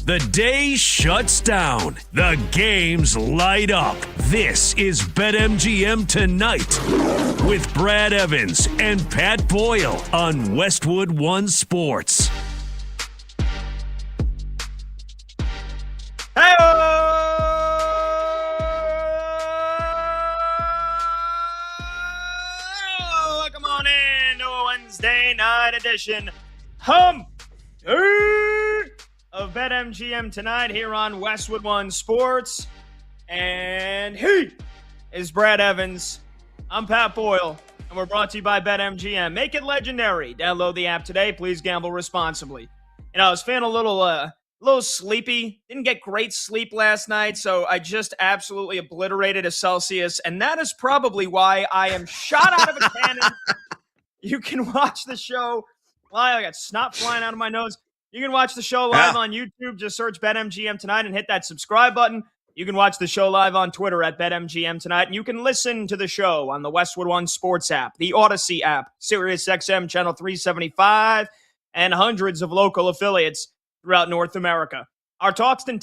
The day shuts down. The games light up. This is BetMGM Tonight with Brad Evans and Pat Boyle on Westwood One Sports. Hey, welcome on in to a Wednesday night edition of BetMGM Tonight here on Westwood One Sports. And he is Brad Evans. I'm Pat Boyle, and we're brought to you by BetMGM. Make it legendary. Download the app today. Please gamble responsibly. You know, I was feeling a little sleepy. Didn't get great sleep last night, so I just absolutely obliterated a Celsius, and that is probably why I am shot out of a cannon. You can watch the show live. I got snot flying out of my nose. You can watch the show live on YouTube. Just search BetMGM Tonight and hit that subscribe button. You can watch the show live on Twitter at BetMGM Tonight, and you can listen to the show on the Westwood One Sports app, the Odyssey app, SiriusXM Channel 375, and hundreds of local affiliates throughout North America. Our talk and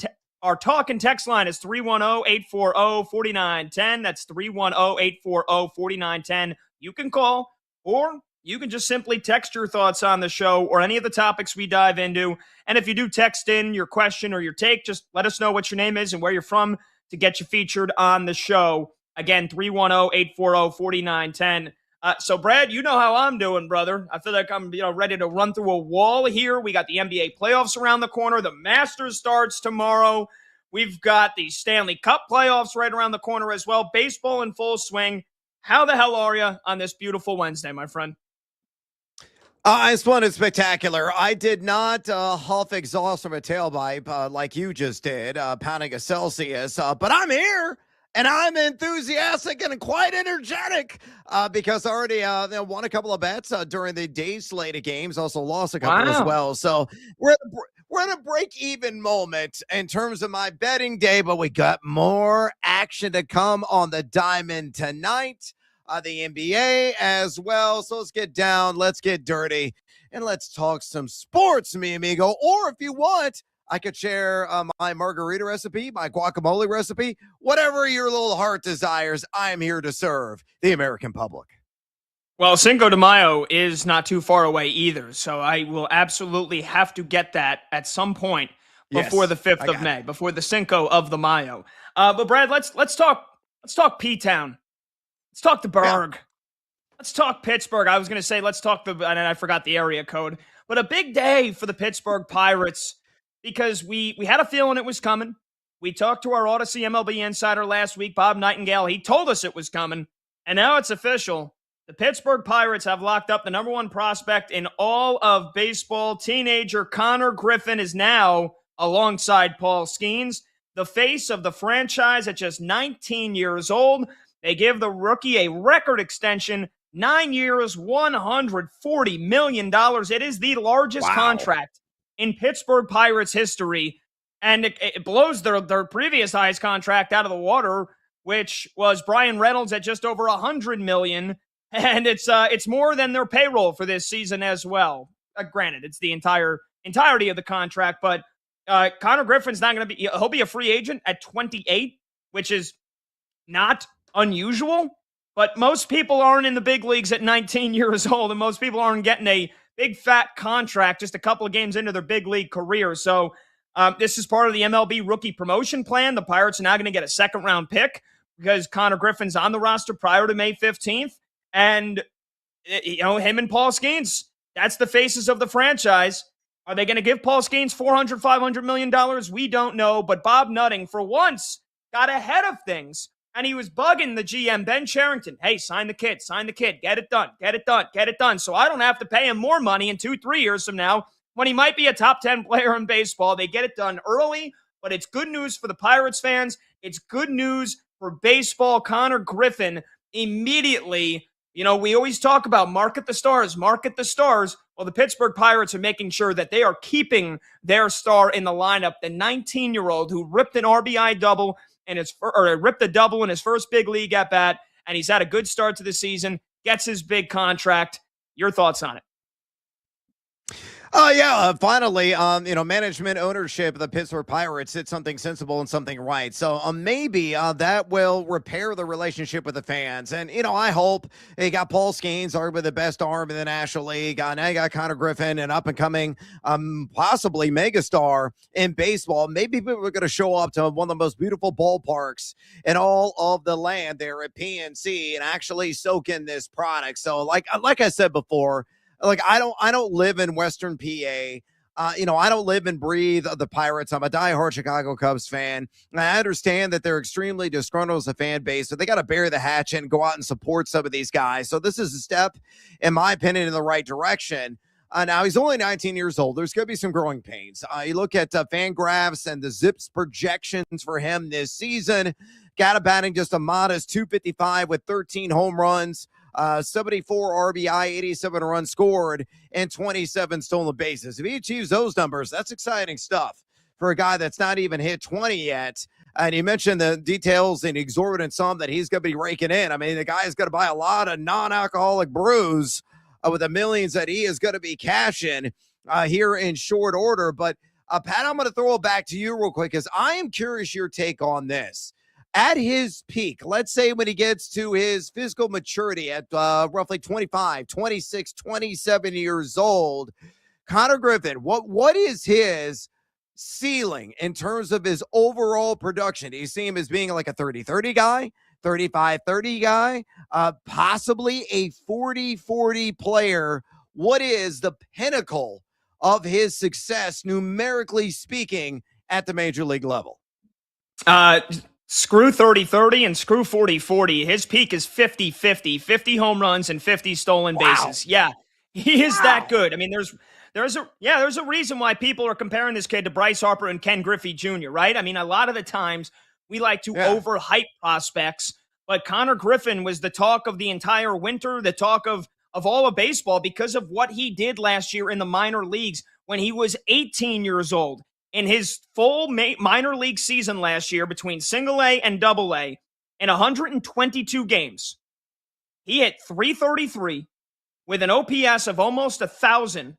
text line is 310-840-4910. That's 310-840-4910. You can call, or you can just simply text your thoughts on the show or any of the topics we dive into. And if you do text in your question or your take, just let us know what your name is and where you're from to get you featured on the show. Again, 310-840-4910. So, Brad, you know how I'm doing, brother. I feel like I'm ready to run through a wall here. We got the NBA playoffs around the corner. The Masters starts tomorrow. We've got the Stanley Cup playoffs right around the corner as well. Baseball in full swing. How the hell are you on this beautiful Wednesday, my friend? I just wanted spectacular. I did not huff exhaust from a tailpipe like you just did, pounding a Celsius, but I'm here. And I'm enthusiastic and quite energetic because I already won a couple of bets during the day slate of games. Also lost a couple as well. So we're at a break-even moment in terms of my betting day, but we got more action to come on the diamond tonight, the NBA as well. So let's get down, let's get dirty, and let's talk some sports, mi amigo. Or if you want, I could share my margarita recipe, my guacamole recipe, whatever your little heart desires. I'm here to serve the American public. Well, Cinco de Mayo is not too far away either, so I will absolutely have to get that at some point before the 5th of May, before the Cinco of the Mayo. But Brad, let's talk P-Town. Let's talk the Berg. Yeah. Let's talk Pittsburgh. I was going to say let's talk and I forgot the area code, but a big day for the Pittsburgh Pirates. Because we had a feeling it was coming. We talked to our Odyssey MLB insider last week, Bob Nightingale. He told us it was coming. And now it's official. The Pittsburgh Pirates have locked up the number one prospect in all of baseball. Teenager Connor Griffin is now, alongside Paul Skeens, the face of the franchise at just 19 years old. They give the rookie a record extension, 9 years, $140 million. It is the largest contract in Pittsburgh Pirates history, and it blows their previous highest contract out of the water, which was Brian Reynolds at just over $100 million, and it's more than their payroll for this season as well. Granted, it's the entirety of the contract, but Connor Griffin's not going to be. He'll be a free agent at 28, which is not unusual, but most people aren't in the big leagues at 19 years old, and most people aren't getting a big fat contract just a couple of games into their big league career. So this is part of the MLB rookie promotion plan. The Pirates are now going to get a second-round pick because Connor Griffin's on the roster prior to May 15th. And, him and Paul Skeens, that's the faces of the franchise. Are they going to give Paul Skeens $400, $500 million? We don't know. But Bob Nutting, for once, got ahead of things. And he was bugging the GM, Ben Cherington. Hey, sign the kid. Get it done. So I don't have to pay him more money in 2-3 years from now when he might be a top 10 player in baseball. They get it done early, but it's good news for the Pirates fans. It's good news for baseball. Connor Griffin immediately, we always talk about market the stars. Well, the Pittsburgh Pirates are making sure that they are keeping their star in the lineup, the 19-year-old who ripped an RBI double ripped a double in his first big league at bat, and he's had a good start to the season, gets his big contract. Your thoughts on it? Oh yeah, finally, management ownership of the Pittsburgh Pirates did something sensible and something right. So maybe that will repair the relationship with the fans. And I hope they got Paul Skeens, arguably the best arm in the National League. Now you got Connor Griffin, an up and coming, possibly megastar in baseball. Maybe people are going to show up to one of the most beautiful ballparks in all of the land there at PNC and actually soak in this product. So like I said before. Like I don't live in Western PA. I don't live and breathe the Pirates. I'm a diehard Chicago Cubs fan. And I understand that they're extremely disgruntled as a fan base, so they got to bury the hatchet and go out and support some of these guys. So this is a step, in my opinion, in the right direction. Now, he's only 19 years old. There's going to be some growing pains. You look at Fangraphs and the Zips projections for him this season. Got a batting just a modest 255 with 13 home runs. 74 RBI, 87 runs scored, and 27 stolen bases. If he achieves those numbers, that's exciting stuff for a guy that's not even hit 20 yet. And you mentioned the details and exorbitant sum that he's going to be raking in. I mean, the guy's going to buy a lot of non-alcoholic brews with the millions that he is going to be cashing here in short order. But, Pat, I'm going to throw it back to you real quick because I am curious your take on this. At his peak, let's say when he gets to his physical maturity at roughly 25, 26, 27 years old, Connor Griffin, what is his ceiling in terms of his overall production? Do you see him as being like a 30-30 guy, 35-30 guy, possibly a 40-40 player? What is the pinnacle of his success, numerically speaking, at the major league level? Screw 30-30 and screw 40-40. His peak is 50-50, 50 home runs and 50 stolen bases. Yeah, he is that good. I mean, there's a reason why people are comparing this kid to Bryce Harper and Ken Griffey Jr., right? I mean, a lot of the times we like to overhype prospects, but Connor Griffin was the talk of the entire winter, the talk of all of baseball because of what he did last year in the minor leagues when he was 18 years old. In his full minor league season last year between single A and double A, in 122 games, he hit .333 with an OPS of almost 1,000,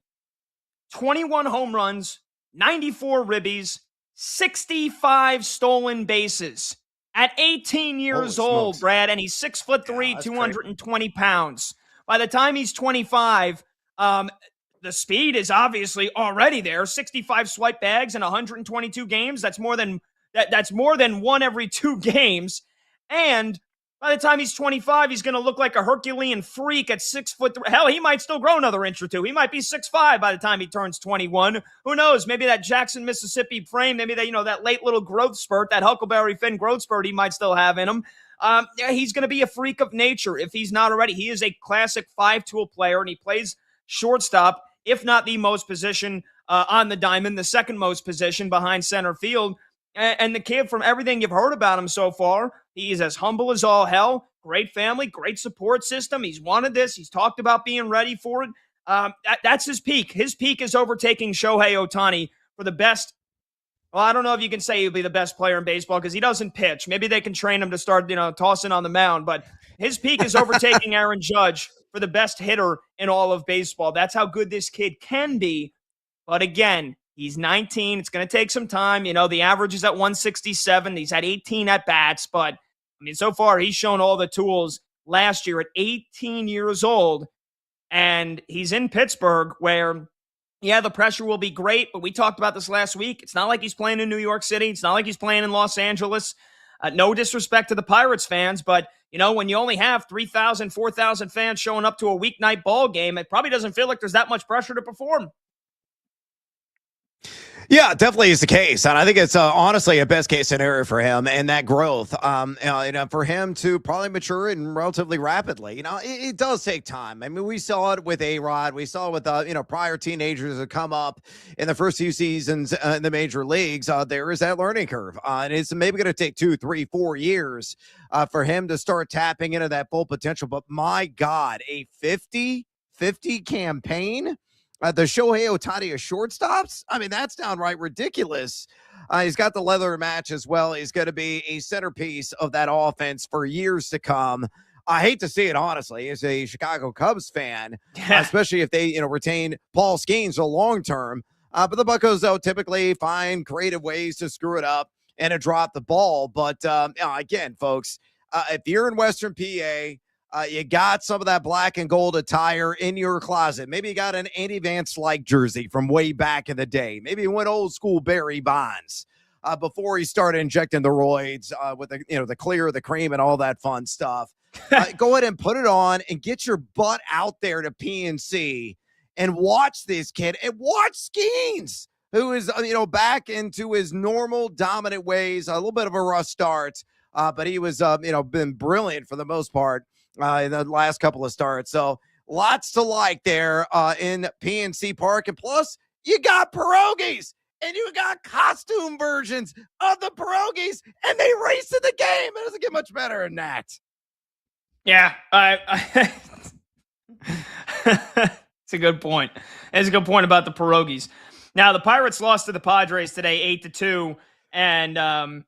21 home runs, 94 ribbies, 65 stolen bases at 18 years old, Brad, and he's 6'3", 220 pounds. By the time he's 25, the speed is obviously already there. 65 swipe bags in 122 games. That's more than one every 2 games. And by the time he's 25, he's going to look like a Herculean freak at 6'3". Hell, he might still grow another inch or two. He might be 6'5" by the time he turns 21. Who knows? Maybe that Jackson, Mississippi frame, maybe that late little growth spurt, that Huckleberry Finn growth spurt he might still have in him. He's going to be a freak of nature if he's not already. He is a classic 5-tool player, and he plays shortstop, if not the most position on the diamond, the second most position behind center field. And the kid, from everything you've heard about him so far, he is as humble as all hell. Great family, great support system. He's wanted this. He's talked about being ready for it. That's his peak. His peak is overtaking Shohei Ohtani for the best. Well, I don't know if you can say he'll be the best player in baseball because he doesn't pitch. Maybe they can train him to start, tossing on the mound. But his peak is overtaking Aaron Judge for the best hitter in all of baseball. That's how good this kid can be. But again, he's 19. It's going to take some time. The average is at 167. He's had 18 at-bats. But, I mean, so far he's shown all the tools last year at 18 years old. And he's in Pittsburgh where, yeah, the pressure will be great. But we talked about this last week. It's not like he's playing in New York City. It's not like he's playing in Los Angeles. No disrespect to the Pirates fans, but when you only have 3,000, 4,000 fans showing up to a weeknight ball game, it probably doesn't feel like there's that much pressure to perform. Yeah, definitely is the case. And I think it's honestly a best case scenario for him and that growth, for him to probably mature and relatively rapidly. It does take time. I mean, we saw it with A-Rod. We saw it with, prior teenagers that come up in the first few seasons in the major leagues. There is that learning curve. And it's maybe going to take 2, 3, 4 years for him to start tapping into that full potential. But my God, a 50-50 campaign? The Shohei Ohtani of shortstops? I mean, that's downright ridiculous. He's got the leather match as well. He's going to be a centerpiece of that offense for years to come. I hate to see it, honestly, as a Chicago Cubs fan, Yeah. especially if they, retain Paul Skeens for long term. But the Buccos, though, typically find creative ways to screw it up and to drop the ball. But again, folks, if you're in Western PA, you got some of that black and gold attire in your closet. Maybe you got an Andy Vance-like jersey from way back in the day. Maybe you went old school Barry Bonds before he started injecting the roids with the clear, the cream, and all that fun stuff. Go ahead and put it on and get your butt out there to PNC and watch this kid and watch Skeens, who is back into his normal dominant ways. A little bit of a rough start, but he was been brilliant for the most part in the last couple of starts. So lots to like there in PNC Park, and plus you got pierogies. And you got costume versions of the pierogies, and they race in the game. It doesn't get much better than that. Yeah, it's a good point. It's a good point about the pierogies. Now, the Pirates lost to the Padres today, 8-2, and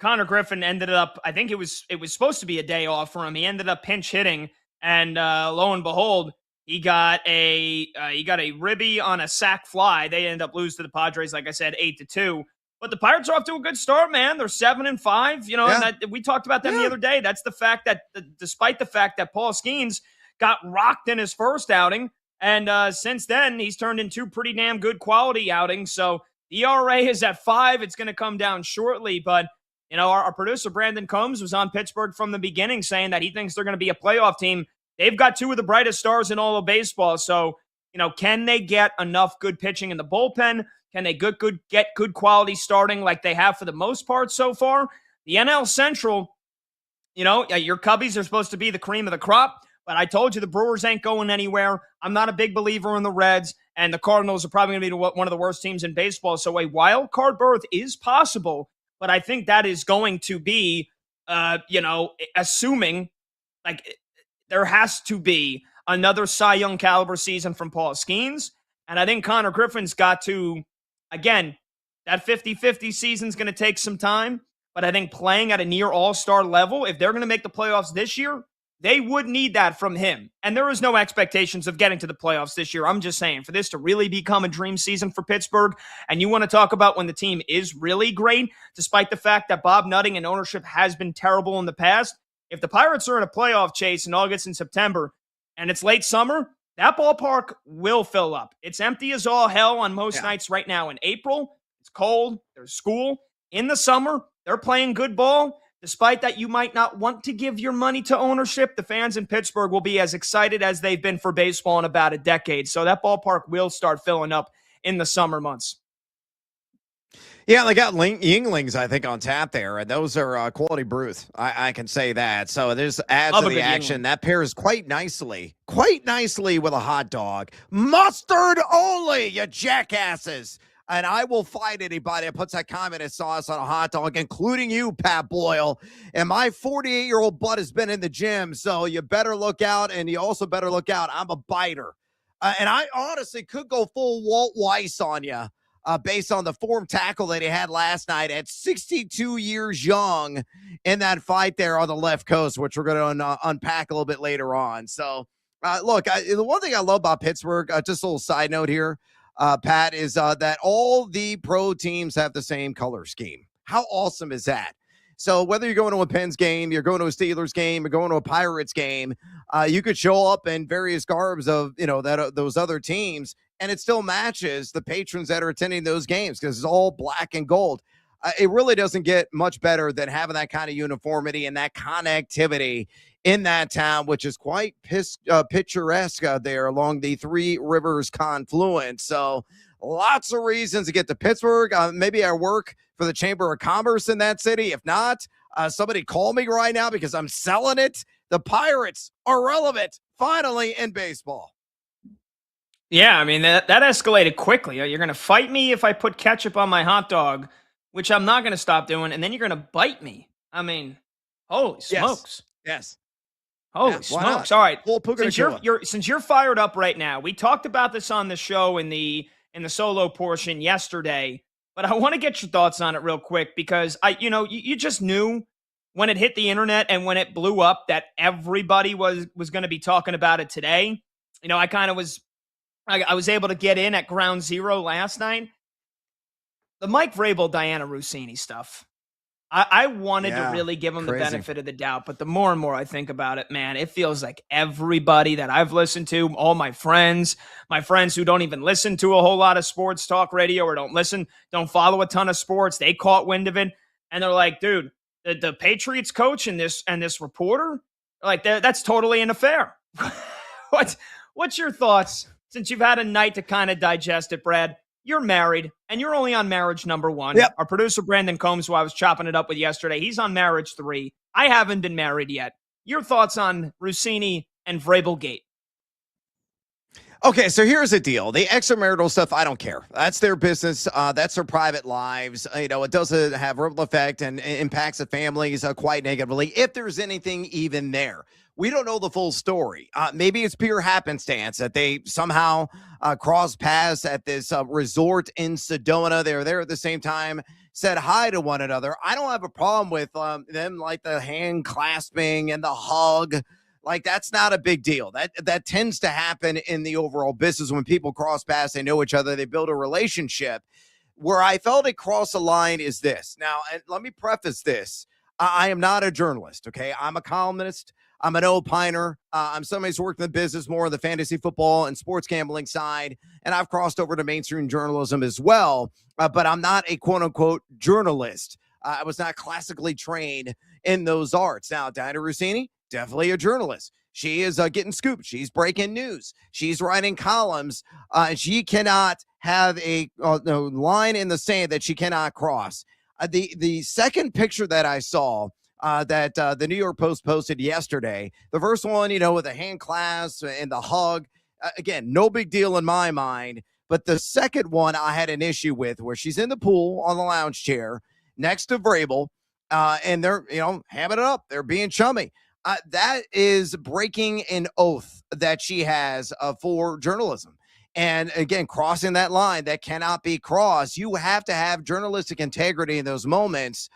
Connor Griffin ended up, I think it was supposed to be a day off for him. He ended up pinch hitting, and lo and behold, he got a ribby on a sac fly. They ended up losing to the Padres, like I said, 8-2. But the Pirates are off to a good start, man. They're 7-5. And we talked about them the other day. That's the fact that, despite the fact that Paul Skeens got rocked in his first outing, and since then he's turned into pretty damn good quality outings. So the ERA is at 5. It's going to come down shortly, but our producer Brandon Combs was on Pittsburgh from the beginning, saying that he thinks they're going to be a playoff team. They've got two of the brightest stars in all of baseball. So, can they get enough good pitching in the bullpen? Can they get good quality starting like they have for the most part so far? The NL Central, your Cubbies are supposed to be the cream of the crop, but I told you the Brewers ain't going anywhere. I'm not a big believer in the Reds, and the Cardinals are probably going to be one of the worst teams in baseball. So a wild card berth is possible, but I think that is going to be, assuming there has to be another Cy Young caliber season from Paul Skeens. And I think Connor Griffin's got to, again, that 50-50 season's going to take some time. But I think playing at a near all-star level, if they're going to make the playoffs this year, they would need that from him. And there is no expectations of getting to the playoffs this year. I'm just saying, for this to really become a dream season for Pittsburgh, and you want to talk about when the team is really great, despite the fact that Bob Nutting and ownership has been terrible in the past, if the Pirates are in a playoff chase in August and September, and it's late summer, that ballpark will fill up. It's empty as all hell on most nights right now. In April, it's cold. There's school. In the summer, they're playing good ball. Despite that, you might not want to give your money to ownership. The fans in Pittsburgh will be as excited as they've been for baseball in about a decade. So that ballpark will start filling up in the summer months. Yeah, they got Yinglings, I think, on tap there, and those are quality brews. I can say that. So there's adds to the action. Yingling. That pairs quite nicely with a hot dog. Mustard only, you jackasses. And I will fight anybody that puts that communist sauce on a hot dog, including you, Pat Boyle. And my 48-year-old butt has been in the gym, so you better look out, and you also better look out. I'm a biter. And I honestly could go full Walt Weiss on you. Based on the form tackle that he had last night at 62 years young in that fight there on the left coast, which we're going to unpack a little bit later on. So, look, the one thing I love about Pittsburgh, just a little side note here, Pat, is that all the pro teams have the same color scheme. How awesome is that? So whether you're going to a Pens game, you're going to a Steelers game, you're going to a Pirates game, you could show up in various garbs of, those other teams, and it still matches the patrons that are attending those games because it's all black and gold. It really doesn't get much better than having that kind of uniformity and that connectivity in that town, which is quite picturesque there along the Three Rivers confluence. So lots of reasons to get to Pittsburgh. Maybe I work for the Chamber of Commerce in that city. If not, somebody call me right now because I'm selling it. The Pirates are relevant finally in baseball. Yeah, I mean, that escalated quickly. You're going to fight me if I put ketchup on my hot dog, which I'm not going to stop doing, and then you're going to bite me. I mean, holy smokes. Yes. Holy smokes. All right. Since you're fired up right now, we talked about this on the show in the solo portion yesterday, but I want to get your thoughts on it real quick because you just knew when it hit the internet and when it blew up that everybody was going to be talking about it today, I kind of was, I was able to get in at ground zero last night. The Mike Vrabel, Diana Rossini stuff. I wanted to really give him the benefit of the doubt, but the more and more I think about it, man, it feels like everybody that I've listened to, all my friends who don't even listen to a whole lot of sports talk radio or don't follow a ton of sports, they caught wind of it, and they're like, dude, the Patriots coach and this reporter, like, that's totally an affair. What's your thoughts since you've had a night to kind of digest it, Brad? You're married, and you're only on marriage number 1. Yep. Our producer, Brandon Combs, who I was chopping it up with yesterday, he's on marriage 3. I haven't been married yet. Your thoughts on Rossini and Vrabel Gate? Okay, so here's the deal. The extramarital stuff, I don't care. That's their business. That's their private lives. It doesn't have ripple effect and impacts the families quite negatively, if there's anything even there. We don't know the full story. Maybe it's pure happenstance that they somehow crossed paths at this resort in Sedona. They were there at the same time, said hi to one another. I don't have a problem with them, like the hand clasping and the hug. Like, that's not a big deal. That tends to happen in the overall business when people cross paths, they know each other, they build a relationship. Where I felt it crossed the line is this. Now, and let me preface this. I am not a journalist, okay? I'm a columnist. I'm an opiner. I'm somebody who's worked in the business more on the fantasy football and sports gambling side, and I've crossed over to mainstream journalism as well, but I'm not a quote-unquote journalist. I was not classically trained in those arts. Now, Diana Rossini, definitely a journalist. She is getting scooped. She's breaking news. She's writing columns. She cannot have a line in the sand that she cannot cross. The second picture that I saw that the New York Post posted yesterday, the first one, with the hand clasp and the hug, again, no big deal in my mind. But the second one I had an issue with, where she's in the pool on the lounge chair next to Vrabel, and they're, hamming it up. They're being chummy. That is breaking an oath that she has for journalism. And again, crossing that line that cannot be crossed. You have to have journalistic integrity in those moments,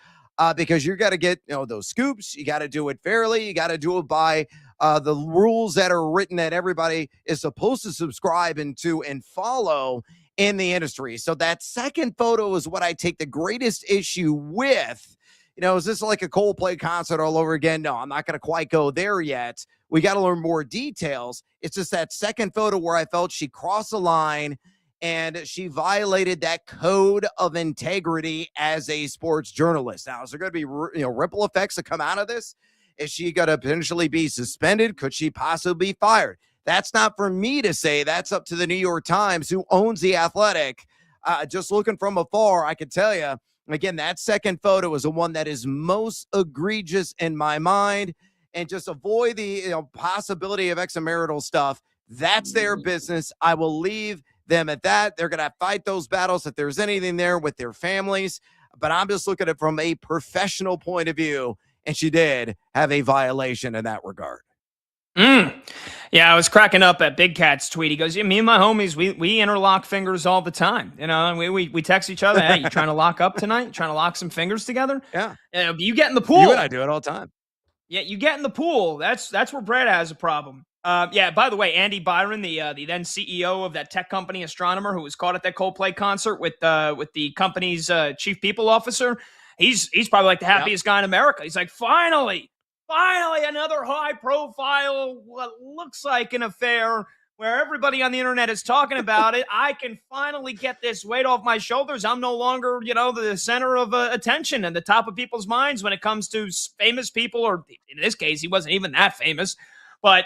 because you got to get those scoops. You got to do it fairly. You got to do it by the rules that are written that everybody is supposed to subscribe into and follow in the industry. So that second photo is what I take the greatest issue with. Is this like a Coldplay concert all over again? No, I'm not going to quite go there yet. We got to learn more details. It's just that second photo where I felt she crossed the line and she violated that code of integrity as a sports journalist. Now, is there going to be ripple effects that come out of this? Is she going to potentially be suspended? Could she possibly be fired? That's not for me to say. That's up to the New York Times, who owns The Athletic. Just looking from afar, I can tell you, again, that second photo is the one that is most egregious in my mind. And just avoid the possibility of extramarital stuff. That's their business. I will leave them at that. They're going to fight those battles if there's anything there with their families. But I'm just looking at it from a professional point of view. And she did have a violation in that regard. Yeah, I was cracking up at Big Cat's tweet. He goes, me and my homies, we interlock fingers all the time. And we text each other. Hey, you trying to lock up tonight? You trying to lock some fingers together? Yeah. You get in the pool. You and I do it all the time. Yeah, you get in the pool. That's where Brad has a problem. Yeah, by the way, Andy Byron, the then CEO of that tech company, Astronomer, who was caught at that Coldplay concert with the company's chief people officer, he's probably like the happiest guy in America. He's like, finally another high profile, what looks like an affair where everybody on the internet is talking about it. I can finally get this weight off my shoulders. I'm no longer, the center of attention and the top of people's minds when it comes to famous people, or in this case, he wasn't even that famous, but,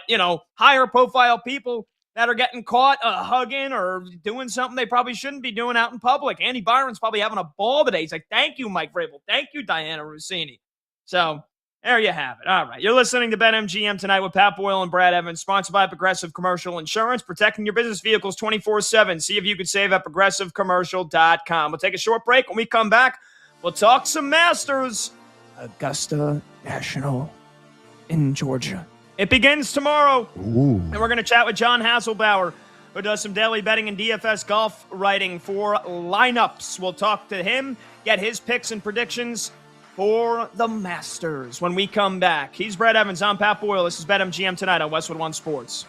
higher profile people that are getting caught hugging or doing something they probably shouldn't be doing out in public. Andy Byron's probably having a ball today. He's like, thank you, Mike Vrabel. Thank you, Diana Rossini. So there you have it. All right. You're listening to BetMGM tonight with Pat Boyle and Brad Evans, sponsored by Progressive Commercial Insurance, protecting your business vehicles 24/7. See if you could save at progressivecommercial.com. We'll take a short break. When we come back, we'll talk some Masters. Augusta National in Georgia. It begins tomorrow. Ooh. And we're going to chat with John Hasselbauer, who does some daily betting and DFS golf writing for lineups. We'll talk to him, get his picks and predictions for the Masters when we come back. He's Brad Evans. I'm Pat Boyle. This is BetMGM tonight on Westwood One Sports.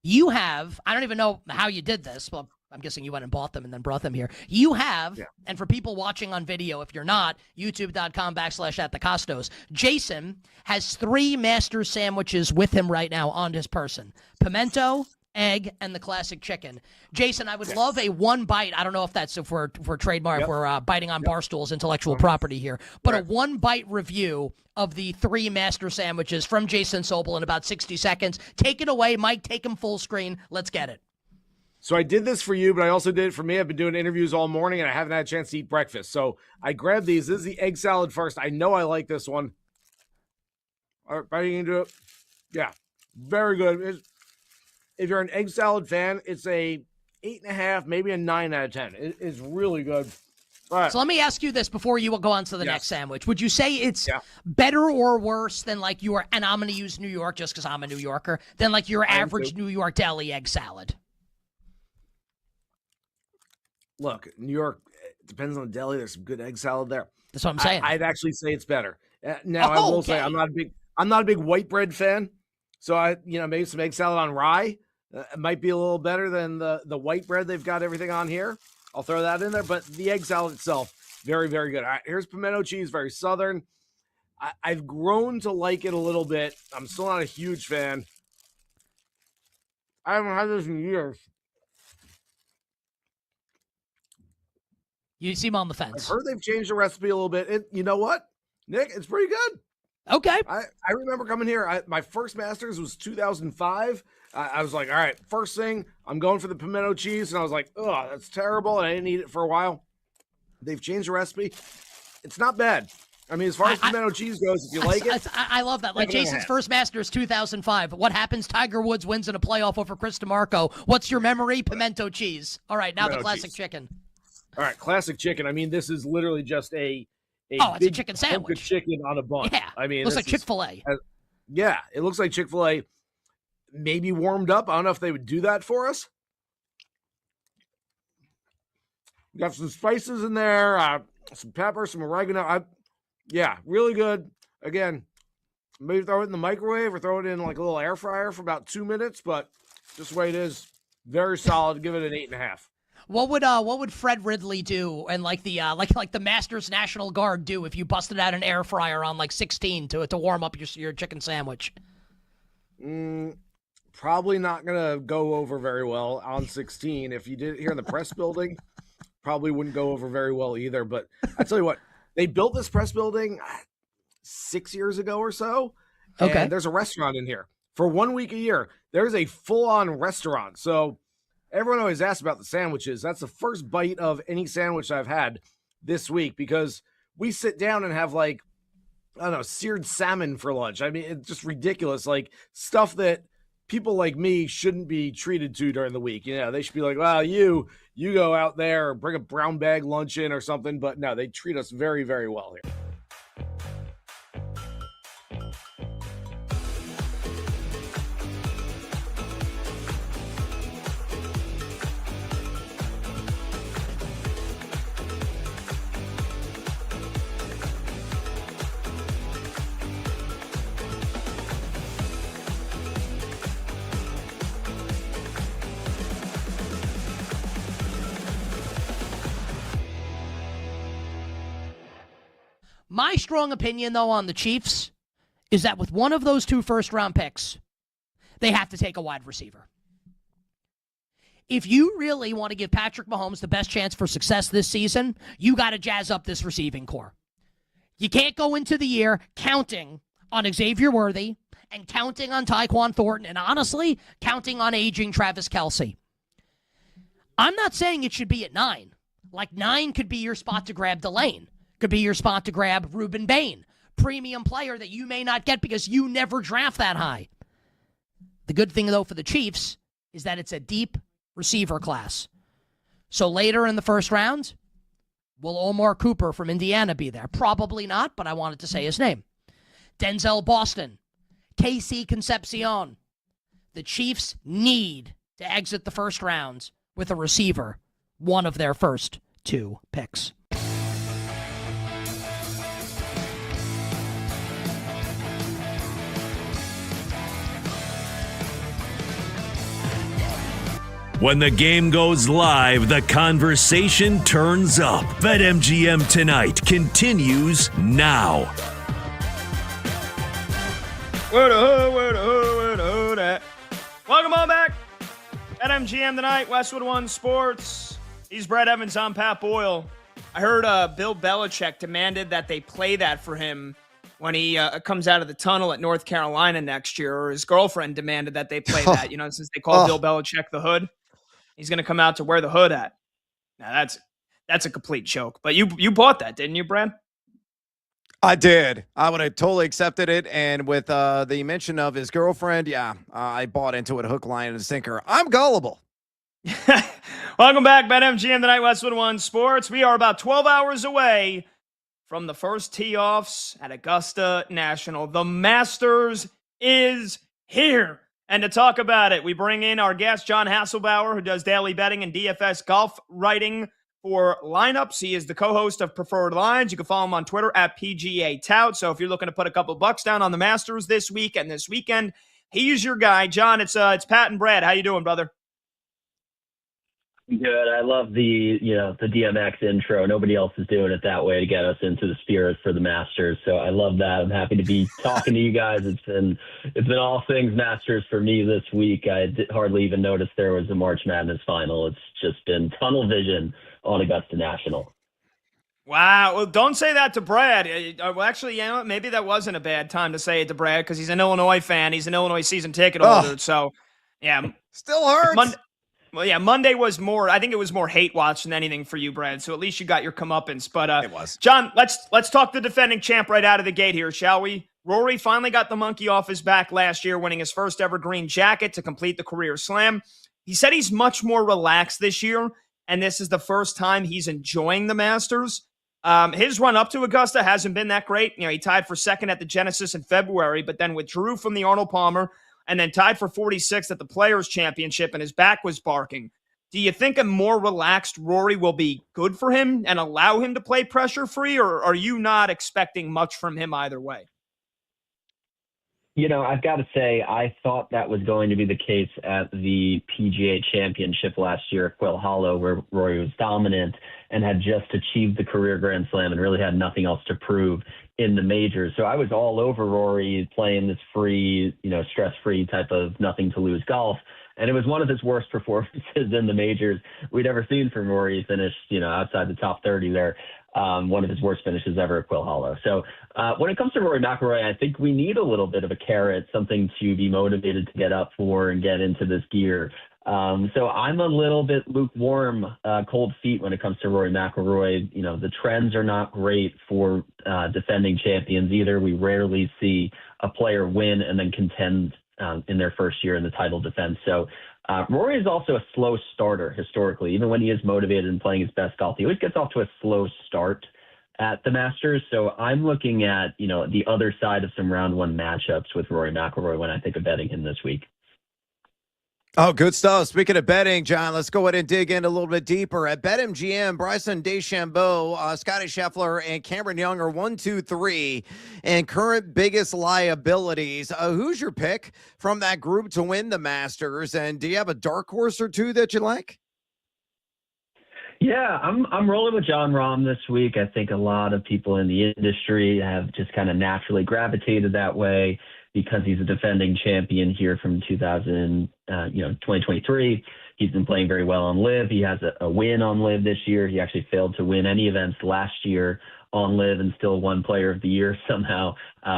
You have, I don't even know how you did this. Well, I'm guessing you went and bought them and then brought them here. You have, and for people watching on video, if you're not, youtube.com/@thecostos. Jason has 3 Master sandwiches with him right now on his person. Pimento, egg, and the classic chicken. Jason, I would love a one bite. I don't know if that's if we're trademark, if we're biting on Barstool's intellectual property here, but a one bite review of the 3 Master sandwiches from Jason Sobel in about 60 seconds. Take it away, Mike. Take him full screen. Let's get it. So I did this for you, but I also did it for me. I've been doing interviews all morning, and I haven't had a chance to eat breakfast. So I grabbed these. This is the egg salad first. I know I like this one. All right, biting into it. Yeah, very good. If you're an egg salad fan, it's a 8.5, maybe a 9 out of 10. It is really good. All right. So let me ask you this before you go on to the next sandwich. Would you say it's better or worse than like your, and I'm going to use New York just because I'm a New Yorker, than like your average New York deli egg salad? Look, New York, it depends on the deli. There's some good egg salad there. That's what I'm saying. I'd actually say it's better. Now, I will say I'm not a big white bread fan. So I, maybe some egg salad on rye. It might be a little better than the white bread they've got everything on here. I'll throw that in there. But the egg salad itself, very, very good. All right, here's pimento cheese, very Southern. I've grown to like it a little bit. I'm still not a huge fan. I haven't had this in years. You seem on the fence. I've heard they've changed the recipe a little bit. You know what, Nick? It's pretty good. Okay. I remember coming here. My first Masters was 2005. I was like, all right, first thing, I'm going for the pimento cheese. And I was like, oh, that's terrible. And I didn't eat it for a while. They've changed the recipe. It's not bad. I mean, as far as pimento cheese goes, if you like it. I love that. Like Jason's first Masters, 2005. What happens? Tiger Woods wins in a playoff over Chris DeMarco. What's your memory? Pimento cheese. All right, now the classic chicken. All right, classic chicken. I mean, this is literally just a it's a chicken sandwich. Chicken on a bun. Yeah. I mean, looks like Chick-fil-A. Yeah, it looks like Chick-fil-A. Maybe warmed up. I don't know if they would do that for us. We got some spices in there, some pepper, some oregano. Really good. Again, maybe throw it in the microwave or throw it in like a little air fryer for about 2 minutes, but just the way it is, very solid. Give it an 8.5. What would Fred Ridley do and like the like the Masters National Guard do if you busted out an air fryer on like 16 to warm up your chicken sandwich? Probably not gonna go over very well on 16. If you did it here in the press building, probably wouldn't go over very well either. But I tell you what, they built this press building 6 years ago or so. Okay. And there's a restaurant in here for 1 week a year. There's a full-on restaurant. So everyone always asks about the sandwiches. That's the first bite of any sandwich I've had this week because we sit down and have like, I don't know, seared salmon for lunch. I mean, it's just ridiculous. Like stuff that people like me shouldn't be treated to during the week. They should be like, well, you go out there or bring a brown bag lunch in or something. But no, they treat us very, very well here. My strong opinion, though, on the Chiefs is that with one of those 2 first-round picks, they have to take a wide receiver. If you really want to give Patrick Mahomes the best chance for success this season, you got to jazz up this receiving core. You can't go into the year counting on Xavier Worthy and counting on Tyquan Thornton and, honestly, counting on aging Travis Kelce. I'm not saying it should be at 9. Like, 9 could be your spot to grab Delane. Could be your spot to grab Ruben Bain, premium player that you may not get because you never draft that high. The good thing, though, for the Chiefs is that it's a deep receiver class. So later in the first round, will Omar Cooper from Indiana be there? Probably not, but I wanted to say his name. Denzel Boston, KC Concepcion. The Chiefs need to exit the first round with a receiver, one of their first 2 picks. When the game goes live, the conversation turns up. BetMGM Tonight continues now. Where the hood at? Welcome on back. BetMGM Tonight, Westwood One Sports. He's Brad Evans, I'm Pat Boyle. I heard Bill Belichick demanded that they play that for him when he comes out of the tunnel at North Carolina next year, or his girlfriend demanded that they play that, since they call Bill Belichick the hood. He's going to come out to wear the hood at. Now, that's a complete joke. But you bought that, didn't you, Brad? I did. I would have totally accepted it. And with the mention of his girlfriend, I bought into it hook, line, and sinker. I'm gullible. Welcome back, BetMGM Tonight, Westwood One Sports. We are about 12 hours away from the first tee-offs at Augusta National. The Masters is here. And to talk about it, we bring in our guest, John Hasselbauer, who does daily betting and DFS golf writing for Lineups. He is the co-host of Preferred Lines. You can follow him on Twitter at PGA Tout. So if you're looking to put a couple bucks down on the Masters this week and this weekend, he's your guy. John, it's Pat and Brad. How you doing, brother? Good. I love the DMX intro. Nobody else is doing it that way to get us into the spirit for the Masters. So I love that. I'm happy to be talking to you guys. It's been all things Masters for me this week. I hardly even noticed there was a March Madness final. It's just been tunnel vision on Augusta National. Wow. Well, don't say that to Brad. Well, actually, maybe that wasn't a bad time to say it to Brad because he's an Illinois fan. He's an Illinois season ticket holder. So, yeah. Still hurts. Monday was more, I think it was more hate watch than anything for you, Brad. So at least you got your comeuppance. But it was. John, let's talk the defending champ right out of the gate here, shall we? Rory finally got the monkey off his back last year, winning his first ever green jacket to complete the career slam. He said he's much more relaxed this year, and this is the first time he's enjoying the Masters. His run up to Augusta hasn't been that great. He tied for second at the Genesis in February, but then withdrew from the Arnold Palmer and then tied for 46th at the Players' Championship, and his back was barking. Do you think a more relaxed Rory will be good for him and allow him to play pressure-free, or are you not expecting much from him either way? I've got to say, I thought that was going to be the case at the PGA Championship last year at Quail Hollow, where Rory was dominant and had just achieved the career Grand Slam and really had nothing else to prove in the majors. So I was all over Rory playing this free, stress-free type of nothing-to-lose golf. And it was one of his worst performances in the majors we'd ever seen from Rory. He finished, outside the top 30 there. One of his worst finishes ever at Quail Hollow. So when it comes to Rory McIlroy, I think we need a little bit of a carrot, something to be motivated to get up for and get into this gear. So I'm a little bit lukewarm, cold feet when it comes to Rory McIlroy. The trends are not great for defending champions either. We rarely see a player win and then contend in their first year in the title defense. So Rory is also a slow starter historically. Even when he is motivated and playing his best golf, he always gets off to a slow start at the Masters. So I'm looking at, the other side of some round one matchups with Rory McIlroy when I think of betting him this week. Oh, good stuff. Speaking of betting, John, let's go ahead and dig in a little bit deeper. At BetMGM, Bryson DeChambeau, Scotty Scheffler, and Cameron Young are 1, 2, 3, and current biggest liabilities. Who's your pick from that group to win the Masters? And do you have a dark horse or two that you like? Yeah, I'm rolling with Jon Rahm this week. I think a lot of people in the industry have just kind of naturally gravitated that way because he's a defending champion here from 2023. He's been playing very well on LIV. He has a win on LIV this year. He actually failed to win any events last year on live and still won Player of the Year somehow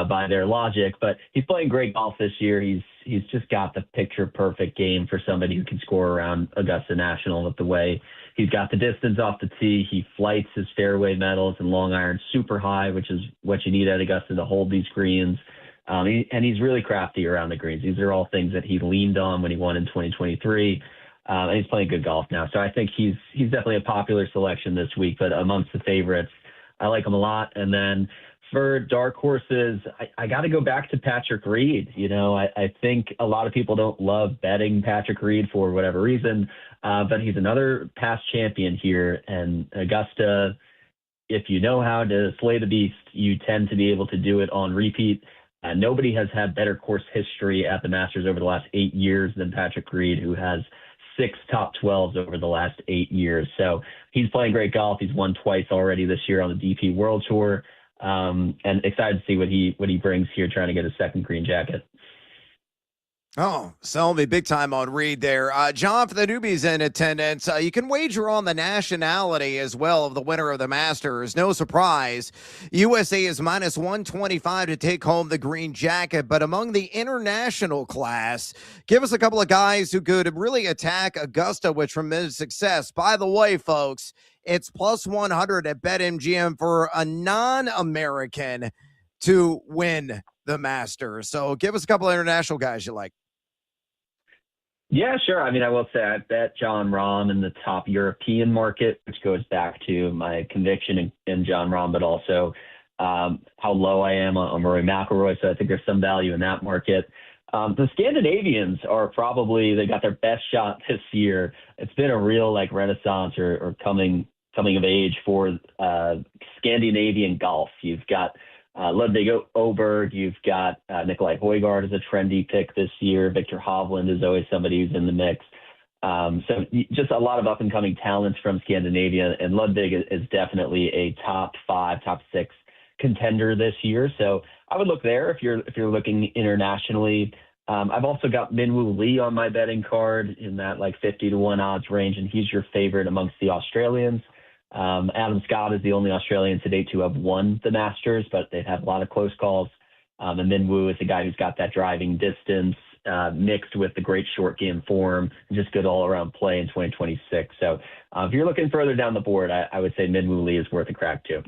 by their logic. But he's playing great golf this year. He's just got the picture-perfect game for somebody who can score around Augusta National with the way he's got the distance off the tee. He flights his fairway metals and long irons super high, which is what you need at Augusta to hold these greens. And he's really crafty around the greens. These are all things that he leaned on when he won in 2023. And he's playing good golf now. So I think he's definitely a popular selection this week, but amongst the favorites, I like him a lot. And then for dark horses, I got to go back to Patrick Reed. I think a lot of people don't love betting Patrick Reed for whatever reason, but he's another past champion here. And Augusta, if you know how to slay the beast, you tend to be able to do it on repeat. Nobody has had better course history at the Masters over the last 8 years than Patrick Reed, who has 6 top 12s over the last 8 years. So he's playing great golf. He's won twice already this year on the DP World Tour. And excited to see what he brings here, trying to get a second green jacket. Oh, sell me big time on Reed there. John, for the newbies in attendance, you can wager on the nationality as well of the winner of the Masters. No surprise, USA is minus 125 to take home the green jacket. But among the international class, give us a couple of guys who could really attack Augusta with tremendous success. By the way, folks, it's plus 100 at BetMGM for a non-American to win the Masters. So give us a couple of international guys you like. Yeah, sure. I mean, I will say I bet Jon Rahm in the top European market, which goes back to my conviction in Jon Rahm, but also how low I am on Rory McIlroy. So I think there's some value in that market. The Scandinavians are probably, they got their best shot this year. It's been a real renaissance or coming of age for Scandinavian golf. You've got Ludvig Åberg, you've got Nicolai Højgaard as a trendy pick this year. Victor Hovland is always somebody who's in the mix. So just a lot of up-and-coming talents from Scandinavia, and Ludvig is definitely a top 5, top 6 contender this year. So I would look there if you're looking internationally. I've also got Minwoo Lee on my betting card in that 50-1 odds range, and he's your favorite amongst the Australians. Adam Scott is the only Australian to date to have won the Masters, but they've had a lot of close calls. And Minwoo is a guy who's got that driving distance mixed with the great short game form and just good all-around play in 2026. So if you're looking further down the board, I would say Minwoo Lee is worth a crack too.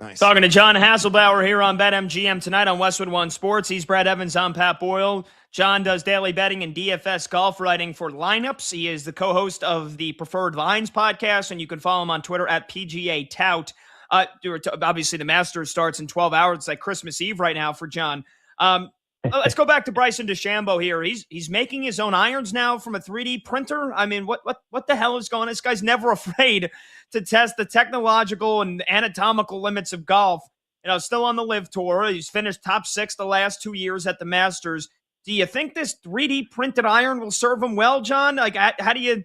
Nice. Talking to John Hasselbauer here on BetMGM tonight on Westwood One Sports. He's Brad Evans. I'm Pat Boyle. John does daily betting and DFS golf writing for Lineups. He is the co-host of the Preferred Lines podcast, and you can follow him on Twitter at PGA Tout. Obviously, the Masters starts in 12 hours. It's like Christmas Eve right now for John. Let's go back to Bryson DeChambeau here. He's making his own irons now from a 3D printer. I mean, what the hell is going on? This guy's never afraid to test the technological and anatomical limits of golf. Still on the LIV Tour. He's finished top 6 the last 2 years at the Masters. Do you think this 3D printed iron will serve him well, John? How do you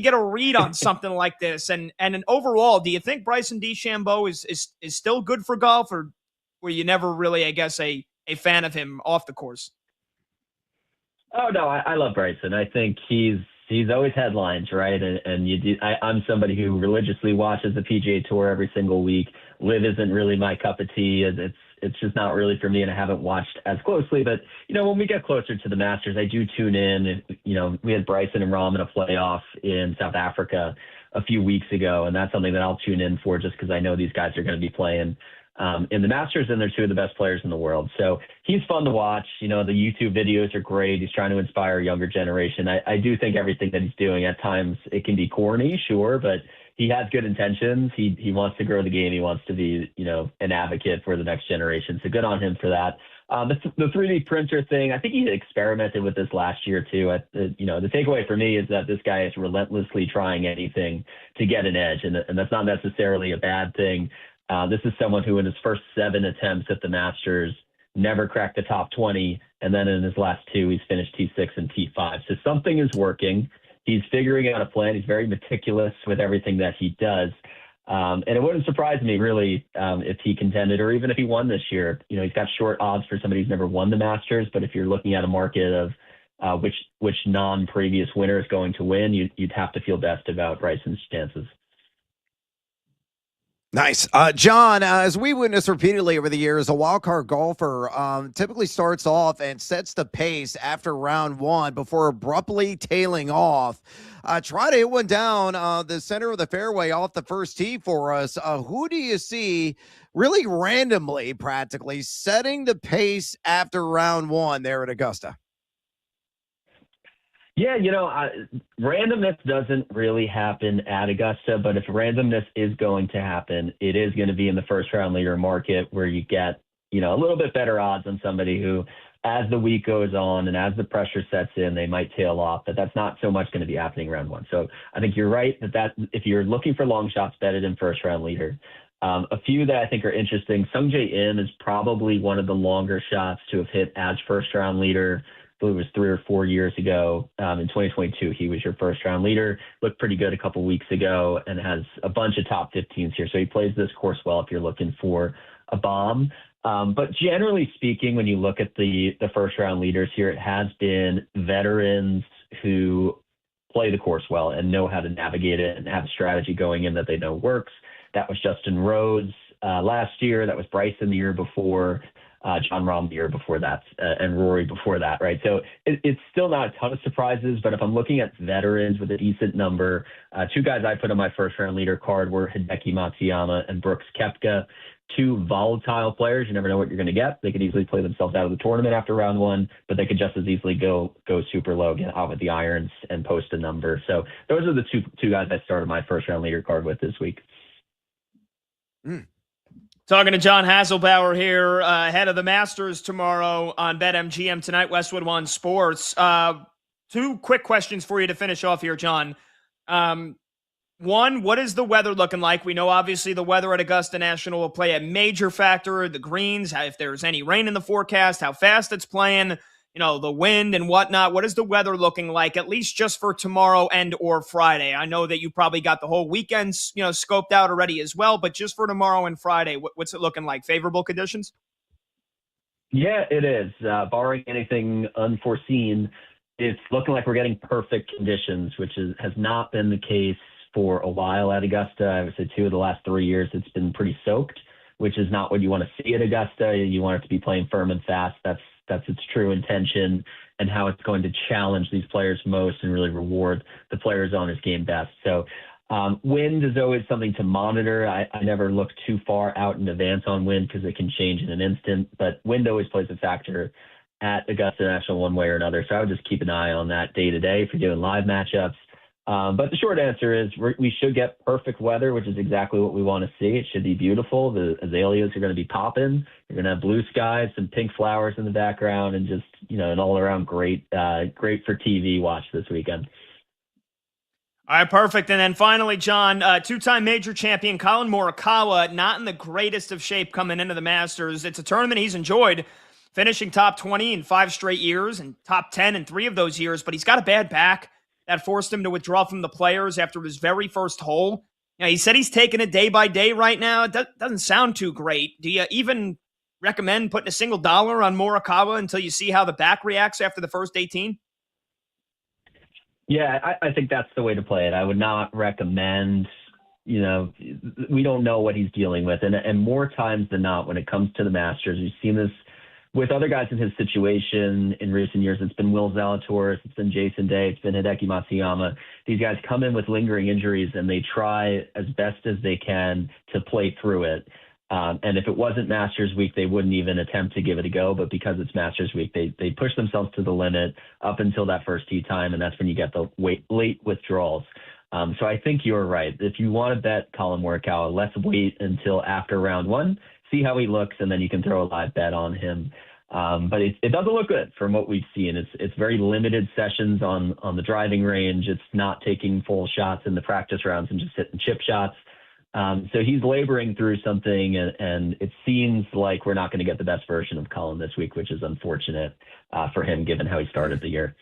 get a read on something like this? And overall, do you think Bryson DeChambeau is still good for golf, or were you never really, I guess, a fan of him off the course? Oh no, I love Bryson. I think he's always headlines, right? And I'm somebody who religiously watches the PGA Tour every single week. LIV isn't really my cup of tea. It's just not really for me, and I haven't watched as closely. But when we get closer to the Masters, I do tune in. We had Bryson and Rahm in a playoff in South Africa a few weeks ago, and that's something that I'll tune in for just because I know these guys are going to be playing in the Masters, and they're 2 of the best players in the world. So he's fun to watch. The YouTube videos are great. He's trying to inspire a younger generation. I do think everything that he's doing, at times it can be corny, sure, but he has good intentions. He wants to grow the game. He wants to be, an advocate for the next generation. So good on him for that. The 3D printer thing, I think he experimented with this last year too. The takeaway for me is that this guy is relentlessly trying anything to get an edge, and that's not necessarily a bad thing. This is someone who in his first 7 attempts at the Masters never cracked the top 20, and then in his last 2, he's finished T6 and T5. So something is working. He's figuring out a plan. He's very meticulous with everything that he does. And it wouldn't surprise me, really, if he contended or even if he won this year. He's got short odds for somebody who's never won the Masters, but if you're looking at a market of which non-previous winner is going to win, you'd have to feel best about Bryson's chances. Nice. John, as we witnessed repeatedly over the years, a wild-card golfer typically starts off and sets the pace after round one before abruptly tailing off. Try to hit one down the center of the fairway off the first tee for us. Who do you see really randomly, practically, setting the pace after round one there at Augusta? Yeah, randomness doesn't really happen at Augusta, but if randomness is going to happen, it is going to be in the first round leader market where you get, a little bit better odds on somebody who, as the week goes on and as the pressure sets in, they might tail off, but that's not so much going to be happening round one. So I think you're right that if you're looking for long shots, bet it in first round leader. A few that I think are interesting. Sungjae Im is probably one of the longer shots to have hit as first round leader. I believe it was 3 or 4 years ago. In 2022, he was your first round leader. Looked pretty good a couple weeks ago and has a bunch of top 15s here. So he plays this course well if you're looking for a bomb. But generally speaking, when you look at the first round leaders here, it has been veterans who play the course well and know how to navigate it and have a strategy going in that they know works. That was Justin Rhodes last year. That was Bryson the year before. John Rahm the year before that, and Rory before that, right? So it's still not a ton of surprises, but if I'm looking at veterans with a decent number, two guys I put on my first round leader card were Hideki Matsuyama and Brooks Koepka, two volatile players. You never know what you're going to get. They could easily play themselves out of the tournament after round one, but they could just as easily go super low, get out with the irons and post a number. So those are the two guys I started my first round leader card with this week. Talking to John Hasselbauer here, ahead of the Masters tomorrow on BetMGM tonight, Westwood One Sports. Two quick questions for you to finish off here, John. One, what is the weather looking like? We know obviously the weather at Augusta National will play a major factor. The greens, if there's any rain in the forecast, how fast it's playing, the wind and whatnot. What is the weather looking like, at least just for tomorrow and or Friday? I know that you probably got the whole weekend, scoped out already as well, but just for tomorrow and Friday, what's it looking like? Favorable conditions? Yeah, it is. Barring anything unforeseen, it's looking like we're getting perfect conditions, which has not been the case for a while at Augusta. I would say 2 of the last 3 years, it's been pretty soaked, which is not what you want to see at Augusta. You want it to be playing firm and fast. That's its true intention and how it's going to challenge these players most and really reward the players on his game best. So wind is always something to monitor. I never look too far out in advance on wind because it can change in an instant, but wind always plays a factor at Augusta National one way or another. So I would just keep an eye on that day to day if you're doing live matchups. But the short answer is we should get perfect weather, which is exactly what we want to see. It should be beautiful. The azaleas are going to be popping. You're going to have blue skies, some pink flowers in the background, and just, an all-around great for TV watch this weekend. All right, perfect. And then finally, John, two-time major champion Colin Morikawa, not in the greatest of shape coming into the Masters. It's a tournament he's enjoyed, finishing top 20 in 5 straight years and top 10 in 3 of those years, but he's got a bad back. That forced him to withdraw from the Players after his very first hole. He said he's taking it day by day right now. It doesn't sound too great. Do you even recommend putting a single dollar on Morikawa until you see how the back reacts after the first 18? Yeah, I think that's the way to play it. I would not recommend, we don't know what he's dealing with. And more times than not, when it comes to the Masters, we've seen this with other guys in his situation in recent years. It's been Will Zalatoris, it's been Jason Day, it's been Hideki Matsuyama. These guys come in with lingering injuries and they try as best as they can to play through it. And if it wasn't Masters Week, they wouldn't even attempt to give it a go. But because it's Masters Week, they push themselves to the limit up until that first tee time, and that's when you get the late withdrawals. So I think you're right. If you want to bet Colin Morikawa, let's wait until after round one, see how he looks, and then you can throw a live bet on him. But it doesn't look good from what we've seen. It's very limited sessions on the driving range. It's not taking full shots in the practice rounds and just hitting chip shots. So he's laboring through something, and it seems like we're not going to get the best version of Colin this week, which is unfortunate for him given how he started the year.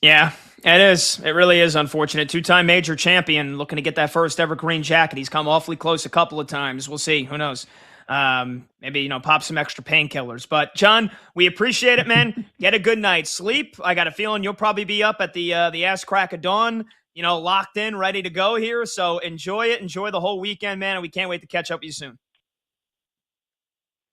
Yeah, it is. It really is unfortunate. 2-time major champion looking to get that first ever green jacket. He's come awfully close a couple of times. We'll see. Who knows? Maybe, pop some extra painkillers. But, John, we appreciate it, man. Get a good night's sleep. I got a feeling you'll probably be up at the ass crack of dawn locked in, ready to go here. So enjoy it. Enjoy the whole weekend, man. And we can't wait to catch up with you soon.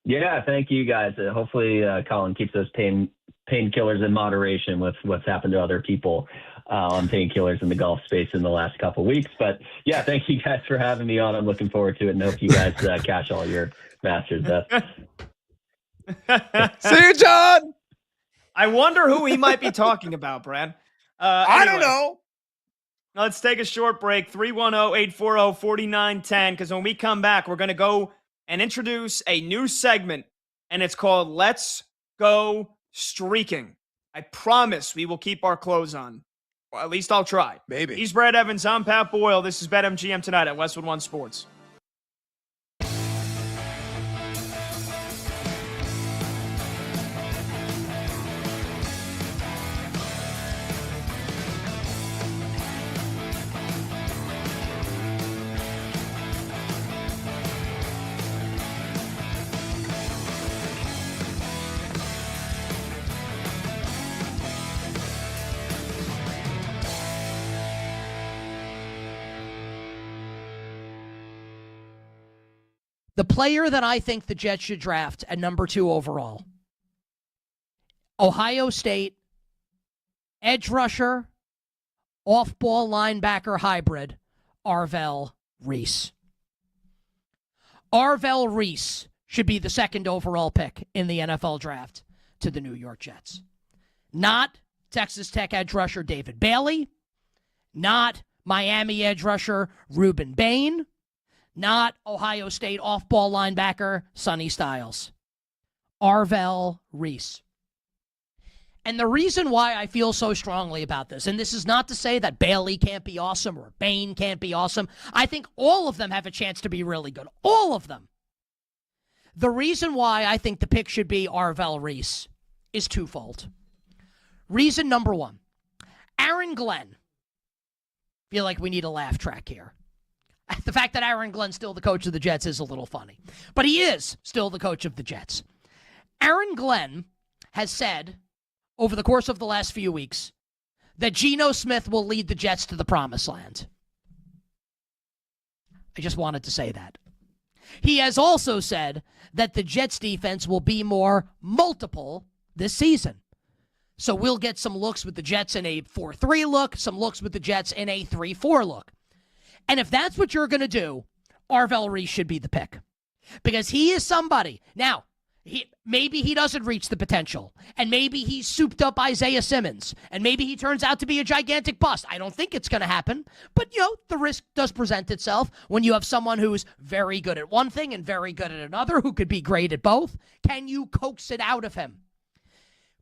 Yeah, thank you guys. Hopefully, Colin keeps those painkillers in moderation with what's happened to other people on painkillers in the golf space in the last couple of weeks. But yeah, thank you guys for having me on. I'm looking forward to it and hope you guys cash all your Masters bets. See you, John. I wonder who he might be talking about, Brad. I don't know. Let's take a short break. 310-840-4910, because when we come back, we're going to go and introduce a new segment, and it's called Let's Go Streaking. I promise we will keep our clothes on. Well, at least I'll try. Maybe. He's Brad Evans. I'm Pat Boyle. This is BetMGM tonight at Westwood One Sports. The player that I think the Jets should draft at number 2 overall, Ohio State, edge rusher, off-ball linebacker hybrid, Arvell Reese. Arvell Reese should be the 2nd overall pick in the NFL draft to the New York Jets. Not Texas Tech edge rusher David Bailey, not Miami edge rusher Reuben Bain, not Ohio State off-ball linebacker Sonny Styles. Arvell Reese. And the reason why I feel so strongly about this, and this is not to say that Bailey can't be awesome or Bain can't be awesome. I think all of them have a chance to be really good. All of them. The reason why I think the pick should be Arvell Reese is twofold. Reason number 1, Aaron Glenn. Feel like we need a laugh track here. The fact that Aaron Glenn's still the coach of the Jets is a little funny. But he is still the coach of the Jets. Aaron Glenn has said over the course of the last few weeks that Geno Smith will lead the Jets to the promised land. I just wanted to say that. He has also said that the Jets defense will be more multiple this season. So we'll get some looks with the Jets in a 4-3 look, some looks with the Jets in a 3-4 look. And if that's what you're going to do, Arvell Reese should be the pick. Because he is somebody. Now, maybe he doesn't reach the potential. And maybe he's souped up Isaiah Simmons. And maybe he turns out to be a gigantic bust. I don't think it's going to happen. But, the risk does present itself when you have someone who's very good at one thing and very good at another, who could be great at both. Can you coax it out of him?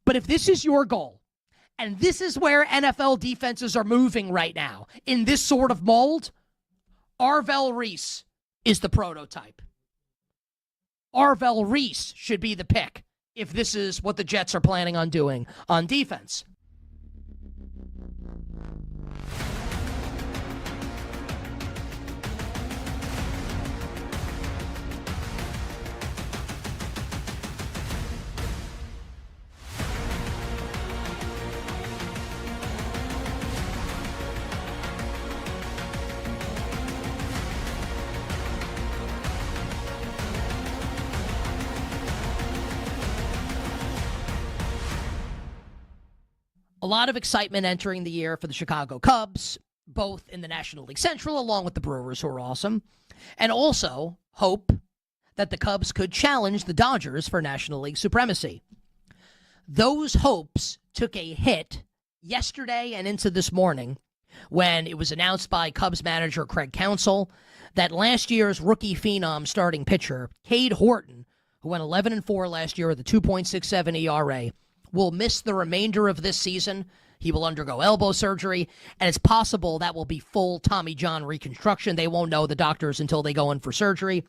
But if this is your goal, and this is where NFL defenses are moving right now, in this sort of mold, Arvell Reese is the prototype. Arvell Reese should be the pick if this is what the Jets are planning on doing on defense. A lot of excitement entering the year for the Chicago Cubs, both in the National League Central, along with the Brewers, who are awesome, and also hope that the Cubs could challenge the Dodgers for National League supremacy. Those hopes took a hit yesterday and into this morning when it was announced by Cubs manager Craig Counsell that last year's rookie phenom starting pitcher, Cade Horton, who went 11-4 last year with a 2.67 ERA, will miss the remainder of this season. He will undergo elbow surgery, and it's possible that will be full Tommy John reconstruction. They won't know, the doctors, until they go in for surgery.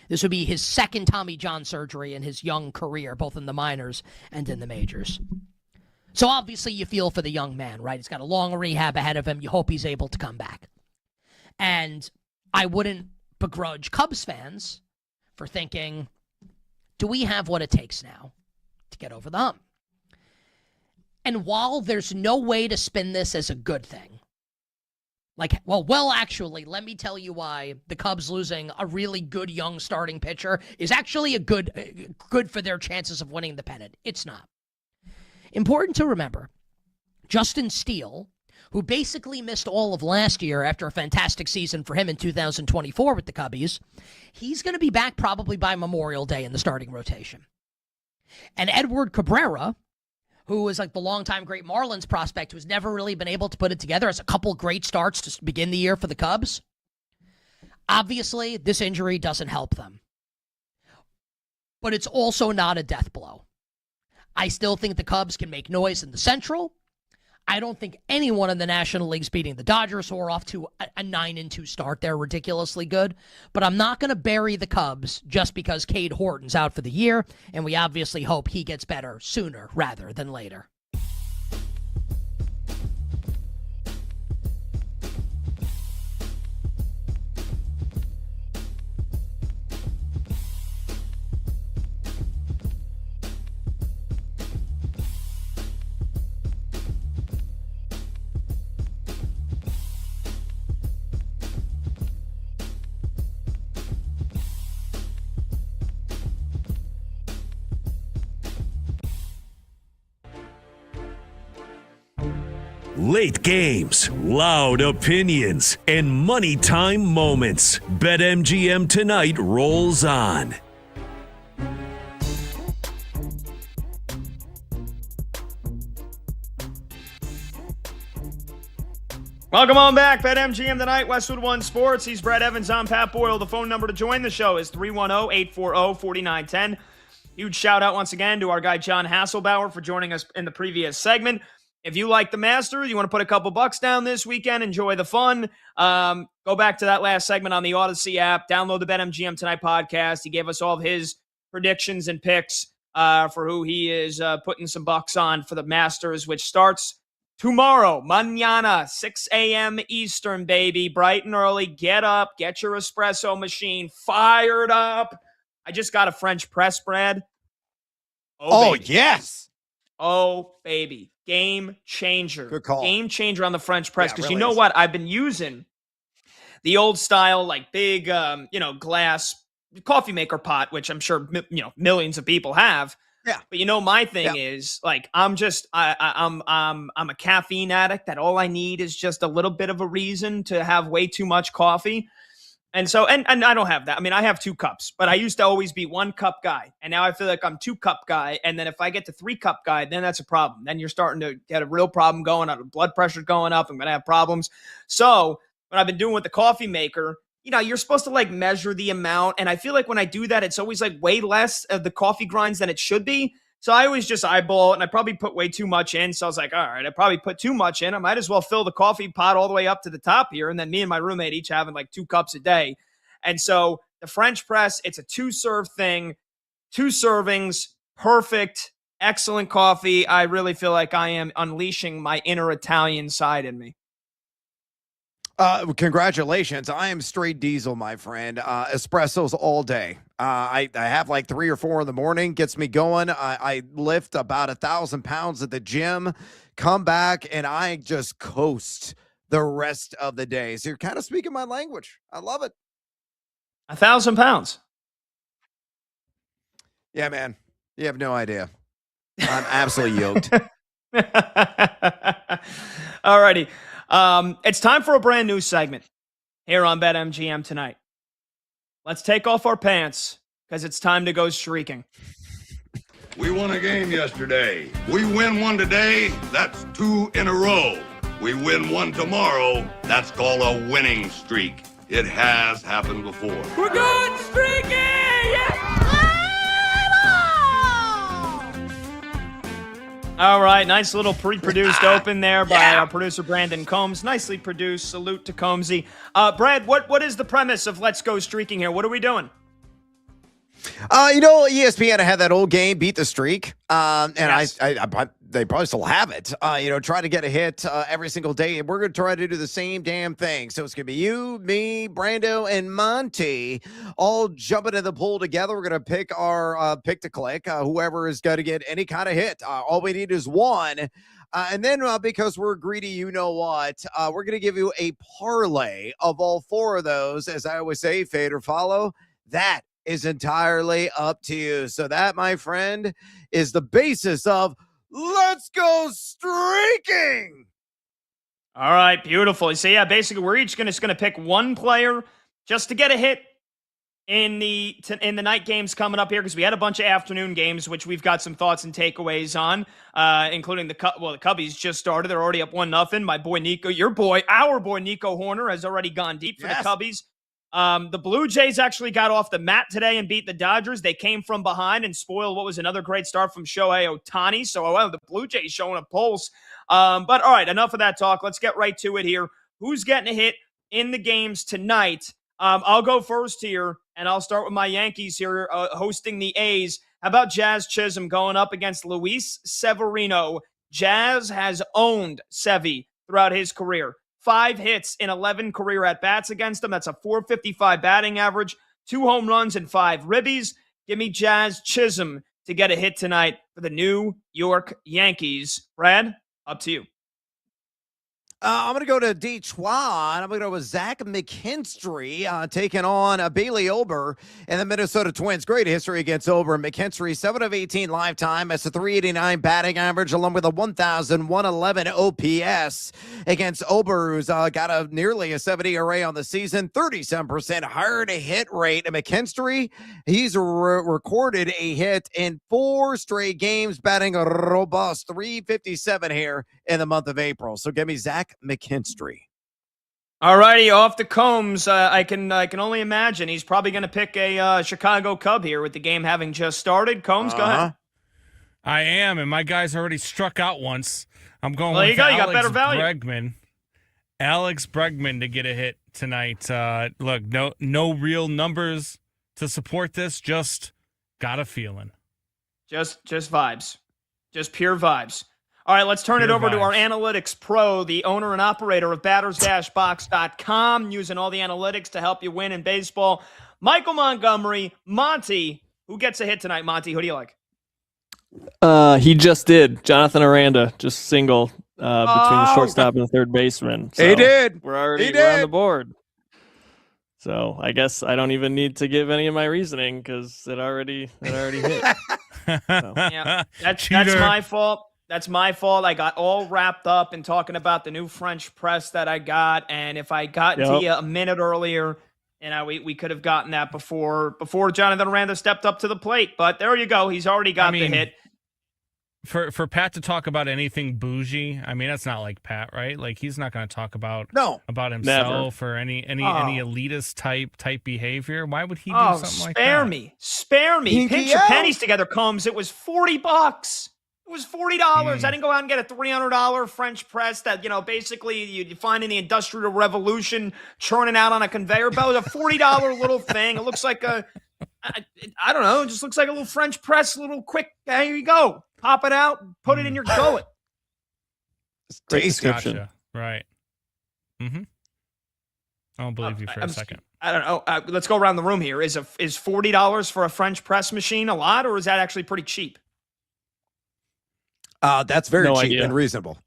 This would be his second Tommy John surgery in his young career, both in the minors and in the majors. So obviously you feel for the young man, right? He's got a long rehab ahead of him. You hope he's able to come back. And I wouldn't begrudge Cubs fans for thinking, do we have what it takes now to get over the hump? And while there's no way to spin this as a good thing, Actually, let me tell you why the Cubs losing a really good young starting pitcher is actually a good for their chances of winning the pennant. It's not. Important to remember, Justin Steele, who basically missed all of last year after a fantastic season for him in 2024 with the Cubbies, he's going to be back probably by Memorial Day in the starting rotation. And Edward Cabrera, who is like the longtime great Marlins prospect who's never really been able to put it together, has a couple great starts to begin the year for the Cubs. Obviously, this injury doesn't help them. But it's also not a death blow. I still think the Cubs can make noise in the Central. I don't think anyone in the National League's beating the Dodgers, who are off to a 9-2 start. They're ridiculously good. But I'm not going to bury the Cubs just because Cade Horton's out for the year, and we obviously hope he gets better sooner rather than later. Late games, loud opinions, and money time moments. BetMGM Tonight rolls on. Welcome on back. BetMGM Tonight, Westwood One Sports. He's Brad Evans. I'm Pat Boyle. The phone number to join the show is 310-840-4910. Huge shout out once again to our guy John Hasselbauer for joining us in the previous segment. If you like the Masters, you want to put a couple bucks down this weekend, enjoy the fun, go back to that last segment on the Odyssey app, download the BetMGM Tonight podcast. He gave us all of his predictions and picks for who he is putting some bucks on for the Masters, which starts tomorrow, mañana, 6 a.m. Eastern, baby. Bright and early. Get up, get your espresso machine fired up. I just got a French press, Brad. Oh yes. Oh, baby. Game changer. Good call. Game changer on the French press. Because really you know is. what? I've been using the old style, like big, glass coffee maker pot, which I'm sure, millions of people have. Yeah. But my thing is like, I'm a caffeine addict that all I need is just a little bit of a reason to have way too much coffee. And so, and I don't have that. I mean, I have 2 cups, but I used to always be 1 cup guy. And now I feel like I'm 2 cup guy. And then if I get to 3 cup guy, then that's a problem. Then you're starting to get a real problem going on. Blood pressure's going up. I'm going to have problems. So what I've been doing with the coffee maker, you're supposed to like measure the amount. And I feel like when I do that, it's always like way less of the coffee grinds than it should be. So I always just eyeball it, and I probably put way too much in. So I was like, all right, I probably put too much in. I might as well fill the coffee pot all the way up to the top here. And then me and my roommate each having like 2 cups a day. And so the French press, it's a 2-serve thing, 2 servings, perfect, excellent coffee. I really feel like I am unleashing my inner Italian side in me. Congratulations. I am straight diesel, my friend. Espressos all day. I have like 3 or 4 in the morning, gets me going. I lift about 1,000 pounds at the gym, come back, and I just coast the rest of the day. So you're kind of speaking my language. I love it. 1,000 pounds. Yeah, man. You have no idea. I'm absolutely yoked. All righty. It's time for a brand new segment here on BetMGM Tonight. Let's take off our pants because it's time to go streaking. We won a game yesterday. We win one today, that's 2 in a row. We win one tomorrow, that's called a winning streak. It has happened before. We're going streaking! Yeah! All right, nice little pre-produced open there by our producer Brandon Combs. Nicely produced. Salute to Combsy. Brad, what is the premise of Let's Go Streaking here? What are we doing? ESPN had that old game, Beat the Streak. And Yes. I they probably still have it. Try to get a hit every single day. And we're going to try to do the same damn thing. So it's going to be you, me, Brando, and Monty all jumping in the pool together. We're going to pick our pick to click, whoever is going to get any kind of hit. All we need is one. And then because we're greedy, we're going to give you a parlay of all four of those. As I always say, fade or follow. That is entirely up to you. So that, my friend, is the basis of Let's Go Streaking. All right, beautiful. So yeah, basically we're each going to pick one player just to get a hit in the night games coming up here, because we had a bunch of afternoon games, which we've got some thoughts and takeaways on, including the Cubbies just started. They're already up 1-0. My boy Nico, our boy Nico Horner has already gone deep for the Cubbies. The Blue Jays actually got off the mat today and beat the Dodgers. They came from behind and spoiled what was another great start from Shohei Ohtani. So, the Blue Jays showing a pulse. But all right, enough of that talk. Let's get right to it here. Who's getting a hit in the games tonight? I'll go first here, and I'll start with my Yankees here hosting the A's. How about Jazz Chisholm going up against Luis Severino? Jazz has owned Sevy throughout his career. 5 hits in 11 career at-bats against him. That's a .455 batting average, 2 home runs and 5 ribbies. Give me Jazz Chisholm to get a hit tonight for the New York Yankees. Brad, up to you. I'm going to go to Detroit. I'm going to go with Zach McKinstry taking on Bailey Ober and the Minnesota Twins. Great history against Ober. McKinstry, 7 of 18 lifetime. That's a .389 batting average, along with a 1,111 OPS against Ober, who's got nearly a 70 ERA on the season, 37% hard hit rate. And McKinstry, he's recorded a hit in 4 straight games, batting a robust .357 here in the month of April. So give me Zach McKinstry. All righty, off the Combs. I can only imagine he's probably going to pick a Chicago Cub here with the game having just started. Combs, go ahead. I am, and my guy's already struck out once. I'm going with you got better value. Bregman. Alex Bregman to get a hit tonight. Look, no real numbers to support this. Just got a feeling. Just vibes. Just pure vibes. All right, let's turn it over to our analytics pro, the owner and operator of batters-box.com, using all the analytics to help you win in baseball. Michael Montgomery, Monty. Who gets a hit tonight, Monty? Who do you like? He just did. Jonathan Aranda, just single between the shortstop and the third baseman. So he did. We're on the board. So I guess I don't even need to give any of my reasoning because it already hit. So. Yeah, that's my fault. That's my fault. I got all wrapped up in talking about the new French press that I got, and if I got to you a minute earlier, we could have gotten that before Jonathan Aranda stepped up to the plate. But there you go. He's already got the hit. For Pat to talk about anything bougie, that's not like Pat, right? Like he's not going to talk about himself or any elitist type behavior. Why would he do something like that? Spare me. Pinch your pennies together, Combs. It was $40. It was $40. I didn't go out and get a $300 French press that, basically you find in the Industrial Revolution churning out on a conveyor belt. It was a $40 little thing. It looks like I don't know. It just looks like a little French press, little quick. Here you go. Pop it out, put it in your gullet. Great description. Gotcha. Right. Mm-hmm. I don't believe you for a second. I don't know. Let's go around the room here. Is $40 for a French press machine a lot, or is that actually pretty cheap? That's very cheap and reasonable.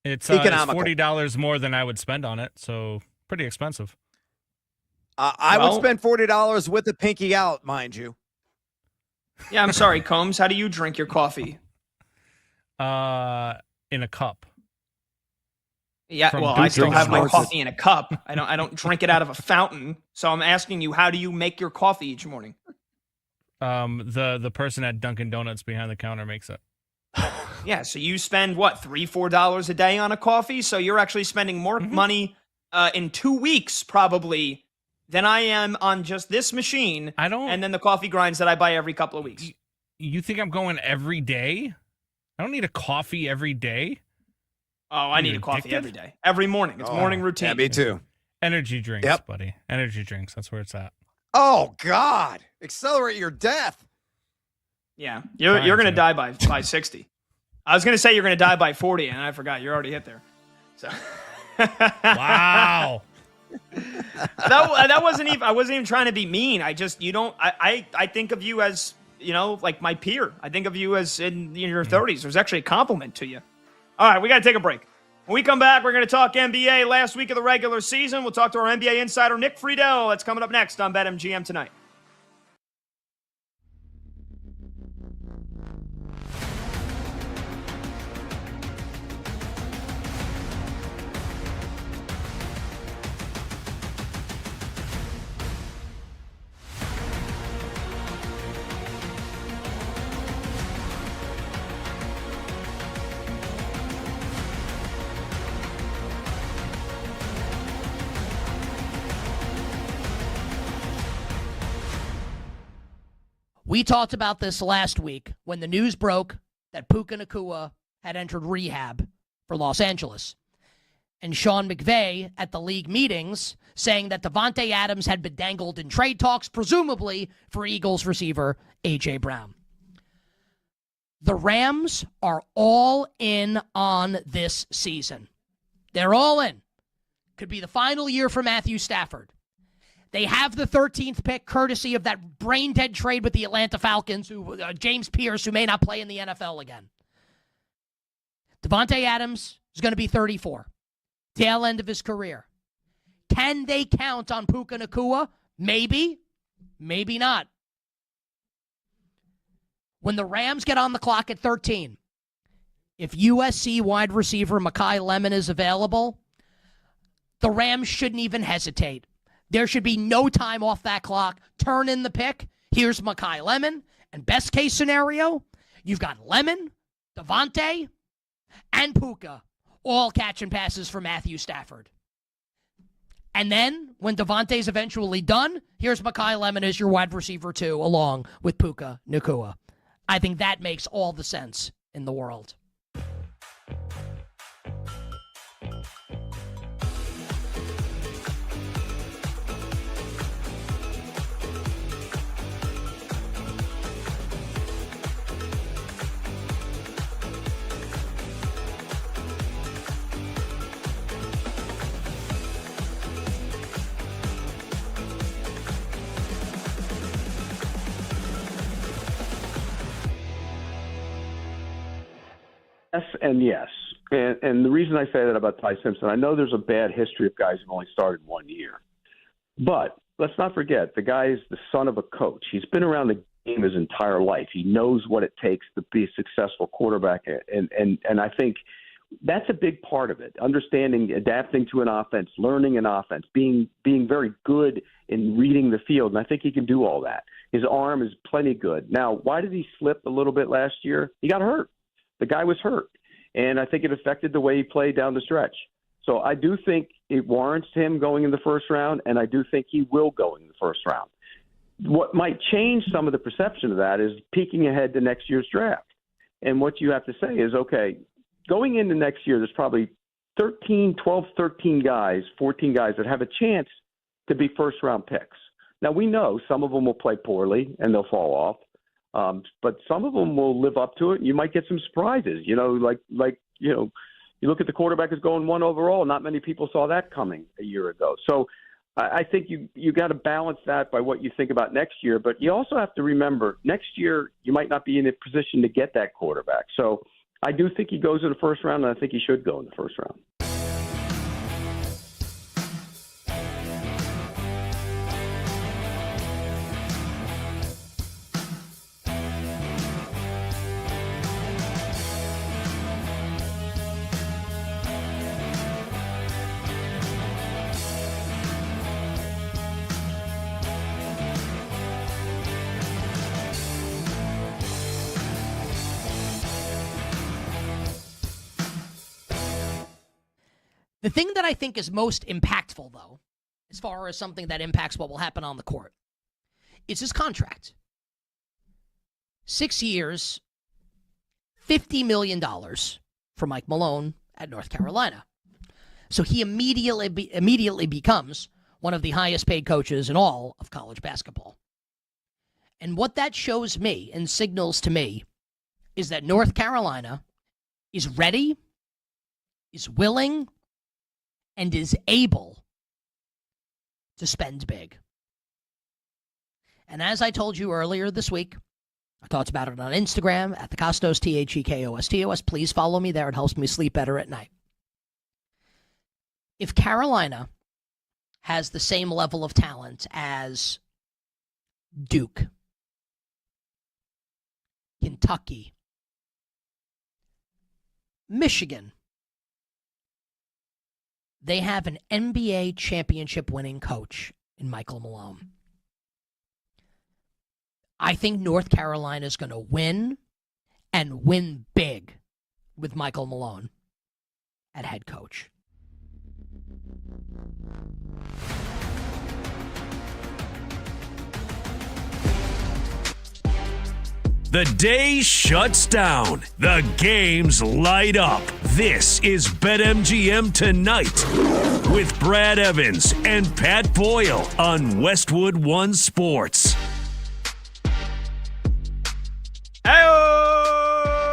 It's $40 more than I would spend on it, so pretty expensive. I would spend $40 with the pinky out, mind you. Yeah, I'm sorry, Combs. How do you drink your coffee? In a cup. Yeah, I still have my coffee in a cup. I don't drink it out of a fountain. So I'm asking you, how do you make your coffee each morning? The person at Dunkin' Donuts behind the counter makes it. Yeah, so you spend $3-4 a day on a coffee, so you're actually spending more money in 2 weeks probably than I am on just this machine. And then the coffee grinds that I buy every couple of weeks. You think I'm going every day? I don't need a coffee every day. Oh, I need a coffee every day, every morning. It's morning routine. Yeah, me too. Energy drinks, buddy. Energy drinks. That's where it's at. Oh, God. Accelerate your death. Yeah. You're going to die by 60. I was going to say you're going to die by 40, and I forgot. You're already hit there. So. Wow. that wasn't even, I wasn't even trying to be mean. I just, I think of you as, like my peer. I think of you as in your 30s. It was actually a compliment to you. All right, we got to take a break. When we come back, we're going to talk NBA last week of the regular season. We'll talk to our NBA insider, Nick Friedel. That's coming up next on BetMGM tonight. We talked about this last week when the news broke that Puka Nacua had entered rehab for Los Angeles. And Sean McVay at the league meetings saying that Davante Adams had been dangled in trade talks, presumably for Eagles receiver A.J. Brown. The Rams are all in on this season. They're all in. Could be the final year for Matthew Stafford. They have the 13th pick, courtesy of that brain-dead trade with the Atlanta Falcons, James Pierce, who may not play in the NFL again. Davante Adams is going to be 34, tail end of his career. Can they count on Puka Nacua? Maybe, maybe not. When the Rams get on the clock at 13, if USC wide receiver Mekhi Lemon is available, the Rams shouldn't even hesitate. There should be no time off that clock. Turn in the pick. Here's Mekhi Lemon. And best case scenario, you've got Lemon, Davante, and Puka all catching passes for Matthew Stafford. And then, when Davante's eventually done, here's Mekhi Lemon as your wide receiver 2, along with Puka Nacua. I think that makes all the sense in the world. Yes and yes. And the reason I say that about Ty Simpson, I know there's a bad history of guys who've only started 1 year. But let's not forget, the guy is the son of a coach. He's been around the game his entire life. He knows what it takes to be a successful quarterback. And I think that's a big part of it, understanding, adapting to an offense, learning an offense, being very good in reading the field. And I think he can do all that. His arm is plenty good. Now, why did he slip a little bit last year? He got hurt. The guy was hurt, and I think it affected the way he played down the stretch. So I do think it warrants him going in the first round, and I do think he will go in the first round. What might change some of the perception of that is peeking ahead to next year's draft. And what you have to say is, okay, going into next year, there's probably 13 guys, 14 guys that have a chance to be first-round picks. Now, we know some of them will play poorly, and they'll fall off. But some of them will live up to it, and you might get some surprises. You look at the quarterback who's going 1 overall. Not many people saw that coming a year ago. So I think you got to balance that by what you think about next year. But you also have to remember, next year you might not be in a position to get that quarterback. So I do think he goes in the first round, and I think he should go in the first round. The thing that I think is most impactful, though, as far as something that impacts what will happen on the court, is his contract. 6 years, $50 million for Mike Malone at North Carolina. So he immediately becomes one of the highest paid coaches in all of college basketball. And what that shows me and signals to me is that North Carolina is ready, is willing, and is able to spend big. And as I told you earlier this week, I talked about it on Instagram at the Costos, TheKostos. Please follow me there. It helps me sleep better at night. If Carolina has the same level of talent as Duke, Kentucky, Michigan, they have an NBA championship winning coach in Michael Malone. I think North Carolina is going to win and win big with Michael Malone at head coach. The day shuts down. The games light up. This is BetMGM Tonight with Brad Evans and Pat Boyle on Westwood One Sports. Hey-o!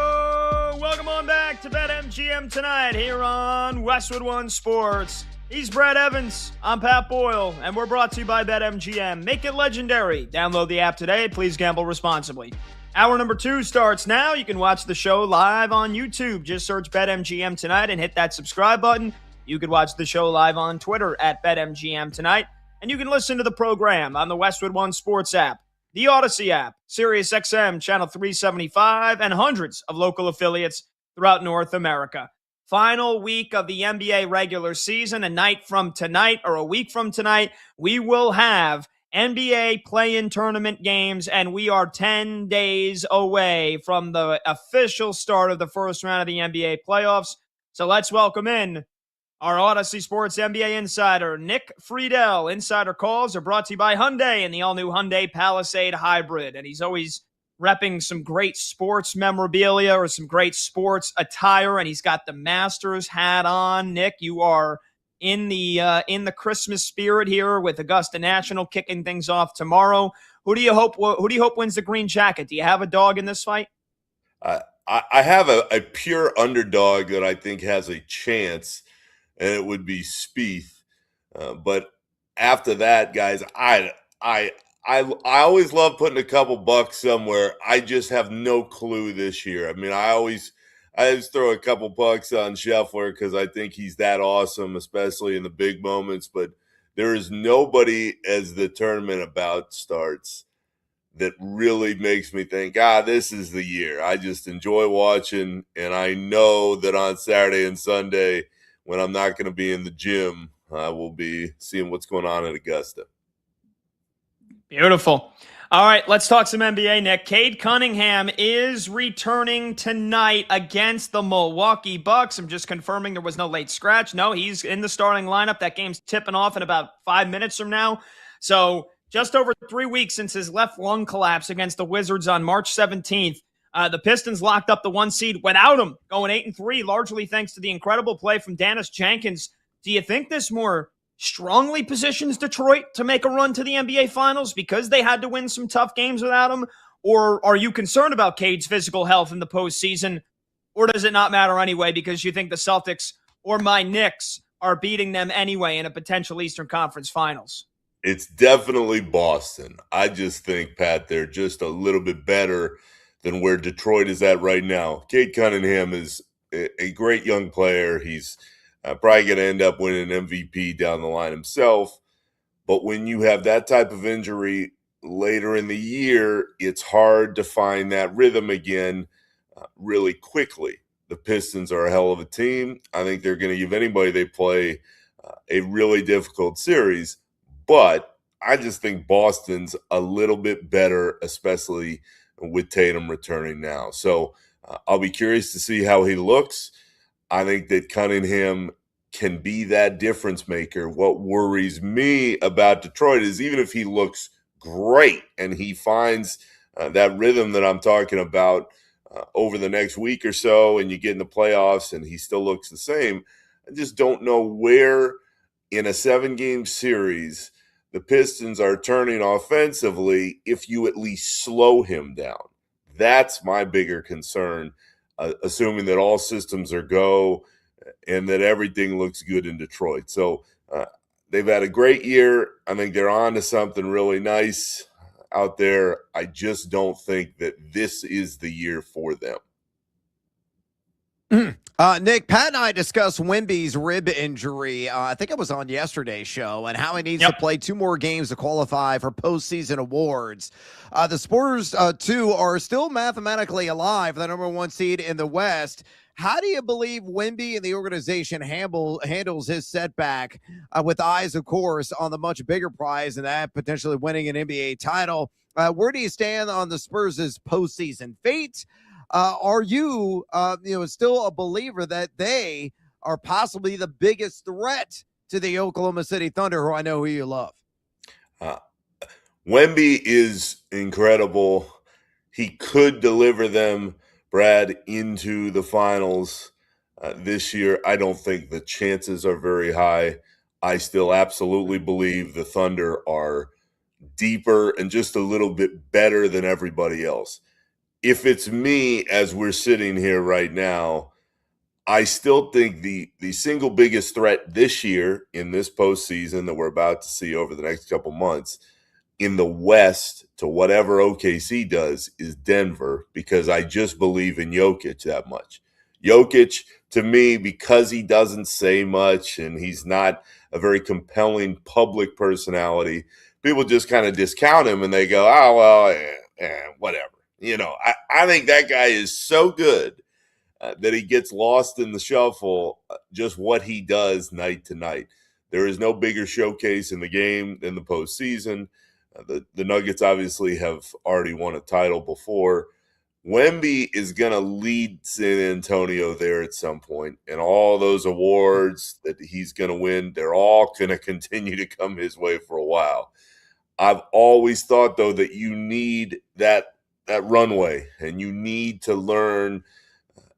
Welcome on back to BetMGM Tonight here on Westwood One Sports. He's Brad Evans. I'm Pat Boyle, and we're brought to you by BetMGM. Make it legendary. Download the app today. Please gamble responsibly. Hour number 2 starts now. You can watch the show live on YouTube. Just search BetMGM Tonight and hit that subscribe button. You can watch the show live on Twitter at BetMGM Tonight. And you can listen to the program on the Westwood One Sports app, the Odyssey app, SiriusXM Channel 375, and hundreds of local affiliates throughout North America. Final week of the NBA regular season, a night from tonight or a week from tonight, we will have NBA play-in tournament games, and we are 10 days away from the official start of the first round of the NBA playoffs. So let's welcome in our Odyssey Sports NBA insider, Nick Friedel. Insider calls are brought to you by Hyundai and the all-new Hyundai Palisade Hybrid. And he's always repping some great sports memorabilia or some great sports attire, and he's got the Masters hat on. Nick, you are in the Christmas spirit here with Augusta National kicking things off tomorrow. Who do you hope wins the green jacket? Do you have a dog in this fight? I have a pure underdog that I think has a chance, and it would be Spieth. But after that, guys, I always love putting a couple bucks somewhere. I just have no clue this year. I mean, I just throw a couple bucks on Scheffler because I think he's that awesome, especially in the big moments. But there is nobody as the tournament about starts that really makes me think, this is the year. I just enjoy watching, and I know that on Saturday and Sunday, when I'm not going to be in the gym, I will be seeing what's going on at Augusta. Beautiful. All right, let's talk some NBA, Nick. Cade Cunningham is returning tonight against the Milwaukee Bucks. I'm just confirming there was no late scratch. No, he's in the starting lineup. That game's tipping off in about 5 minutes from now. So just over 3 weeks since his left lung collapse against the Wizards on March 17th, the Pistons locked up the 1 seed without him, going 8-3, largely thanks to the incredible play from Dennis Jenkins. Do you think this more strongly positions Detroit to make a run to the NBA Finals because they had to win some tough games without him? Or are you concerned about Cade's physical health in the postseason? Or does it not matter anyway because you think the Celtics or my Knicks are beating them anyway in a potential Eastern Conference Finals? It's definitely Boston. I just think, Pat, they're just a little bit better than where Detroit is at right now. Cade Cunningham is a great young player. He's probably going to end up winning an MVP down the line himself. But when you have that type of injury later in the year, it's hard to find that rhythm again really quickly. The Pistons are a hell of a team. I think they're going to give anybody they play a really difficult series. But I just think Boston's a little bit better, especially with Tatum returning now. So I'll be curious to see how he looks. I think that Cunningham can be that difference maker. What worries me about Detroit is even if he looks great and he finds that rhythm that I'm talking about over the next week or so and you get in the playoffs and he still looks the same, I just don't know where in a 7-game series, the Pistons are turning offensively if you at least slow him down. That's my bigger concern, assuming that all systems are go and that everything looks good in Detroit. So they've had a great year. I think they're on to something really nice out there. I just don't think that this is the year for them. Nick, Pat and I discussed Wemby's rib injury. I think it was on yesterday's show, and how he needs to play 2 more games to qualify for postseason awards. The Spurs, too, are still mathematically alive, the number 1 seed in the West. How do you believe Wemby and the organization handles his setback with eyes, of course, on the much bigger prize and that potentially winning an NBA title? Where do you stand on the Spurs' postseason fate? Are you, still a believer that they are possibly the biggest threat to the Oklahoma City Thunder, who I know who you love? Wemby is incredible. He could deliver them, Brad, into the finals this year. I don't think the chances are very high. I still absolutely believe the Thunder are deeper and just a little bit better than everybody else. If it's me, as we're sitting here right now, I still think the single biggest threat this year in this postseason that we're about to see over the next couple months in the West to whatever OKC does is Denver, because I just believe in Jokic that much. Jokic, to me, because he doesn't say much and he's not a very compelling public personality, people just kind of discount him and they go, oh, well, whatever. I think that guy is so good that he gets lost in the shuffle, just what he does night to night. There is no bigger showcase in the game than the postseason. The Nuggets obviously have already won a title before. Wemby is going to lead San Antonio there at some point, and all those awards that he's going to win, they're all going to continue to come his way for a while. I've always thought, though, that you need that runway, and you need to learn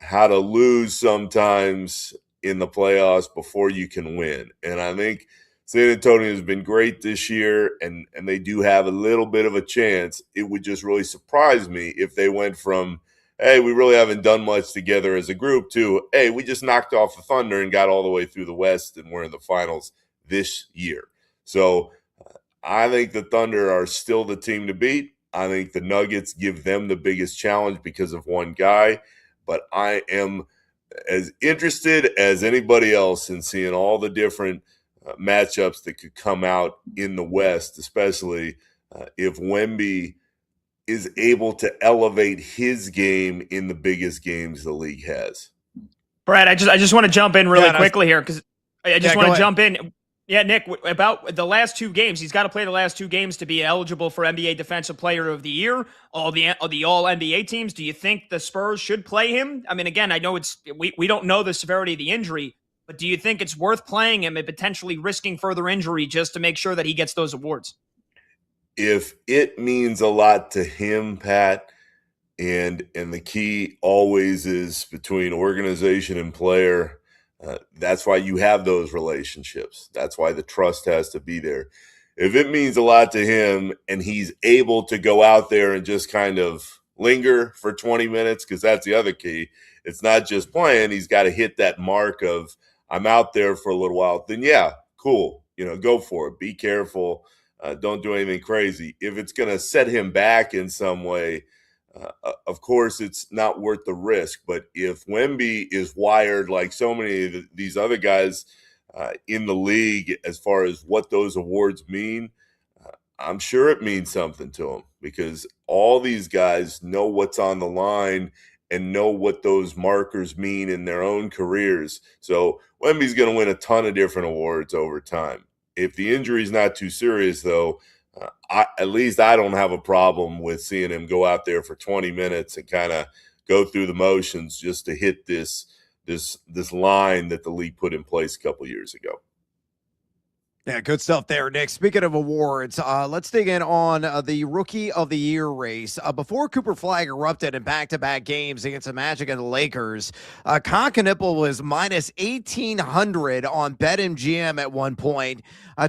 how to lose sometimes in the playoffs before you can win. And I think San Antonio has been great this year, and they do have a little bit of a chance. It would just really surprise me if they went from, hey, we really haven't done much together as a group, to, hey, we just knocked off the Thunder and got all the way through the West, and we're in the finals this year. So I think the Thunder are still the team to beat. I think the Nuggets give them the biggest challenge because of one guy, but I am as interested as anybody else in seeing all the different matchups that could come out in the West, especially if Wemby is able to elevate his game in the biggest games the league has. Brad, I just want to jump in really quickly here, because I just want to jump in. Yeah, Nick, about the last 2 games, he's got to play the last 2 games to be eligible for NBA Defensive Player of the Year, all the All-NBA teams. Do you think the Spurs should play him? I mean, again, I know we don't know the severity of the injury, but do you think it's worth playing him and potentially risking further injury just to make sure that he gets those awards? If it means a lot to him, Pat, and the key always is between organization and player, that's why you have those relationships. That's why the trust has to be there. If it means a lot to him and he's able to go out there and just kind of linger for 20 minutes, because that's the other key. It's not just playing. He's got to hit that mark of, I'm out there for a little while. Then, yeah, cool. Go for it. Be careful. Don't do anything crazy. If it's going to set him back in some way, of course, it's not worth the risk. But if Wemby is wired like so many of these other guys in the league, as far as what those awards mean, I'm sure it means something to him, because all these guys know what's on the line and know what those markers mean in their own careers. So Wemby's going to win a ton of different awards over time. If the injury's not too serious, though, at least I don't have a problem with seeing him go out there for 20 minutes and kind of go through the motions just to hit this line that the league put in place a couple years ago. Yeah, good stuff there, Nick. Speaking of awards, let's dig in on the Rookie of the Year race. Before Cooper Flagg erupted in back-to-back games against the Magic and the Lakers, Concanipple was minus 1,800 on BetMGM at one point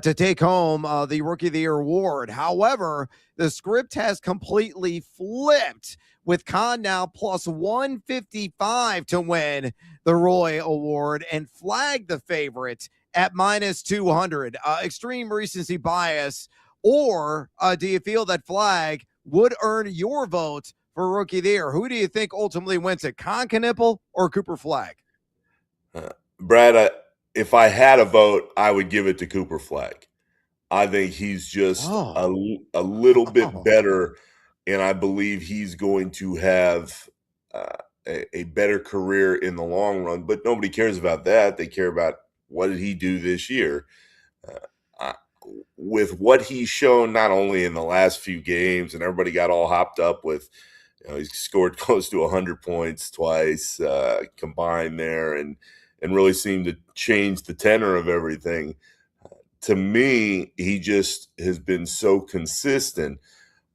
to take home the Rookie of the Year award. However, the script has completely flipped, with Con now plus 155 to win the Roy Award and Flagg the favorite at minus 200. Extreme recency bias, or do you feel that Flagg would earn your vote for Rookie of the Year? Who do you think ultimately wins it, Concanipple or Cooper Flagg? Brad, if I had a vote, I would give it to Cooper Flagg. I think he's just a little bit better, and I believe he's going to have a better career in the long run. But nobody cares about that. They care about what did he do this year. With what he's shown, not only in the last few games, and everybody got all hopped up with, he's scored close to 100 points twice combined there, and really seemed to change the tenor of everything. To me, he just has been so consistent.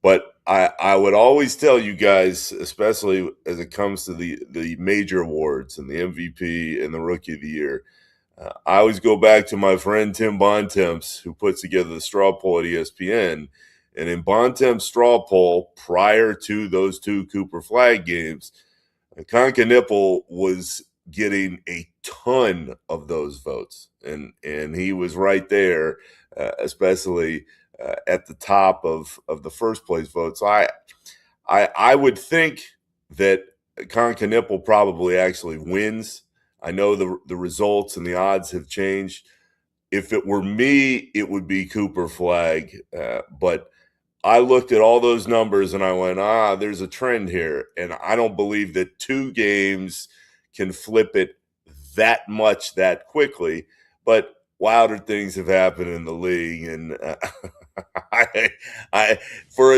But I would always tell you guys, especially as it comes to the major awards and the MVP and the Rookie of the Year, I always go back to my friend Tim Bontemps, who puts together the straw poll at ESPN. And in Bontemps' straw poll, prior to those two Cooper Flagg games, Concanipple was getting a ton of those votes. And he was right there, especially at the top of the first place votes. So I would think that Concanipple probably actually wins. I know the results and the odds have changed. If it were me, it would be Cooper Flagg. But I looked at all those numbers and I went, there's a trend here. And I don't believe that 2 games can flip it that much that quickly. But wilder things have happened in the league. And I for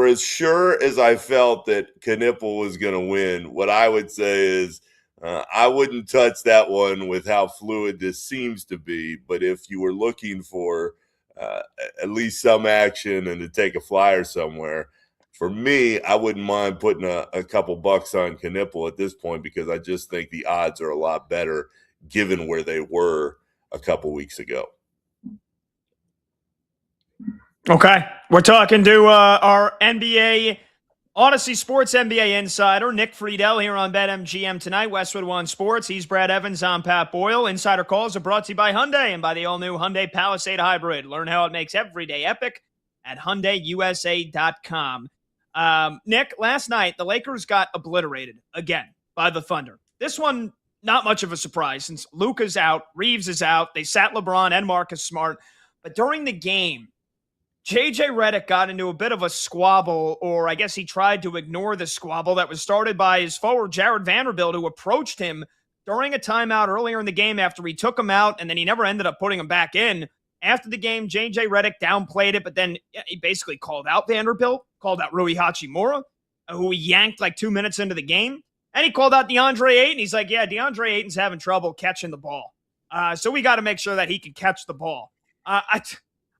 as sure as I felt that Knipple was going to win, what I would say is, I wouldn't touch that one with how fluid this seems to be. But if you were looking for at least some action and to take a flyer somewhere, for me, I wouldn't mind putting a couple bucks on Knipple at this point, because I just think the odds are a lot better given where they were a couple weeks ago. Okay. We're talking to our NBA Odyssey Sports NBA insider, Nick Friedel, here on BetMGM tonight. Westwood One Sports. He's Brad Evans. I'm Pat Boyle. Insider calls are brought to you by Hyundai and by the all-new Hyundai Palisade Hybrid. Learn how it makes every day epic at HyundaiUSA.com. Nick, last night, the Lakers got obliterated again by the Thunder. This one, not much of a surprise since Luka's out, Reeves is out. They sat LeBron and Marcus Smart. But during the game, JJ Redick got into a bit of a squabble, or I guess he tried to ignore the squabble that was started by his forward, Jared Vanderbilt, who approached him during a timeout earlier in the game after he took him out, and then he never ended up putting him back in. After the game, JJ Redick downplayed it, but then he basically called out Vanderbilt, called out Rui Hachimura, who he yanked like 2 minutes into the game, and he called out DeAndre Ayton. He's like, yeah, DeAndre Ayton's having trouble catching the ball. So we got to make sure that he can catch the ball.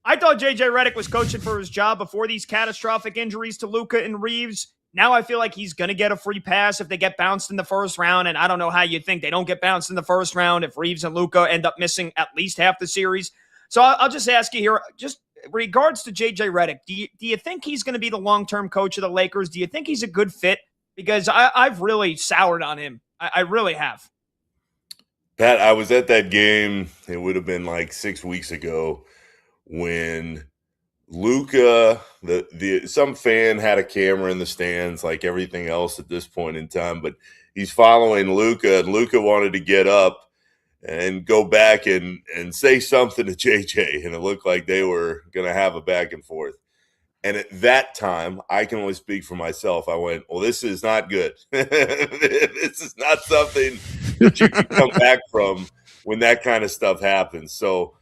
I thought JJ Redick was coaching for his job before these catastrophic injuries to Luka and Reeves. Now I feel like he's going to get a free pass if they get bounced in the first round, and I don't know how you think they don't get bounced in the first round if Reeves and Luka end up missing at least half the series. So I'll just ask you here, just regards to JJ Redick, do you think he's going to be the long-term coach of the Lakers? Do you think he's a good fit? Because I've really soured on him. I really have. Pat, I was at that game, it would have been like 6 weeks ago, when Luka, some fan had a camera in the stands like everything else at this point in time, but he's following Luka, and Luka wanted to get up and go back and say something to JJ, and it looked like they were going to have a back and forth. And at that time, I can only speak for myself. I went, well, this is not good. This is not something that you can come back from when that kind of stuff happens. So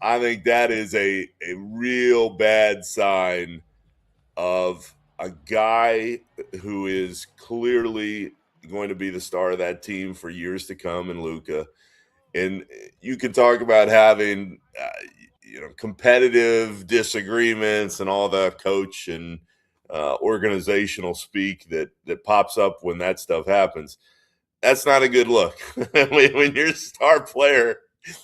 I think that is a real bad sign of a guy who is clearly going to be the star of that team for years to come in Luka. And you can talk about having competitive disagreements and all the coach and organizational speak that pops up when that stuff happens. That's not a good look. When you're a star player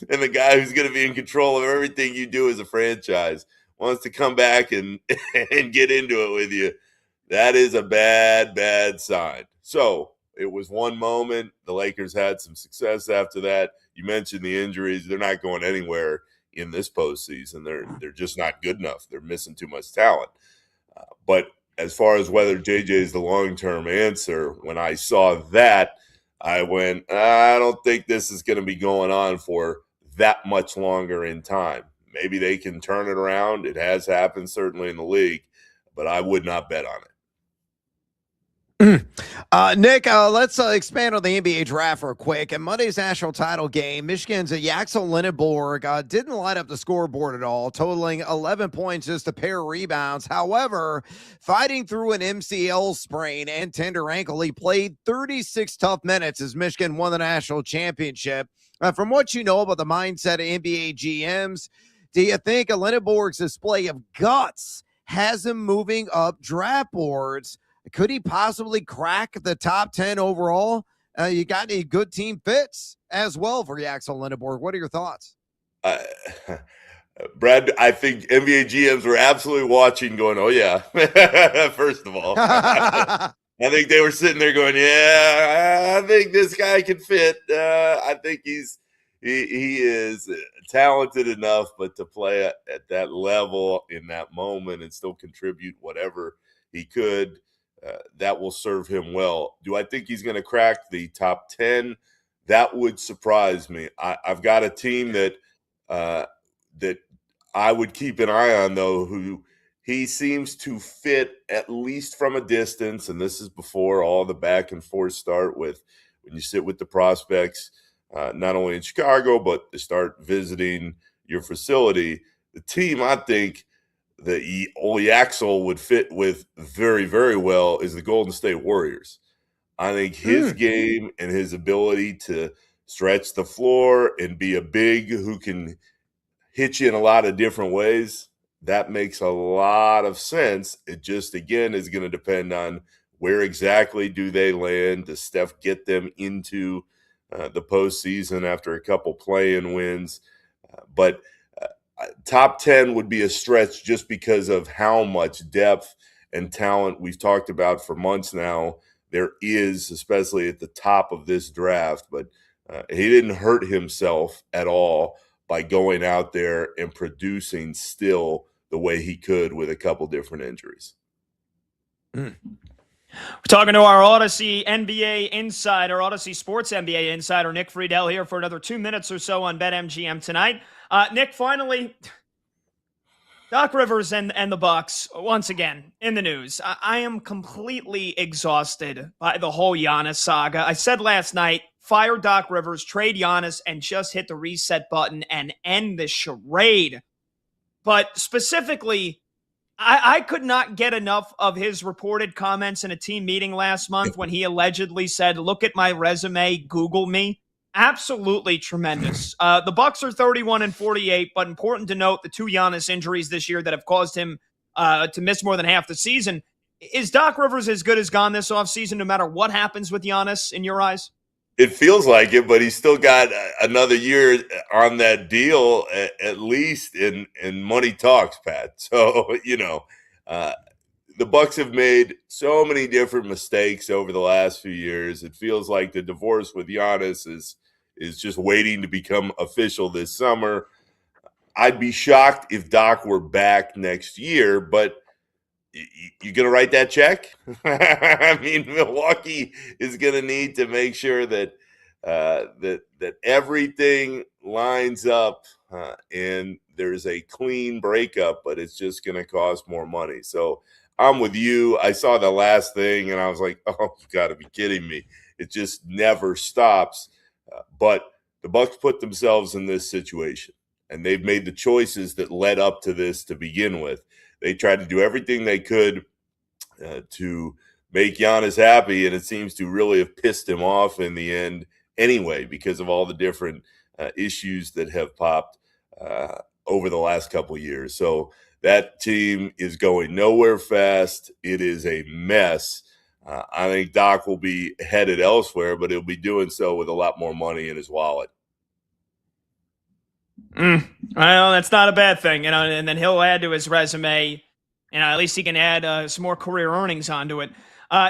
and the guy who's going to be in control of everything you do as a franchise wants to come back and get into it with you, that is a bad sign. So it was one moment. The Lakers had some success after that. You mentioned the injuries. They're not going anywhere in this postseason. They're just not good enough. They're missing too much talent. But as far as whether JJ is the long-term answer, when I saw that, I went, I don't think this is going to be going on for that much longer in time. Maybe they can turn it around. It has happened, certainly in the league, but I would not bet on it. Nick, let's expand on the NBA draft real quick. In Monday's national title game, Michigan's Yaxel Lindenborg didn't light up the scoreboard at all, totaling 11 points, just a pair of rebounds. However, fighting through an MCL sprain and tender ankle, he played 36 tough minutes as Michigan won the national championship. From what you know about the mindset of NBA GMs, do you think Lindenborg's display of guts has him moving up draft boards? Could he possibly crack the top 10 overall? You got any good team fits as well for Yaxel Lindenborg? What are your thoughts? Brad, I think NBA GMs were absolutely watching going, oh, yeah, first of all. I think they were sitting there going, yeah, I think this guy can fit. I think he is talented enough, but to play at that level in that moment and still contribute whatever he could, that will serve him well. Do I think he's going to crack the top 10? That would surprise me. I've got a team that I would keep an eye on, though, who he seems to fit at least from a distance, and this is before all the back and forth start with when you sit with the prospects, not only in Chicago, but they start visiting your facility. The team, I think, that Yaxel would fit with very, very well is the Golden State Warriors. I think his game and his ability to stretch the floor and be a big who can hit you in a lot of different ways, that makes a lot of sense. It just, again, is going to depend on where exactly do they land. Does Steph get them into the postseason after a couple play-in wins? But top 10 would be a stretch just because of how much depth and talent we've talked about for months now there is, especially at the top of this draft. But he didn't hurt himself at all by going out there and producing still the way he could with a couple different injuries. We're talking to our Odyssey NBA insider, Odyssey Sports NBA insider, Nick Friedel, here for another 2 minutes or so on BetMGM tonight. Nick, finally, Doc Rivers and the Bucks once again in the news. I am completely exhausted by the whole Giannis saga. I said last night, fire Doc Rivers, trade Giannis, and just hit the reset button and end this charade. But specifically, I could not get enough of his reported comments in a team meeting last month when he allegedly said, "Look at my resume, Google me." Absolutely tremendous. The Bucks are 31-48, but important to note the 2 Giannis injuries this year that have caused him to miss more than half the season. Is Doc Rivers as good as gone this offseason, no matter what happens with Giannis in your eyes? It feels like it, but he's still got another year on that deal, at least in money talks, Pat. So, the Bucks have made so many different mistakes over the last few years. It feels like the divorce with Giannis is just waiting to become official this summer. I'd be shocked if Doc were back next year, but you going to write that check? I mean, Milwaukee is going to need to make sure that that everything lines up and there's a clean breakup, but it's just going to cost more money. So I'm with you. I saw the last thing and I was like, oh, you got to be kidding me. It just never stops. But the Bucks put themselves in this situation, and they've made the choices that led up to this to begin with. They tried to do everything they could to make Giannis happy, and it seems to really have pissed him off in the end anyway because of all the different issues that have popped. over the last couple of years. So that team is going nowhere fast. It is a mess. I think Doc will be headed elsewhere, but he'll be doing so with a lot more money in his wallet. Well, that's not a bad thing, and then he'll add to his resume, at least he can add some more career earnings onto it.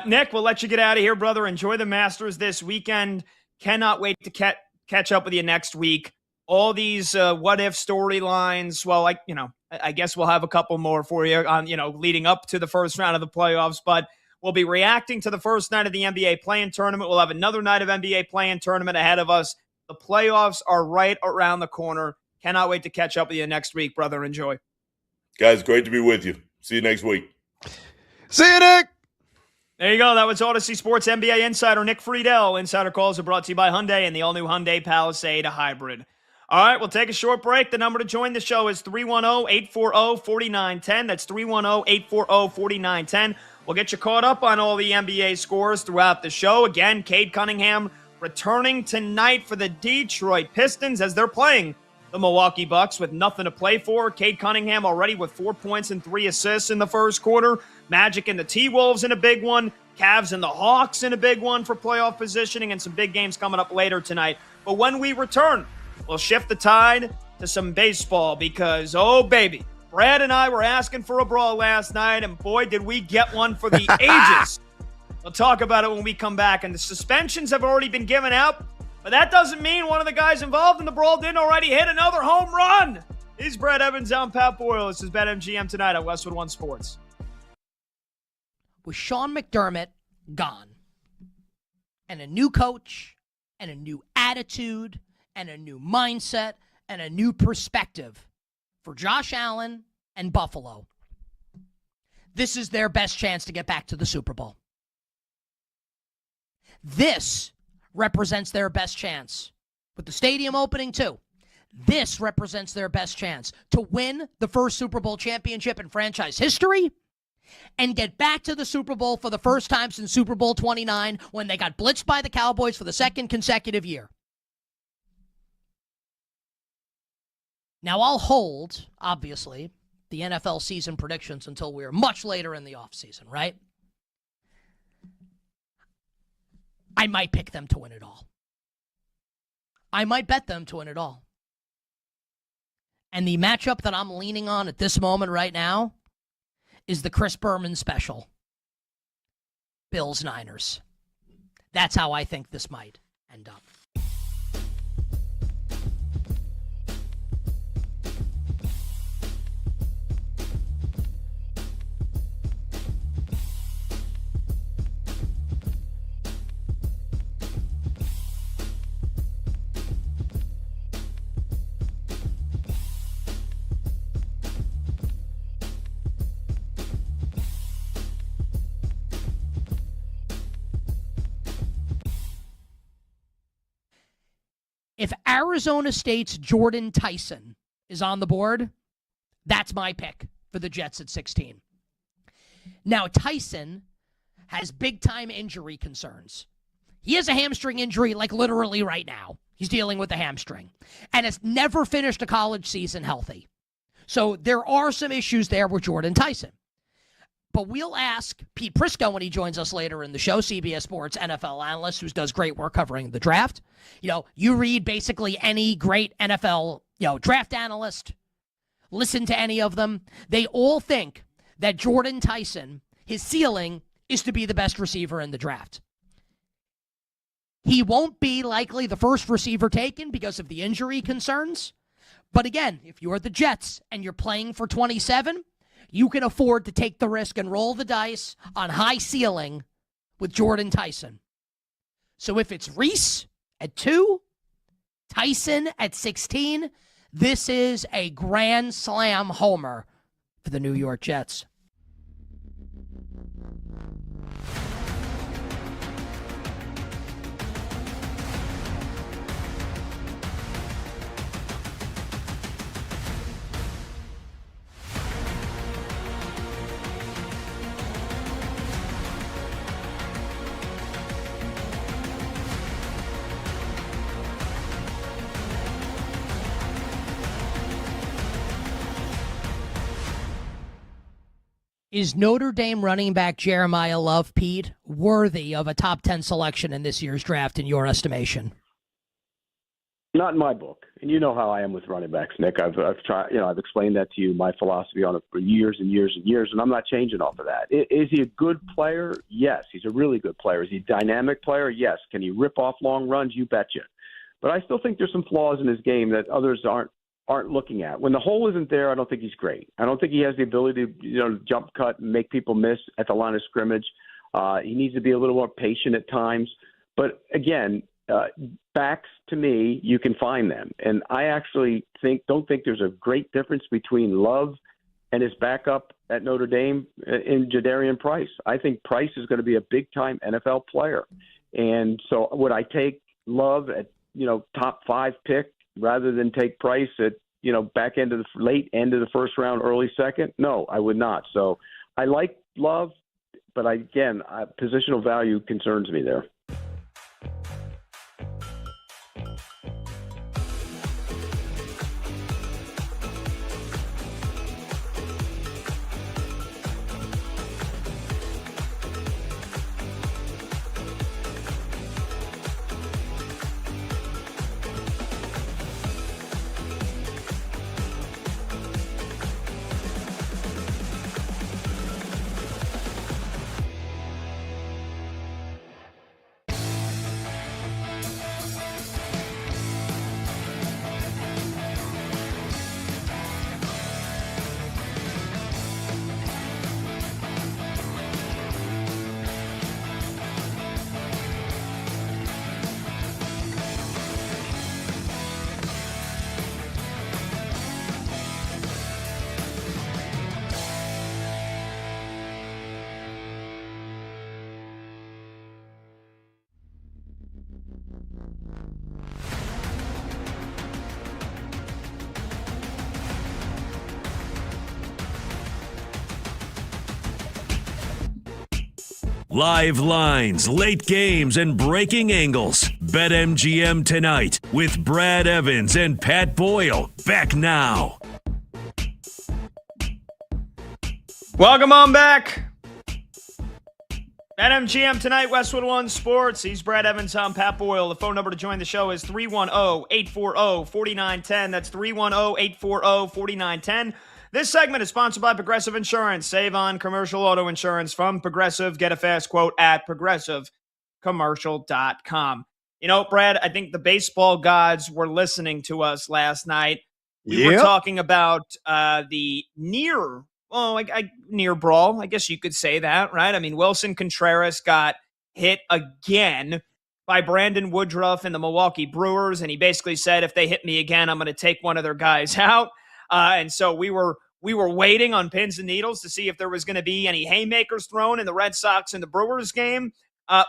Nick, we'll let you get out of here, brother. Enjoy the Masters this weekend. Cannot wait to catch up with you next week. All these what-if storylines, well, I guess we'll have a couple more for you on, leading up to the first round of the playoffs, but we'll be reacting to the first night of the NBA play-in tournament. We'll have another night of NBA play-in tournament ahead of us. The playoffs are right around the corner. Cannot wait to catch up with you next week, brother. Enjoy. Guys, great to be with you. See you next week. See you, Nick. There you go. That was Odyssey Sports NBA insider Nick Friedel. Insider calls are brought to you by Hyundai and the all-new Hyundai Palisade Hybrid. All right, we'll take a short break. The number to join the show is 310-840-4910. That's 310-840-4910. We'll get you caught up on all the NBA scores throughout the show. Again, Cade Cunningham returning tonight for the Detroit Pistons as they're playing the Milwaukee Bucks with nothing to play for. Cade Cunningham already with 4 points and 3 assists in the first quarter. Magic and the T-Wolves in a big one. Cavs and the Hawks in a big one for playoff positioning, and some big games coming up later tonight. But when we return, we'll shift the tide to some baseball because, oh, baby, Brad and I were asking for a brawl last night, and boy, did we get one for the ages. We'll talk about it when we come back, and the suspensions have already been given out. But that doesn't mean one of the guys involved in the brawl didn't already hit another home run. He's Brad Evans. I'm Pat Boyle. This is BetMGM tonight on Westwood One Sports. With Sean McDermott gone, and a new coach, and a new attitude, and a new mindset, and a new perspective for Josh Allen and Buffalo, this is their best chance to get back to the Super Bowl. This represents their best chance. With the stadium opening, too, this represents their best chance to win the first Super Bowl championship in franchise history and get back to the Super Bowl for the first time since Super Bowl 29 when they got blitzed by the Cowboys for the second consecutive year. Now, I'll hold, obviously, the NFL season predictions until we're much later in the offseason, right? I might pick them to win it all. I might bet them to win it all. And the matchup that I'm leaning on at this moment right now is the Chris Berman special. Bills-Niners. That's how I think this might end up. If Arizona State's Jordan Tyson is on the board, that's my pick for the Jets at 16. Now, Tyson has big-time injury concerns. He has a hamstring injury, like literally right now. He's dealing with a hamstring and has never finished a college season healthy. So there are some issues there with Jordan Tyson. But we'll ask Pete Prisco when he joins us later in the show, CBS Sports NFL analyst who does great work covering the draft. You read basically any great NFL, draft analyst, listen to any of them. They all think that Jordan Tyson, his ceiling is to be the best receiver in the draft. He won't be likely the first receiver taken because of the injury concerns. But again, if you're the Jets and you're playing for 27, you can afford to take the risk and roll the dice on high ceiling with Jordan Tyson. So if it's Reese at 2, Tyson at 16, this is a grand slam homer for the New York Jets. Is Notre Dame running back Jeremiah Love, Pete, worthy of a top 10 selection in this year's draft in your estimation? Not in my book. And you know how I am with running backs, Nick. I've tried, I've explained that to you, my philosophy on it for years and years and years, and I'm not changing off of that. Is he a good player? Yes, he's a really good player. Is he a dynamic player? Yes. Can he rip off long runs? You betcha. But I still think there's some flaws in his game that others aren't looking at. When the hole isn't there, I don't think he's great. I don't think he has the ability to jump cut and make people miss at the line of scrimmage. He needs to be a little more patient at times. But again, backs, to me, you can find them. And I actually don't think there's a great difference between Love and his backup at Notre Dame in Jadarian Price. I think Price is going to be a big-time NFL player. And so would I take Love at, top 5 pick rather than take Price at, back end of the late end of the first round, early second? No, I would not. So I like Love, but positional value concerns me there. Live lines, late games, and breaking angles. BetMGM tonight with Brad Evans and Pat Boyle. Back now. Welcome on back. BetMGM tonight, Westwood One Sports. He's Brad Evans. I'm Pat Boyle. The phone number to join the show is 310-840-4910. That's 310-840-4910. This segment is sponsored by Progressive Insurance. Save on commercial auto insurance from Progressive. Get a fast quote at progressivecommercial.com. Brad, I think the baseball gods were listening to us last night. We were talking about the near brawl. I guess you could say that, right? I mean, Wilson Contreras got hit again by Brandon Woodruff and the Milwaukee Brewers, and he basically said, if they hit me again, I'm going to take one of their guys out. And so we were waiting on pins and needles to see if there was going to be any haymakers thrown in the Red Sox and the Brewers game.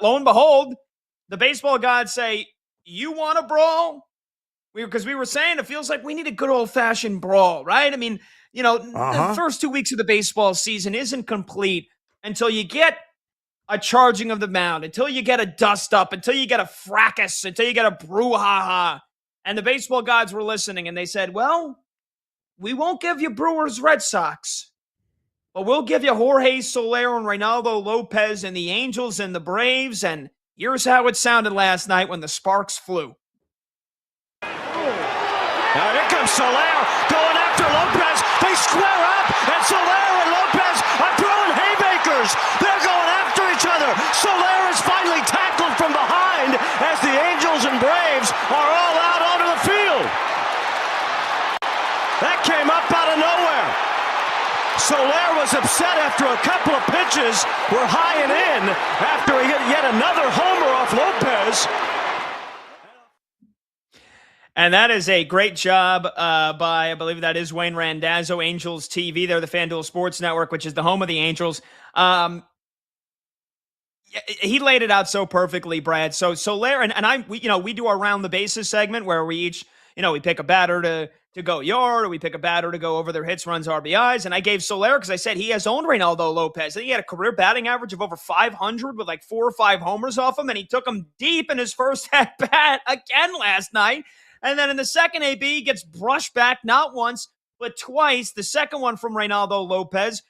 Lo and behold, the baseball gods say, you want a brawl? Because we were saying it feels like we need a good old-fashioned brawl, right? I mean, the first 2 weeks of the baseball season isn't complete until you get a charging of the mound, until you get a dust-up, until you get a fracas, until you get a brouhaha. And the baseball gods were listening, and they said, well, we won't give you Brewers Red Sox, but we'll give you Jorge Soler and Reynaldo Lopez and the Angels and the Braves. And here's how it sounded last night when the sparks flew. Now here comes Soler going after Lopez. They square up, and Soler and Lopez are throwing haymakers. They're going after each other. Soler is finally tackled from behind as the Angels and Braves are all out onto the field. That came up out of nowhere. Soler was upset after a couple of pitches were high and in after he hit yet another homer off Lopez. And that is a great job by, I believe that is Wayne Randazzo, Angels TV. They're the FanDuel Sports Network, which is the home of the Angels. He laid it out so perfectly, Brad. So Soler and we do our round the bases segment where we each, we pick a batter to go yard, or we pick a batter to go over their hits, runs, RBIs. And I gave Soler because I said he has owned Reynaldo Lopez. I think he had a career batting average of over 500 with like 4 or 5 homers off him, and he took him deep in his first at bat again last night. And then in the second AB, he gets brushed back not once, but twice. The second one from Reynaldo Lopez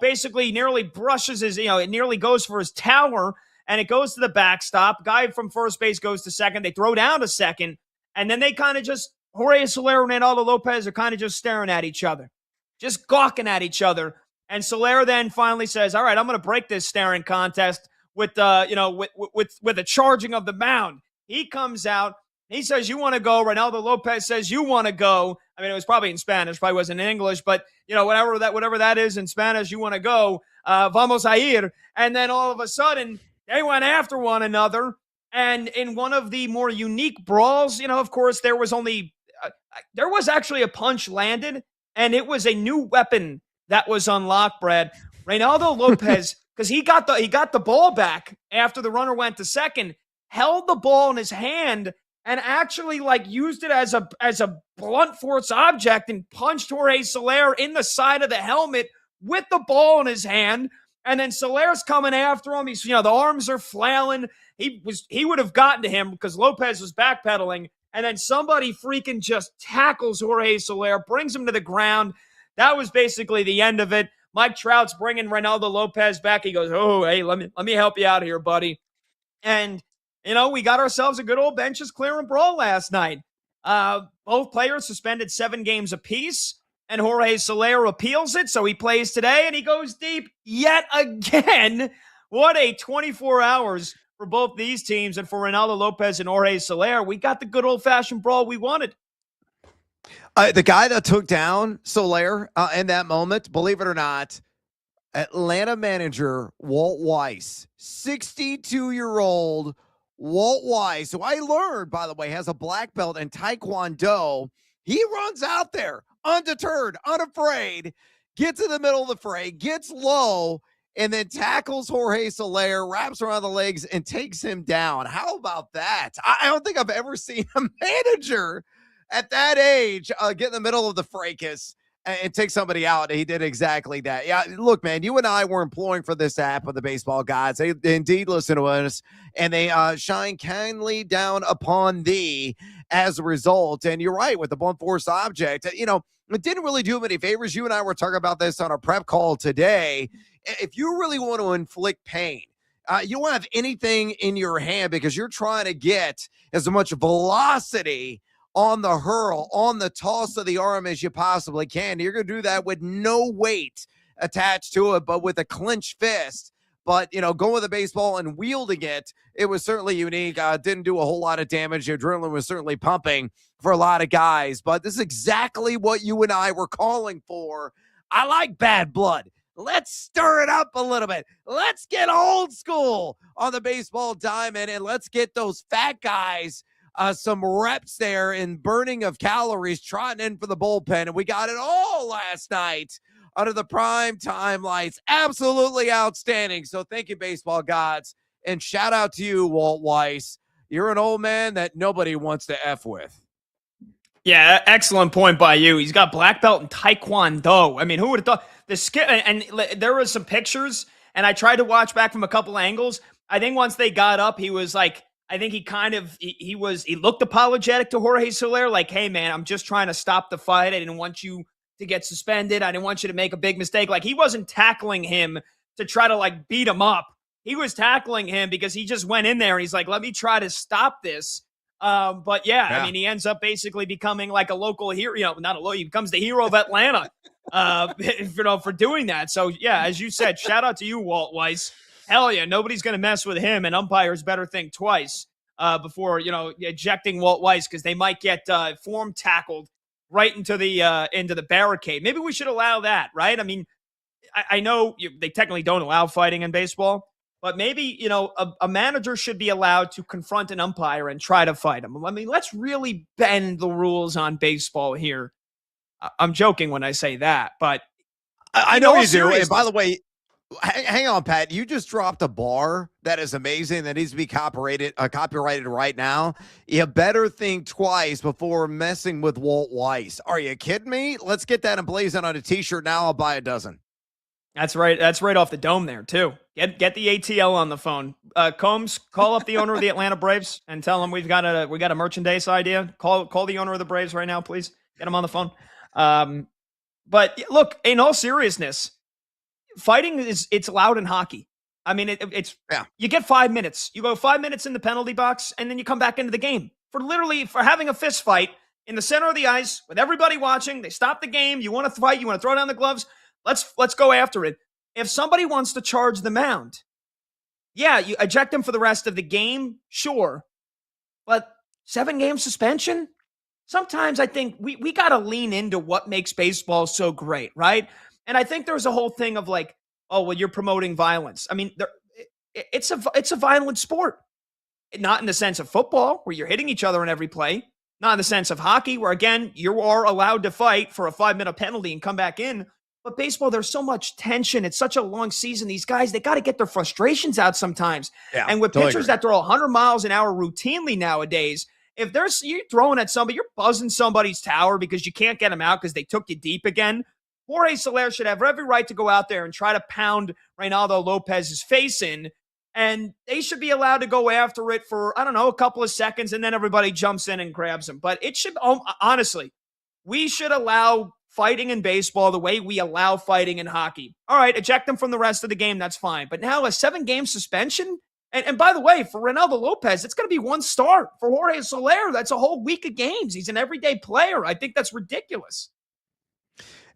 basically nearly brushes it nearly goes for his tower, and it goes to the backstop. Guy from first base goes to second. They throw down to second, and then they kind of just, Jorge Soler and Ronaldo Lopez are kind of just staring at each other, just gawking at each other. And Soler then finally says, all right, I'm going to break this staring contest with a charging of the mound. He comes out. He says, you want to go. Ronaldo Lopez says, you want to go. I mean, it was probably in Spanish, probably wasn't in English, but, whatever that is in Spanish, you want to go. Vamos a ir. And then all of a sudden, they went after one another. And in one of the more unique brawls, of course, there was actually a punch landed, and it was a new weapon that was unlocked, Brad. Ronaldo Lopez, because he got the ball back after the runner went to second, held the ball in his hand and actually used it as a blunt force object and punched Jorge Soler in the side of the helmet with the ball in his hand. And then Soler's coming after him. He's, the arms are flailing. He would have gotten to him because Lopez was backpedaling. And then somebody freaking just tackles Jorge Soler, brings him to the ground. That was basically the end of it. Mike Trout's bringing Ronaldo Lopez back. He goes, oh, hey, let me help you out here, buddy. And, we got ourselves a good old benches clearing brawl last night. Both players suspended 7 games apiece, and Jorge Soler appeals it, so he plays today, and he goes deep yet again. What a 24 hours for both these teams, and for Ronaldo Lopez and Jorge Soler. We got the good old-fashioned brawl we wanted. The guy that took down Soler in that moment, believe it or not, Atlanta manager Walt Weiss, 62-year-old Walt Weiss, who I learned, by the way, has a black belt in Taekwondo. He runs out there undeterred, unafraid, gets in the middle of the fray, gets low, and then tackles Jorge Soler, wraps around the legs, and takes him down. How about that? I don't think I've ever seen a manager at that age get in the middle of the fracas and take somebody out. He did exactly that. Yeah, look, man, you and I were employing for this app of the baseball gods. They indeed listen to us, and they shine kindly down upon thee as a result. And you're right, with the blunt force object, it didn't really do him any favors. You and I were talking about this on our prep call today. If you really want to inflict pain, you don't have anything in your hand because you're trying to get as much velocity on the hurl, on the toss of the arm as you possibly can. You're going to do that with no weight attached to it, but with a clenched fist. But, going with a baseball and wielding it, it was certainly unique. Didn't do a whole lot of damage. The adrenaline was certainly pumping for a lot of guys. But this is exactly what you and I were calling for. I like bad blood. Let's stir it up a little bit. Let's get old school on the baseball diamond, and let's get those fat guys some reps there in burning of calories, trotting in for the bullpen. And we got it all last night under the prime time lights. Absolutely outstanding. So thank you, baseball gods. And shout out to you, Walt Weiss. You're an old man that nobody wants to F with. Yeah, excellent point by you. He's got black belt in Taekwondo. I mean, who would have thought the skill? And there were some pictures, and I tried to watch back from a couple angles. I think once they got up, he was like, I think he looked apologetic to Jorge Soler, like, hey, man, I'm just trying to stop the fight. I didn't want you to get suspended. I didn't want you to make a big mistake. Like, he wasn't tackling him to try to, beat him up. He was tackling him because he just went in there and he's like, let me try to stop this. But yeah, I mean, he ends up basically becoming like a local hero, he becomes the hero of Atlanta, for doing that. So yeah, as you said, shout out to you, Walt Weiss. Hell yeah, nobody's going to mess with him, and umpires better think twice before, ejecting Walt Weiss, because they might get form tackled right into the barricade. Maybe we should allow that, right? I mean, I know they technically don't allow fighting in baseball, but maybe, a manager should be allowed to confront an umpire and try to fight him. I mean, let's really bend the rules on baseball here. I'm joking when I say that, but I know you do. And by the way, hang on, Pat. You just dropped a bar that is amazing that needs to be copyrighted right now. You better think twice before messing with Walt Weiss. Are you kidding me? Let's get that emblazoned on a T-shirt now. I'll buy a dozen. That's right. That's right off the dome there too. Get the ATL on the phone. Combs, call up the owner of the Atlanta Braves and tell him we got a merchandise idea. Call the owner of the Braves right now, please. Get him on the phone. But look, in all seriousness, fighting it's allowed in hockey. I mean, it's you get 5 minutes. You go 5 minutes in the penalty box, and then you come back into the game for having a fist fight in the center of the ice with everybody watching. They stop the game. You want to fight. You want to throw down the gloves. Let's go after it. If somebody wants to charge the mound, yeah, you eject them for the rest of the game, sure. But 7-game suspension? Sometimes I think we got to lean into what makes baseball so great, right? And I think there's a whole thing of like, oh, well, you're promoting violence. I mean, it's a violent sport. Not in the sense of football, where you're hitting each other in every play. Not in the sense of hockey, where, again, you are allowed to fight for a 5-minute penalty and come back in. But baseball, there's so much tension. It's such a long season. These guys, they got to get their frustrations out sometimes. Yeah, and with pitchers that throw 100 miles an hour routinely nowadays, if you're throwing at somebody, you're buzzing somebody's tower because you can't get them out because they took you deep again. Jorge Soler should have every right to go out there and try to pound Reynaldo Lopez's face in, and they should be allowed to go after it for, I don't know, a couple of seconds, and then everybody jumps in and grabs him. But it should, honestly, we should allow fighting in baseball the way we allow fighting in hockey. All right, eject them from the rest of the game, that's fine. But now a 7-game suspension? And by the way, for Reynaldo Lopez, it's going to be 1 start. For Jorge Soler, that's a whole week of games. He's an everyday player. I think that's ridiculous.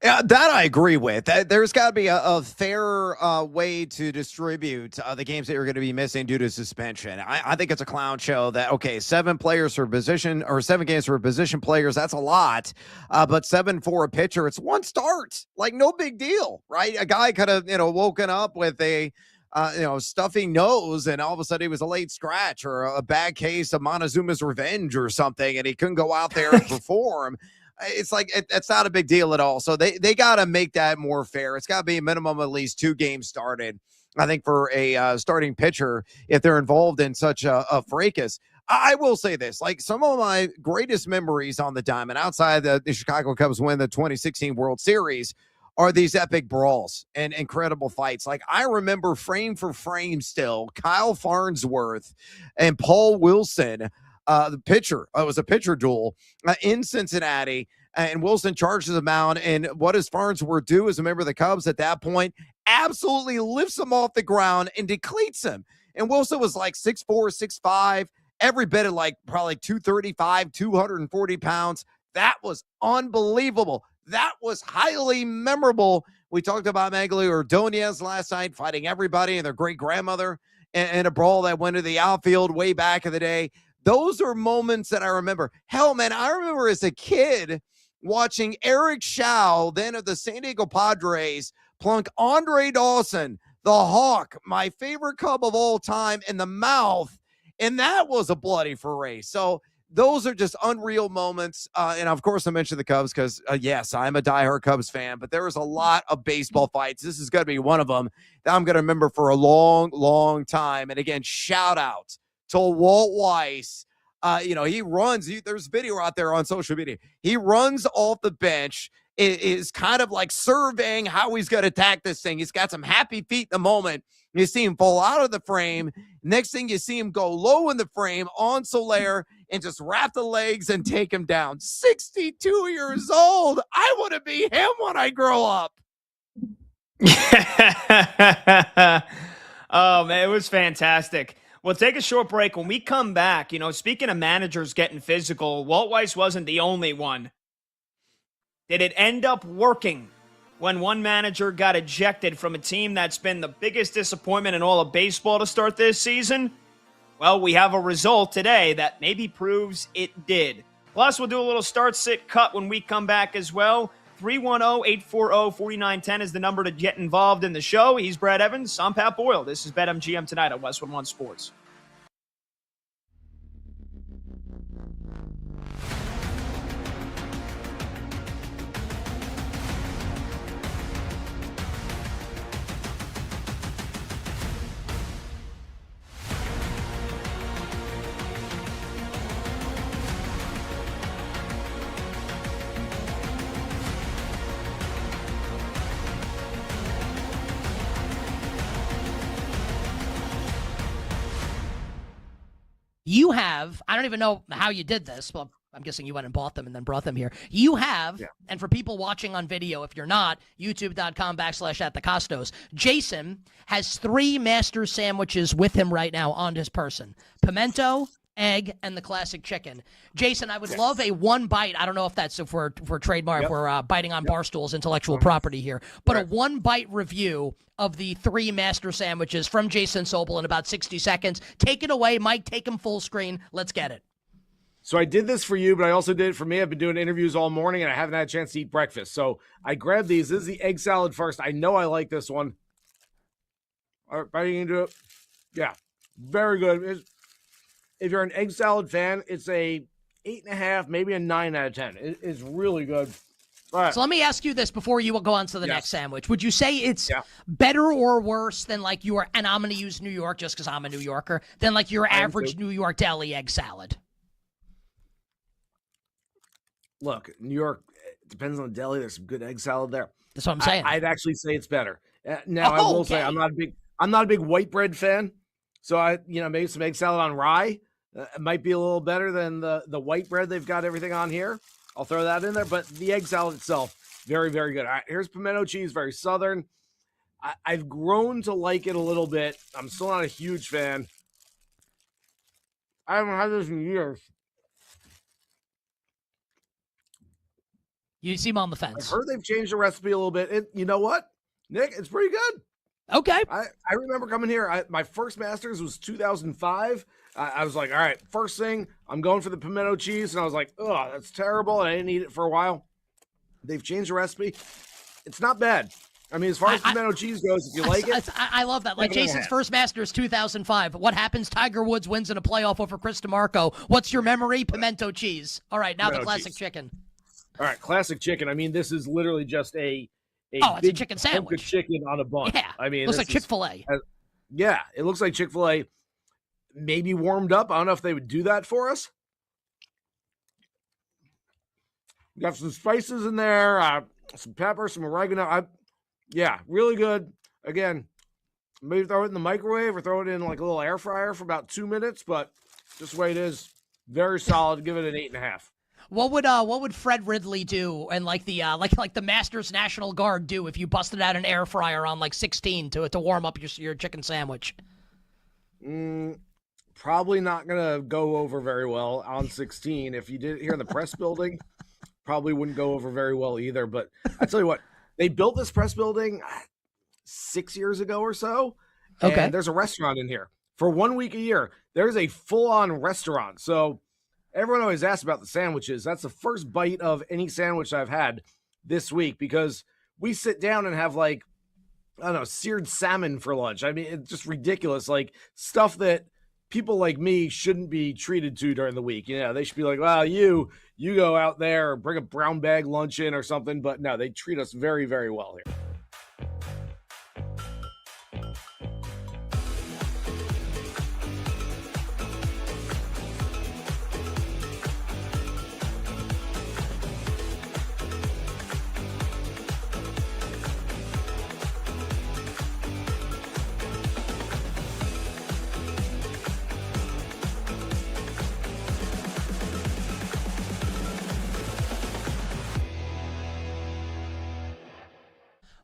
Yeah, that I agree with. There's got to be a fair way to distribute the games that you're going to be missing due to suspension. I think it's a clown show that, okay, 7 players for position or 7 games for position players, that's a lot. But 7 for a pitcher, it's 1 start. Like, no big deal, right? A guy could have, woken up with a stuffy nose, and all of a sudden he was a late scratch or a bad case of Montezuma's revenge or something, and he couldn't go out there and perform. It's like it's not a big deal at all. So they got to make that more fair. It's got to be a minimum at least 2 games started, I think, for a starting pitcher if they're involved in such a fracas. I will say this, like, some of my greatest memories on the diamond outside the Chicago Cubs win the 2016 World Series are these epic brawls and incredible fights. Like, I remember frame for frame still Kyle Farnsworth and Paul Wilson, the pitcher. It was a pitcher duel in Cincinnati, and Wilson charges the mound. And what does Farnsworth do as a member of the Cubs at that point? Absolutely lifts him off the ground and decleats him. And Wilson was like 6'4", 6'5", every bit of like probably 235, 240 pounds. That was unbelievable. That was highly memorable. We talked about Magglio Ordonez last night fighting everybody and their great-grandmother in a brawl that went to the outfield way back in the day. Those are moments that I remember. Hell, man, I remember as a kid watching Eric Schau, then of the San Diego Padres, plunk Andre Dawson, the Hawk, my favorite Cub of all time, in the mouth, and that was a bloody foray. So those are just unreal moments. And, of course, I mentioned the Cubs because, yes, I'm a diehard Cubs fan, but there was a lot of baseball fights. This is going to be one of them that I'm going to remember for a long, long time. And, again, shout out to Walt Weiss. He runs. There's video out there on social media. He runs off the bench, is kind of like surveying how he's going to attack this thing. He's got some happy feet in the moment. You see him fall out of the frame. Next thing you see him go low in the frame on Soler and just wrap the legs and take him down. 62 years old. I want to be him when I grow up. Oh, man, it was fantastic. We'll take a short break. When we come back, speaking of managers getting physical, Walt Weiss wasn't the only one. Did it end up working when one manager got ejected from a team that's been the biggest disappointment in all of baseball to start this season? Well, we have a result today that maybe proves it did. Plus, we'll do a little start, sit, cut when we come back as well. 310-840-4910 is the number to get involved in the show. He's Brad Evans. I'm Pat Boyle. This is BetMGM tonight on Westwood One Sports. You have, I don't even know how you did this, but I'm guessing you went and bought them and then brought them here. You have, and for people watching on video, if you're not, youtube.com/@thecostos, Jason has 3 master sandwiches with him right now on his person. Pimento, egg, and the classic chicken. Jason, I would love a one bite. I don't know if that's for trademark. We're biting on Barstool's intellectual property here, but a one bite review of the 3 master sandwiches from Jason Sobel in about 60 seconds. Take it away, Mike. Take him full screen. Let's get it. So I did this for you, but I also did it for me. I've been doing interviews all morning, and I haven't had a chance to eat breakfast. So I grabbed these. This is the egg salad first. I know I like this one. All right, biting into it. Yeah, very good. If you're an egg salad fan, it's a 8.5, maybe a 9 out of 10. It's really good. Right. So let me ask you this before you go on to the next sandwich. Would you say it's better or worse than like your, and I'm going to use New York just because I'm a New Yorker, than like your average New York deli egg salad? Look, New York, it depends on the deli. There's some good egg salad there. That's what I'm saying. I'd actually say it's better. Now, I will say I'm not a big white bread fan. So maybe some egg salad on rye. It might be a little better than the white bread they've got everything on here. I'll throw that in there. But the egg salad itself, very, very good. All right, here's pimento cheese, very Southern. I've grown to like it a little bit. I'm still not a huge fan. I haven't had this in years. You seem on the fence. I've heard they've changed the recipe a little bit. You know what, Nick? It's pretty good. Okay. I remember coming here. My first Masters was 2005. I was like, all right, first thing, I'm going for the pimento cheese. And I was like, oh, that's terrible. And I didn't eat it for a while. They've changed the recipe. It's not bad. I mean, as far as pimento cheese goes, if you like it. I love that. Like Jason's first Masters, 2005. What happens? Tiger Woods wins in a playoff over Chris DeMarco. What's your memory? Pimento cheese. All right, now pimento the classic chicken. All right, classic chicken. I mean, this is literally just a it's a chicken sandwich. Chicken on a bun. Yeah, I mean, it looks like Chick-fil-A. Yeah, it looks like Chick-fil-A. Maybe warmed up. I don't know if they would do that for us. You got some spices in there, some pepper, some oregano. Really good. Again, maybe throw it in the microwave or throw it in like a little air fryer for about 2 minutes, but just the way it is, very solid. Give it an 8.5. What would Fred Ridley do and like the like the Masters National Guard do if you busted out an air fryer on like 16 to warm up your chicken sandwich? Probably not gonna go over very well on 16. If you did it here in the press building, probably wouldn't go over very well either. But I tell you what, they built this press building 6 years ago or so. Okay. And there's a restaurant in here for 1 week a year. There's a full-on restaurant. So everyone always asks about the sandwiches. That's the first bite of any sandwich I've had this week because we sit down and have like, I don't know, seared salmon for lunch. I mean, it's just ridiculous. Like stuff that people like me shouldn't be treated to during the week. You know, they should be like, well, you go out there, bring a brown bag lunch in or something. But no, they treat us very, very well here.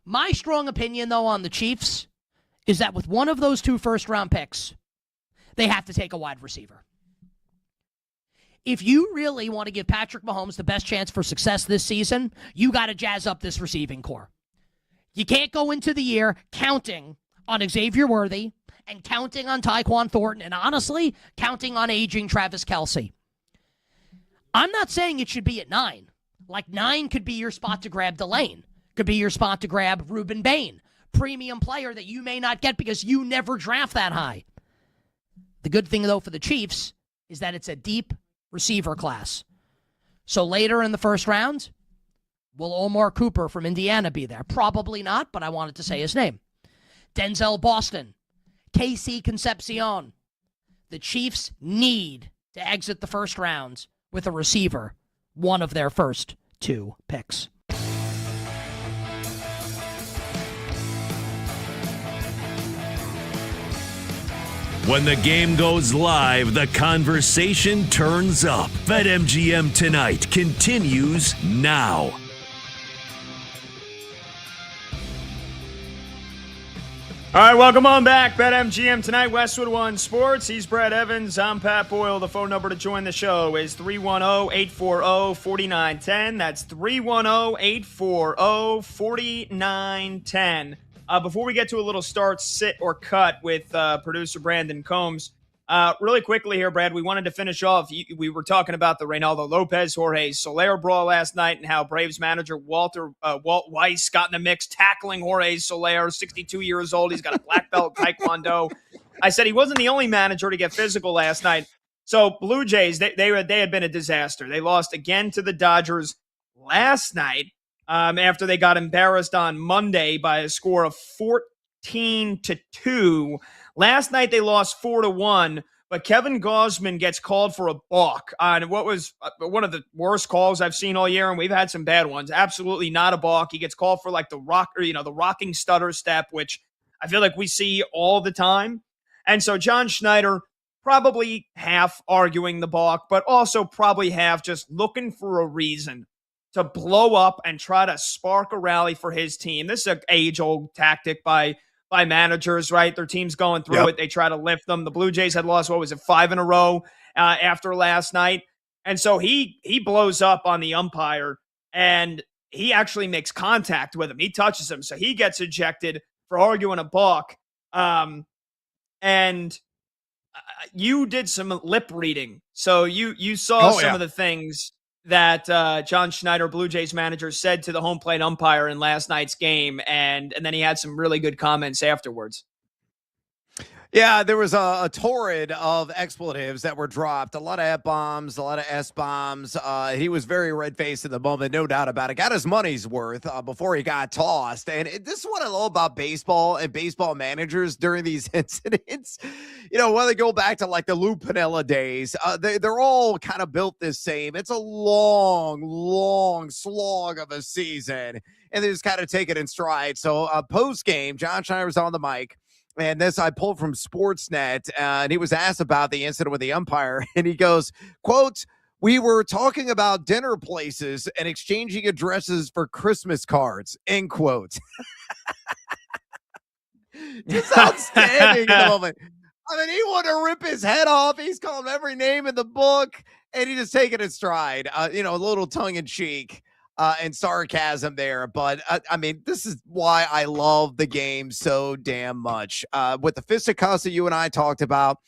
My strong opinion, though, on the Chiefs is that with one of those 2 first-round picks, they have to take a wide receiver. If you really want to give Patrick Mahomes the best chance for success this season, you got to jazz up this receiving core. You can't go into the year counting on Xavier Worthy and counting on Tyquan Thornton and, honestly, counting on aging Travis Kelce. I'm not saying it should be at 9. Like, 9 could be your spot to grab Delane. Could be your spot to grab Reuben Bain, premium player that you may not get because you never draft that high. The good thing, though, for the Chiefs is that it's a deep receiver class. So later in the first round, will Omar Cooper from Indiana be there? Probably not, but I wanted to say his name. Denzel Boston, KC Concepcion. The Chiefs need to exit the first round with a receiver, one of their first 2 picks. When the game goes live, the conversation turns up. BetMGM Tonight continues now. All right, welcome on back. BetMGM Tonight, Westwood One Sports. He's Brad Evans. I'm Pat Boyle. The phone number to join the show is 310-840-4910. That's 310-840-4910. Before we get to a little start, sit, or cut with producer Brandon Combs, really quickly here, Brad, we wanted to finish off. We were talking about the Reynaldo Lopez, Jorge Soler brawl last night and how Braves manager Walt Weiss got in the mix tackling Jorge Soler, 62 years old. He's got a black belt in Taekwondo. I said he wasn't the only manager to get physical last night. So Blue Jays, they had been a disaster. They lost again to the Dodgers last night after they got embarrassed on Monday by a score of 14-2. Last night they lost 4-1, but Kevin Gausman gets called for a balk on what was one of the worst calls I've seen all year, and we've had some bad ones. Absolutely not a balk. He gets called for like the rocking stutter step, which I feel like we see all the time. And so John Schneider probably half arguing the balk, but also probably half just looking for a reason to blow up and try to spark a rally for his team. This is an age-old tactic by managers, right? Their team's going through it. They try to lift them. The Blue Jays had lost, 5 in a row after last night. And so he blows up on the umpire, and he actually makes contact with him. He touches him. So he gets ejected for arguing a balk. And you did some lip reading. So you saw some of the things that John Schneider, Blue Jays manager, said to the home plate umpire in last night's game, and then he had some really good comments afterwards. Yeah, there was a torrent of expletives that were dropped, a lot of F-bombs, a lot of S-bombs. He was very red-faced in the moment, no doubt about it. Got his money's worth before he got tossed. And this is what I love about baseball and baseball managers during these incidents. You know, when they go back to like the Lou Piniella days, they're all kind of built the same. It's a long slog of a season, and they just kind of take it in stride. So post-game, John Schneider was on the mic. And this I pulled from Sportsnet, and he was asked about the incident with the umpire, and he goes, quote, "We were talking about dinner places and exchanging addresses for Christmas cards," end quote. Just outstanding in the moment. I mean, he wanted to rip his head off. He's calling every name in the book, and he just taking it in stride. A little tongue-in-cheek. And sarcasm there. But, I mean, this is why I love the game so damn much. With the fisticuffs that you and I talked about,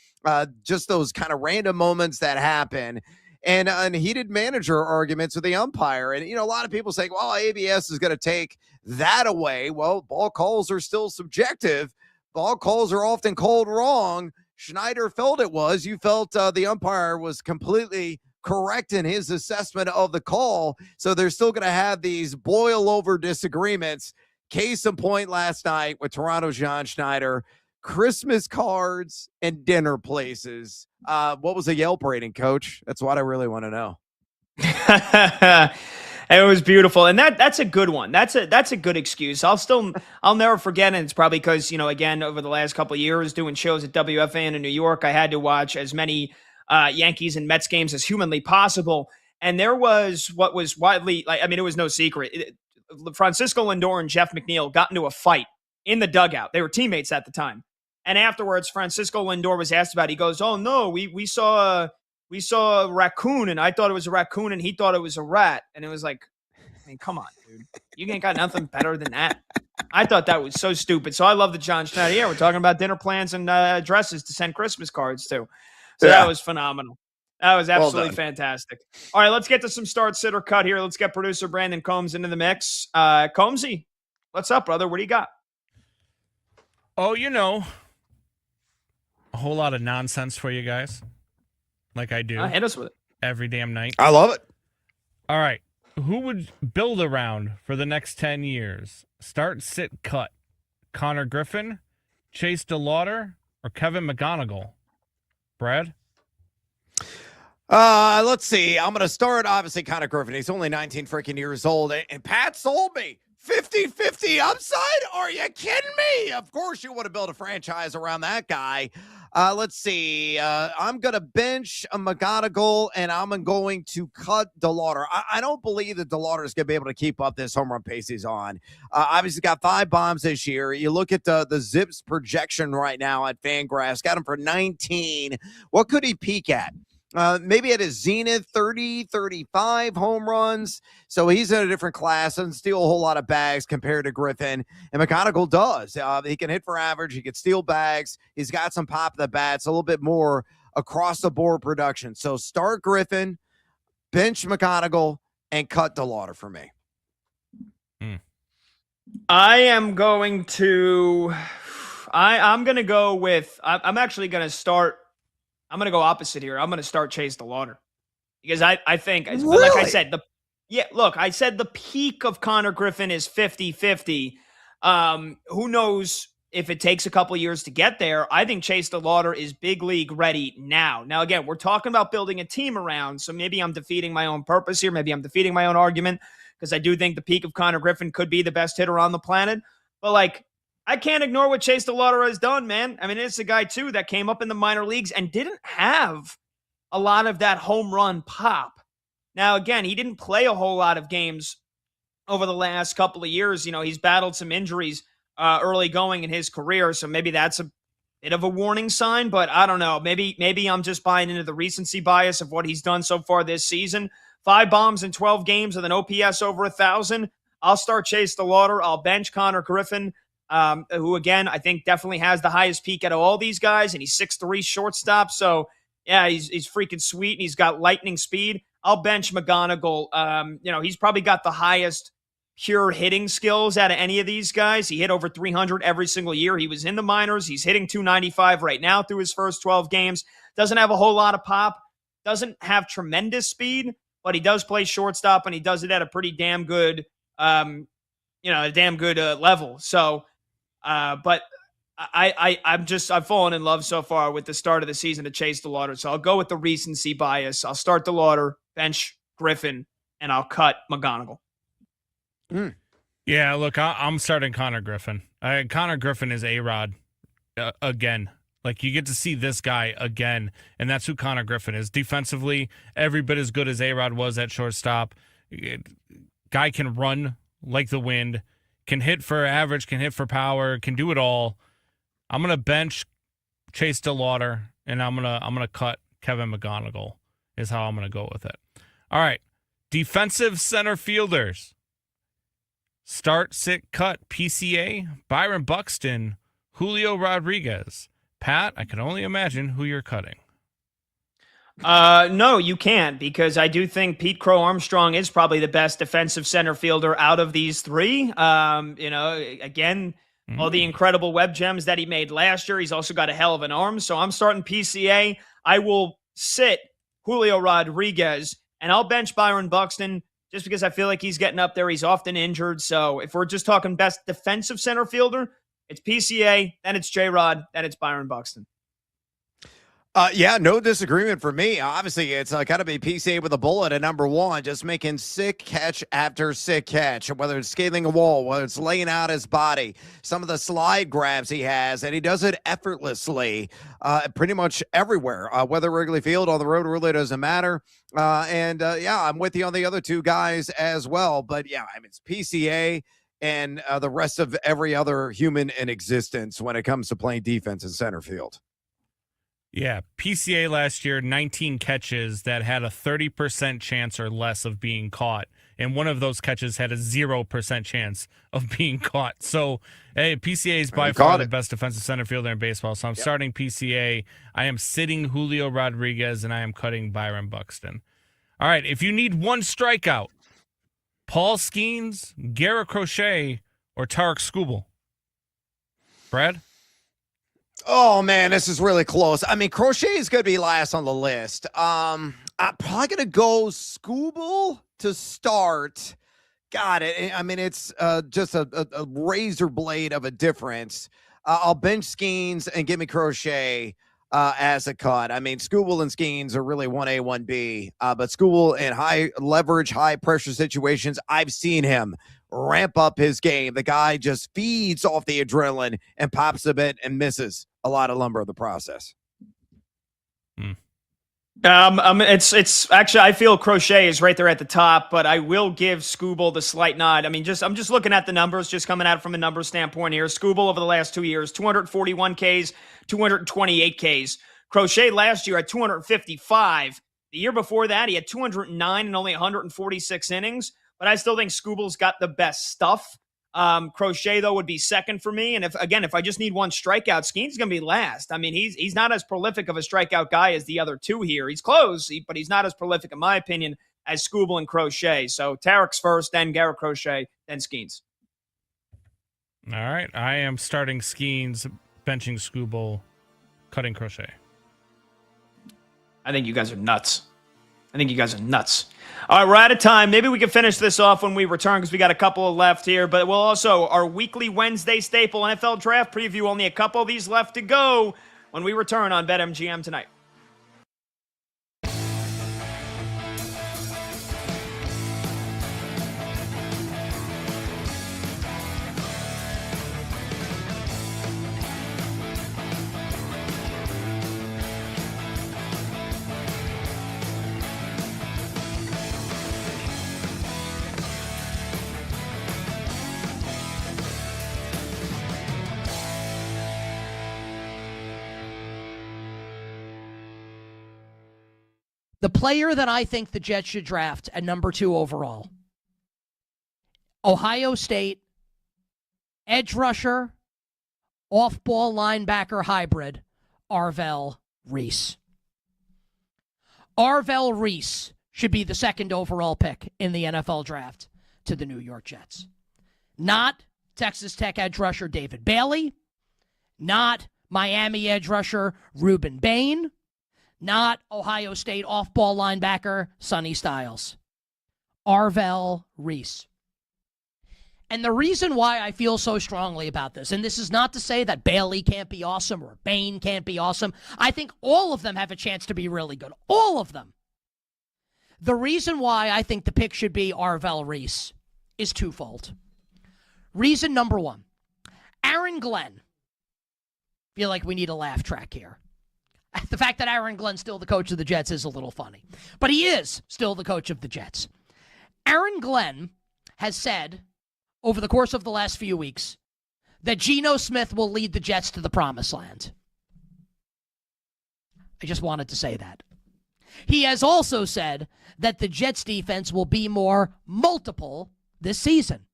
just those kind of random moments that happen, and heated manager arguments with the umpire. And, a lot of people say, well, ABS is going to take that away. Well, ball calls are still subjective. Ball calls are often called wrong. Schneider felt it was. You felt the umpire was completely correct in his assessment of the call. So they're still going to have these boil over disagreements. Case in point last night with Toronto's John Schneider, Christmas cards and dinner places. What was the Yelp rating, Coach? That's what I really want to know. It was beautiful. And that's a good one. That's a good excuse. I'll never forget. And it's probably because, again, over the last couple of years doing shows at WFAN in New York, I had to watch as many Yankees and Mets games as humanly possible. And there was what was widely, it was no secret. Francisco Lindor and Jeff McNeil got into a fight in the dugout. They were teammates at the time. And afterwards, Francisco Lindor was asked about it. He goes, "Oh no, we saw a raccoon, and I thought it was a raccoon, and he thought it was a rat." And it was like, I mean, come on, dude. You ain't got nothing better than that. I thought that was so stupid. So I love the John Schneider. Yeah, we're talking about dinner plans and addresses to send Christmas cards to. So that was phenomenal. That was absolutely fantastic. All right, let's get to some start, sit, or cut here. Let's get producer Brandon Combs into the mix. Combsy, what's up, brother? What do you got? Oh, a whole lot of nonsense for you guys, like I do. Hit us with it. Every damn night. I love it. All right. Who would build around for the next 10 years? Start, sit, cut. Connor Griffin, Chase DeLauder, or Kevin McGonigal? Brad? Let's see. I'm going to start, obviously, Connor Griffin. He's only 19 freaking years old. And Pat sold me. 50-50 upside? Are you kidding me? Of course you want to build a franchise around that guy. Let's see. I'm going to bench a McGonigal, and I'm going to cut DeLauder. I don't believe that DeLauder is going to be able to keep up this home run pace he's on. Obviously, got 5 bombs this year. You look at the Zips projection right now at Fangraphs. Got him for 19. What could he peak at? Maybe at his zenith, 30, 35 home runs. So he's in a different class, doesn't steal a whole lot of bags compared to Griffin. And McGonigal does. He can hit for average. He can steal bags. He's got some pop at the bats, a little bit more across the board production. So start Griffin, bench McGonigal, and cut DeLauder for me. I am going to I'm going to go with I'm actually going to start. I'm going to go opposite here. I'm going to start Chase DeLauder because I think, really? like I said, I said the peak of Connor Griffin is 50-50. Who knows if it takes a couple years to get there? I think Chase DeLauder is big league ready now. Now, again, we're talking about building a team around, so maybe I'm defeating my own purpose here. Maybe I'm defeating my own argument because I do think the peak of Connor Griffin could be the best hitter on the planet. But, I can't ignore what Chase DeLauder has done, man. I mean, it's a guy, too, that came up in the minor leagues and didn't have a lot of that home run pop. Now, again, he didn't play a whole lot of games over the last couple of years. You know, he's battled some injuries early going in his career, so maybe that's a bit of a warning sign, but I don't know. Maybe I'm just buying into the recency bias of what he's done so far this season. 5 bombs in 12 games with an OPS over 1,000. I'll start Chase DeLauder. I'll bench Connor Griffin. Who, again, I think definitely has the highest peak out of all these guys, and he's 6'3" shortstop. So, yeah, he's freaking sweet, and he's got lightning speed. I'll bench McGonigal. He's probably got the highest pure hitting skills out of any of these guys. He hit over 300 every single year. He was in the minors. He's hitting 295 right now through his first 12 games. Doesn't have a whole lot of pop. Doesn't have tremendous speed, but he does play shortstop, and he does it at a pretty damn good, level. So, but I've fallen in love so far with the start of the season to Chase DeLauder. So I'll go with the recency bias. I'll start DeLauder, bench Griffin, and I'll cut McGonigal. Yeah, look, I'm starting Connor Griffin. Connor Griffin is A-Rod again. Like, you get to see this guy again, and that's who Connor Griffin is. Defensively, every bit as good as A-Rod was at shortstop. Guy can run like the wind, can hit for average, can hit for power, can do it all. I'm gonna bench Chase DeLauder, and I'm gonna cut Kevin McGonigal. Is how I'm gonna go with it. All right, defensive center fielders. Start, sit, cut. PCA, Byron Buxton, Julio Rodriguez. Pat, I can only imagine who you're cutting. No, you can't, because I do think Pete Crow Armstrong is probably the best defensive center fielder out of these 3. Again, all the incredible web gems that he made last year. He's also got a hell of an arm. So I'm starting PCA. I will sit Julio Rodriguez, and I'll bench Byron Buxton just because I feel like he's getting up there. He's often injured. So if we're just talking best defensive center fielder, it's PCA, then it's J-Rod, then it's Byron Buxton. Yeah, no disagreement for me. Obviously, it's got to be PCA with a bullet at number 1, just making sick catch after sick catch, whether it's scaling a wall, whether it's laying out his body, some of the slide grabs he has, and he does it effortlessly pretty much everywhere, whether Wrigley Field, on the road, really doesn't matter. I'm with you on the other 2 guys as well. But, yeah, I mean, it's PCA and the rest of every other human in existence when it comes to playing defense in center field. Yeah, PCA last year, 19 catches that had a 30% chance or less of being caught. And one of those catches had a 0% chance of being caught. So, hey, PCA is by far the best defensive center fielder in baseball. So I'm starting PCA. I am sitting Julio Rodriguez, and I am cutting Byron Buxton. All right, if you need one strikeout, Paul Skeens, Garrett Crochet, or Tarek Skubal? Brad? Oh, man, this is really close. I mean, Crochet is going to be last on the list. I'm probably going to go Skubal to start. Got it. I mean, it's just a razor blade of a difference. I'll bench Skeens and give me Crochet as a cut. I mean, Skubal and Skeens are really 1A, 1B. But Skubal in high leverage, high pressure situations, I've seen him ramp up his game. The guy just feeds off the adrenaline and pops a bit and misses a lot of lumber in the process. It's actually, I feel Crochet is right there at the top, but I will give Scooble the slight nod. I mean, I'm just looking at the numbers, just coming out from a numbers standpoint here. Scooble over the last 2 years, 241 Ks, 228 Ks. Crochet last year at 255. The year before that, he had 209 and only 146 innings. But I still think Scooble's got the best stuff. Crochet, though, would be second for me. And if I just need one strikeout, Skeen's going to be last. I mean, he's not as prolific of a strikeout guy as the other two here. He's close, but he's not as prolific, in my opinion, as Scooble and Crochet. So Tarek's first, then Garrett Crochet, then Skeens. All right. I am starting Skeens, benching Scooble, cutting Crochet. I think you guys are nuts. All right, we're out of time. Maybe we can finish this off when we return because we got a couple left here. But we'll also, our weekly Wednesday staple NFL draft preview, only a couple of these left to go when we return on BetMGM tonight. The player that I think the Jets should draft at number 2 overall, Ohio State, edge rusher, off-ball linebacker hybrid, Arvell Reese. Arvell Reese should be the second overall pick in the NFL draft to the New York Jets. Not Texas Tech edge rusher David Bailey, not Miami edge rusher Reuben Bain, not Ohio State off-ball linebacker Sonny Styles. Arvell Reese. And the reason why I feel so strongly about this, and this is not to say that Bailey can't be awesome or Bain can't be awesome. I think all of them have a chance to be really good. All of them. The reason why I think the pick should be Arvell Reese is twofold. Reason number one, Aaron Glenn. Feel like we need a laugh track here. The fact that Aaron Glenn's still the coach of the Jets is a little funny. But he is still the coach of the Jets. Aaron Glenn has said over the course of the last few weeks that Geno Smith will lead the Jets to the promised land. I just wanted to say that. He has also said that the Jets defense will be more multiple this season.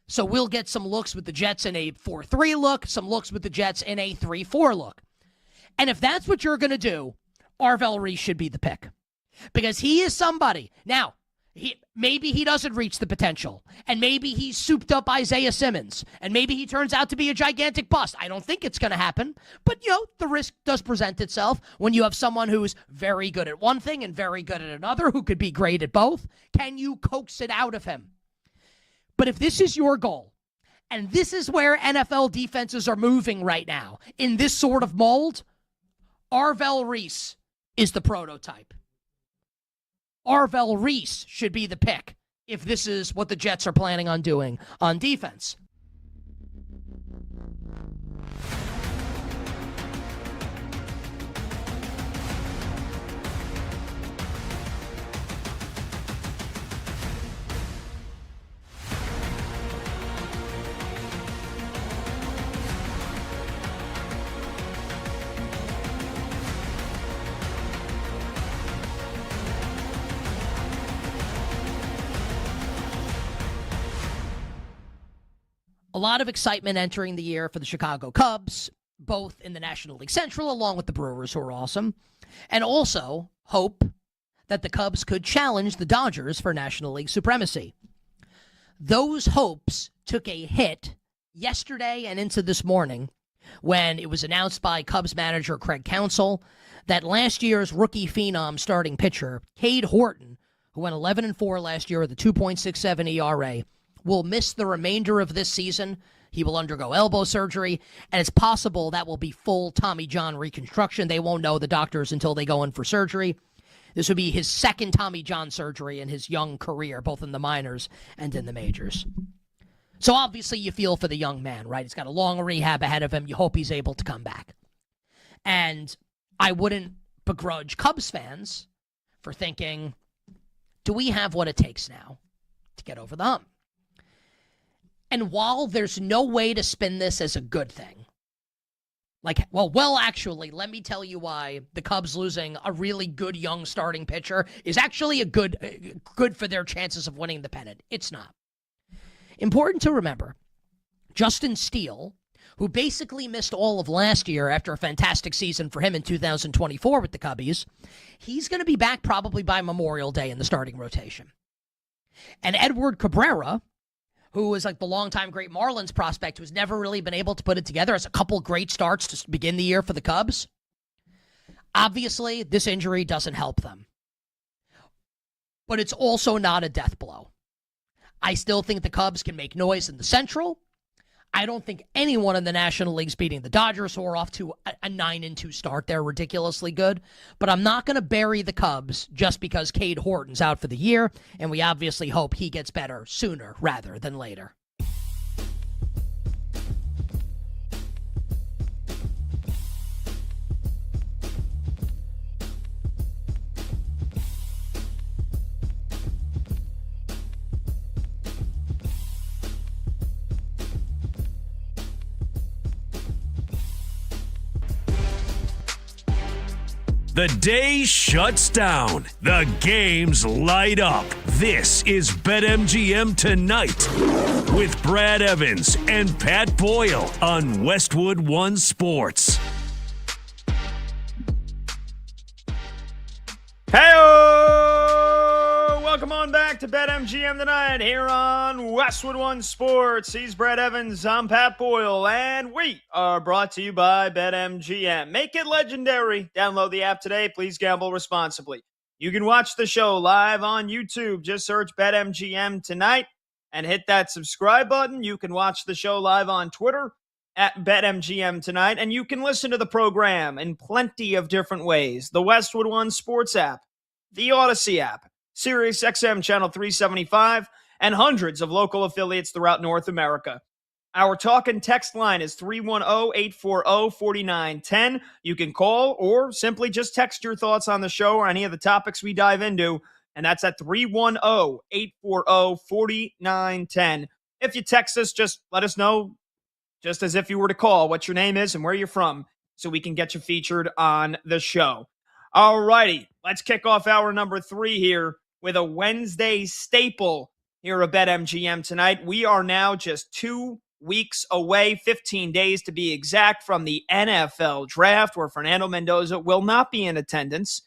So we'll get some looks with the Jets in a 4-3 look, some looks with the Jets in a 3-4 look. And if that's what you're going to do, Arvell Reese should be the pick. Because he is somebody. Now, maybe he doesn't reach the potential. And maybe he's souped up Isaiah Simmons. And maybe he turns out to be a gigantic bust. I don't think it's going to happen. But, the risk does present itself when you have someone who's very good at one thing and very good at another, who could be great at both. Can you coax it out of him? But if this is your goal, and this is where NFL defenses are moving right now, in this sort of mold, Arvell Reese is the prototype. Arvell Reese should be the pick if this is what the Jets are planning on doing on defense. A lot of excitement entering the year for the Chicago Cubs, both in the National League Central, along with the Brewers, who are awesome, and also hope that the Cubs could challenge the Dodgers for National League supremacy. Those hopes took a hit yesterday and into this morning when it was announced by Cubs manager Craig Counsell that last year's rookie phenom starting pitcher, Cade Horton, who went 11-4 last year with a 2.67 ERA, will miss the remainder of this season. He will undergo elbow surgery, and it's possible that will be full Tommy John reconstruction. They won't know, the doctors, until they go in for surgery. This would be his second Tommy John surgery in his young career, both in the minors and in the majors. So obviously you feel for the young man, right? He's got a long rehab ahead of him. You hope he's able to come back. And I wouldn't begrudge Cubs fans for thinking, do we have what it takes now to get over the hump? And while there's no way to spin this as a good thing, actually, let me tell you why the Cubs losing a really good young starting pitcher is actually a good for their chances of winning the pennant. It's not. Important to remember, Justin Steele, who basically missed all of last year after a fantastic season for him in 2024 with the Cubbies, he's going to be back probably by Memorial Day in the starting rotation. And Edward Cabrera, who was like the longtime great Marlins prospect who's never really been able to put it together, has a couple great starts to begin the year for the Cubs. Obviously, this injury doesn't help them. But it's also not a death blow. I still think the Cubs can make noise in the Central. I don't think anyone in the National League's beating the Dodgers, who are off to a 9-2 start. They're ridiculously good. But I'm not going to bury the Cubs just because Cade Horton's out for the year, and we obviously hope he gets better sooner rather than later. The day shuts down. The games light up. This is BetMGM Tonight with Brad Evans and Pat Boyle on Westwood One Sports. Hey-o! Welcome on back to BetMGM Tonight here on Westwood One Sports. He's Brad Evans, I'm Pat Boyle, and we are brought to you by BetMGM. Make it legendary. Download the app today. Please gamble responsibly. You can watch the show live on YouTube. Just search BetMGM Tonight and hit that subscribe button. You can watch the show live on Twitter at BetMGM Tonight, and you can listen to the program in plenty of different ways. The Westwood One Sports app, the Odyssey app, Sirius XM Channel 375, and hundreds of local affiliates throughout North America. Our talk and text line is 310-840-4910. You can call or simply just text your thoughts on the show or any of the topics we dive into, and that's at 310-840-4910. If you text us, just let us know, just as if you were to call, what your name is and where you're from, so we can get you featured on the show. All righty, let's kick off hour number 3 here with a Wednesday staple here at BetMGM Tonight. We are now just 2 weeks away, 15 days to be exact, from the NFL draft, where Fernando Mendoza will not be in attendance,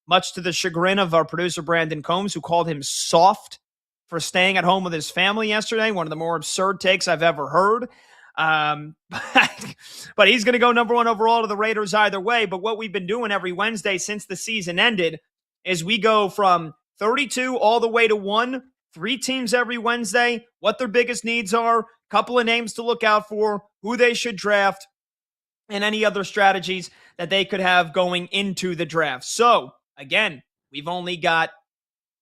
much to the chagrin of our producer Brandon Combs, who called him soft for staying at home with his family yesterday. One of the more absurd takes I've ever heard. But he's going to go number 1 overall to the Raiders either way. But what we've been doing every Wednesday since the season ended is we go from 32 all the way to 1, 3 teams every Wednesday, what their biggest needs are, couple of names to look out for, who they should draft, and any other strategies that they could have going into the draft. So again, we've only got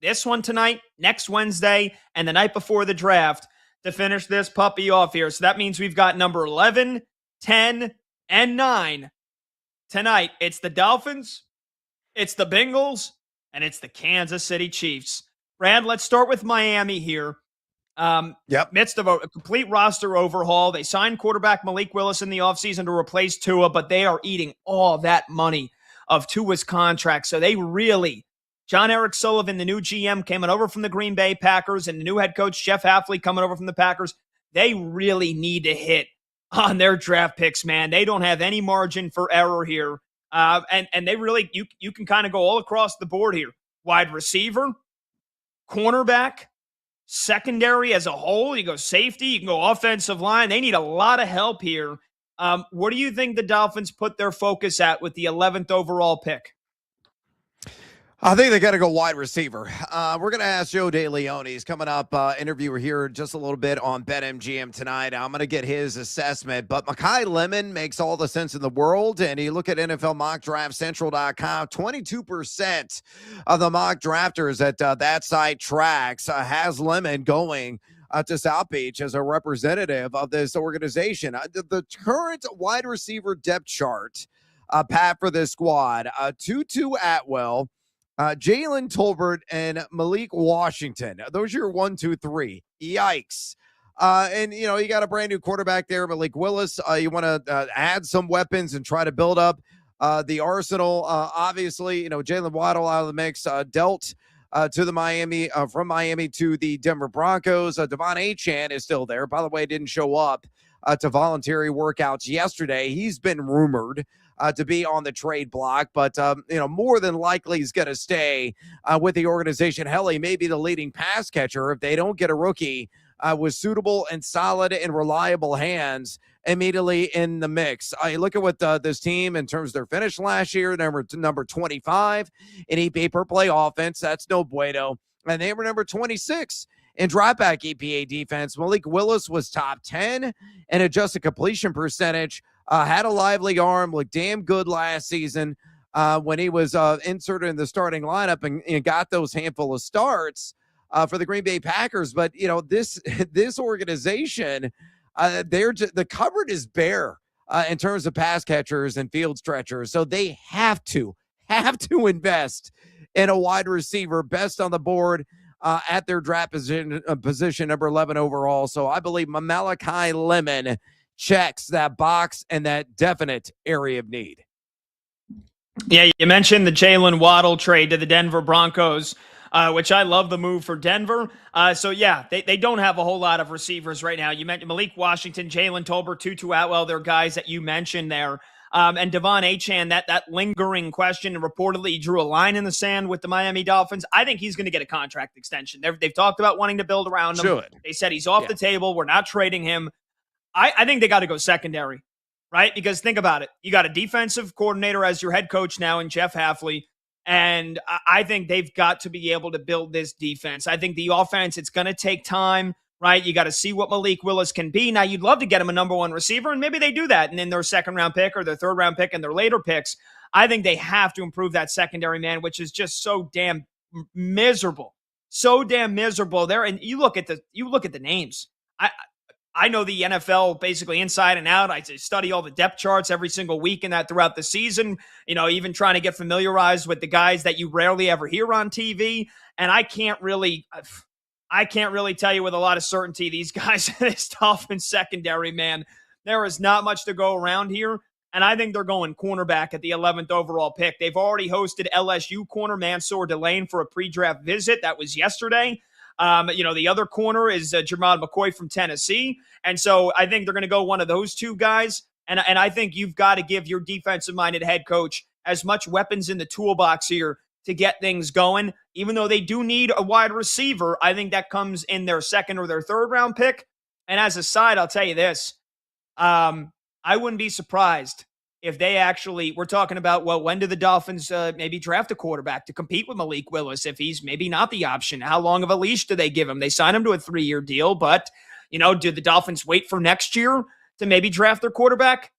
this one tonight, next Wednesday, and the night before the draft to finish this puppy off here. So that means we've got number 11, 10, and 9 tonight. It's the Dolphins, it's the Bengals, and it's the Kansas City Chiefs. Brad, let's start with Miami here. Midst of a complete roster overhaul. They signed quarterback Malik Willis in the offseason to replace Tua, but they are eating all that money of Tua's contract. So they really, John Eric Sullivan, the new GM, coming over from the Green Bay Packers, and the new head coach, Jeff Hafley, coming over from the Packers, they really need to hit on their draft picks, man. They don't have any margin for error here. And they really, you can kind of go all across the board here. Wide receiver, cornerback, secondary as a whole. You go safety, you can go offensive line. They need a lot of help here. What do you think the Dolphins put their focus at with the 11th overall pick? I think they got to go wide receiver. We're going to ask Joe DeLeone. He's coming up, interviewer here just a little bit on BetMGM tonight. I'm going to get his assessment. But Mekhi Lemon makes all the sense in the world. And you look at NFL Mock Draft Central.com, 22% of the mock drafters that site tracks has Lemon going to South Beach as a representative of this organization. The current wide receiver depth chart Pat, for this squad. Tutu Atwell, Jalen Tolbert, and Malik Washington. Those are your 1, 2, 3. Yikes. And, you got a brand new quarterback there, Malik Willis. You want to add some weapons and try to build up the arsenal. Obviously, Jalen Waddle out of the mix, dealt to the Miami, from Miami to the Denver Broncos. Devon Achane is still there. By the way, didn't show up to voluntary workouts yesterday. He's been rumored to be on the trade block, but more than likely he's going to stay with the organization. Hell, he may be the leading pass catcher if they don't get a rookie with suitable and solid and reliable hands immediately in the mix. I look at what this team, in terms of their finish last year, number 25 in EPA per play offense. That's no bueno. And they were number 26 in dropback EPA defense. Malik Willis was top 10 in adjusted completion percentage. Had a lively arm, looked damn good last season when he was inserted in the starting lineup and got those handful of starts for the Green Bay Packers. But, this organization, the cupboard is bare in terms of pass catchers and field stretchers. So they have to invest in a wide receiver, best on the board at their draft position number 11 overall. So I believe Malachi Lemon checks that box and that definite area of need. Yeah, you mentioned the Jalen Waddle trade to the Denver Broncos, which I love the move for Denver. So, yeah, they don't have a whole lot of receivers right now. You mentioned Malik Washington, Jalen Tolbert, Tutu Atwell. They're guys that you mentioned there. And Devon Achane, that lingering question, and reportedly he drew a line in the sand with the Miami Dolphins. I think he's going to get a contract extension. They've talked about wanting to build around him. Should. They said he's off the table. We're not trading him. I think they got to go secondary, right? Because think about it. You got a defensive coordinator as your head coach now in Jeff Hafley. And I think they've got to be able to build this defense. I think the offense, it's going to take time, right? You got to see what Malik Willis can be. Now, you'd love to get him a number one receiver, and maybe they do that. And then their second-round pick or their third-round pick and their later picks, I think they have to improve that secondary, man, which is just so damn miserable. So damn miserable there. And you look at the names. I know the NFL basically inside and out. I study all the depth charts every single week and that throughout the season, even trying to get familiarized with the guys that you rarely ever hear on TV. And I can't really tell you with a lot of certainty these guys in this Dolphins secondary, man. There is not much to go around here. And I think they're going cornerback at the 11th overall pick. They've already hosted LSU corner Mansour Delane for a pre-draft visit. That was yesterday. The other corner is Jermod McCoy from Tennessee. And so I think they're going to go one of those two guys. And I think you've got to give your defensive-minded head coach as much weapons in the toolbox here to get things going. Even though they do need a wide receiver, I think that comes in their second or their third-round pick. And as a side, I'll tell you this. I wouldn't be surprised if they actually, we're talking about, well, when do the Dolphins maybe draft a quarterback to compete with Malik Willis if he's maybe not the option? How long of a leash do they give him? They sign him to a 3-year deal, but, do the Dolphins wait for next year to maybe draft their quarterback?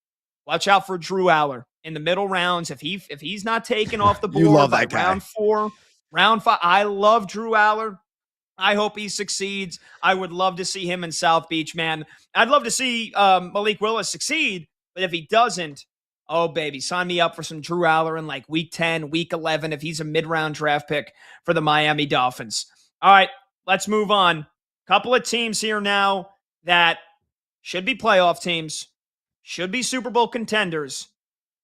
Watch out for Drew Aller in the middle rounds. If he's not taken off the board by round 4, round 5, I love Drew Aller. I hope he succeeds. I would love to see him in South Beach, man. I'd love to see Malik Willis succeed, but if he doesn't, oh, baby, sign me up for some Drew Aller in like week 10, week 11, if he's a mid-round draft pick for the Miami Dolphins. All right, let's move on. Couple of teams here now that should be playoff teams, should be Super Bowl contenders,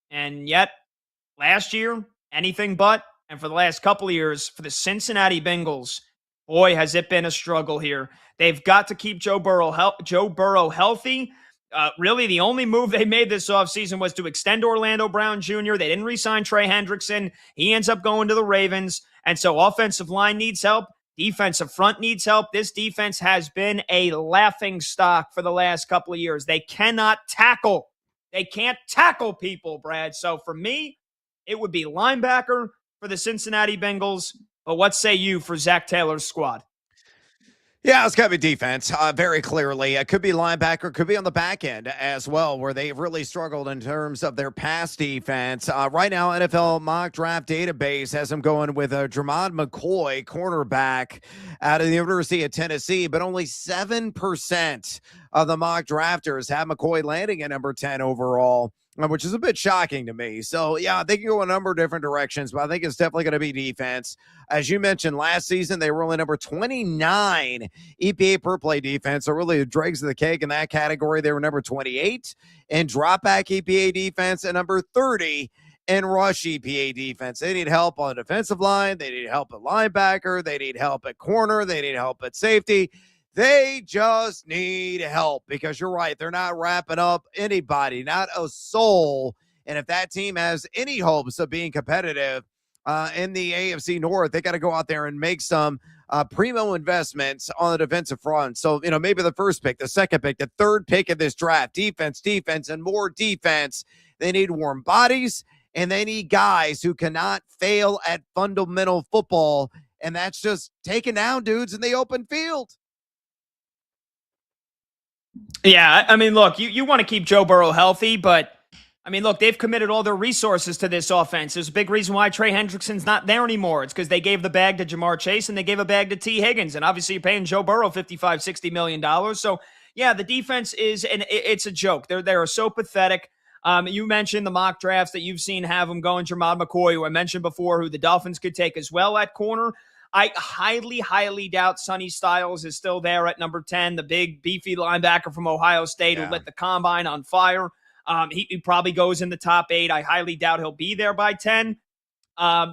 and yet last year, anything but, and for the last couple of years, for the Cincinnati Bengals, boy, has it been a struggle here. They've got to keep Joe Burrow healthy. Really, the only move they made this offseason was to extend Orlando Brown Jr. They didn't re-sign Trey Hendrickson. He ends up going to the Ravens. And so offensive line needs help. Defensive front needs help. This defense has been a laughing stock for the last couple of years. They cannot tackle. They can't tackle people, Brad. So for me, it would be linebacker for the Cincinnati Bengals. But what say you for Zach Taylor's squad? Yeah, it's got to be defense, very clearly. It could be linebacker, could be on the back end as well, where they've really struggled in terms of their pass defense. Right now, NFL mock draft database has them going with Jermod McCoy, cornerback out of the University of Tennessee, but only 7% of the mock drafters have McCoy landing at number 10 overall. which is a bit shocking to me. So, yeah, they can go a number of different directions, but I think it's definitely going to be defense. As you mentioned, last season, they were only number 29 EPA per play defense. So, really, the dregs of the cake in that category, they were number 28 in drop back EPA defense and number 30 in rush EPA defense. They need help on the defensive line. They need help at linebacker. They need help at corner. They need help at safety. They just need help because you're right. They're not wrapping up anybody, not a soul. And if that team has any hopes of being competitive in the AFC North, they got to go out there and make some primo investments on the defensive front. So, maybe the first pick, the second pick, the third pick of this draft, defense, and more defense. They need warm bodies, and they need guys who cannot fail at fundamental football. And that's just taking down dudes in the open field. Yeah, I mean, look, you want to keep Joe Burrow healthy, but I mean, look, they've committed all their resources to this offense. There's a big reason why Trey Hendrickson's not there anymore. It's because they gave the bag to Jamar Chase and they gave a bag to T. Higgins. And obviously you're paying Joe Burrow $55-60 million. So, yeah, the defense it's a joke. They are so pathetic. You mentioned the mock drafts that you've seen have them going. Jermod McCoy, who I mentioned before, who the Dolphins could take as well at corner. I highly, highly doubt Sonny Styles is still there at number 10, the big, beefy linebacker from Ohio State who lit the combine on fire. He probably goes in the top 8. I highly doubt he'll be there by 10.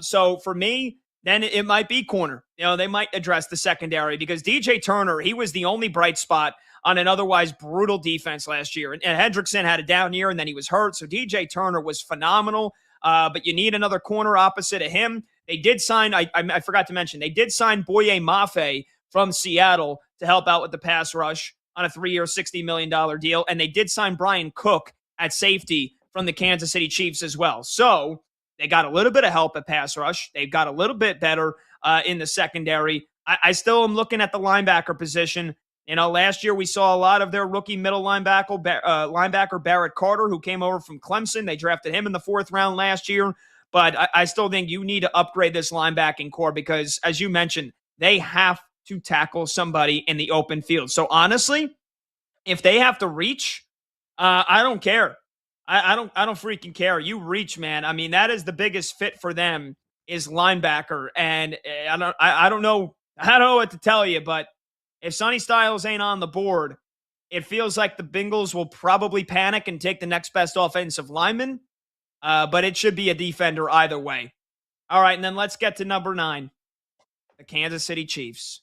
So for me, then it might be corner. They might address the secondary because DJ Turner, he was the only bright spot on an otherwise brutal defense last year. And Hendrickson had a down year and then he was hurt. So DJ Turner was phenomenal. But you need another corner opposite of him. They did sign, I forgot to mention, they did sign Boye Mafe from Seattle to help out with the pass rush on a 3-year, $60 million deal. And they did sign Brian Cook at safety from the Kansas City Chiefs as well. So they got a little bit of help at pass rush. They've got a little bit better in the secondary. I still am looking at the linebacker position. Last year we saw a lot of their rookie middle linebacker Barrett Carter, who came over from Clemson. They drafted him in the 4th round last year. But I still think you need to upgrade this linebacking core because, as you mentioned, they have to tackle somebody in the open field. So honestly, if they have to reach, I don't care. I don't freaking care. You reach, man. I mean, that is the biggest fit for them is linebacker. And I don't know what to tell you, but if Sonny Styles ain't on the board, it feels like the Bengals will probably panic and take the next best offensive lineman. But it should be a defender either way. All right, and then let's get to number 9, the Kansas City Chiefs.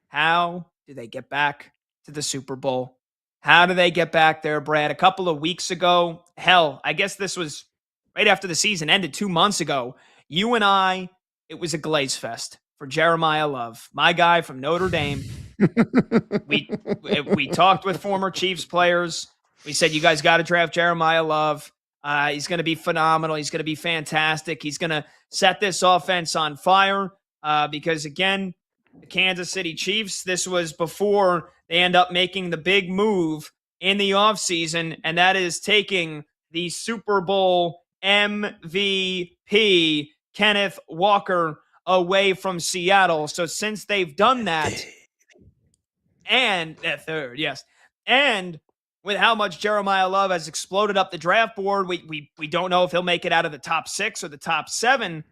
How do they get back to the Super Bowl? How do they get back there, Brad? A couple of weeks ago, hell, I guess this was right after the season ended 2 months ago. You and I, it was a glaze fest for Jeremiah Love, my guy from Notre Dame. We talked with former Chiefs players. We said, you guys got to draft Jeremiah Love. He's going to be phenomenal. He's going to be fantastic. He's going to set this offense on fire because, again, the Kansas City Chiefs, this was before they end up making the big move in the offseason, and that is taking the Super Bowl MVP, Kenneth Walker, away from Seattle. So since they've done that, and that third, yes, and with how much Jeremiah Love has exploded up the draft board, we don't know if he'll make it out of the top 6 or the top 7.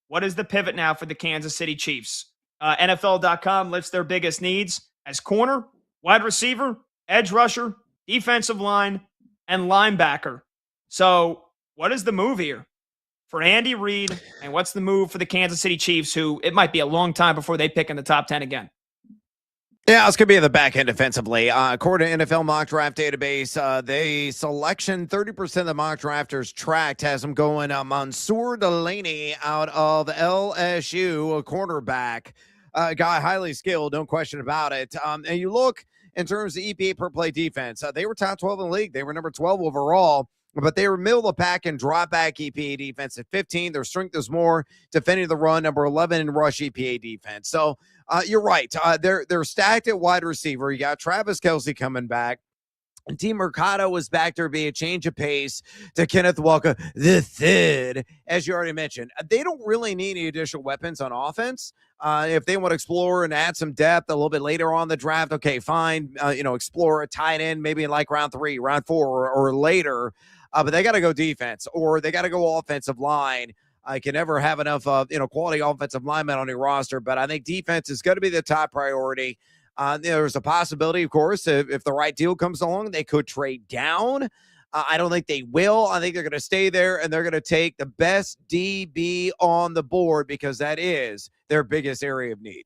What is the pivot now for the Kansas City Chiefs? NFL.com lists their biggest needs as corner, wide receiver, edge rusher, defensive line, and linebacker. So what is the move here for Andy Reid, and what's the move for the Kansas City Chiefs, who it might be a long time before they pick in the top 10 again? Yeah, it's going to be in the back end defensively. According to NFL Mock Draft Database, the selection, 30% of the mock drafters tracked has them going Mansour Delaney out of LSU, a cornerback. Guy highly skilled, no question about it. And you look in terms of EPA per play defense, they were top 12 in the league. They were number 12 overall, but they were middle of the pack in drop back EPA defense at 15. Their strength is more defending the run, number 11 in rush EPA defense. So you're right. They're stacked at wide receiver. You got Travis Kelce coming back. And Team Mercado was back there be a change of pace to Kenneth Walker the third, as you already mentioned. They don't really need any additional weapons on offense. If they want to explore and add some depth a little bit later on the draft, okay, fine. Explore a tight end maybe in like round 3, round 4, or later. but they got to go defense or they got to go offensive line. I can never have enough quality offensive linemen on your roster, but I think defense is going to be the top priority. There's a possibility, of course, if the right deal comes along, they could trade down. I don't think they will. I think they're going to stay there, and they're going to take the best DB on the board because that is their biggest area of need.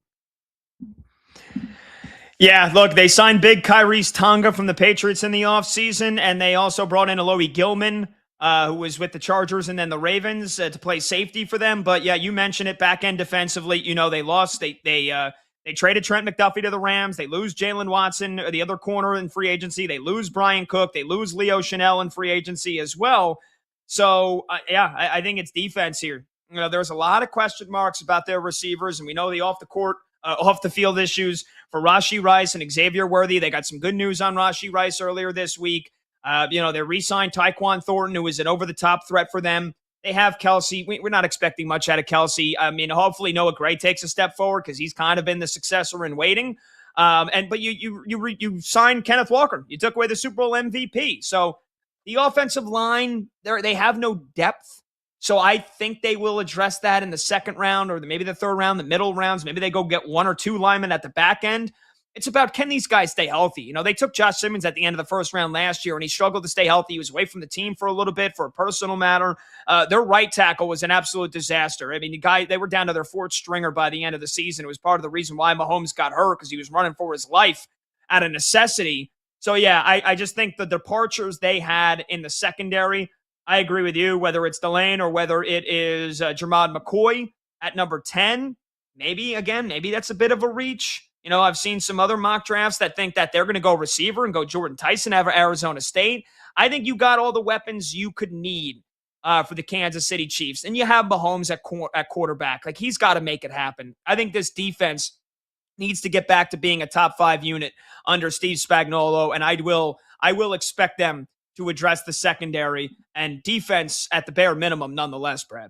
Yeah, look, they signed big Kyrie's Tonga from the Patriots in the offseason, and they also brought in Alohi Gilman, who was with the Chargers and then the Ravens to play safety for them. But yeah, you mentioned it, back end defensively. They lost. They traded Trent McDuffie to the Rams. They lose Jalen Watson, the other corner in free agency. They lose Brian Cook. They lose Leo Chanel in free agency as well. So I think it's defense here. There's a lot of question marks about their receivers, and we know the off the field issues for Rashee Rice and Xavier Worthy. They got some good news on Rashee Rice earlier this week. They re-signed Tyquan Thornton, who is an over-the-top threat for them. They have Kelsey. We're not expecting much out of Kelsey. I mean, hopefully Noah Gray takes a step forward because he's kind of been the successor in waiting. But you signed Kenneth Walker. You took away the Super Bowl MVP. So the offensive line, they have no depth. So I think they will address that in the second round or maybe the third round, the middle rounds. Maybe they go get one or two linemen at the back end. It's about, can these guys stay healthy? They took Josh Simmons at the end of the first round last year, and he struggled to stay healthy. He was away from the team for a little bit for a personal matter. Their right tackle was an absolute disaster. I mean, they were down to their fourth stringer by the end of the season. It was part of the reason why Mahomes got hurt, because he was running for his life out of necessity. So, yeah, I just think the departures they had in the secondary, I agree with you, whether it's Delane or whether it is Jermod McCoy at number 10. Maybe that's a bit of a reach. I've seen some other mock drafts that think that they're going to go receiver and go Jordan Tyson out of Arizona State. I think you got all the weapons you could need for the Kansas City Chiefs. And you have Mahomes at quarterback. Like, he's got to make it happen. I think this defense needs to get back to being a top 5 unit under Steve Spagnuolo, and I will expect them to address the secondary and defense at the bare minimum nonetheless, Brad.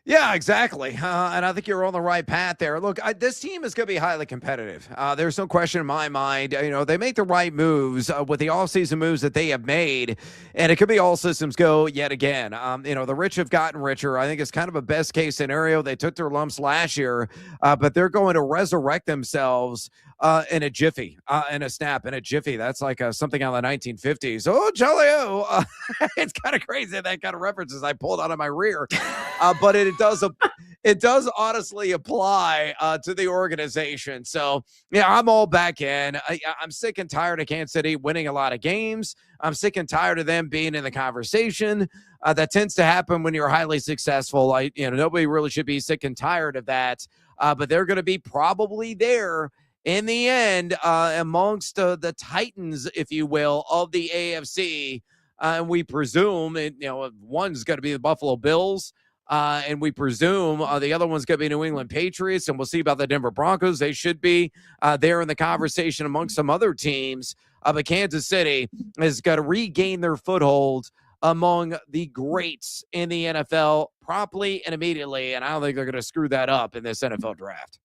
Yeah, exactly. And I think you're on the right path there. Look, this team is going to be highly competitive. There's no question in my mind. They make the right moves with the offseason moves that they have made, and it could be all systems go yet again. The rich have gotten richer. I think it's kind of a best case scenario. They took their lumps last year, but they're going to resurrect themselves in a jiffy, in a snap, in a jiffy. That's like something out of the 1950s. Oh, Jolly-O. It's kind of crazy, that kind of references I pulled out of my rear. But it does honestly apply to the organization. So, yeah, I'm all back in. I'm sick and tired of Kansas City winning a lot of games. I'm sick and tired of them being in the conversation. That tends to happen when you're highly successful. Nobody really should be sick and tired of that. But they're going to be probably there in the end amongst the Titans, if you will, of the AFC. And we presume, one's going to be the Buffalo Bills. And we presume the other one's going to be New England Patriots, and we'll see about the Denver Broncos. They should be there in the conversation amongst some other teams. But Kansas City has got to regain their foothold among the greats in the NFL promptly and immediately, and I don't think they're going to screw that up in this NFL draft.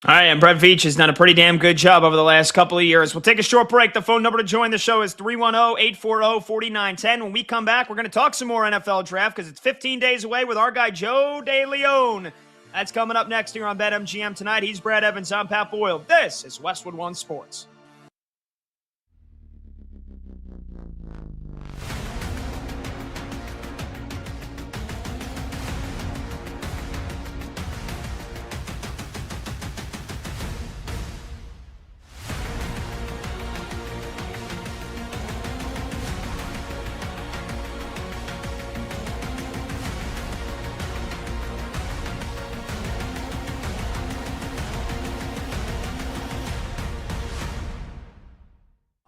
All right, and Brett Veach has done a pretty damn good job over the last couple of years. We'll take a short break. The phone number to join the show is 310-840-4910. When we come back, we're going to talk some more NFL draft because it's 15 days away with our guy Joe DeLeon. That's coming up next here on BetMGM tonight. He's Brad Evans. I'm Pat Boyle. This is Westwood One Sports.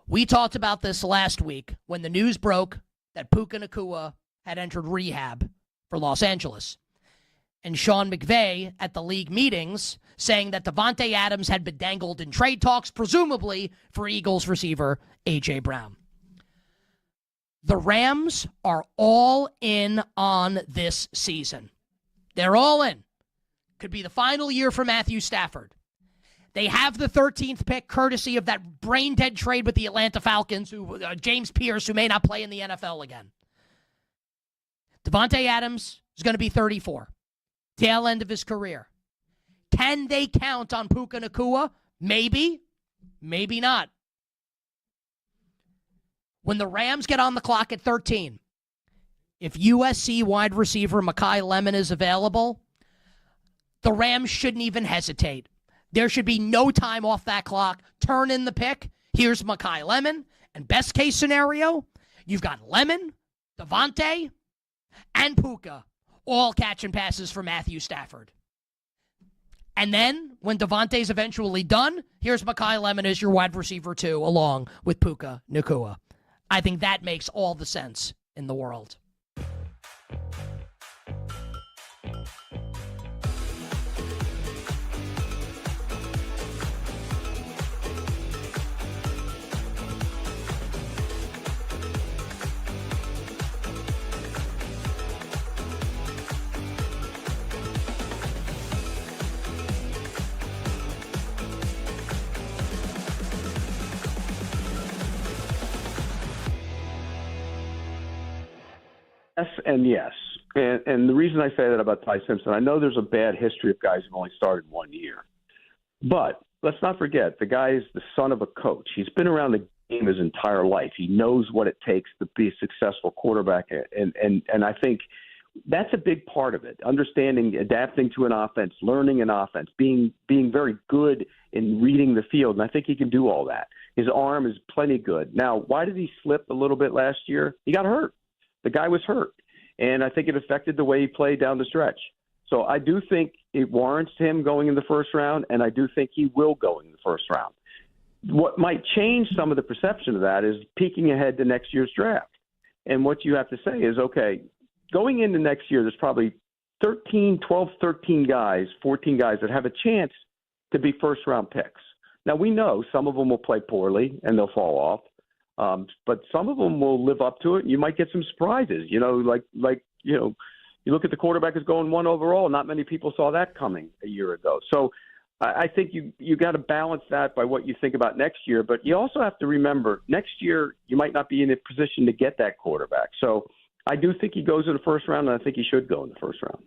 We talked about this last week when the news broke that Puka Nacua had entered rehab for Los Angeles. And Sean McVay at the league meetings saying that Devontae Adams had been dangled in trade talks, presumably for Eagles receiver A.J. Brown. The Rams are all in on this season. They're all in. Could be the final year for Matthew Stafford. They have the 13th pick courtesy of that brain-dead trade with the Atlanta Falcons, James Pierce, who may not play in the NFL again. Devontae Adams is going to be 34. Tail end of his career. Can they count on Puka Nacua? Maybe. Maybe not. When the Rams get on the clock at 13, if USC wide receiver Mekhi Lemon is available, the Rams shouldn't even hesitate. There should be no time off that clock. Turn in the pick. Here's Mekhi Lemon. And best case scenario, you've got Lemon, Devontae, and Puka all catching passes for Matthew Stafford. And then, when Devontae's eventually done, here's Mekhi Lemon as your wide receiver 2, along with Puka Nacua. I think that makes all the sense in the world. Yes and yes. And the reason I say that about Ty Simpson, I know there's a bad history of guys who've only started 1 year. But let's not forget, the guy is the son of a coach. He's been around the game his entire life. He knows what it takes to be a successful quarterback. And I think that's a big part of it, understanding, adapting to an offense, learning an offense, being very good in reading the field. And I think he can do all that. His arm is plenty good. Now, why did he slip a little bit last year? He got hurt. The guy was hurt, and I think it affected the way he played down the stretch. So I do think it warrants him going in the first round, and I do think he will go in the first round. What might change some of the perception of that is peeking ahead to next year's draft. And what you have to say is, okay, going into next year, there's probably 13 guys, 14 guys that have a chance to be first-round picks. Now, we know some of them will play poorly, and they'll fall off. But some of them will live up to it, and you might get some surprises. You look at the quarterback who's going 1 overall. Not many people saw that coming a year ago. So I think you got to balance that by what you think about next year. But you also have to remember, next year you might not be in a position to get that quarterback. So I do think he goes in the first round, and I think he should go in the first round.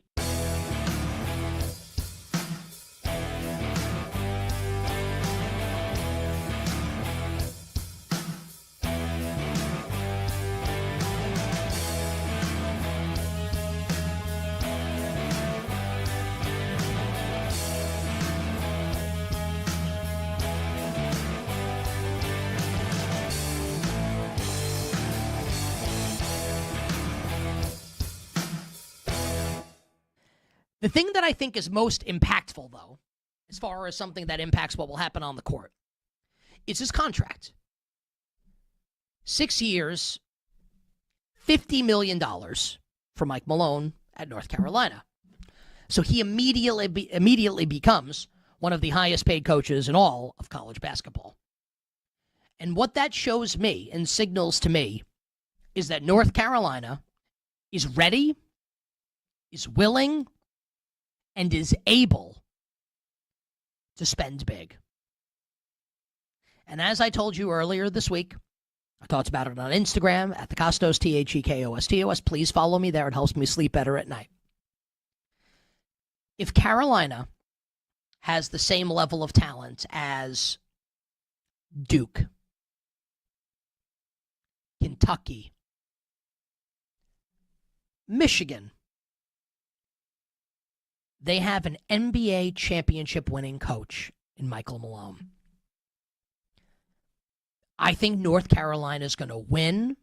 The thing that I think is most impactful, though, as far as something that impacts what will happen on the court, is his contract. 6 years, $50 million for Mike Malone at North Carolina. So he immediately becomes one of the highest paid coaches in all of college basketball. And what that shows me and signals to me is that North Carolina is ready, is willing, and is able to spend big. And as I told you earlier this week, I talked about it on Instagram at the Costos, TheKostos. Please follow me there. It helps me sleep better at night. If Carolina has the same level of talent as Duke, Kentucky, Michigan, they have an NBA championship winning coach in Michael Malone. I think North Carolina is going to win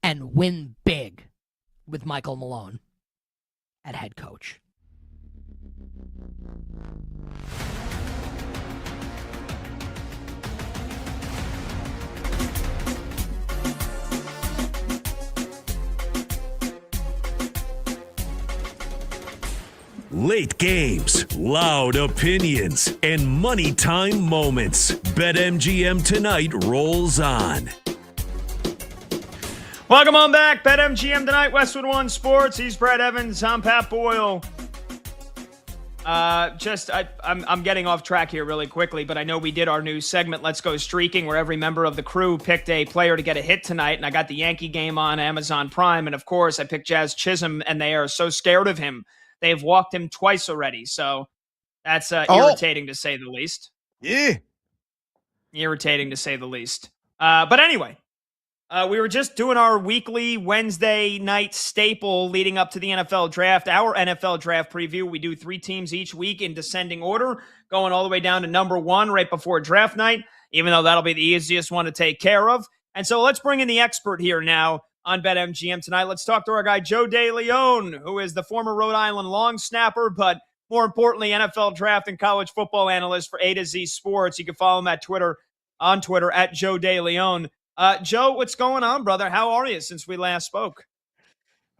and win big with Michael Malone at head coach. Late games, loud opinions, and money time moments. BetMGM Tonight rolls on. Welcome on back. BetMGM Tonight, Westwood One Sports. He's Brad Evans. I'm Pat Boyle. I'm getting off track here really quickly, but I know we did our new segment, Let's Go Streaking, where every member of the crew picked a player to get a hit tonight, and I got the Yankee game on Amazon Prime, and of course I picked Jazz Chisholm, and they are so scared of him. They've walked him twice already, so that's irritating to say the least. Yeah. Irritating to say the least. But anyway, we were just doing our weekly Wednesday night staple leading up to the NFL draft, our NFL draft preview. We do 3 teams each week in descending order, going all the way down to number 1 right before draft night, even though that'll be the easiest one to take care of. And so let's bring in the expert here now on BetMGM tonight. Let's talk to our guy, Joe DeLeon, who is the former Rhode Island long snapper, but more importantly, NFL draft and college football analyst for A to Z Sports. You can follow him on Twitter at Joe DeLeon. Joe, what's going on, brother? How are you since we last spoke?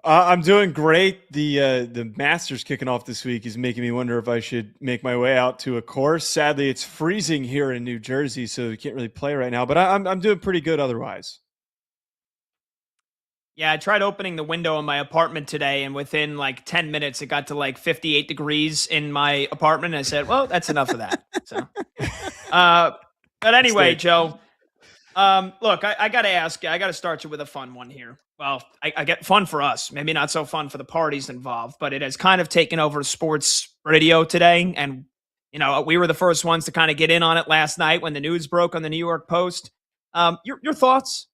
I'm doing great. The Masters kicking off this week is making me wonder if I should make my way out to a course. Sadly, it's freezing here in New Jersey, so we can't really play right now. But I'm doing pretty good otherwise. Yeah, I tried opening the window in my apartment today, and within like 10 minutes, it got to like 58 degrees in my apartment. And I said, well, that's enough of that. So, but anyway, Joe, look, I got to ask you, I got to start you with a fun one here. Well, I get fun for us, maybe not so fun for the parties involved, but it has kind of taken over sports radio today. And, you know, we were the first ones to kind of get in on it last night when the news broke on the New York Post. Your thoughts?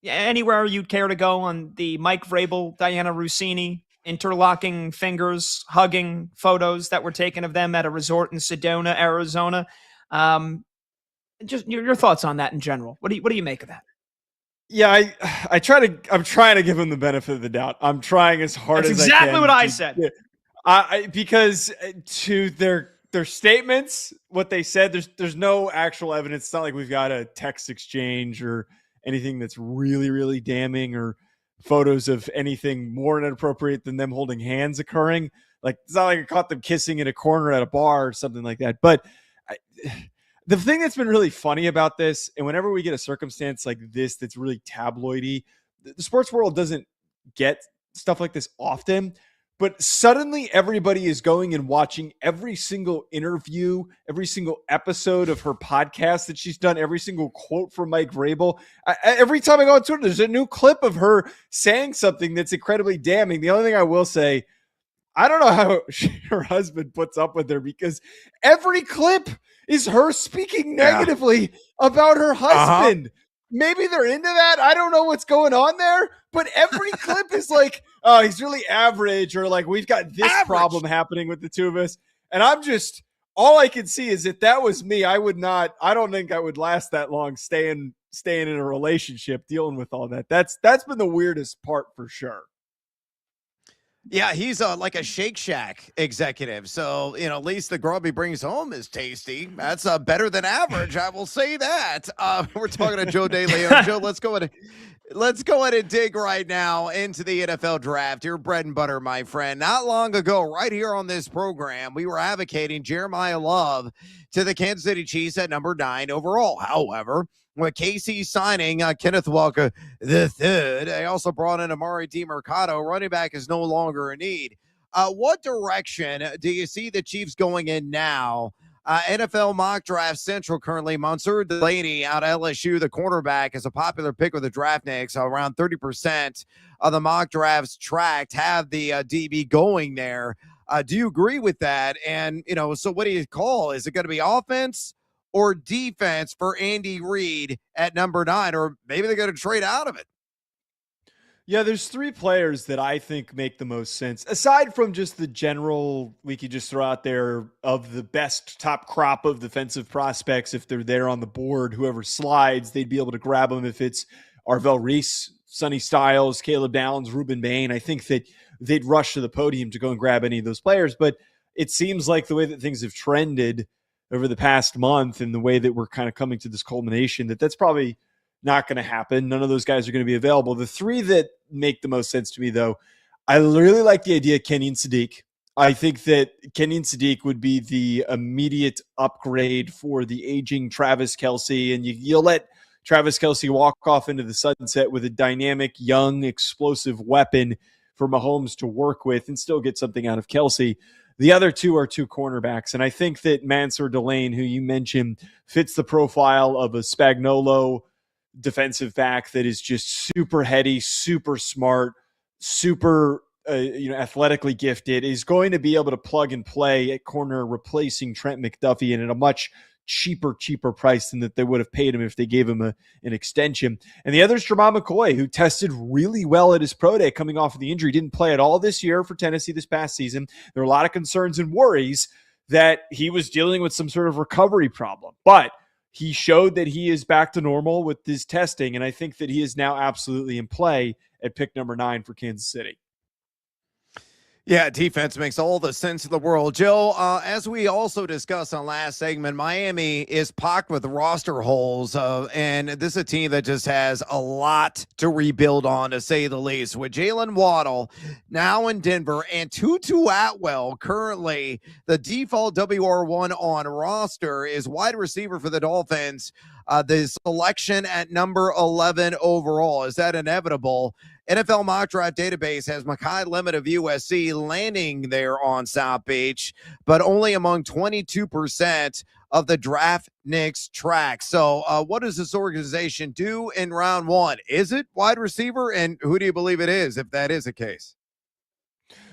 Yeah, anywhere you'd care to go on the Mike Vrabel, Diana Rossini interlocking fingers, hugging photos that were taken of them at a resort in Sedona, Arizona. Just your thoughts on that in general. What do you make of that? Yeah, I'm trying to give him the benefit of the doubt. I'm trying as hard as I can. That's exactly what I said. Because to their statements, what they said, there's no actual evidence. It's not like we've got a text exchange or anything that's really, really damning or photos of anything more inappropriate than them holding hands occurring. Like, it's not like I caught them kissing in a corner at a bar or something like that. But the thing that's been really funny about this, and whenever we get a circumstance like this that's really tabloidy, the sports world doesn't get stuff like this often. But suddenly everybody is going and watching every single interview, every single episode of her podcast that she's done, every single quote from Mike Vrabel. Every time I go on Twitter, there's a new clip of her saying something that's incredibly damning. The only thing I will say, I don't know how her husband puts up with her, because every clip is her speaking negatively about her husband. Maybe they're into that. I don't know what's going on there, but every clip is like, oh, he's really average, or like, we've got this problem happening with the two of us. And all I can see is that was me. I don't think I would last that long staying in a relationship, dealing with all that. That's been the weirdest part for sure. Yeah, he's like a Shake Shack executive. So, at least the grub he brings home is tasty. That's better than average. I will say that. We're talking to Joe DeLeon. Joe, let's go ahead and dig right now into the NFL draft. Your bread and butter, my friend. Not long ago, right here on this program, we were advocating Jeremiah Love to the Kansas City Chiefs at number 9 overall. However, with KC signing Kenneth Walker III, they also brought in Amari DiMercato. Running back is no longer a need. What direction do you see the Chiefs going in now? NFL Mock Draft Central currently, Mansour Delaney out of LSU, the cornerback, is a popular pick with the draftniks. Around 30% of the mock drafts tracked have the DB going there. Do you agree with that? And, so what do you call? Is it going to be offense or defense for Andy Reid at number 9? Or maybe they're going to trade out of it? Yeah, there's 3 players that I think make the most sense. Aside from just the general, we could just throw out there of the best top crop of defensive prospects. If they're there on the board, whoever slides, they'd be able to grab them. If it's Arvell Reese, Sonny Styles, Caleb Downs, Ruben Bain, I think that they'd rush to the podium to go and grab any of those players. But it seems like the way that things have trended over the past month and the way that we're kind of coming to this culmination, that's probably not going to happen. None of those guys are going to be available. The 3 that make the most sense to me, though, I really like the idea of Kenyon Sadiq. I think that Kenyon Sadiq would be the immediate upgrade for the aging Travis Kelce, and you'll let Travis Kelce walk off into the sunset with a dynamic, young, explosive weapon for Mahomes to work with and still get something out of Kelce. The other two are two cornerbacks. And I think that Mansour Delane, who you mentioned, fits the profile of a Spagnuolo defensive back that is just super heady, super smart, super athletically gifted, is going to be able to plug and play at corner, replacing Trent McDuffie, and at a much cheaper price than that they would have paid him if they gave him an extension. And the other is Jermon McCoy, who tested really well at his pro day coming off of the injury. Didn't play at all this year for Tennessee this past season. There were a lot of concerns and worries that he was dealing with some sort of recovery problem. But he showed that he is back to normal with his testing, and I think that he is now absolutely in play at pick number 9 for Kansas City. Yeah, defense makes all the sense in the world. Joe, as we also discussed on last segment, Miami is pocked with roster holes, and this is a team that just has a lot to rebuild on, to say the least. With Jalen Waddle now in Denver and Tutu Atwell currently the default WR1 on roster is wide receiver for the Dolphins. The selection at number 11 overall. Is that inevitable? NFL Mock Draft Database has Mekhi Lemon of USC landing there on South Beach, but only among 22% of the draft Knicks track. So what does this organization do in round 1? Is it wide receiver? And who do you believe it is, if that is the case?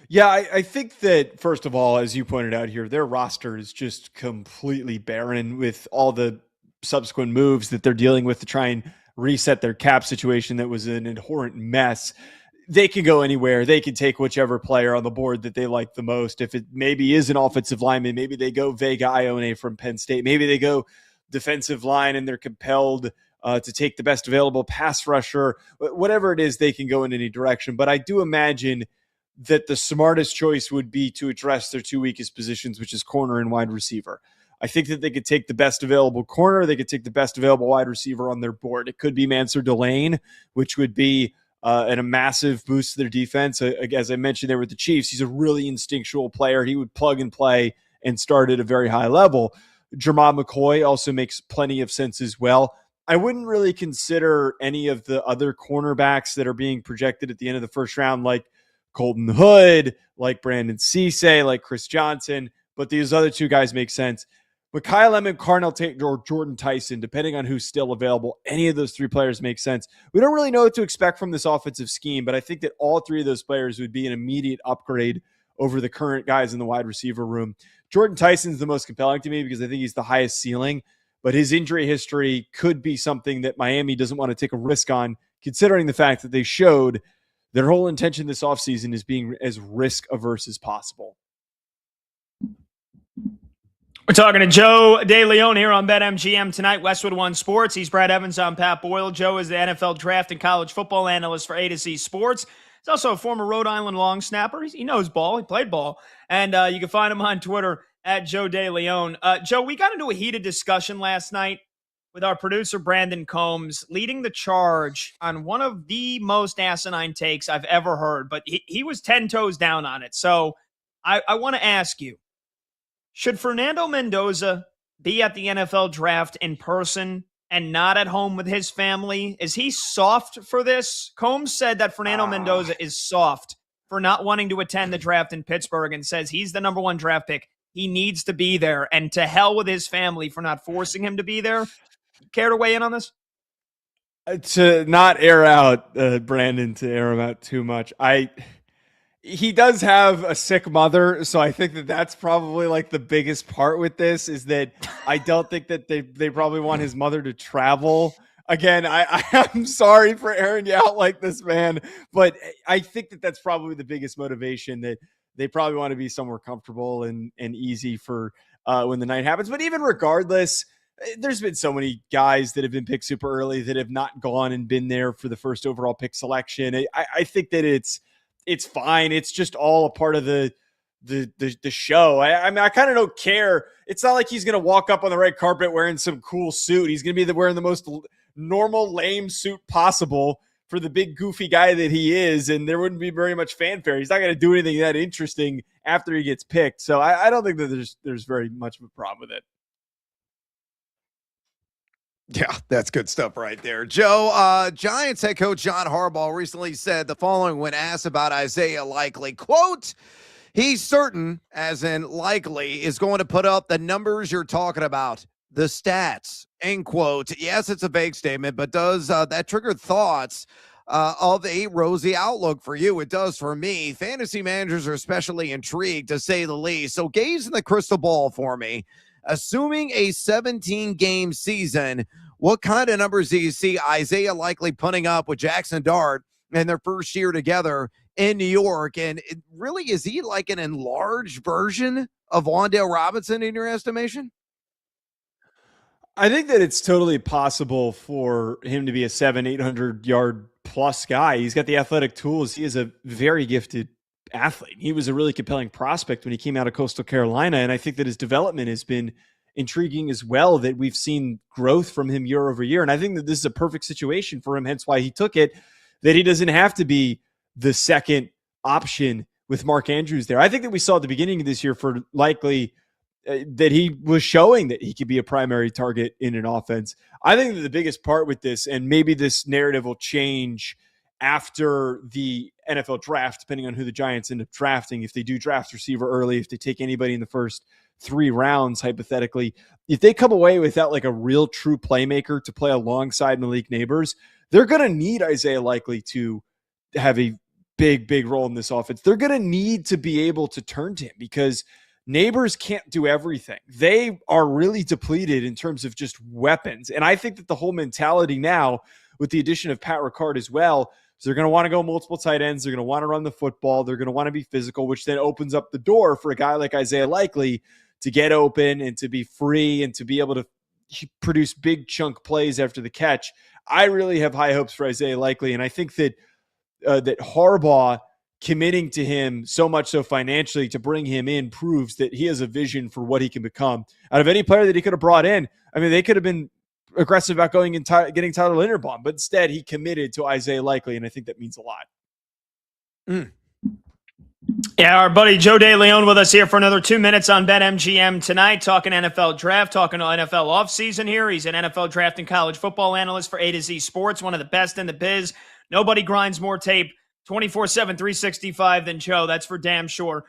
Yeah, I think that, first of all, as you pointed out here, their roster is just completely barren with all the subsequent moves that they're dealing with to try and reset their cap situation that was an abhorrent mess. They can go anywhere. They can take whichever player on the board that they like the most. If it maybe is an offensive lineman, maybe they go Vega Ione from Penn State. Maybe they go defensive line and they're compelled to take the best available pass rusher. Whatever it is, they can go in any direction. But I do imagine that the smartest choice would be to address their two weakest positions, which is corner and wide receiver. I think that they could take the best available corner. They could take the best available wide receiver on their board. It could be Mansour Delane, which would be a massive boost to their defense. As I mentioned there with the Chiefs, he's a really instinctual player. He would plug and play and start at a very high level. Jermon McCoy also makes plenty of sense as well. I wouldn't really consider any of the other cornerbacks that are being projected at the end of the first round, like Colton Hood, like Brandon Cisse, like Chris Johnson, but these other two guys make sense. Mekhi Lemon, Carnell Tate, or Jordan Tyson, depending on who's still available, any of those three players make sense. We don't really know what to expect from this offensive scheme, but I think that all three of those players would be an immediate upgrade over the current guys in the wide receiver room. Jordan Tyson's the most compelling to me because I think he's the highest ceiling, but his injury history could be something that Miami doesn't want to take a risk on, considering the fact that they showed their whole intention this offseason is being as risk-averse as possible. We're talking to Joe DeLeon here on BetMGM tonight, Westwood One Sports. He's Brad Evans. I'm Pat Boyle. Joe is the NFL draft and college football analyst for A to Z Sports. He's also a former Rhode Island long snapper. He knows ball. He played ball. And you can find him on Twitter at Joe DeLeon. Joe, we got into a heated discussion last night with our producer, Brandon Combs, leading the charge on one of the most asinine takes I've ever heard. But he was 10 toes down on it. So I want to ask you, should Fernando Mendoza be at the NFL draft in person and not at home with his family? Is he soft for this? Combs said that Fernando Mendoza is soft for not wanting to attend the draft in Pittsburgh and says he's the number 1 draft pick. He needs to be there, and to hell with his family for not forcing him to be there. Care to weigh in on this? To not air out Brandon, to air him out too much. He does have a sick mother, so I think that that's probably like the biggest part with this, is that I don't think that they probably want his mother to travel. Again, I'm sorry for airing you out like this, man, but I think that that's probably the biggest motivation, that they probably want to be somewhere comfortable and easy for when the night happens. But even regardless, there's been so many guys that have been picked super early that have not gone and been there for the first overall pick selection. I think that it's fine. It's just all a part of the show. I mean, I kind of don't care. It's not like he's going to walk up on the red carpet wearing some cool suit. He's going to be wearing the most normal, lame suit possible for the big, goofy guy that he is, and there wouldn't be very much fanfare. He's not going to do anything that interesting after he gets picked. So I don't think that there's very much of a problem with it. Yeah, that's good stuff right there. Joe, Giants head coach John Harbaugh recently said the following when asked about Isaiah Likely. Quote, He's certain, as in likely, is going to put up the numbers you're talking about, the stats, end quote. Yes, it's a vague statement, but does that trigger thoughts of a rosy outlook for you? It does for me. Fantasy managers are especially intrigued, to say the least. So gaze in the crystal ball for me. Assuming a 17-game season, what kind of numbers do you see Isaiah likely putting up with Jackson Dart in their first year together in New York? And really, is he like an enlarged version of Wan'Dale Robinson in your estimation? I think that it's totally possible for him to be a 800 yard plus guy. He's got the athletic tools. He is a very gifted athlete. He was a really compelling prospect when he came out of Coastal Carolina. And I think that his development has been intriguing as well, that we've seen growth from him year over year. And I think that this is a perfect situation for him, hence why he took it, that he doesn't have to be the second option with Mark Andrews there. I think that we saw at the beginning of this year for likely that he was showing that he could be a primary target in an offense. I think that the biggest part with this, and maybe this narrative will change after the NFL draft, depending on who the Giants end up drafting. If they do draft receiver early, if they take anybody in the first 3 rounds, hypothetically, if they come away without like a real true playmaker to play alongside Malik Neighbors, they're going to need Isaiah Likely to have a big role in this offense. They're going to need to be able to turn to him because Neighbors can't do everything. They are really depleted in terms of just weapons. And I think that the whole mentality now, with the addition of Pat Ricard as well, so they're going to want to go multiple tight ends. They're going to want to run the football. They're going to want to be physical, which then opens up the door for a guy like Isaiah Likely to get open and to be free and to be able to produce big chunk plays after the catch. I really have high hopes for Isaiah Likely. And I think that that Harbaugh committing to him so much so financially to bring him in proves that he has a vision for what he can become. Out of any player that he could have brought in, I mean, they could have been aggressive about going and getting Tyler Linderbaum, but instead he committed to Isaiah Likely, and I think that means a lot. Yeah, our buddy Joe DeLeon with us here for another 2 minutes on BetMGM tonight, talking NFL draft, talking NFL offseason here. He's an NFL draft and college football analyst for A to Z Sports, one of the best in the biz. Nobody grinds more tape 24/7, 365 than Joe. That's for damn sure.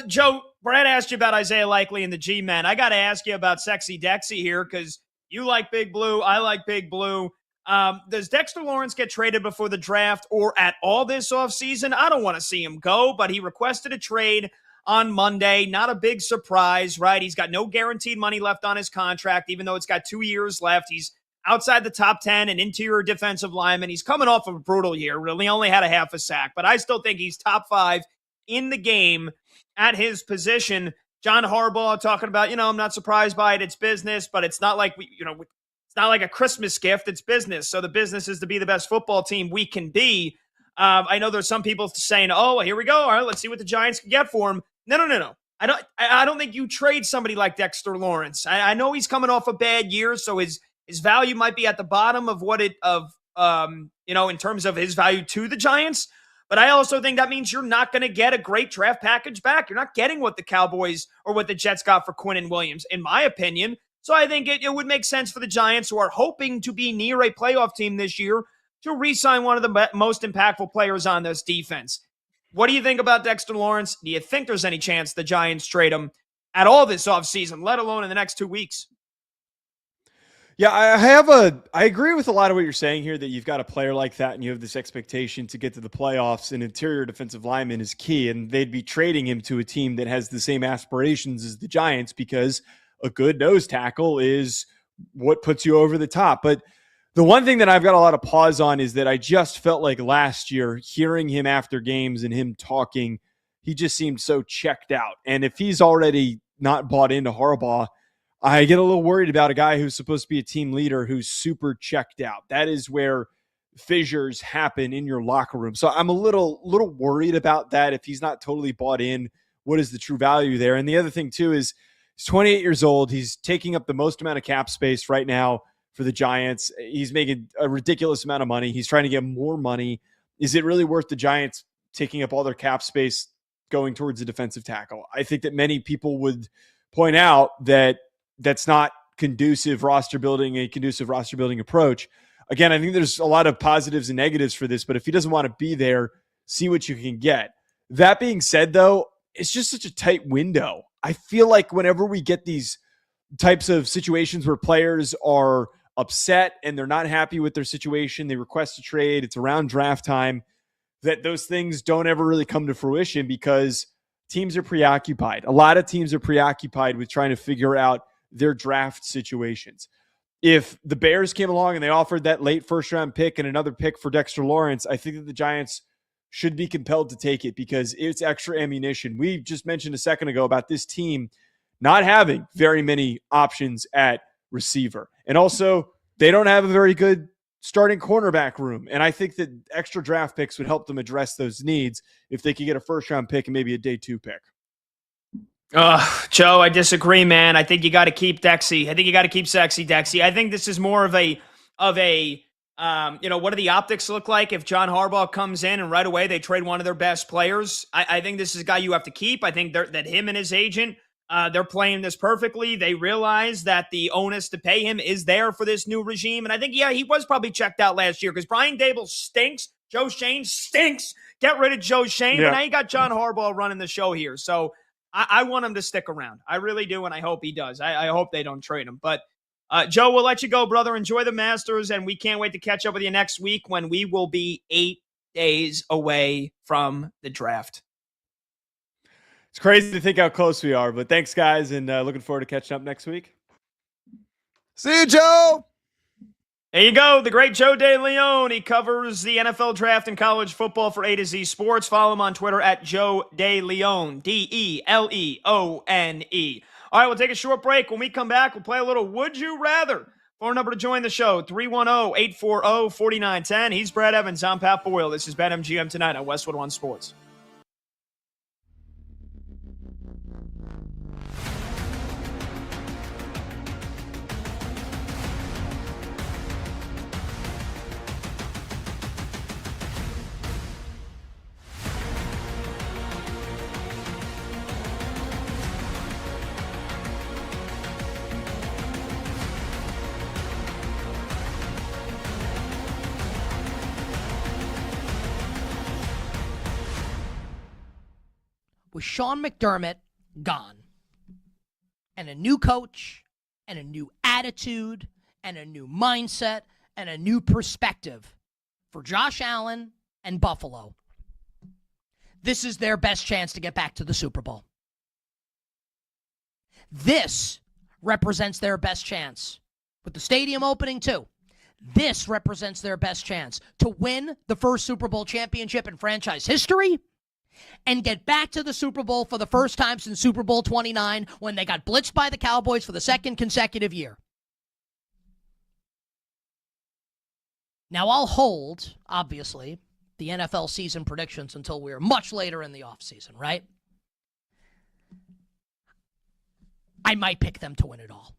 Joe, Brad asked you about Isaiah Likely and the G-Men. I got to ask you about Sexy Dexy here because you like Big Blue. I like Big Blue. Does Dexter Lawrence get traded before the draft or at all this offseason? I don't want to see him go, but he requested a trade on Monday. Not a big surprise, right? He's got no guaranteed money left on his contract, even though it's got 2 years left. He's outside the top 10 and interior defensive lineman. He's coming off of a brutal year. Really only had a half a sack, but I still think he's top 5 in the game at his position. John Harbaugh talking about, I'm not surprised by it. It's business, but it's not like it's not like a Christmas gift. It's business. So the business is to be the best football team we can be. I know there's some people saying, "Oh, here we go. All right, let's see what the Giants can get for him." No. I don't think you trade somebody like Dexter Lawrence. I know he's coming off a bad year, so his value might be at the bottom of in terms of his value to the Giants. But I also think that means you're not going to get a great draft package back. You're not getting what the Cowboys or what the Jets got for Quinnen Williams, in my opinion. So I think it would make sense for the Giants, who are hoping to be near a playoff team this year, to re-sign one of the most impactful players on this defense. What do you think about Dexter Lawrence? Do you think there's any chance the Giants trade him at all this offseason, let alone in the next 2 weeks? Yeah, I agree with a lot of what you're saying here, that you've got a player like that and you have this expectation to get to the playoffs, and interior defensive lineman is key, and they'd be trading him to a team that has the same aspirations as the Giants because a good nose tackle is what puts you over the top. But the one thing that I've got a lot of pause on is that I just felt like last year, hearing him after games and him talking, he just seemed so checked out. And if he's already not bought into Harbaugh, I get a little worried about a guy who's supposed to be a team leader who's super checked out. That is where fissures happen in your locker room. So I'm a little worried about that. If he's not totally bought in, what is the true value there? And the other thing too is he's 28 years old. He's taking up the most amount of cap space right now for the Giants. He's making a ridiculous amount of money. He's trying to get more money. Is it really worth the Giants taking up all their cap space going towards a defensive tackle? I think that many people would point out that that's not a conducive roster building approach. Again, I think there's a lot of positives and negatives for this, but if he doesn't want to be there, see what you can get. That being said, though, it's just such a tight window. I feel like whenever we get these types of situations where players are upset and they're not happy with their situation, they request a trade, it's around draft time, that those things don't ever really come to fruition because teams are preoccupied. A lot of teams are preoccupied with trying to figure out their draft situations. If the Bears came along and they offered that late first-round pick and another pick for Dexter Lawrence, I think that the Giants should be compelled to take it because it's extra ammunition. We just mentioned a second ago about this team not having very many options at receiver. And also, they don't have a very good starting cornerback room. And I think that extra draft picks would help them address those needs if they could get a first-round pick and maybe a day 2 pick. Joe, I disagree, man. I think you got to keep Dexy. I think you got to keep sexy Dexy. I think this is more of a what do the optics look like if John Harbaugh comes in and right away they trade one of their best players? I think this is a guy you have to keep. I think that him and his agent, they're playing this perfectly. They realize that the onus to pay him is there for this new regime. And I think, he was probably checked out last year because Brian Dable stinks. Joe Shane stinks. Get rid of Joe Shane. But now you got John Harbaugh running the show here. So I want him to stick around. I really do, and I hope he does. I hope they don't trade him. But, Joe, we'll let you go, brother. Enjoy the Masters, and we can't wait to catch up with you next week when we will be 8 days away from the draft. It's crazy to think how close we are, but thanks, guys, and looking forward to catching up next week. See you, Joe. There you go, the great Joe DeLeon. He covers the NFL draft and college football for A to Z Sports. Follow him on Twitter at Joe DeLeon, DeLeone. All right, we'll take a short break. When we come back, we'll play a little Would You Rather. Phone number to join the show, 310-840-4910. He's Brad Evans. I'm Pat Boyle. This is BetMGM Tonight on Westwood One Sports. With Sean McDermott gone, and a new coach, and a new attitude, and a new mindset, and a new perspective for Josh Allen and Buffalo, this is their best chance to get back to the Super Bowl. This represents their best chance. With the stadium opening, too, this represents their best chance to win the first Super Bowl championship in franchise history and get back to the Super Bowl for the first time since Super Bowl 29 when they got blitzed by the Cowboys for the second consecutive year. Now, I'll hold, obviously, the NFL season predictions until we're much later in the offseason, right? I might pick them to win it all.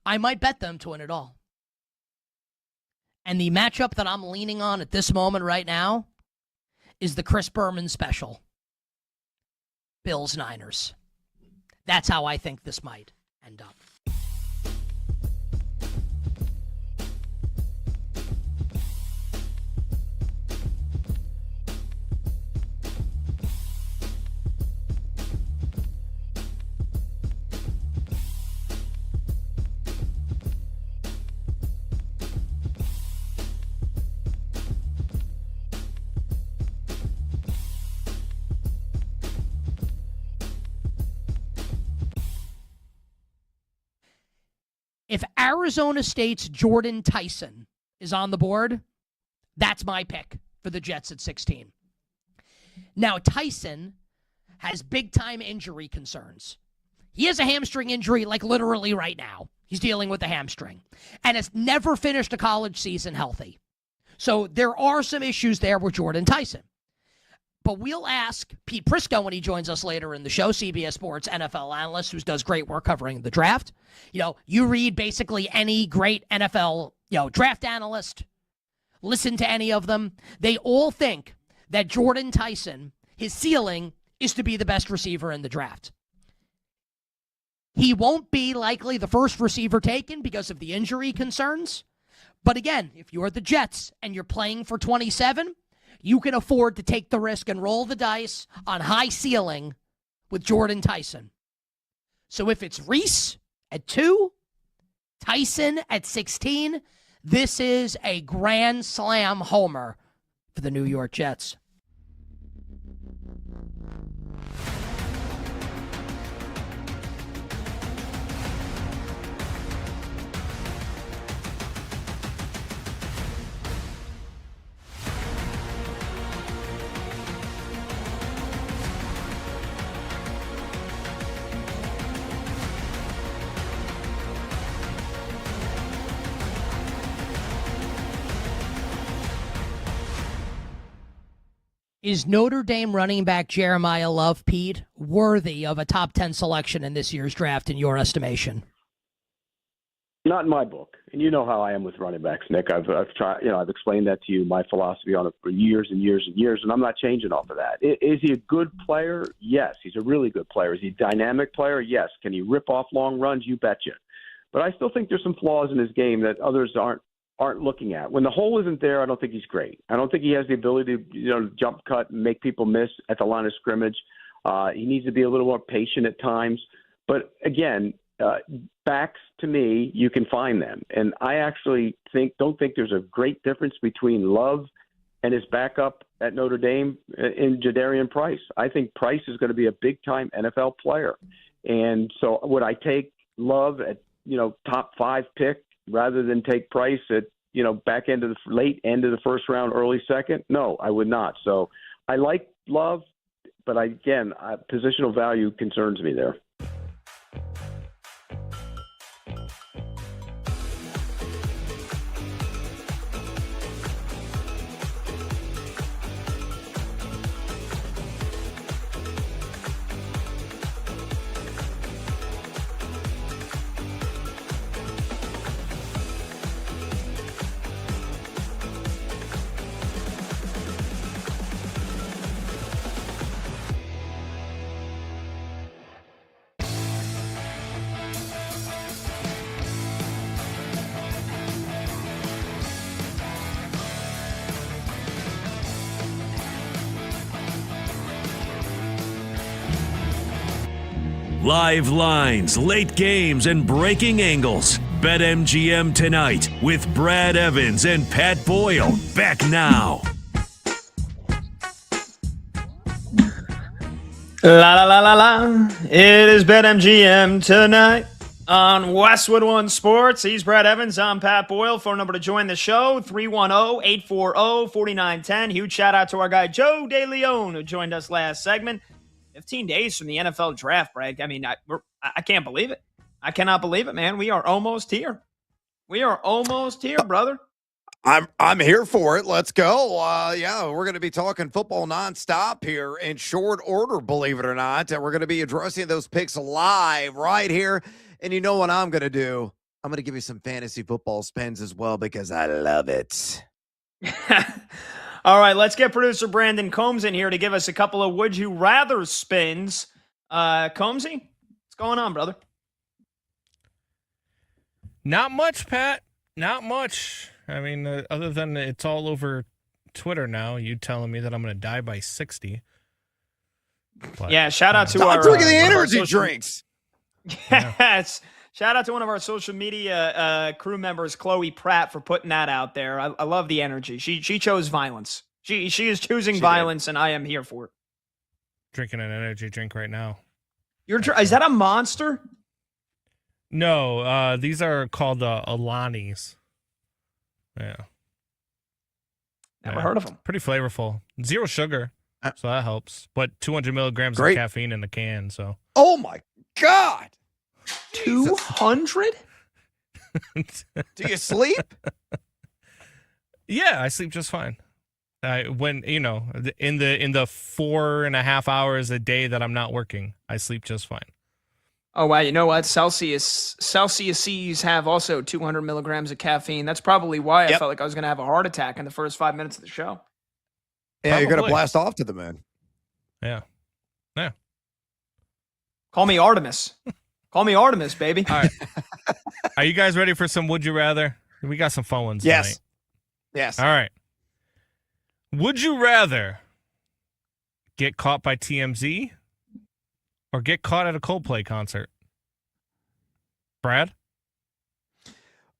I might bet them to win it all. And the matchup that I'm leaning on at this moment right now is the Chris Berman special. Bills-Niners. That's how I think this might end up. If Arizona State's Jordan Tyson is on the board, that's my pick for the Jets at 16. Now, Tyson has big-time injury concerns. He has a hamstring injury, like literally right now. He's dealing with a hamstring and has never finished a college season healthy. So there are some issues there with Jordan Tyson. But we'll ask Pete Prisco when he joins us later in the show, CBS Sports NFL analyst who does great work covering the draft. You read basically any great NFL, draft analyst, listen to any of them. They all think that Jordan Tyson, his ceiling is to be the best receiver in the draft. He won't be likely the first receiver taken because of the injury concerns. But again, if you're the Jets and you're playing for 27, you can afford to take the risk and roll the dice on high ceiling with Jordan Tyson. So if it's Reese at 2, Tyson at 16, this is a grand slam homer for the New York Jets. Is Notre Dame running back Jeremiah Love, Pete, worthy of a top 10 selection in this year's draft in your estimation? Not in my book. And you know how I am with running backs, Nick. I've tried, I've explained that to you, my philosophy on it for years and years and years, and I'm not changing off of that. Is he a good player? Yes, he's a really good player. Is he a dynamic player? Yes. Can he rip off long runs? You betcha. But I still think there's some flaws in his game that others aren't looking at. When the hole isn't there, I don't think he's great. I don't think he has the ability to jump cut and make people miss at the line of scrimmage. He needs to be a little more patient at times. But again, backs, to me, you can find them. And I actually don't think there's a great difference between Love and his backup at Notre Dame in Jadarian Price. I think Price is going to be a big-time NFL player. And so would I take Love at, top 5 pick rather than take Price at, back end of the late end of the first round, early second? No, I would not. So I like Love, but positional value concerns me there. Live lines, late games, and breaking angles. BetMGM tonight with Brad Evans and Pat Boyle. Back now. La la la la la. It is BetMGM tonight on Westwood One Sports. He's Brad Evans. I'm Pat Boyle. Phone number to join the show, 310-840-4910. Huge shout out to our guy Joe DeLeon, who joined us last segment. 15 days from the NFL draft, Brad. I mean, I can't believe it. I cannot believe it, man. We are almost here. We are almost here, brother. I'm here for it. Let's go. We're going to be talking football nonstop here in short order, believe it or not. And we're going to be addressing those picks live right here. And you know what I'm going to do? I'm going to give you some fantasy football spins as well because I love it. All right, let's get producer Brandon Combs in here to give us a couple of would you rather spins. Combsy, what's going on, brother? Not much, Pat. Not much. I mean, other than it's all over Twitter now, you telling me that I'm going to die by 60. But, yeah, shout out to our drinking the energy drinks. Yes. Shout out to one of our social media crew members, Chloe Pratt, for putting that out there. I love the energy. She chose violence. She is choosing violence, and I am here for it. Drinking an energy drink right now. Is that a Monster? No, these are called Alani's. Yeah. Never heard of them. Pretty flavorful. 0 sugar, so that helps. But 200 milligrams of caffeine in the can, so. Oh, my God. 200? Do you sleep? Yeah, I sleep just fine. When in the 4.5 hours a day that I'm not working, I sleep just fine. Oh wow! You know what? Celsius have also 200 milligrams of caffeine. That's probably why I felt like I was going to have a heart attack in the first 5 minutes of the show. Yeah, probably. You're going to blast off to the moon. Yeah. Call me Artemis. Call me Artemis, baby. All right. Are you guys ready for some Would You Rather? We got some fun ones tonight. Yes. All right. Would you rather get caught by TMZ or get caught at a Coldplay concert? Brad?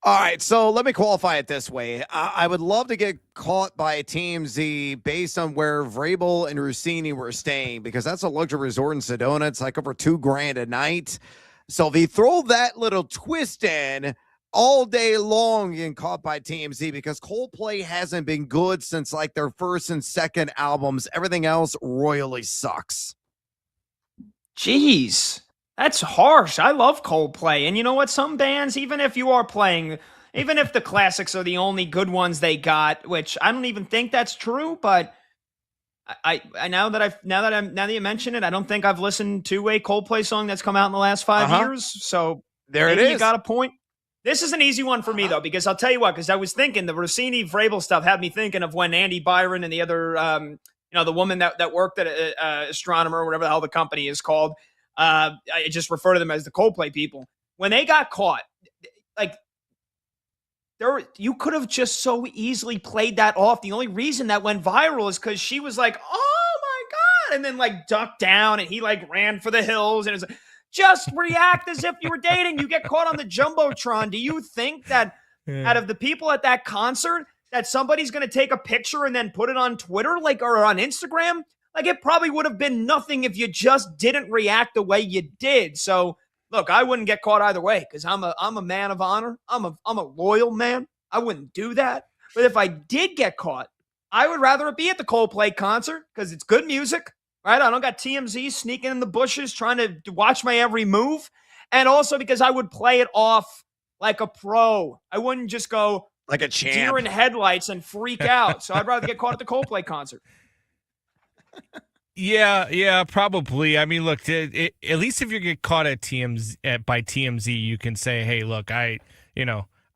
All right, so let me qualify it this way. I would love to get caught by TMZ based on where Vrabel and Rossini were staying, because that's a luxury resort in Sedona. It's like over $2,000 a night. So if you throw that little twist in all day long, you get caught by TMZ, because Coldplay hasn't been good since like their first and second albums. Everything else royally sucks. Jeez. That's harsh. I love Coldplay. And you know what? Some bands, even if you are playing, even if the classics are the only good ones they got, which I don't even think that's true, but I now that you mention it, I don't think I've listened to a Coldplay song that's come out in the last 5 years. So there it is. You got a point. This is an easy one for me though, because I'll tell you what, because I was thinking the Rossini Vrabel stuff had me thinking of when Andy Byron and the other, the woman that worked at Astronomer, or whatever the hell the company is called. I just refer to them as the Coldplay people. When they got caught, like you could have just so easily played that off. The only reason that went viral is because she was like, "Oh my god," and then like ducked down, and he like ran for the hills, and it's like, just react as if you were dating. You get caught on the jumbotron. Do you think that out of the people at that concert, that somebody's going to take a picture and then put it on Twitter, or on Instagram? Like, it probably would have been nothing if you just didn't react the way you did. So, look, I wouldn't get caught either way, because I'm a man of honor. I'm a loyal man. I wouldn't do that. But if I did get caught, I would rather it be at the Coldplay concert, because it's good music, right? I don't got TMZ sneaking in the bushes trying to watch my every move. And also because I would play it off like a pro. I wouldn't just go like a champ, deer in headlights, and freak out. So I'd rather get caught at the Coldplay concert. Yeah, probably. I mean, look, at least if you get caught at by TMZ, you can say, "Hey, look, I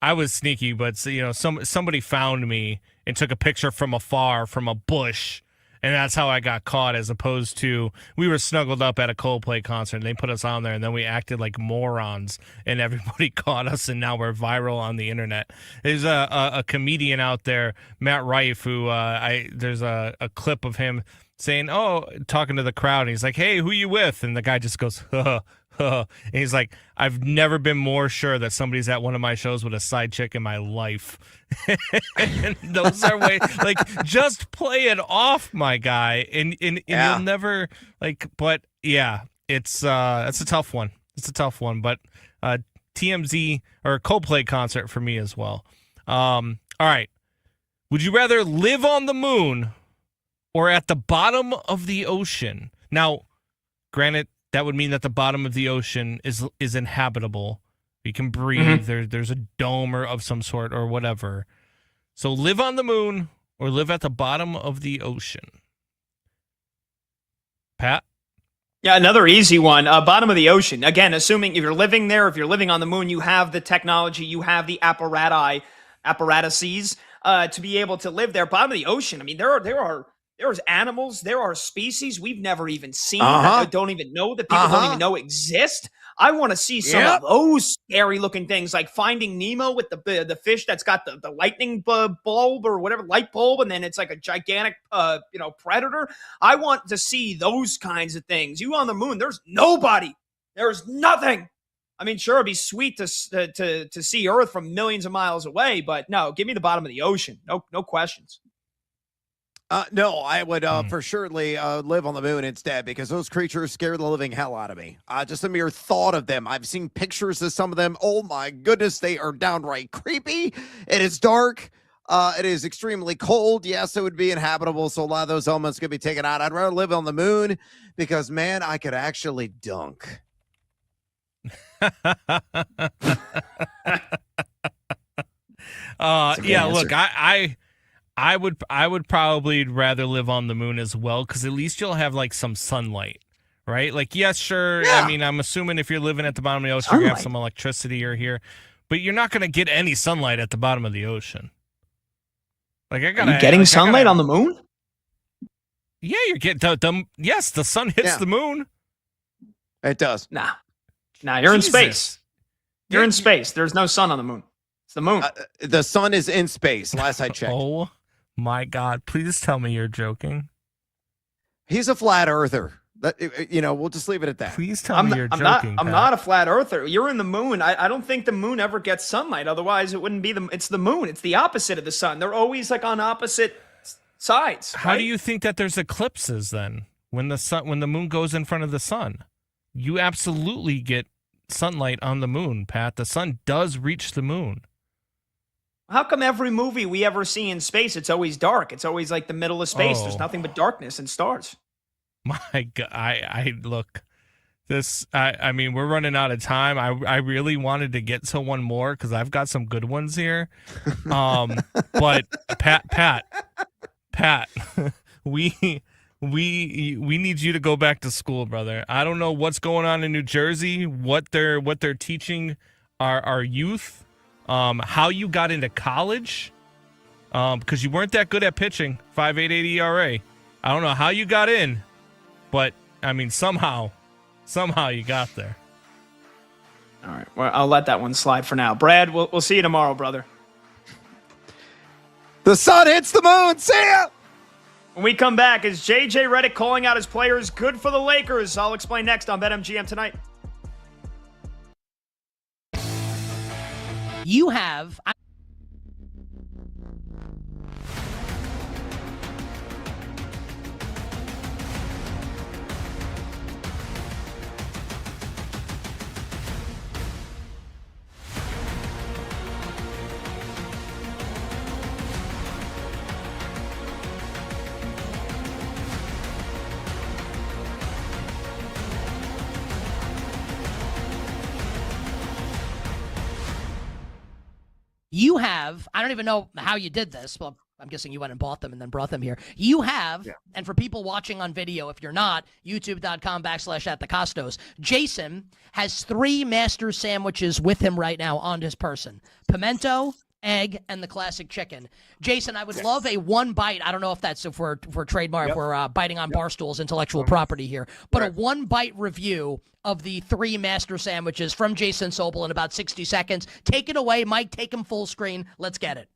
was sneaky, but somebody found me and took a picture from afar from a bush, and that's how I got caught." As opposed to, we were snuggled up at a Coldplay concert, and they put us on there, and then we acted like morons, and everybody caught us, and now we're viral on the internet. There's a comedian out there, Matt Rife, who there's a clip of him saying, talking to the crowd, and he's like, "Hey, who you with?" And the guy just goes, "Huh, huh." And he's like, "I've never been more sure that somebody's at one of my shows with a side chick in my life." And those are ways, like, just play it off, my guy, and you'll never, but yeah, it's a tough one. It's a tough one, but TMZ or Coldplay concert for me as well. All right. Would you rather live on the moon or at the bottom of the ocean? Now, granted, that would mean that the bottom of the ocean is inhabitable. You can breathe. Mm-hmm. There's a dome of some sort or whatever. So live on the moon or live at the bottom of the ocean. Pat? Yeah, another easy one. Bottom of the ocean. Again, assuming if you're living there, if you're living on the moon, you have the technology, you have the apparatuses to be able to live there. Bottom of the ocean. I mean, there's animals, there are species we've never even seen, that don't even know, that people don't even know exist. I want to see some of those scary looking things, like Finding Nemo with the fish that's got the lightning bulb or whatever, light bulb, and then it's like a gigantic predator. I want to see those kinds of things. You on the moon, there's nobody, there's nothing. I mean, sure, it'd be sweet to see Earth from millions of miles away, but no, give me the bottom of the ocean. No questions. No, I would for surely live on the moon instead, because those creatures scare the living hell out of me. Just the mere thought of them. I've seen pictures of some of them. Oh my goodness, they are downright creepy. It is dark. It is extremely cold. Yes, it would be inhabitable, so a lot of those elements could be taken out. I'd rather live on the moon because, man, I could actually dunk. Look, I would probably rather live on the moon as well, because at least you'll have like some sunlight, right? Like, yes, sure. Yeah. I mean, I'm assuming if you're living at the bottom of the ocean, you have some electricity or here, but you're not going to get any sunlight at the bottom of the ocean. Like, are you getting sunlight on the moon? Yeah, you're getting yes, the sun hits the moon. It does. Nah, you're in space. You're in space. There's no sun on the moon. It's the moon. The sun is in space, last I checked. Oh My God, please tell me you're joking. He's a flat earther. We'll just leave it at that. Please tell me you're joking. I'm not a flat earther. You're in the moon. I don't think the moon ever gets sunlight. Otherwise, it wouldn't be it's the moon. It's the opposite of the sun. They're always like on opposite sides. How do you think that there's eclipses then? When the moon goes in front of the sun, you absolutely get sunlight on the moon, Pat. The sun does reach the moon. How come every movie we ever see in space, it's always dark? It's always like the middle of space. There's nothing but darkness and stars. My God, I look. I mean, we're running out of time. I really wanted to get to one more because I've got some good ones here. But Pat, we need you to go back to school, brother. I don't know what's going on in New Jersey, what they're teaching our youth, how you got into college, because you weren't that good at pitching. 5.88 ERA. I don't know how you got in, but I mean somehow you got there. All right, well, I'll let that one slide for now. Brad, we'll see you tomorrow, brother. The sun hits the moon. See ya. When we come back, is JJ Redick calling out his players good for the Lakers? I'll explain next on BetMGM tonight. You have... You have, I don't even know how you did this, but I'm guessing you went and bought them and then brought them here. You have, and for people watching on video, if you're not, youtube.com/@thecostos, Jason has 3 master sandwiches with him right now on his person. Pimento, egg, and the classic chicken. Jason, I would love a one bite. I don't know if that's if we're trademark, we're biting on Barstool's intellectual property here, but a one bite review of the 3 master sandwiches from Jason Sobel in about 60 seconds. Take it away, Mike. Take him full screen. Let's get it.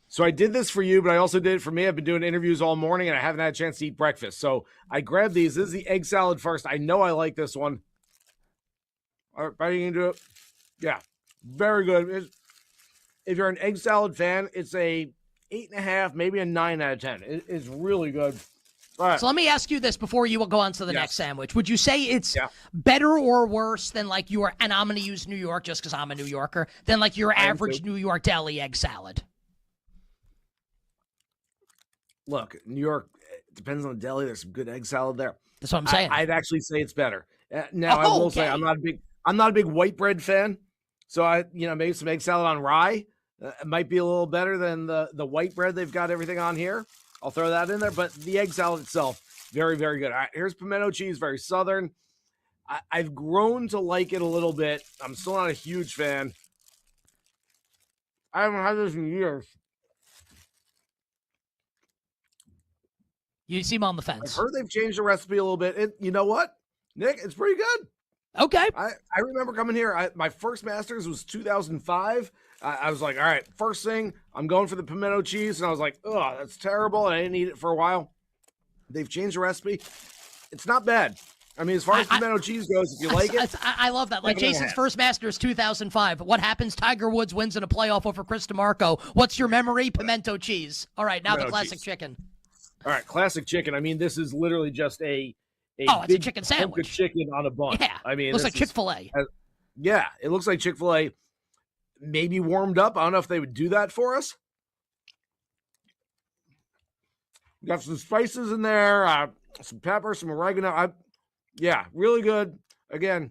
So I did this for you, but I also did it for me. I've been doing interviews all morning, and I haven't had a chance to eat breakfast. So I grabbed these. This is the egg salad first. I know I like this one. All right, biting into it. Yeah, very good. If you're an egg salad fan, it's a 8.5, maybe a 9 out of 10. It's really good. All right. So let me ask you this before you go on to the next sandwich. Would you say it's better or worse than like your, and I'm going to use New York just because I'm a New Yorker, than like your average New York deli egg salad? Look, New York, it depends on the deli. There's some good egg salad there. That's what I'm saying. I'd actually say it's better. Now, I will say I'm not a big white bread fan. So I maybe some egg salad on rye. It might be a little better than the white bread they've got everything on here. I'll throw that in there. But the egg salad itself, very, very good. All right, here's pimento cheese, very Southern. I've grown to like it a little bit. I'm still not a huge fan. I haven't had this in years. You seem on the fence. I've heard they've changed the recipe a little bit. You know what, Nick? It's pretty good. Okay. I remember coming here. My first Masters was 2005. I was like, all right, first thing, I'm going for the pimento cheese. And I was like, oh, that's terrible. And I didn't eat it for a while. They've changed the recipe. It's not bad. I mean, as far as pimento cheese goes, if you like it. I love that. Like Jason's first Masters, 2005. What happens? Tiger Woods wins in a playoff over Chris DeMarco. What's your memory? Pimento cheese. All right, now the classic chicken. All right, classic chicken. I mean, this is literally just a it's a chicken sandwich. Chicken on a bun. Yeah. I mean, it looks like Chick-fil-A. Yeah, it looks like Chick-fil-A. Maybe warmed up. I don't know if they would do that for us. You got some spices in there, some pepper, some oregano. Really good. Again,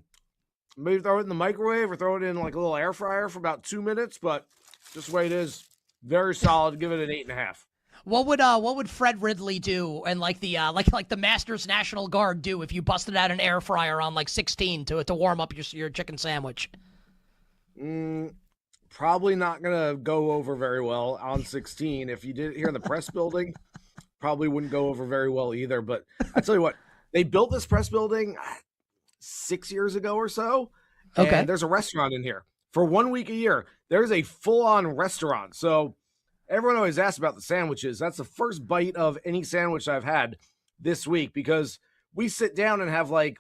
maybe throw it in the microwave or throw it in like a little air fryer for about 2 minutes, but just the way it is, very solid. Give it an 8.5. What would Fred Ridley do and like the like the Masters National Guard do if you busted out an air fryer on like 16 to warm up your chicken sandwich? Probably not gonna go over very well on 16. If you did it here in the press building, probably wouldn't go over very well either. But I tell you what, they built this press building 6 years ago or so. Okay. And there's a restaurant in here for 1 week a year. There's a full-on restaurant. So everyone always asks about the sandwiches. That's the first bite of any sandwich I've had this week because we sit down and have like,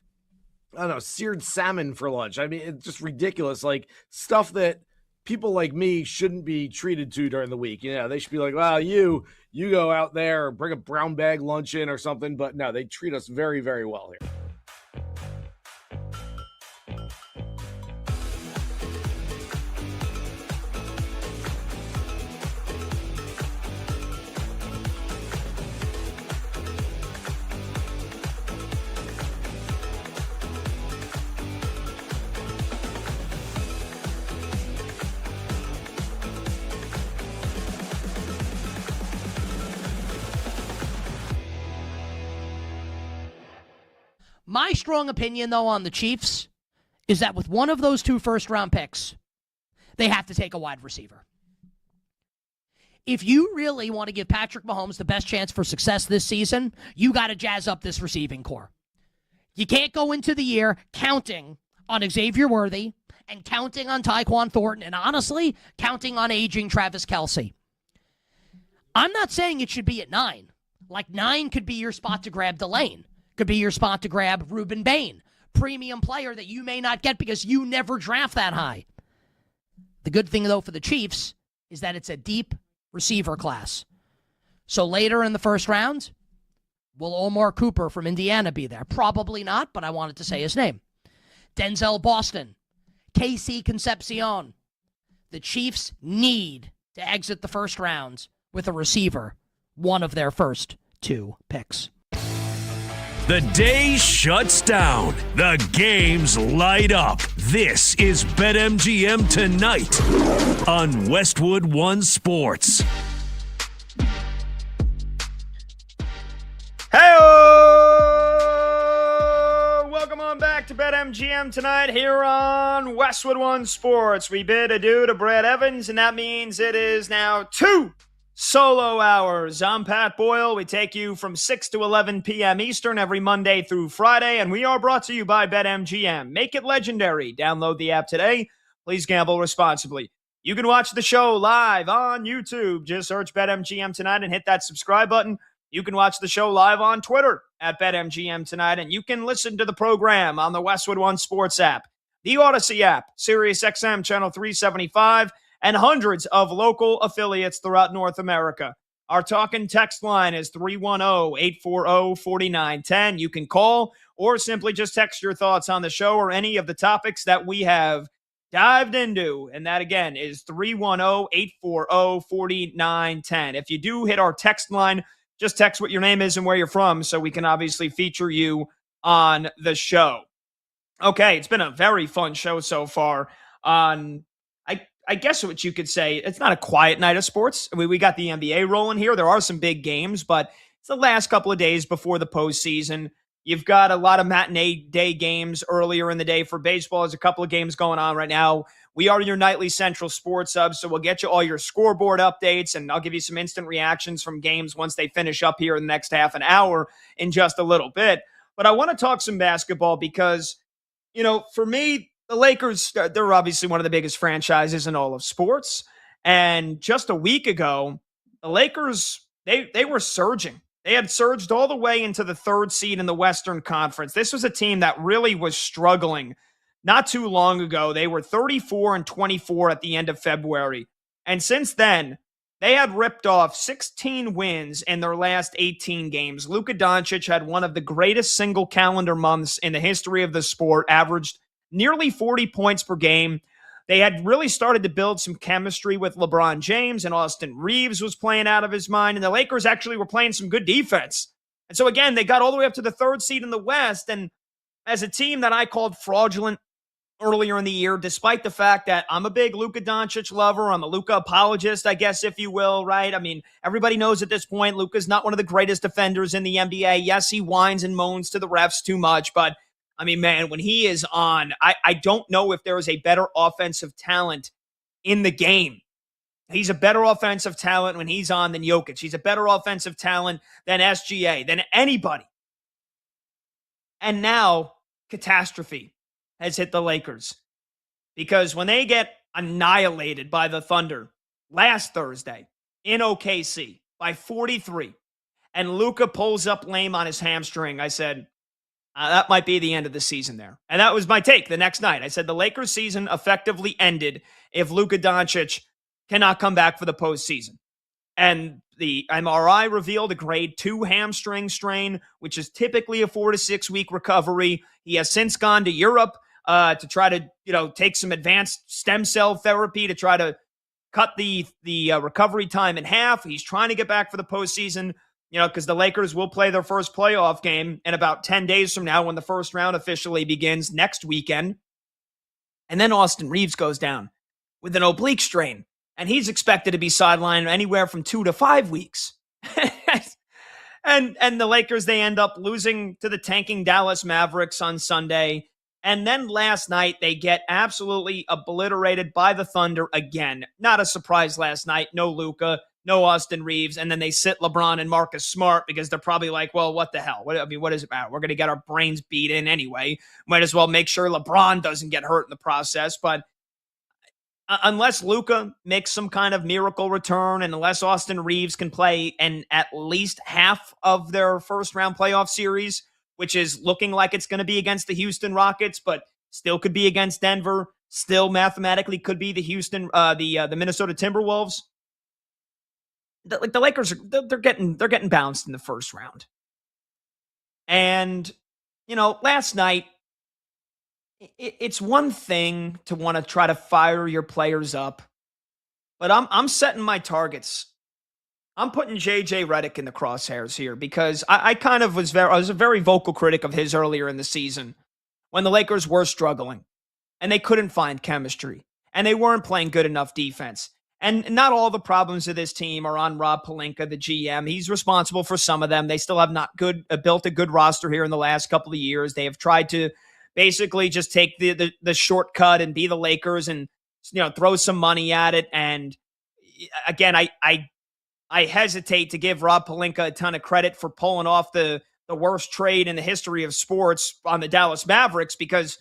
I don't know, seared salmon for lunch. I mean, it's just ridiculous. Like stuff that people like me shouldn't be treated to during the week. You know, they should be like, well, you go out there, bring a brown bag lunch in or something. But no, they treat us very, very well here. My strong opinion, though, on the Chiefs is that with one of those 2 first-round picks, they have to take a wide receiver. If you really want to give Patrick Mahomes the best chance for success this season, you got to jazz up this receiving core. You can't go into the year counting on Xavier Worthy and counting on Tyquan Thornton and, honestly, counting on aging Travis Kelce. I'm not saying it should be at 9. Like, 9 could be your spot to grab Delane. Could be your spot to grab Reuben Bain, premium player that you may not get because you never draft that high. The good thing, though, for the Chiefs is that it's a deep receiver class. So later in the first round, will Omar Cooper from Indiana be there? Probably not, but I wanted to say his name. Denzel Boston, KC Concepcion. The Chiefs need to exit the first round with a receiver, one of their first 2 picks. The day shuts down. The games light up. This is BetMGM Tonight on Westwood One Sports. Hey, welcome on back to BetMGM Tonight here on Westwood One Sports. We bid adieu to Brad Evans, and that means it is now 2 solo hours. I'm Pat Boyle. We take you from 6 to 11 p.m. Eastern every Monday through Friday, and we are brought to you by BetMGM. Make it legendary. Download the app today. Please gamble responsibly. You can watch the show live on YouTube. Just search BetMGM Tonight and hit that subscribe button. You can watch the show live on Twitter at BetMGM Tonight, and you can listen to the program on the Westwood One Sports app, the Odyssey app, SiriusXM Channel 375, and hundreds of local affiliates throughout North America. Our talking text line is 310-840-4910. You can call or simply just text your thoughts on the show or any of the topics that we have dived into. And that, again, is 310-840-4910. If you do hit our text line, just text what your name is and where you're from so we can obviously feature you on the show. Okay, it's been a very fun show so far on I guess what you could say, it's not a quiet night of sports. I mean, we got the NBA rolling here. There are some big games, but it's the last couple of days before the postseason. You've got a lot of matinee day games earlier in the day for baseball. There's a couple of games going on right now. We are your nightly Central Sports Hub, so we'll get you all your scoreboard updates, and I'll give you some instant reactions from games once they finish up here in the next half an hour in just a little bit. But I want to talk some basketball because, you know, for me, the Lakers, they're obviously one of the biggest franchises in all of sports. And just a week ago, the Lakers, they were surging. They had surged all the way into the 3rd seed in the Western Conference. This was a team that really was struggling not too long ago. They were 34-24 at the end of February. And since then, they had ripped off 16 wins in their last 18 games. Luka Doncic had one of the greatest single calendar months in the history of the sport, averaged nearly 40 points per game. They had really started to build some chemistry with LeBron James, and Austin Reeves was playing out of his mind, and the Lakers actually were playing some good defense. And so, again, they got all the way up to the 3rd seed in the West, and as a team that I called fraudulent earlier in the year, despite the fact that I'm a big Luka Doncic lover, I'm a Luka apologist, I guess, if you will, right? I mean, everybody knows at this point Luka's not one of the greatest defenders in the NBA. Yes, he whines and moans to the refs too much, but I mean, man, when he is on, I don't know if there is a better offensive talent in the game. He's a better offensive talent when he's on than Jokic. He's a better offensive talent than SGA, than anybody. And now, catastrophe has hit the Lakers. Because when they get annihilated by the Thunder last Thursday in OKC by 43, and Luka pulls up lame on his hamstring, I said, that might be the end of the season there. And that was my take the next night. I said the Lakers season effectively ended if Luka Doncic cannot come back for the postseason. And the MRI revealed a grade 2 hamstring strain, which is typically a 4 to 6 week recovery. He has since gone to Europe to try to, take some advanced stem cell therapy to try to cut the recovery time in half. He's trying to get back for the postseason, because the Lakers will play their first playoff game in about 10 days from now when the first round officially begins next weekend. And then Austin Reeves goes down with an oblique strain, and he's expected to be sidelined anywhere from 2 to 5 weeks. and the Lakers, they end up losing to the tanking Dallas Mavericks on Sunday. And then last night, they get absolutely obliterated by the Thunder again. Not a surprise last night. No Luka, no Austin Reeves. And then they sit LeBron and Marcus Smart because they're probably like, well, what the hell? What is it about? We're going to get our brains beat in anyway. Might as well make sure LeBron doesn't get hurt in the process. But unless Luka makes some kind of miracle return and unless Austin Reeves can play in at least half of their first round playoff series, which is looking like it's going to be against the Houston Rockets, but still could be against Denver, still mathematically could be the the Minnesota Timberwolves. The Lakers they're getting bounced in the first round. And last night, it's one thing to want to try to fire your players up, but I'm setting my targets. I'm putting JJ Redick in the crosshairs here because I was a very vocal critic of his earlier in the season when the Lakers were struggling and they couldn't find chemistry and they weren't playing good enough defense. And not all the problems of this team are on Rob Pelinka, the GM. He's responsible for some of them. They still have not built a good roster here in the last couple of years. They have tried to basically just take the shortcut and be the Lakers and throw some money at it. And again, I hesitate to give Rob Pelinka a ton of credit for pulling off the worst trade in the history of sports on the Dallas Mavericks because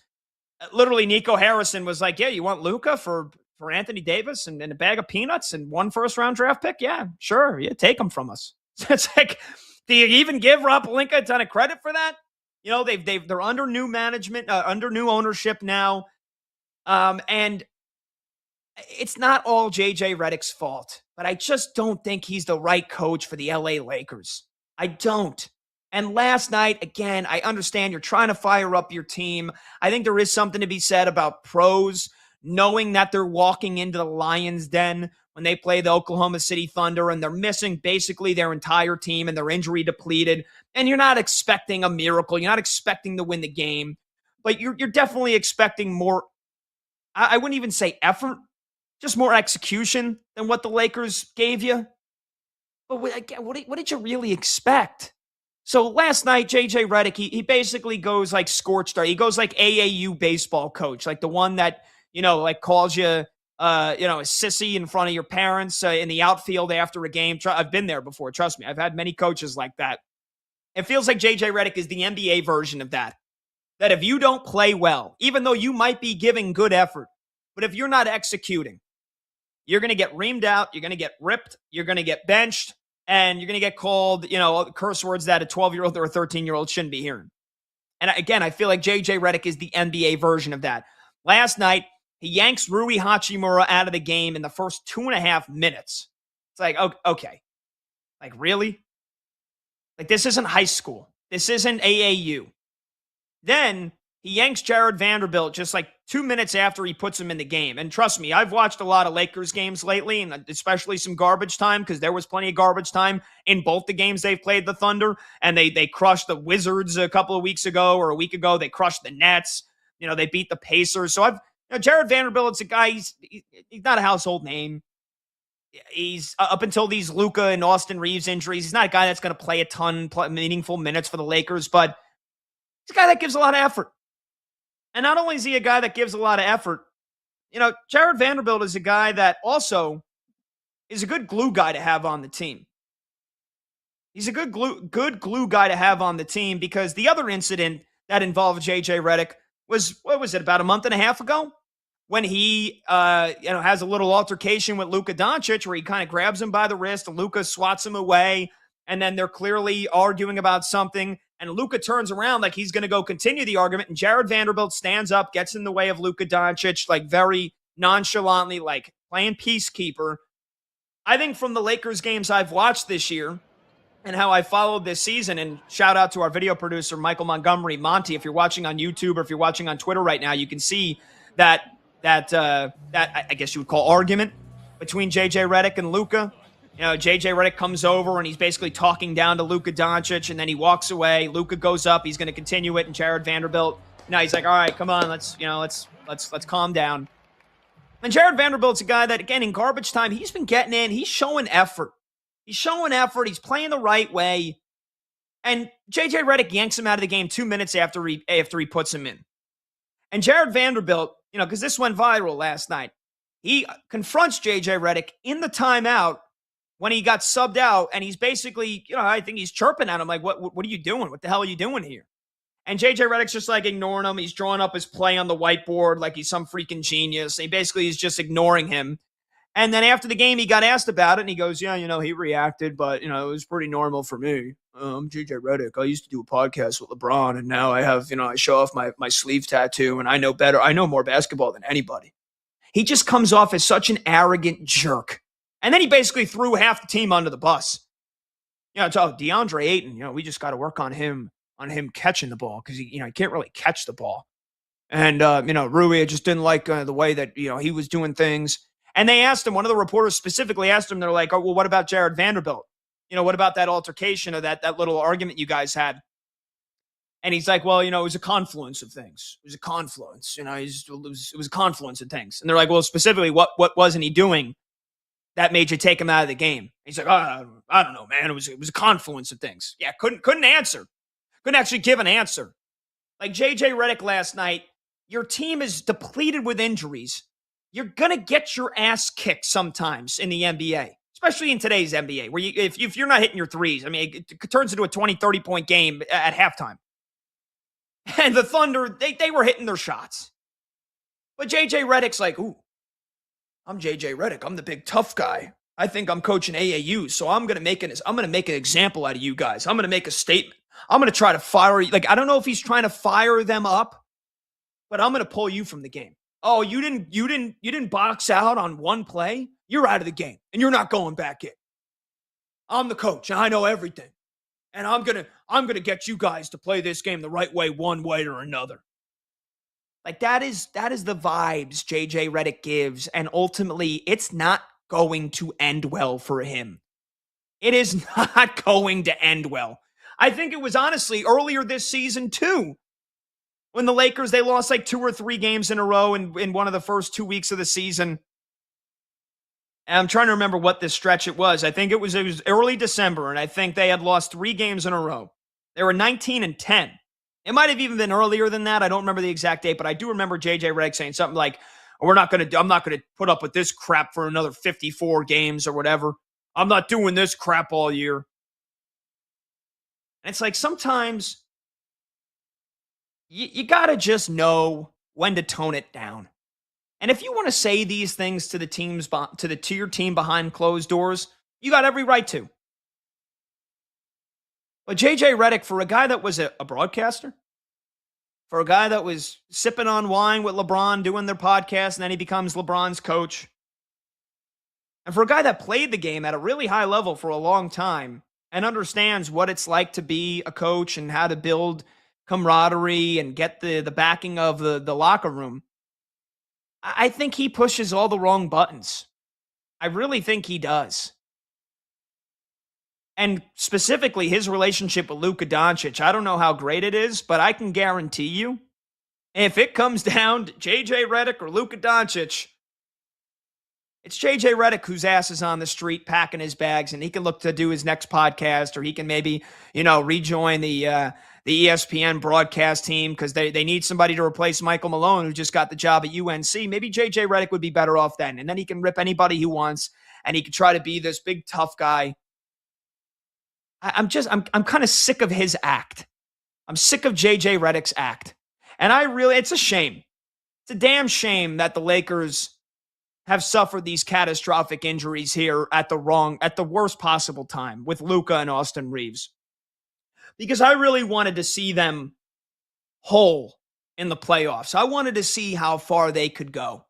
literally Nico Harrison was like, yeah, you want Luka for Anthony Davis and a bag of peanuts and 1 first-round draft pick? Yeah, sure. Yeah, take them from us. It's like, do you even give Rob Pelinka a ton of credit for that? They're under new management, under new ownership now. And it's not all JJ Redick's fault, but I just don't think he's the right coach for the LA Lakers. I don't. And last night, again, I understand you're trying to fire up your team. I think there is something to be said about pros knowing that they're walking into the Lions' den when they play the Oklahoma City Thunder and they're missing basically their entire team and they're injury depleted. And you're not expecting a miracle. You're not expecting to win the game, but you're definitely expecting more. I wouldn't even say effort, just more execution than what the Lakers gave you. But what did you really expect? So last night, JJ Redick, he basically goes like scorched earth. He goes like AAU baseball coach, like the one that, calls you, a sissy in front of your parents in the outfield after a game. I've been there before. Trust me. I've had many coaches like that. It feels like JJ Redick is the NBA version of that. That if you don't play well, even though you might be giving good effort, but if you're not executing, you're going to get reamed out, you're going to get ripped, you're going to get benched, and you're going to get called, curse words that a 12-year-old or a 13-year-old shouldn't be hearing. And again, I feel like JJ Redick is the NBA version of that. Last night, he yanks Rui Hachimura out of the game in the first 2.5 minutes. It's like, okay. Like, really? Like, this isn't high school. This isn't AAU. Then he yanks Jared Vanderbilt just like 2 minutes after he puts him in the game. And trust me, I've watched a lot of Lakers games lately, and especially some garbage time, because there was plenty of garbage time in both the games they've played the Thunder. And they crushed the Wizards a couple of weeks ago or a week ago. They crushed the Nets. They beat the Pacers. So Jared Vanderbilt's a guy, he's not a household name. He's up until these Luka and Austin Reeves injuries. He's not a guy that's going to play a ton meaningful minutes for the Lakers, but he's a guy that gives a lot of effort. And not only is he a guy that gives a lot of effort, Jared Vanderbilt is a guy that also is a good glue guy to have on the team. He's a good glue guy to have on the team because the other incident that involved JJ Redick was, what was it, about a month and a half ago? when he has a little altercation with Luka Doncic where he kind of grabs him by the wrist and Luka swats him away. And then they're clearly arguing about something. And Luka turns around like he's going to go continue the argument. And Jared Vanderbilt stands up, gets in the way of Luka Doncic, like very nonchalantly, like playing peacekeeper. I think from the Lakers games I've watched this year and how I followed this season, and shout out to our video producer, Michael Montgomery, Monty, if you're watching on YouTube or if you're watching on Twitter right now, you can see that I guess you would call argument between JJ Redick and Luka. JJ Redick comes over and he's basically talking down to Luka Doncic, and then he walks away. Luka goes up, he's going to continue it, and Jared Vanderbilt, now he's like, all right, come on, let's calm down. And Jared Vanderbilt's a guy that, again, in garbage time, he's been getting in, he's showing effort. He's playing the right way. And JJ Redick yanks him out of the game 2 minutes after he puts him in. And Jared Vanderbilt, because this went viral last night, he confronts JJ Redick in the timeout when he got subbed out, and he's basically, I think he's chirping at him like, what are you doing? What the hell are you doing here? And JJ Redick's just like ignoring him. He's drawing up his play on the whiteboard like he's some freaking genius. He's just ignoring him. And then after the game, he got asked about it, and he goes, yeah, he reacted, but, it was pretty normal for me. I'm JJ Redick. I used to do a podcast with LeBron, and now I have, I show off my sleeve tattoo, and I know better. I know more basketball than anybody. He just comes off as such an arrogant jerk. And then he basically threw half the team under the bus. It's DeAndre Ayton, we just got to work on him catching the ball because he can't really catch the ball. And, Rui just didn't like the way that, he was doing things. And they asked him, one of the reporters specifically asked him, they're like, oh, well, what about Jared Vanderbilt? What about that altercation or that little argument you guys had? And he's like, well, it was a confluence of things. It was a confluence, it was a confluence of things. And they're like, well, specifically, what wasn't he doing that made you take him out of the game? He's like, oh, I don't know, man. It was a confluence of things. Yeah, couldn't answer. Couldn't actually give an answer. Like JJ Redick last night, your team is depleted with injuries. You're going to get your ass kicked sometimes in the NBA, especially in today's NBA, where if you're not hitting your threes, it turns into a 20, 30-point game at halftime. And the Thunder, they were hitting their shots. But JJ Redick's like, ooh, I'm JJ Redick. I'm the big tough guy. I think I'm coaching AAU, so I'm going to make an example out of you guys. I'm going to make a statement. I'm going to try to fire you. Like, I don't know if he's trying to fire them up, but I'm going to pull you from the game. Oh, you didn't box out on one play? You're out of the game, and you're not going back in. I'm the coach, and I know everything. And I'm gonna get you guys to play this game the right way, one way or another. Like that is the vibes JJ Redick gives, and ultimately, it's not going to end well for him. It is not going to end well. I think it was honestly earlier this season too, when the Lakers, they lost like 2 or 3 games in a row in one of the first 2 weeks of the season. And I'm trying to remember what this stretch it was. I think it was early December, and I think they had lost 3 games in a row. They were 19-10. It might have even been earlier than that. I don't remember the exact date, but I do remember JJ Redick saying something like, I'm not going to put up with this crap for another 54 games or whatever. I'm not doing this crap all year. And it's like sometimes you got to just know when to tone it down. And if you want to say these things to to your team behind closed doors, you got every right to. But JJ Redick, for a guy that was a broadcaster, for a guy that was sipping on wine with LeBron, doing their podcast, and then he becomes LeBron's coach, and for a guy that played the game at a really high level for a long time and understands what it's like to be a coach and how to build camaraderie and get the backing of the locker room, I think he pushes all the wrong buttons. I really think he does. And specifically, his relationship with Luka Doncic, I don't know how great it is, but I can guarantee you, if it comes down to JJ Redick or Luka Doncic, it's JJ Redick whose ass is on the street packing his bags, and he can look to do his next podcast, or he can maybe, rejoin the ESPN broadcast team because they need somebody to replace Michael Malone, who just got the job at UNC. Maybe JJ Redick would be better off then, and then he can rip anybody he wants, and he can try to be this big tough guy. I'm kind of sick of his act. I'm sick of JJ Redick's act. And it's a shame. It's a damn shame that the Lakers have suffered these catastrophic injuries here at the worst possible time with Luka and Austin Reeves. Because I really wanted to see them whole in the playoffs. I wanted to see how far they could go.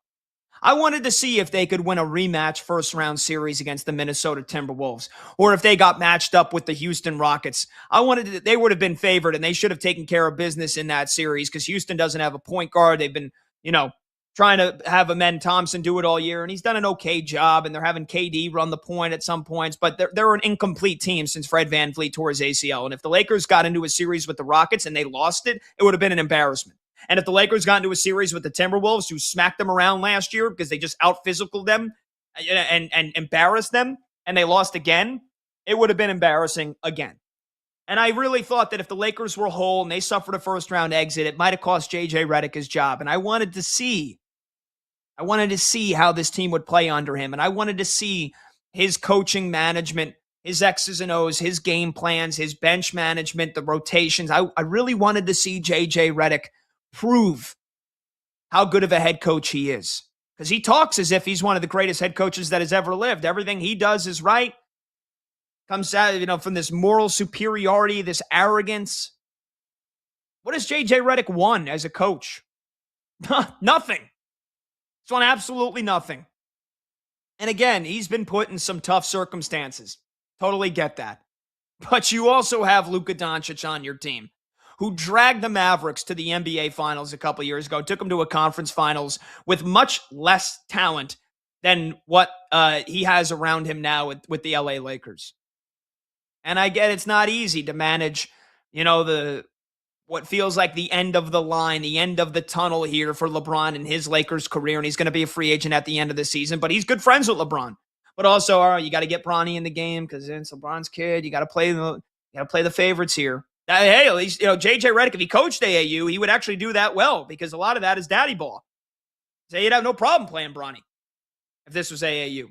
I wanted to see if they could win a rematch first round series against the Minnesota Timberwolves, or if they got matched up with the Houston Rockets. They would have been favored, and they should have taken care of business in that series because Houston doesn't have a point guard. They've been, trying to have Amen Thompson do it all year, and he's done an okay job, and they're having KD run the point at some points, but they're an incomplete team since Fred VanVleet tore his ACL. And if the Lakers got into a series with the Rockets and they lost it, it would have been an embarrassment. And if the Lakers got into a series with the Timberwolves, who smacked them around last year because they just out-physicaled them and embarrassed them, and they lost again, it would have been embarrassing again. And I really thought that if the Lakers were whole and they suffered a first-round exit, it might have cost J.J. Redick his job. And I wanted to see how this team would play under him. And I wanted to see his coaching management, his X's and O's, his game plans, his bench management, the rotations. I really wanted to see J.J. Redick prove how good of a head coach he is. Because he talks as if he's one of the greatest head coaches that has ever lived. Everything he does is right. Comes out, from this moral superiority, this arrogance. What has J.J. Redick won as a coach? Nothing. He's won absolutely nothing. And again, he's been put in some tough circumstances. Totally get that. But you also have Luka Doncic on your team, who dragged the Mavericks to the NBA Finals a couple years ago, took them to a conference finals with much less talent than what he has around him now with the LA Lakers. And I get it's not easy to manage, what feels like the end of the line, the end of the tunnel here for LeBron in his Lakers career, and he's going to be a free agent at the end of the season, but he's good friends with LeBron. But also, all right, you got to get Bronny in the game because it's LeBron's kid. You got to play the favorites here. Hey, at least, J.J. Redick, if he coached AAU, he would actually do that well because a lot of that is daddy ball. So he'd have no problem playing Bronny if this was AAU.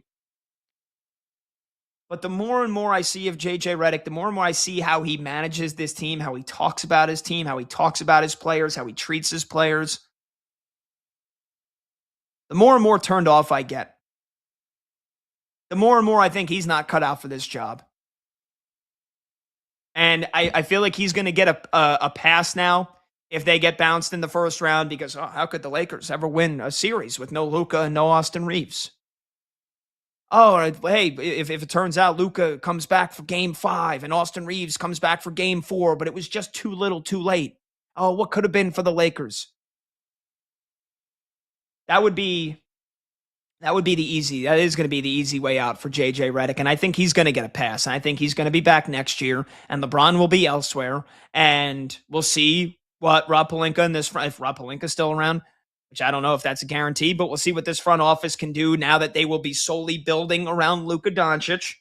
But the more and more I see of J.J. Redick, the more and more I see how he manages this team, how he talks about his team, how he talks about his players, how he treats his players, the more and more turned off I get. The more and more I think he's not cut out for this job. And I feel like he's going to get a pass now if they get bounced in the first round because, how could the Lakers ever win a series with no Luka and no Austin Reeves? Oh, hey, if it turns out Luka comes back for game 5 and Austin Reeves comes back for game 4, but it was just too little too late. Oh, what could have been for the Lakers? That is going to be the easy way out for J.J. Redick. And I think he's going to get a pass. And I think he's going to be back next year. And LeBron will be elsewhere. And we'll see what Rob Pelinka if Rob Pelinka's still around, which I don't know if that's a guarantee, but we'll see what this front office can do now that they will be solely building around Luka Doncic.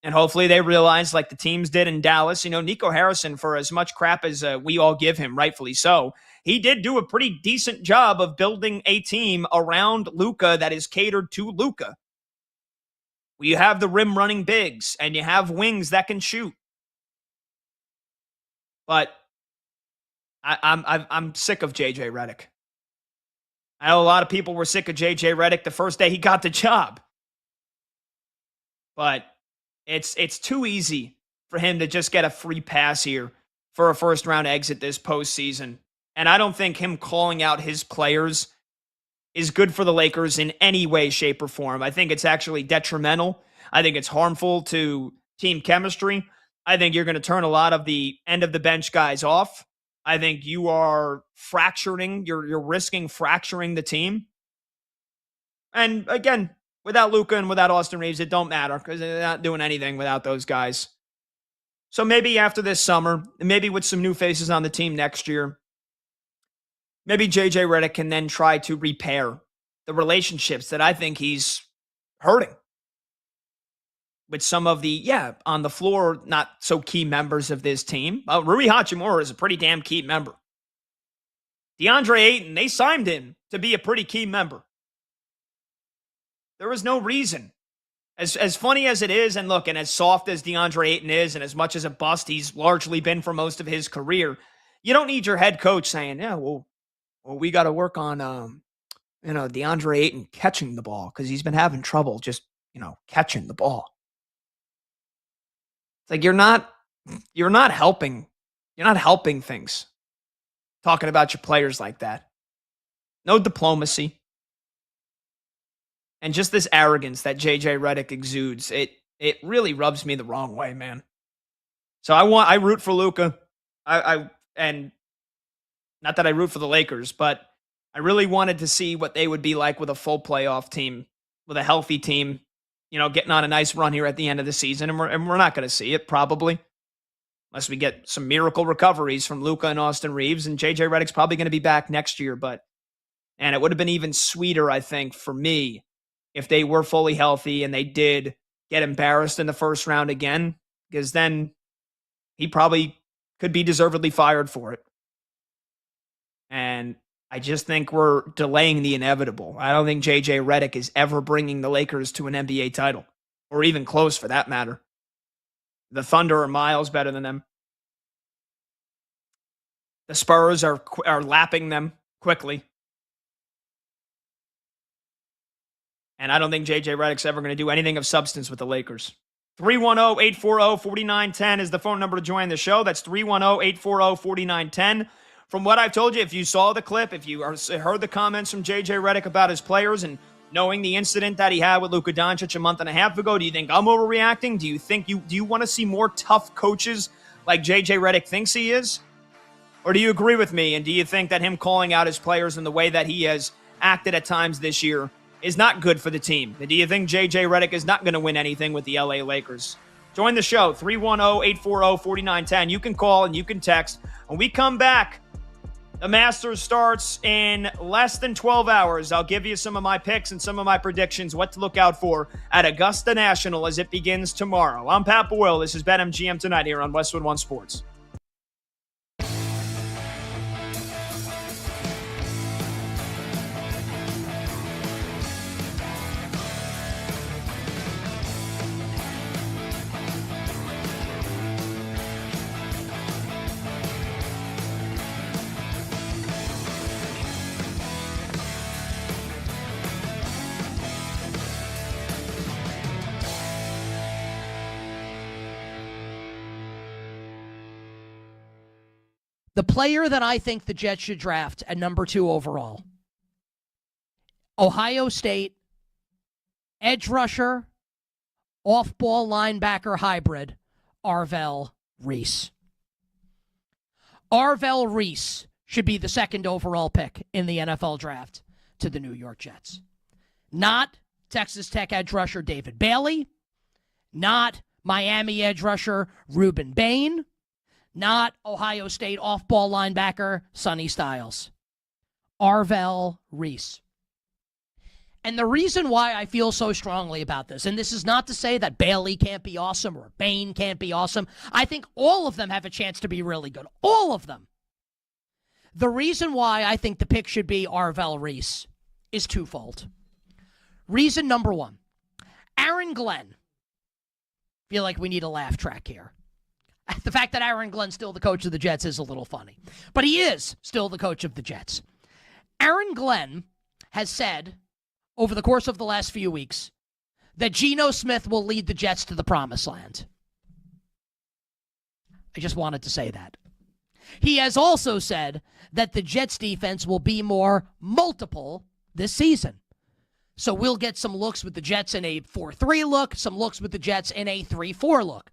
And hopefully they realize, like the teams did in Dallas, Nico Harrison, for as much crap as we all give him, rightfully so, he did do a pretty decent job of building a team around Luka that is catered to Luka. You have the rim running bigs and you have wings that can shoot. But I'm sick of J.J. Redick. I know a lot of people were sick of J.J. Redick the first day he got the job. But it's too easy for him to just get a free pass here for a first-round exit this postseason. And I don't think him calling out his players is good for the Lakers in any way, shape, or form. I think it's actually detrimental. I think it's harmful to team chemistry. I think you're going to turn a lot of the end-of-the-bench guys off. I think you are you're risking fracturing the team. And again, without Luka and without Austin Reeves, it don't matter because they're not doing anything without those guys. So maybe after this summer, maybe with some new faces on the team next year, maybe J.J. Redick can then try to repair the relationships that I think he's hurting with some of the, on the floor, not so key members of this team. Rui Hachimura is a pretty damn key member. DeAndre Ayton, they signed him to be a pretty key member. There was no reason. As funny as it is, and look, and as soft as DeAndre Ayton is, and as much as a bust he's largely been for most of his career, you don't need your head coach saying, well, we got to work on, DeAndre Ayton catching the ball because he's been having trouble just, catching the ball. It's like you're not helping. You're not helping things. Talking about your players like that. No diplomacy. And just this arrogance that JJ Redick exudes, it really rubs me the wrong way, man. So I root for Luka. And not that I root for the Lakers, but I really wanted to see what they would be like with a full playoff team, with a healthy team, getting on a nice run here at the end of the season. And we're not going to see it probably, unless we get some miracle recoveries from Luka and Austin Reeves. And JJ Redick's probably going to be back next year. And it would have been even sweeter, I think, for me, if they were fully healthy and they did get embarrassed in the first round again, because then he probably could be deservedly fired for it. And I just think we're delaying the inevitable. I don't think JJ Redick is ever bringing the Lakers to an NBA title, or even close for that matter. The Thunder are miles better than them. The Spurs are lapping them quickly. And I don't think JJ Redick's ever going to do anything of substance with the Lakers. 310-840-4910 is the phone number to join the show. That's 310-840-4910. From what I've told you, if you saw the clip, if you heard the comments from JJ Redick about his players and knowing the incident that he had with Luka Doncic a month and a half ago, do you think I'm overreacting? Do you want to see more tough coaches like JJ Redick thinks he is? Or do you agree with me? And do you think that him calling out his players in the way that he has acted at times this year is not good for the team? Do you think JJ Redick is not going to win anything with the LA Lakers? Join the show, 310-840-4910. You can call and you can text. When we come back, the Masters starts in less than 12 hours. I'll give you some of my picks and some of my predictions, what to look out for at Augusta National as it begins tomorrow. I'm Pat Boyle. This is BetMGM Tonight here on Westwood One Sports. The player that I think the Jets should draft at number 2 overall, Ohio State, edge rusher, off-ball linebacker hybrid, Arvell Reese. Arvell Reese should be the 2nd overall pick in the NFL draft to the New York Jets. Not Texas Tech edge rusher David Bailey, not Miami edge rusher Reuben Bain, not Ohio State off-ball linebacker Sonny Styles. Arvell Reese. And the reason why I feel so strongly about this, and this is not to say that Bailey can't be awesome or Bain can't be awesome. I think all of them have a chance to be really good. All of them. The reason why I think the pick should be Arvell Reese is twofold. Reason number 1, Aaron Glenn. Feel like we need a laugh track here. The fact that Aaron Glenn's still the coach of the Jets is a little funny. But he is still the coach of the Jets. Aaron Glenn has said over the course of the last few weeks that Geno Smith will lead the Jets to the promised land. I just wanted to say that. He has also said that the Jets defense will be more multiple this season. So we'll get some looks with the Jets in a 4-3 look, some looks with the Jets in a 3-4 look.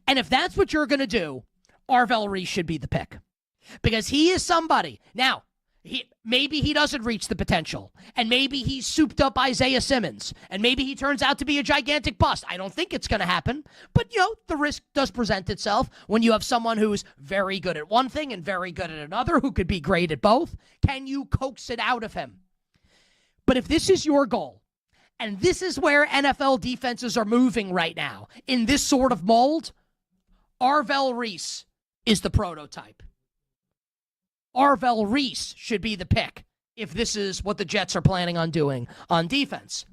And if that's what you're going to do, Arvell Reese should be the pick. Because he is somebody. Now, maybe he doesn't reach the potential. And maybe he's souped up Isaiah Simmons. And maybe he turns out to be a gigantic bust. I don't think it's going to happen. But, the risk does present itself when you have someone who's very good at one thing and very good at another, who could be great at both. Can you coax it out of him? But if this is your goal, and this is where NFL defenses are moving right now, in this sort of mold, Arvell Reese is the prototype. Arvell Reese should be the pick if this is what the Jets are planning on doing on defense.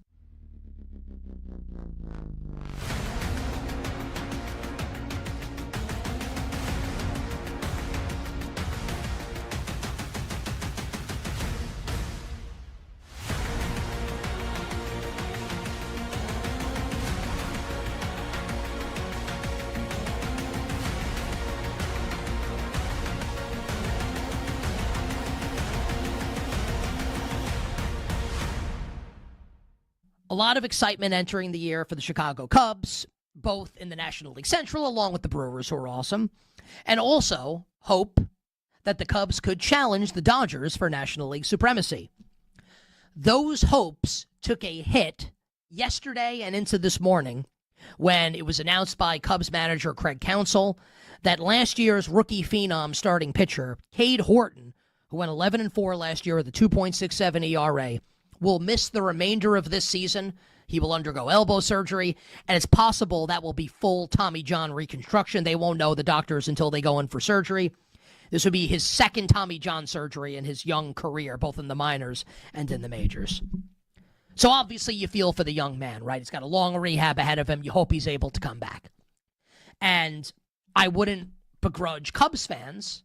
lot of excitement entering the year for the Chicago Cubs, both in the National League Central, along with the Brewers, who are awesome, and also hope that the Cubs could challenge the Dodgers for National League supremacy. Those hopes took a hit yesterday and into this morning when it was announced by Cubs manager Craig Counsell that last year's rookie phenom starting pitcher, Cade Horton, who went 11-4 last year with a 2.67 ERA, will miss the remainder of this season. He will undergo elbow surgery, and it's possible that will be full Tommy John reconstruction. They won't know, the doctors, until they go in for surgery. This would be his second Tommy John surgery in his young career, both in the minors and in the majors. So obviously you feel for the young man, right? He's got a long rehab ahead of him. You hope he's able to come back. And I wouldn't begrudge Cubs fans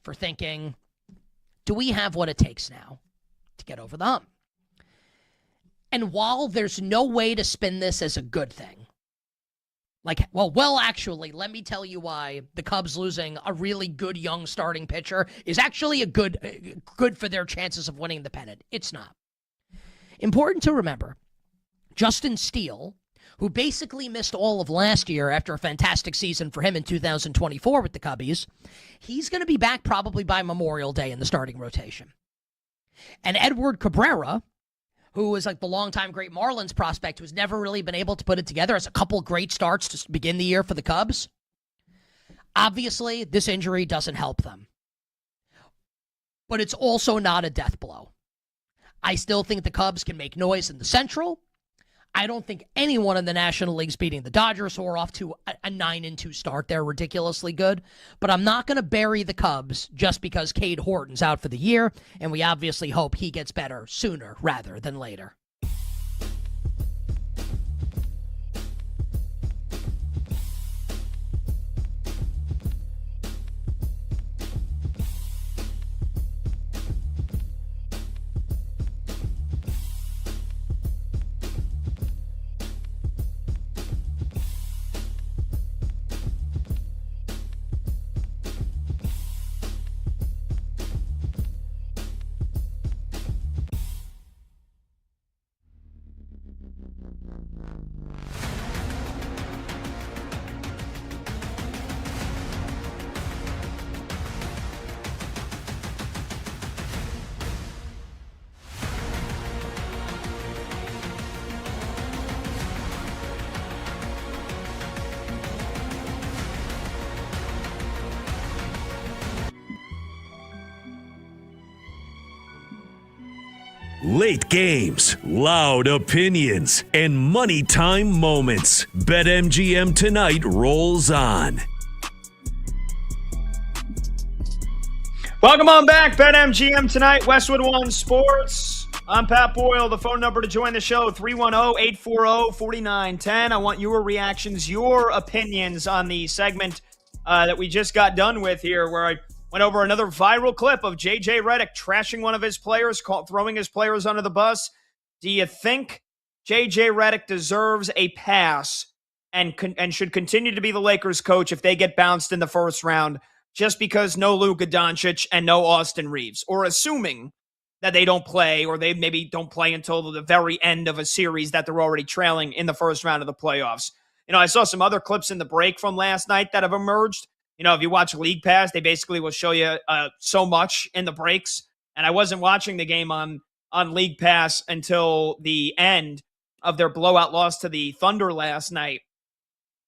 for thinking, do we have what it takes now to get over the hump? And while there's no way to spin this as a good thing, actually, let me tell you why the Cubs losing a really good young starting pitcher is actually a good for their chances of winning the pennant. It's not. Important to remember, Justin Steele, who basically missed all of last year after a fantastic season for him in 2024 with the Cubbies, he's going to be back probably by Memorial Day in the starting rotation. And Edward Cabrera, who is like the longtime great Marlins prospect who's never really been able to put it together, has a couple great starts to begin the year for the Cubs. Obviously, this injury doesn't help them. But it's also not a death blow. I still think the Cubs can make noise in the Central. I don't think anyone in the National League's beating the Dodgers, who are off to a 9-2 start. They're ridiculously good. But I'm not going to bury the Cubs just because Cade Horton's out for the year, and we obviously hope he gets better sooner rather than later. Late games, loud opinions, and money time moments. BetMGM Tonight rolls on. Welcome on back. BetMGM Tonight, Westwood One Sports. I'm Pat Boyle. The phone number to join the show, 310-840-4910. I want your reactions, your opinions on the segment that we just got done with here, where I went over another viral clip of J.J. Redick trashing one of his players, throwing his players under the bus. Do you think J.J. Redick deserves a pass and should continue to be the Lakers coach if they get bounced in the first round just because no Luka Doncic and no Austin Reeves? Or assuming that they don't play, or they maybe don't play until the very end of a series that they're already trailing in the first round of the playoffs. You know, I saw some other clips in the break from last night that have emerged. You know, if you watch League Pass, they basically will show you so much in the breaks. And I wasn't watching the game on League Pass until the end of their blowout loss to the Thunder last night.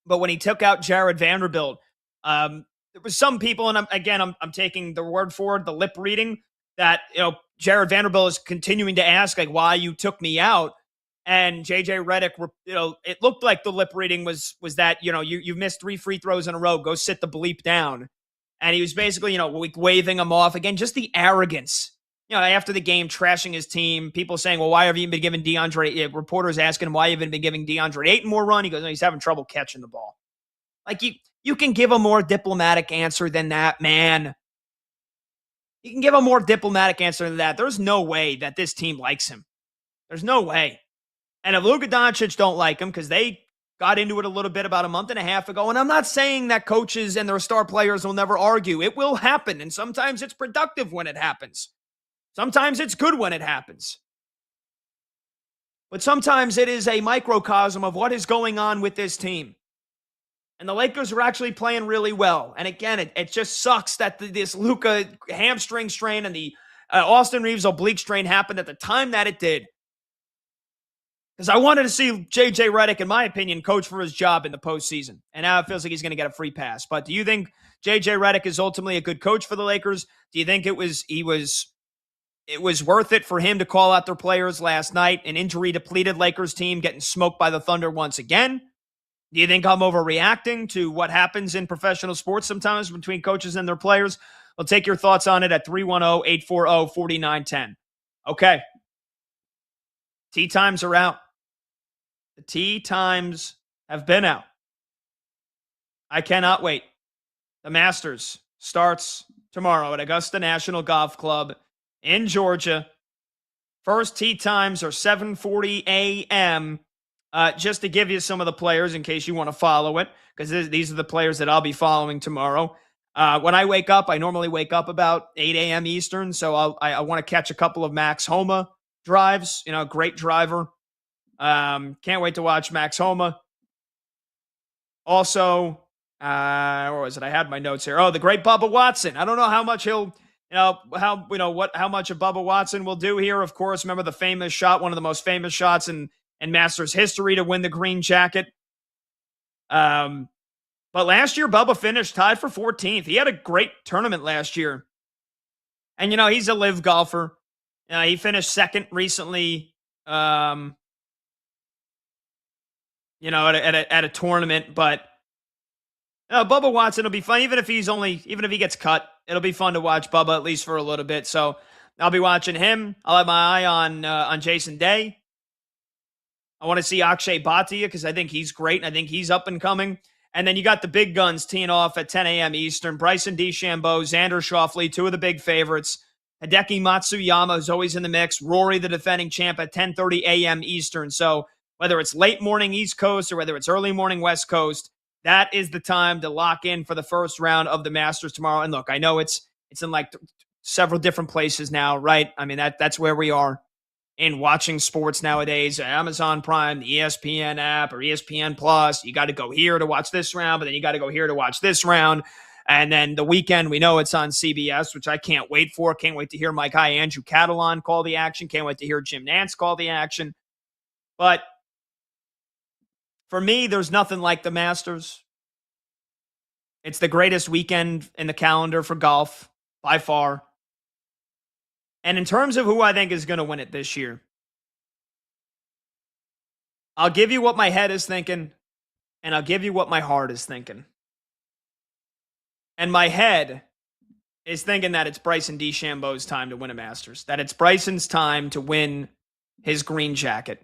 But when he took out Jared Vanderbilt, there was some people, and I'm taking the word for it, the lip reading, that, you know, Jared Vanderbilt is continuing to ask, like, why you took me out. And J.J. Redick, you know, it looked like the lip reading was that, you know, you missed 3 free throws in a row. Go sit the bleep down. And he was basically, you know, waving him off. Again, just the arrogance. You know, after the game, trashing his team. People saying, well, why have you been giving DeAndre? Reporters asking him, why have you been giving DeAndre Ayton more run? He goes, no, he's having trouble catching the ball. Like, you can give a more diplomatic answer than that, man. You can give a more diplomatic answer than that. There's no way that this team likes him. There's no way. And if Luka Doncic don't like him, because they got into it a little bit about a month and a half ago, and I'm not saying that coaches and their star players will never argue. It will happen, and sometimes it's productive when it happens. Sometimes it's good when it happens. but sometimes it is a microcosm of what is going on with this team. And the Lakers are actually playing really well. And again, it just sucks that this Luka hamstring strain and the Austin Reeves oblique strain happened at the time that it did. Because I wanted to see J.J. Redick, in my opinion, coach for his job in the postseason. And now it feels like he's going to get a free pass. But do you think J.J. Redick is ultimately a good coach for the Lakers? Do you think it was worth it for him to call out their players last night? An injury-depleted Lakers team getting smoked by the Thunder once again? Do you think I'm overreacting to what happens in professional sports sometimes between coaches and their players? I'll take your thoughts on it at 310-840-4910. Okay. Tee times are out. The tee times have been out. I cannot wait. The Masters starts tomorrow at Augusta National Golf Club in Georgia. First tee times are 7:40 a.m. Just to give you some of the players in case you want to follow it, because these are the players that I'll be following tomorrow. When I wake up, I normally wake up about 8 a.m. Eastern, so I want to catch a couple of Max Homa drives. Great driver. Can't wait to watch Max Homa. Also, where was it? I had my notes here. Oh, the great Bubba Watson. I don't know how much he'll, how much of Bubba Watson will do here. Of course, remember the famous shot, one of the most famous shots in Masters history to win the green jacket. But last year, Bubba finished tied for 14th. He had a great tournament last year. And, he's a live golfer. He finished second recently, at a tournament. But Bubba Watson will be fun, even if he gets cut. It'll be fun to watch Bubba at least for a little bit. So I'll be watching him. I'll have my eye on Jason Day. I want to see Akshay Bhatia because I think he's great and I think he's up and coming. And then you got the big guns teeing off at 10 a.m. Eastern. Bryson DeChambeau, Xander Schauffele, two of the big favorites. Hideki Matsuyama, who's always in the mix. Rory, the defending champ, at 10:30 a.m. Eastern. So whether it's late morning East Coast or whether it's early morning West Coast, that is the time to lock in for the first round of the Masters tomorrow. And look, I know it's in like several different places now, right? I mean, that's where we are in watching sports nowadays. Amazon Prime, the ESPN app, or ESPN Plus. You got to go here to watch this round, but then you got to go here to watch this round. And then the weekend, we know it's on CBS, which I can't wait for. Can't wait to hear my guy Andrew Catalan call the action. Can't wait to hear Jim Nantz call the action. But for me, there's nothing like the Masters. It's the greatest weekend in the calendar for golf, by far. And in terms of who I think is going to win it this year, I'll give you what my head is thinking, and I'll give you what my heart is thinking. And my head is thinking that it's Bryson DeChambeau's time to win a Masters, that it's Bryson's time to win his green jacket.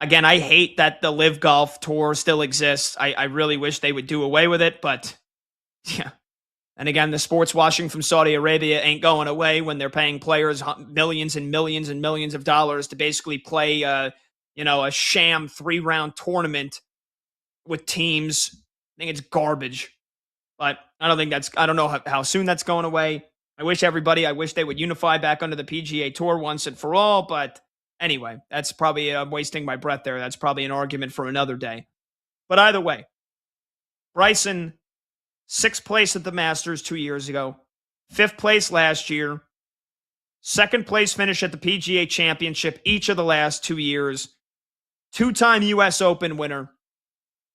Again, I hate that the Live Golf Tour still exists. I really wish they would do away with it, but yeah. And again, the sports washing from Saudi Arabia ain't going away when they're paying players millions and millions and millions of dollars to basically play, a sham 3-round tournament with teams. I think it's garbage. But I don't know how soon that's going away. I wish they would unify back under the PGA Tour once and for all. But anyway, that's probably, I'm wasting my breath there. That's probably an argument for another day. But either way, Bryson, 6th place at the Masters 2 years ago, 5th place last year, 2nd place finish at the PGA Championship each of the last 2 years, 2-time U.S. Open winner.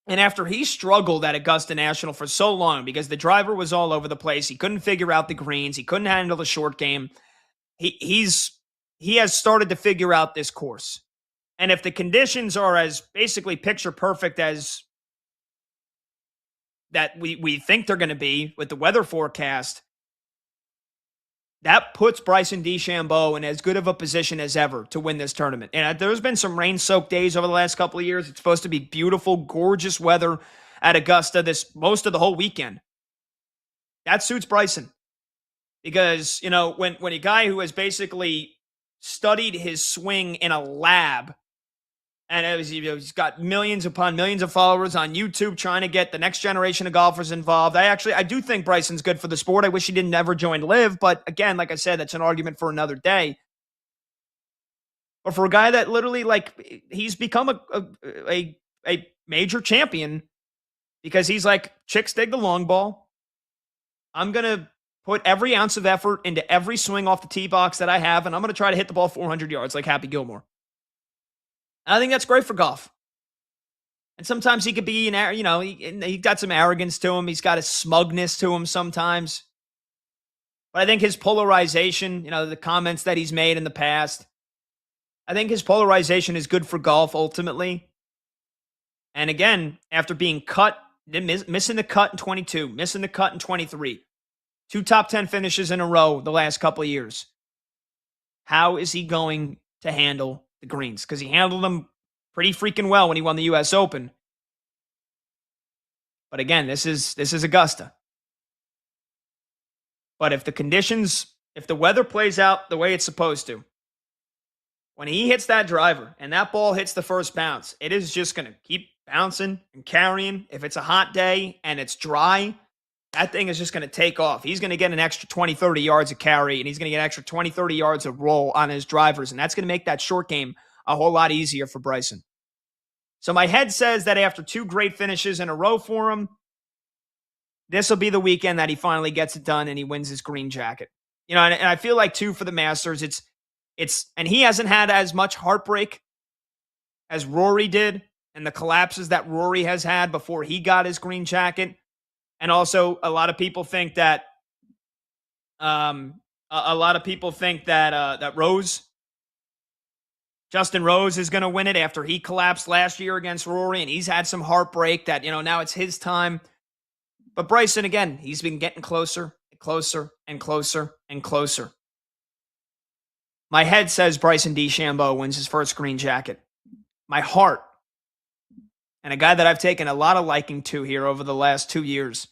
And after he struggled at Augusta National for so long because the driver was all over the place, he couldn't figure out the greens, he couldn't handle the short game, he has started to figure out this course. And if the conditions are as basically picture perfect as that we think they're going to be with the weather forecast, that puts Bryson DeChambeau in as good of a position as ever to win this tournament. And there's been some rain-soaked days over the last couple of years. It's supposed to be beautiful, gorgeous weather at Augusta most of the whole weekend. That suits Bryson. Because, when a guy who has basically studied his swing in a lab, and he's got millions upon millions of followers on YouTube trying to get the next generation of golfers involved. I do think Bryson's good for the sport. I wish he didn't ever join Live. But again, like I said, that's an argument for another day. But for a guy that literally, like, he's become a major champion because he's like, chicks dig the long ball. I'm going to put every ounce of effort into every swing off the tee box that I have, and I'm going to try to hit the ball 400 yards like Happy Gilmore. And I think that's great for golf. And sometimes he could be, he got some arrogance to him. He's got a smugness to him sometimes. But I think his polarization, the comments that he's made in the past, I think his polarization is good for golf ultimately. And again, after being cut, missing the cut in 22, missing the cut in 23, 2 top 10 finishes in a row the last couple of years. How is he going to handle the greens? Because he handled them pretty freaking well when he won the U.S. Open. But again, this is Augusta. But if the weather plays out the way it's supposed to, when he hits that driver and that ball hits the first bounce, it is just going to keep bouncing and carrying. If it's a hot day and it's dry, that thing is just going to take off. He's going to get an extra 20, 30 yards of carry, and he's going to get an extra 20, 30 yards of roll on his drivers, and that's going to make that short game a whole lot easier for Bryson. So my head says that after 2 great finishes in a row for him, this will be the weekend that he finally gets it done and he wins his green jacket. And I feel like, too, for the Masters, and he hasn't had as much heartbreak as Rory did, and the collapses that Rory has had before he got his green jacket. And also, a lot of people think that Justin Rose is going to win it after he collapsed last year against Rory, and he's had some heartbreak that, now it's his time. But Bryson, again, he's been getting closer and closer and closer and closer. My head says Bryson DeChambeau wins his first green jacket. My heart, and a guy that I've taken a lot of liking to here over the last 2 years,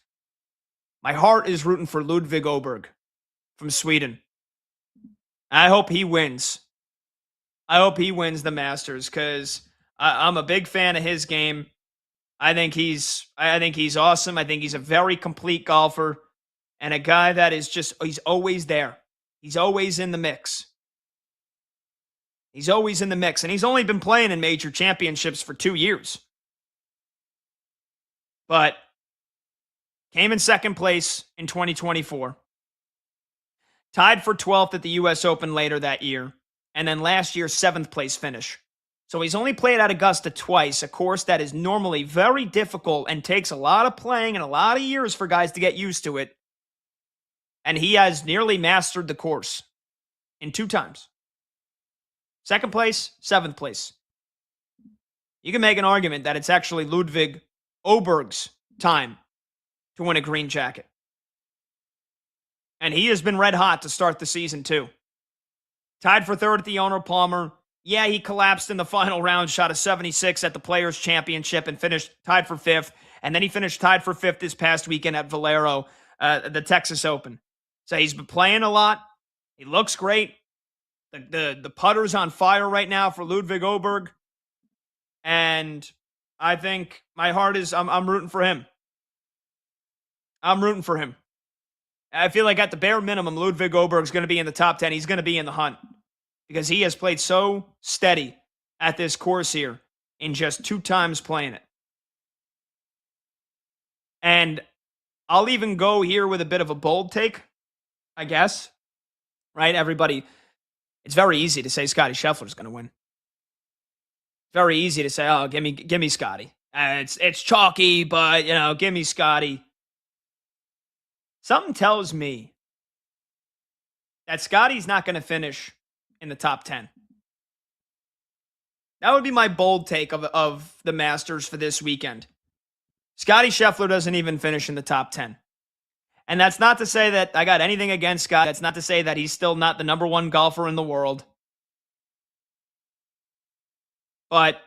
my heart is rooting for Ludvig Åberg from Sweden. I hope he wins. I hope he wins the Masters because I'm a big fan of his game. I think he's awesome. I think he's a very complete golfer and a guy that is he's always there. He's always in the mix. He's always in the mix, and he's only been playing in major championships for 2 years. But came in second place in 2024. Tied for 12th at the U.S. Open later that year. And then last year's 7th place finish. So he's only played at Augusta twice, a course that is normally very difficult and takes a lot of playing and a lot of years for guys to get used to it. And he has nearly mastered the course in 2 times. 2nd place, 7th place. You can make an argument that it's actually Ludvig Åberg's time to win a green jacket. And he has been red hot to start the season too. Tied for 3rd at the Arnold Palmer. Yeah, he collapsed in the final round, shot a 76 at the Players' Championship and finished tied for 5th. And then he finished tied for 5th this past weekend at Valero, the Texas Open. So he's been playing a lot. He looks great. The putter's on fire right now for Ludvig Åberg. And I think my heart is, I'm rooting for him. I'm rooting for him. I feel like at the bare minimum, Ludvig Åberg is going to be in the top 10. He's going to be in the hunt because he has played so steady at this course here in just 2 times playing it. And I'll even go here with a bit of a bold take, I guess. Right? Everybody, it's very easy to say Scottie Scheffler's going to win. Very easy to say, oh, give me Scottie. It's chalky, but, give me Scottie. Something tells me that Scottie's not going to finish in the top 10. That would be my bold take of the Masters for this weekend. Scottie Scheffler doesn't even finish in the top 10. And that's not to say that I got anything against Scott. That's not to say that he's still not the number 1 golfer in the world. But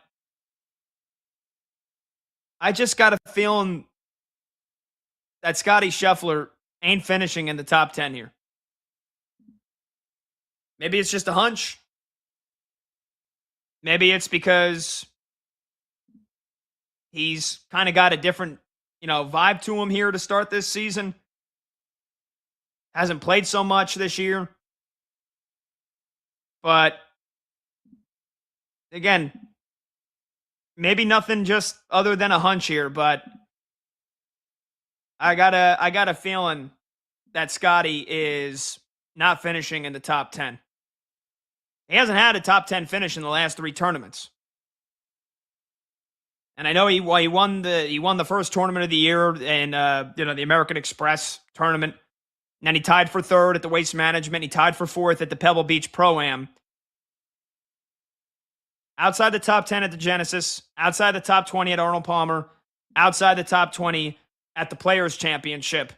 I just got a feeling that Scottie Scheffler ain't finishing in the top 10 here. Maybe it's just a hunch. Maybe it's because he's kind of got a different, vibe to him here to start this season. Hasn't played so much this year. But again, maybe nothing just other than a hunch here, but I got a feeling that Scotty is not finishing in the top 10. He hasn't had a top 10 finish in the last 3 tournaments. And I know he won the first tournament of the year in the American Express tournament. And then he tied for 3rd at the Waste Management. He tied for 4th at the Pebble Beach Pro-Am. Outside the top 10 at the Genesis, outside the top 20 at Arnold Palmer, outside the top 20 at the Players' Championship.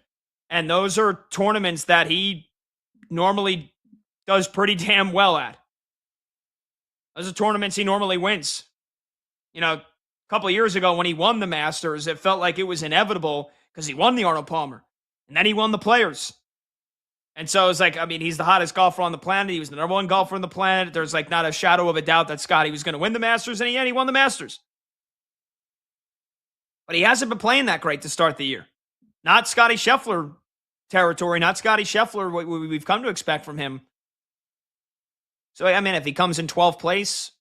And those are tournaments that he normally does pretty damn well at. Those are tournaments he normally wins. A couple of years ago when he won the Masters, it felt like it was inevitable because he won the Arnold Palmer. And then he won the Players. And so it's like, he's the hottest golfer on the planet. He was the number 1 golfer on the planet. There's like not a shadow of a doubt that Scotty was going to win the Masters, and he won the Masters. But he hasn't been playing that great to start the year. Not Scotty Scheffler territory, not Scotty Scheffler, what we've come to expect from him. So, if he comes in 12th place,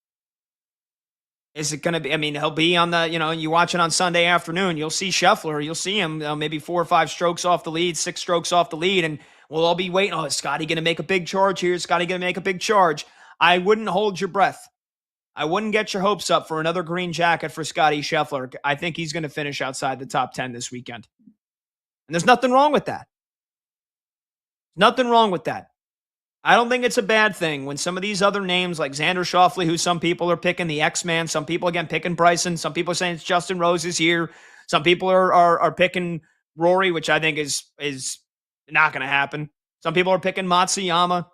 is it going to be, he'll be on the, you watch it on Sunday afternoon, you'll see Scheffler, you'll see him maybe 4 or 5 strokes off the lead, 6 strokes off the lead, and we'll all be waiting. Oh, is Scotty going to make a big charge here? Is Scotty going to make a big charge? I wouldn't hold your breath. I wouldn't get your hopes up for another green jacket for Scotty Scheffler. I think he's going to finish outside the top 10 this weekend. And there's nothing wrong with that. Nothing wrong with that. I don't think it's a bad thing when some of these other names like Xander Schauffele, who some people are picking the X-Man, some people, again, picking Bryson, some people are saying it's Justin Rose is here, some people are picking Rory, which I think is not going to happen. Some people are picking Matsuyama.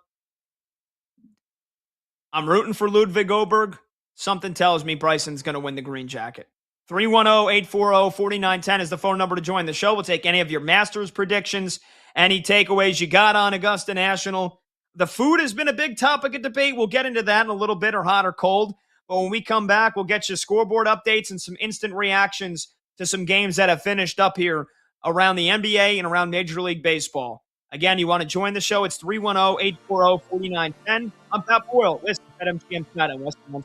I'm rooting for Ludwig Oberg. Something tells me Bryson's going to win the green jacket. 310-840-4910 is the phone number to join the show. We'll take any of your Masters predictions, any takeaways you got on Augusta National. The food has been a big topic of debate. We'll get into that in a little bit, or hot or cold. But when we come back, we'll get you scoreboard updates and some instant reactions to some games that have finished up here around the NBA and around Major League Baseball. Again, you want to join the show, it's 310-840-4910. I'm Pat Boyle. Listen to BetMGM tonight on Westwood One.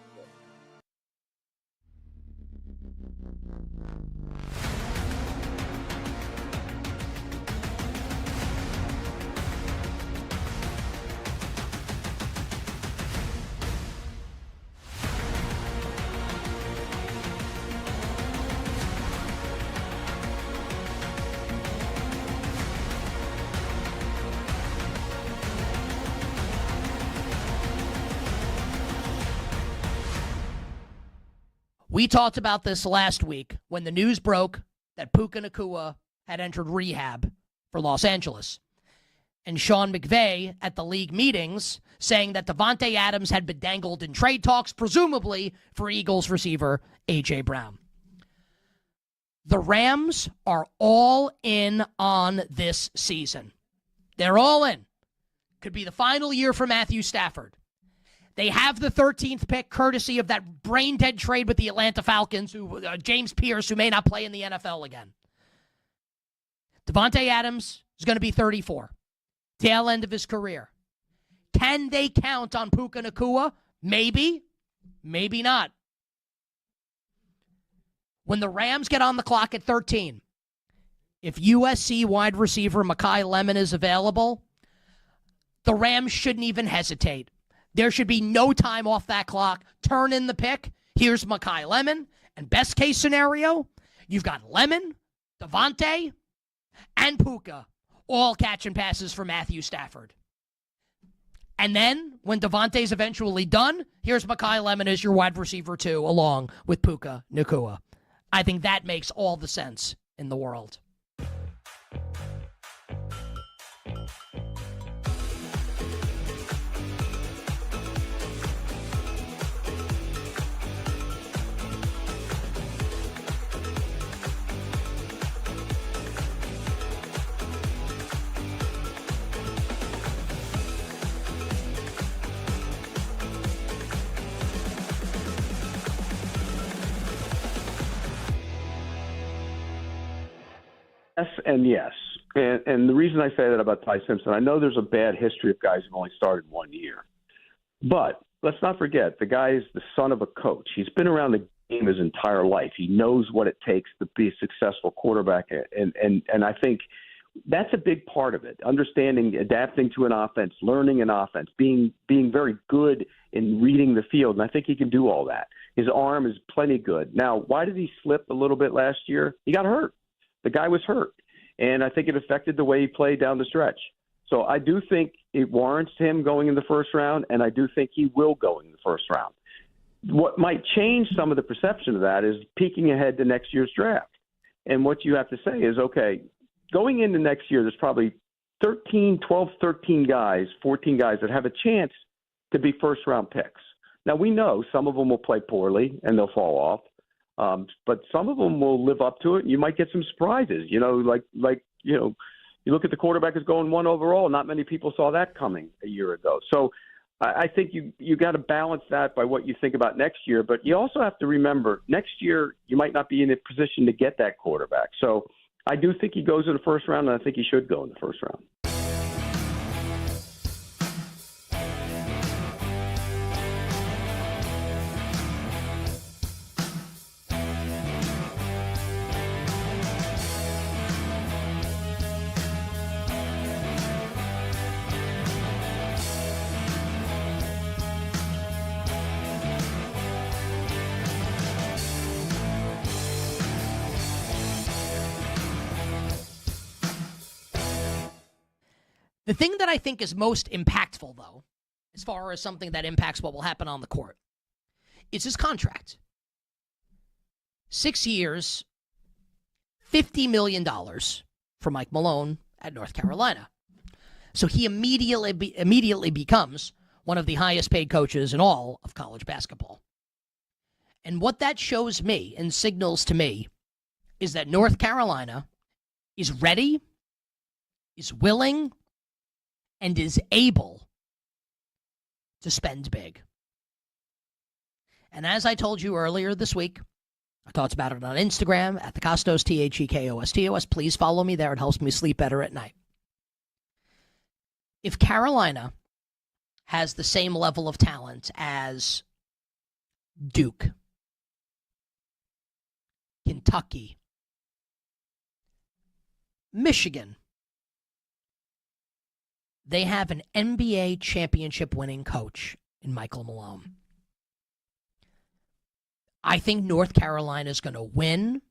We talked about this last week when the news broke that Puka Nacua had entered rehab for Los Angeles. And Sean McVay at the league meetings saying that Davante Adams had been dangled in trade talks, presumably for Eagles receiver A.J. Brown. The Rams are all in on this season. They're all in. Could be the final year for Matthew Stafford. They have the 13th pick, courtesy of that brain-dead trade with the Atlanta Falcons, James Pierce, who may not play in the NFL again. Davante Adams is going to be 34. Tail end of his career. Can they count on Puka Nacua? Maybe. Maybe not. When the Rams get on the clock at 13, if USC wide receiver Mekhi Lemon is available, the Rams shouldn't even hesitate. There should be no time off that clock. Turn in the pick. Here's Mekhi Lemon. And best case scenario, you've got Lemon, Davante, and Puka all catching passes for Matthew Stafford. And then, when Davante's eventually done, here's Mekhi Lemon as your wide receiver 2, along with Puka Nacua. I think that makes all the sense in the world. Yes and yes. And the reason I say that about Ty Simpson, I know there's a bad history of guys who've only started 1 year. But let's not forget, the guy's the son of a coach. He's been around the game his entire life. He knows what it takes to be a successful quarterback, and I think that's a big part of it. Understanding, adapting to an offense, learning an offense, being very good in reading the field, and I think he can do all that. His arm is plenty good. Now, why did he slip a little bit last year? He got hurt. The guy was hurt, and I think it affected the way he played down the stretch. So I do think it warrants him going in the first round, and I do think he will go in the first round. What might change some of the perception of that is peeking ahead to next year's draft. And what you have to say is, okay, going into next year, there's probably 13 guys, 14 guys that have a chance to be first-round picks. Now, we know some of them will play poorly and they'll fall off, but some of them will live up to it, and you might get some surprises. You look at the quarterback that's going 1 overall. Not many people saw that coming a year ago. So I think you got to balance that by what you think about next year, but you also have to remember next year you might not be in a position to get that quarterback. So I do think he goes in the first round, and I think he should go in the first round. The thing that I think is most impactful, though, as far as something that impacts what will happen on the court, is his contract. 6 years, $50 million for Mike Malone at North Carolina. So he immediately becomes one of the highest paid coaches in all of college basketball. And what that shows me and signals to me is that North Carolina is ready, is willing, and is able to spend big. And as I told you earlier this week, I talked about it on Instagram at the Costos, TheKostos. Please follow me there. It helps me sleep better at night. If Carolina has the same level of talent as Duke, Kentucky, Michigan, they have an NBA championship winning coach in Michael Malone. I think North Carolina is going to win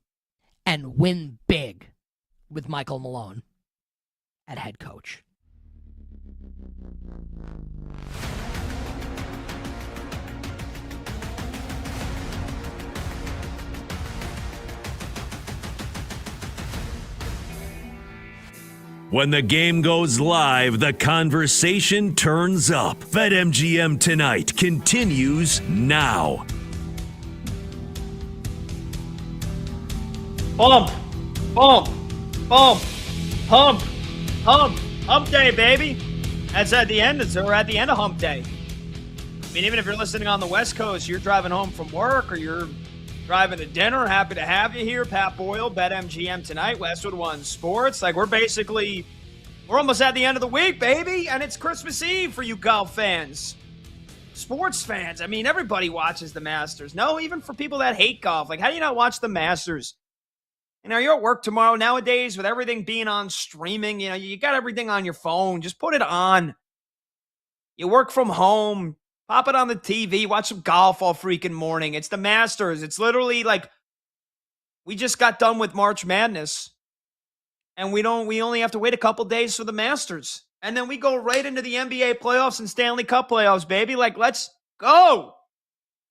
and win big with Michael Malone at head coach. When the game goes live, the conversation turns up. BetMGM Tonight continues now. Bump, bump, bump, hump, hump, hump day, baby. That's at the end. We're at the end of hump day. I mean, even if you're listening on the West Coast, you're driving home from work or you're driving to dinner. Happy to have you here. Pat Boyle, BetMGM Tonight, Westwood One Sports. Like, we're almost at the end of the week, baby. And it's Christmas Eve for you golf fans. Sports fans. I mean, everybody watches the Masters. No, even for people that hate golf. Like, how do you not watch the Masters? You know, you're at work tomorrow. Nowadays, with everything being on streaming, you know, you got everything on your phone. Just put it on. You work from home. Pop it on the TV. Watch some golf all freaking morning. It's the Masters. It's literally like we just got done with March Madness. And we only have to wait a couple days for the Masters. And then we go right into the NBA playoffs and Stanley Cup playoffs, baby. Like, let's go.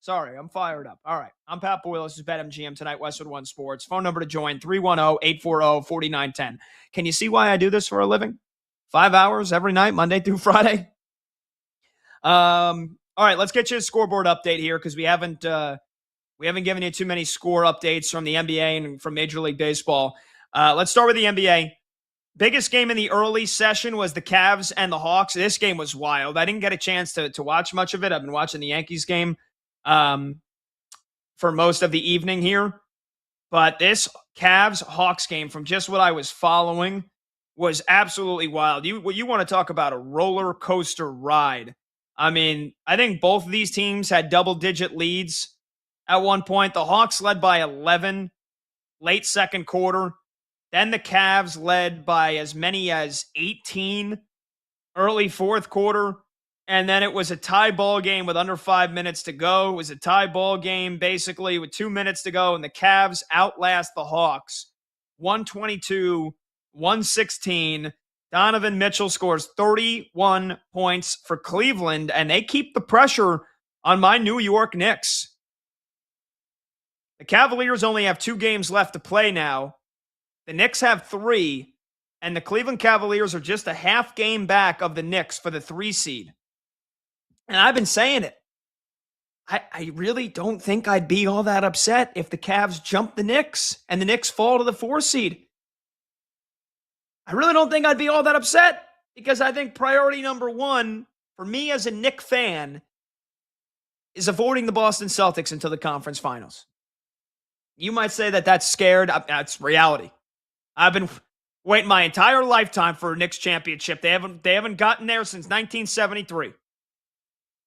Sorry, I'm fired up. All right. I'm Pat Boyle. This is BetMGM Tonight, Westwood One Sports. Phone number to join, 310-840-4910. Can you see why I do this for a living? 5 hours every night, Monday through Friday. All right, let's get you a scoreboard update here because we haven't given you too many score updates from the NBA and from Major League Baseball. Let's start with the NBA. Biggest game in the early session was the Cavs and the Hawks. This game was wild. I didn't get a chance to watch much of it. I've been watching the Yankees game for most of the evening here. But this Cavs-Hawks game, from just what I was following, was absolutely wild. You want to talk about a roller coaster ride. I mean, I think both of these teams had double-digit leads at one point. The Hawks led by 11 late second quarter. Then the Cavs led by as many as 18 early fourth quarter. And then it was a tie ball game with under 5 minutes to go. It was a tie ball game basically with 2 minutes to go. And the Cavs outlast the Hawks 122-116. Donovan Mitchell scores 31 points for Cleveland, and they keep the pressure on my New York Knicks. The Cavaliers only have 2 games left to play now. The Knicks have 3, and the Cleveland Cavaliers are just a half game back of the Knicks for the 3 seed. And I've been saying it. I really don't think I'd be all that upset if the Cavs jump the Knicks and the Knicks fall to the 4 seed. I really don't think I'd be all that upset because I think priority number 1 for me as a Knick fan is avoiding the Boston Celtics until the conference finals. You might say that that's scared. That's reality. I've been waiting my entire lifetime for a Knicks championship. They haven't gotten there since 1973.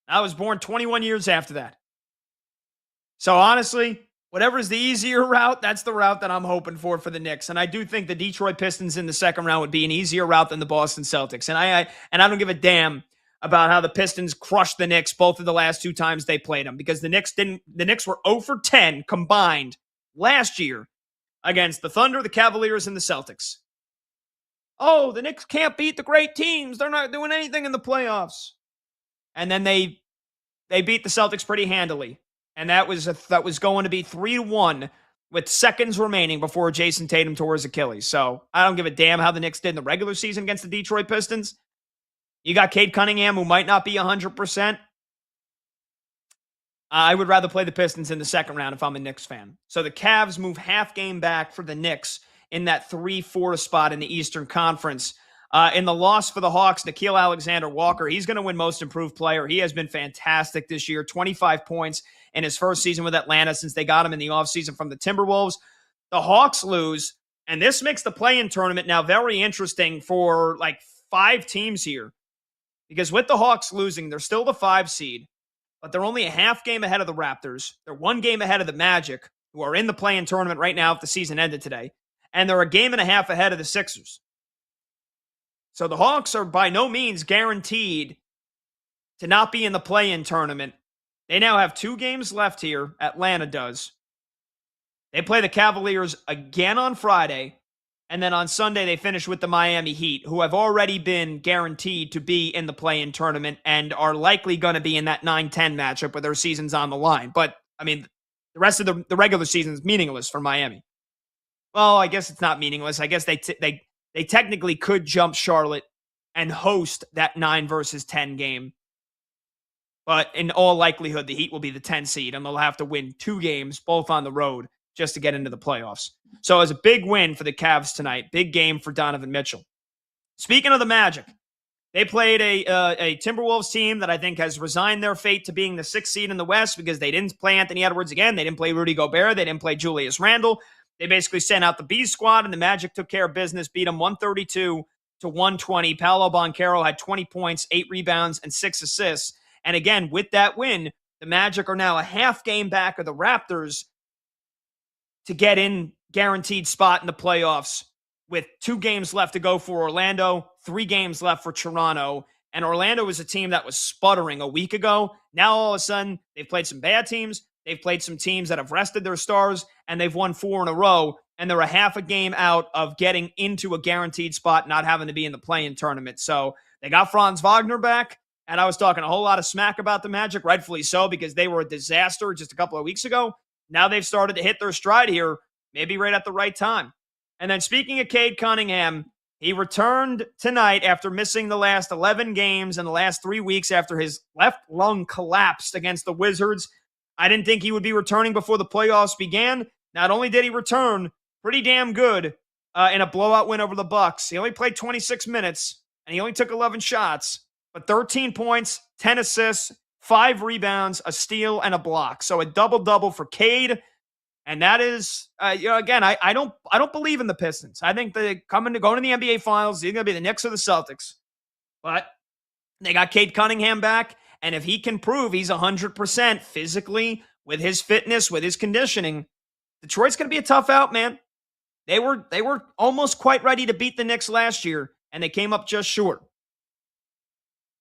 I was born 21 years after that. So honestly, whatever is the easier route, that's the route that I'm hoping for the Knicks. And I do think the Detroit Pistons in the second round would be an easier route than the Boston Celtics. And I don't give a damn about how the Pistons crushed the Knicks both of the last 2 times they played them, because the Knicks were 0 for 10 combined last year against the Thunder, the Cavaliers, and the Celtics. Oh, the Knicks can't beat the great teams. They're not doing anything in the playoffs. And then they beat the Celtics pretty handily. And that was going to be 3-1 with seconds remaining before Jason Tatum tore his Achilles. So I don't give a damn how the Knicks did in the regular season against the Detroit Pistons. You got Cade Cunningham, who might not be 100%. I would rather play the Pistons in the second round if I'm a Knicks fan. So the Cavs move half game back for the Knicks in that 3-4 spot in the Eastern Conference. In the loss for the Hawks, Nickeil Alexander-Walker, he's going to win Most Improved Player. He has been fantastic this year. 25 points in his first season with Atlanta since they got him in the offseason from the Timberwolves. The Hawks lose, and this makes the play-in tournament now very interesting for like 5 teams here. Because with the Hawks losing, they're still the 5 seed, but they're only a half game ahead of the Raptors. They're 1 game ahead of the Magic, who are in the play-in tournament right now if the season ended today. And they're a game and a half ahead of the Sixers. So the Hawks are by no means guaranteed to not be in the play-in tournament. They now have 2 games left here. Atlanta does. They play the Cavaliers again on Friday. And then on Sunday, they finish with the Miami Heat, who have already been guaranteed to be in the play-in tournament and are likely going to be in that 9-10 matchup where their season's on the line. But, I mean, the rest of the regular season is meaningless for Miami. Well, I guess it's not meaningless. I guess they technically could jump Charlotte and host that 9 versus 10 game. But in all likelihood, the Heat will be the 10 seed, and they'll have to win 2 games, both on the road, just to get into the playoffs. So it was a big win for the Cavs tonight. Big game for Donovan Mitchell. Speaking of the Magic, they played a Timberwolves team that I think has resigned their fate to being the 6th seed in the West because they didn't play Anthony Edwards again. They didn't play Rudy Gobert. They didn't play Julius Randle. They basically sent out the B squad, and the Magic took care of business, beat them 132-120. Paolo Banchero had 20 points, 8 rebounds, and 6 assists. And again, with that win, the Magic are now a half game back of the Raptors to get in guaranteed spot in the playoffs with 2 games left to go for Orlando, 3 games left for Toronto. And Orlando was a team that was sputtering a week ago. Now, all of a sudden, they've played some bad teams. They've played some teams that have rested their stars, and they've won 4 in a row. And they're a half a game out of getting into a guaranteed spot, not having to be in the play-in tournament. So they got Franz Wagner back. And I was talking a whole lot of smack about the Magic, rightfully so, because they were a disaster just a couple of weeks ago. Now they've started to hit their stride here, maybe right at the right time. And then speaking of Cade Cunningham, he returned tonight after missing the last 11 games and the last 3 weeks after his left lung collapsed against the Wizards. I didn't think he would be returning before the playoffs began. Not only did he return pretty damn good in a blowout win over the Bucks, he only played 26 minutes and he only took 11 shots, but 13 points, 10 assists, 5 rebounds, a steal, and a block. So a double-double for Cade. And that is, again, I don't believe in the Pistons. I think they going to the NBA Finals. They're going to be the Knicks or the Celtics. But they got Cade Cunningham back, And if he can prove he's 100% physically, with his fitness, with his conditioning, Detroit's going to be a tough out, man. They were almost quite ready to beat the Knicks last year, and they came up just short.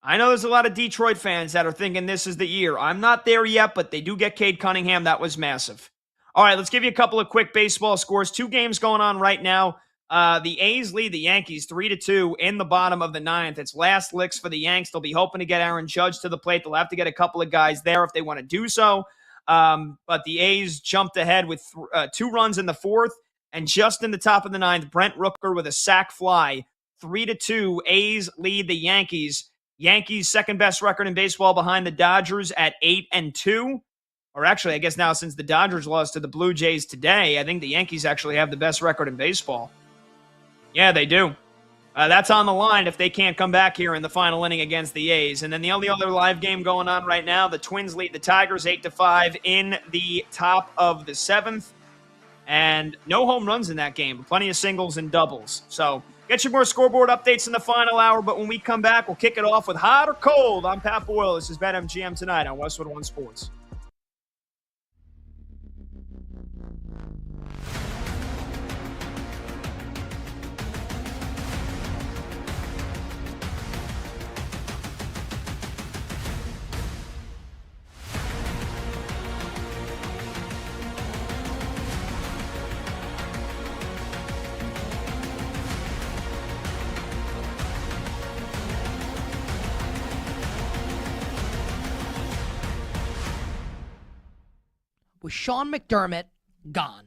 I know there's a lot of Detroit fans that are thinking this is the year. I'm not there yet, but they do get Cade Cunningham. That was massive. All right, let's give you a couple of quick baseball scores. 2 games going on right now. The A's lead the Yankees 3-2 in the bottom of the 9th. It's last licks for the Yanks. They'll be hoping to get Aaron Judge to the plate. They'll have to get a couple of guys there if they want to do so. But the A's jumped ahead with 2 runs in the 4th. And just in the top of the 9th, Brent Rooker with a sac fly. 3-2. A's lead the Yankees. Yankees' second best record in baseball behind the Dodgers at 8-2. Or actually, I guess now since the Dodgers lost to the Blue Jays today, I think the Yankees actually have the best record in baseball. Yeah, they do. That's on the line if they can't come back here in the final inning against the A's. And then the only other live game going on right now, the Twins lead the Tigers 8-5 in the top of the 7th. And no home runs in that game. Plenty of singles and doubles. So get you more scoreboard updates in the final hour. But when we come back, we'll kick it off with hot or cold. I'm Pat Boyle. This is BetMGM tonight on Westwood One Sports. With Sean McDermott gone,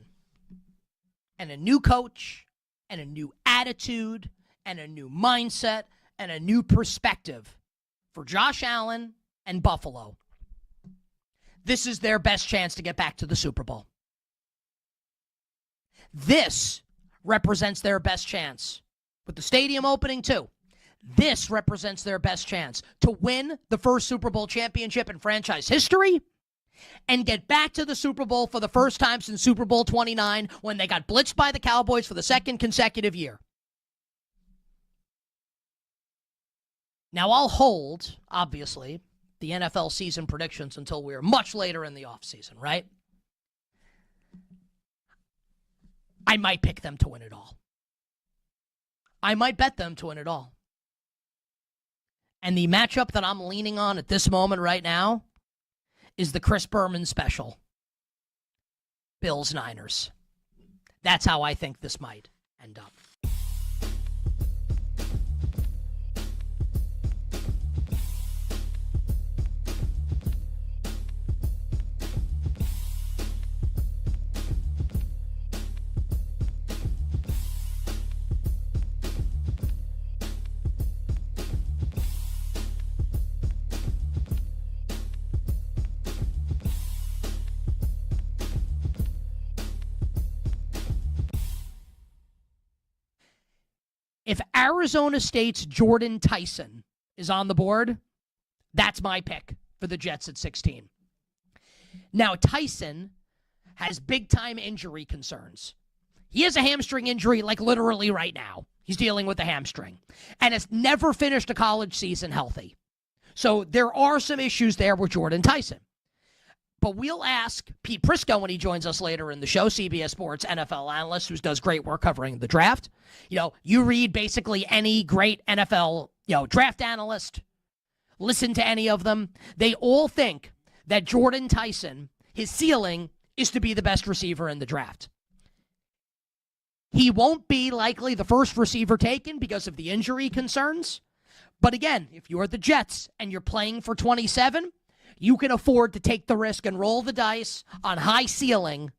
and a new coach, and a new attitude, and a new mindset, and a new perspective for Josh Allen and Buffalo, this is their best chance to get back to the Super Bowl. This represents their best chance. With the stadium opening, too, this represents their best chance to win the first Super Bowl championship in franchise history and get back to the Super Bowl for the first time since Super Bowl 29 when they got blitzed by the Cowboys for the second consecutive year. Now, I'll hold, obviously, the NFL season predictions until we're much later in the offseason, right? I might pick them to win it all. I might bet them to win it all. And the matchup that I'm leaning on at this moment right now is the Chris Berman special. Bills-Niners. That's how I think this might end up. If Arizona State's Jordan Tyson is on the board, that's my pick for the Jets at 16. Now, Tyson has big-time injury concerns. He has a hamstring injury, like literally right now. He's dealing with a hamstring and has never finished a college season healthy. So there are some issues there with Jordan Tyson. But we'll ask Pete Prisco when he joins us later in the show, CBS Sports NFL analyst who does great work covering the draft. You know, you read basically any great NFL, draft analyst, listen to any of them. They all think that Jordan Tyson, his ceiling is to be the best receiver in the draft. He won't be likely the first receiver taken because of the injury concerns. But again, if you're the Jets and you're playing for 27, you can afford to take the risk and roll the dice on high ceiling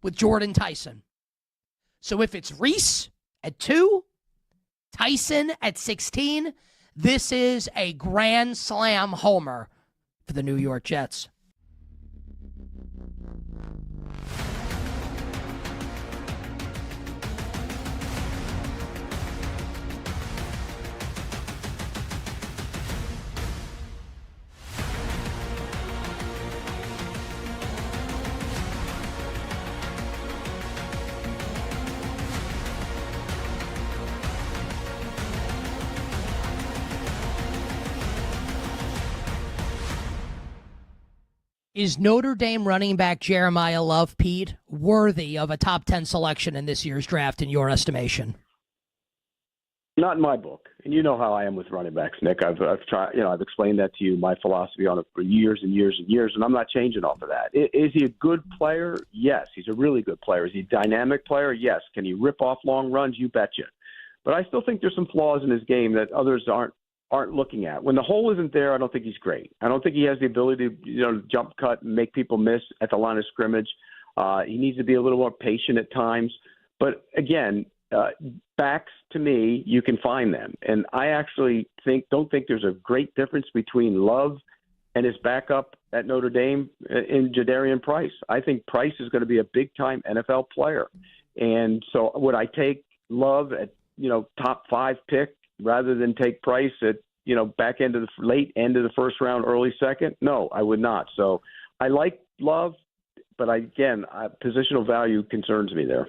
with Jordan Tyson. So if it's Reese at 2, Tyson at 16, this is a grand slam homer for the New York Jets. Is Notre Dame running back Jeremiah Love, Pete, worthy of a top 10 selection in this year's draft in your estimation? Not in my book. And you know how I am with running backs, Nick. I've tried, I've explained that to you, my philosophy on it for years and years and years, and I'm not changing off of that. Is he a good player? Yes, he's a really good player. Is he a dynamic player? Yes. Can he rip off long runs? You betcha. But I still think there's some flaws in his game that others aren't looking at. When the hole isn't there, I don't think he's great. I don't think he has the ability to jump cut and make people miss at the line of scrimmage. He needs to be a little more patient at times. But again, backs, to me, you can find them. And I actually don't think there's a great difference between Love and his backup at Notre Dame in Jadarian Price. I think Price is going to be a big-time NFL player. And so would I take Love at, top 5 pick rather than take Price at, back end of the late end of the first round, early second? No, I would not. So I like Love, but positional value concerns me there.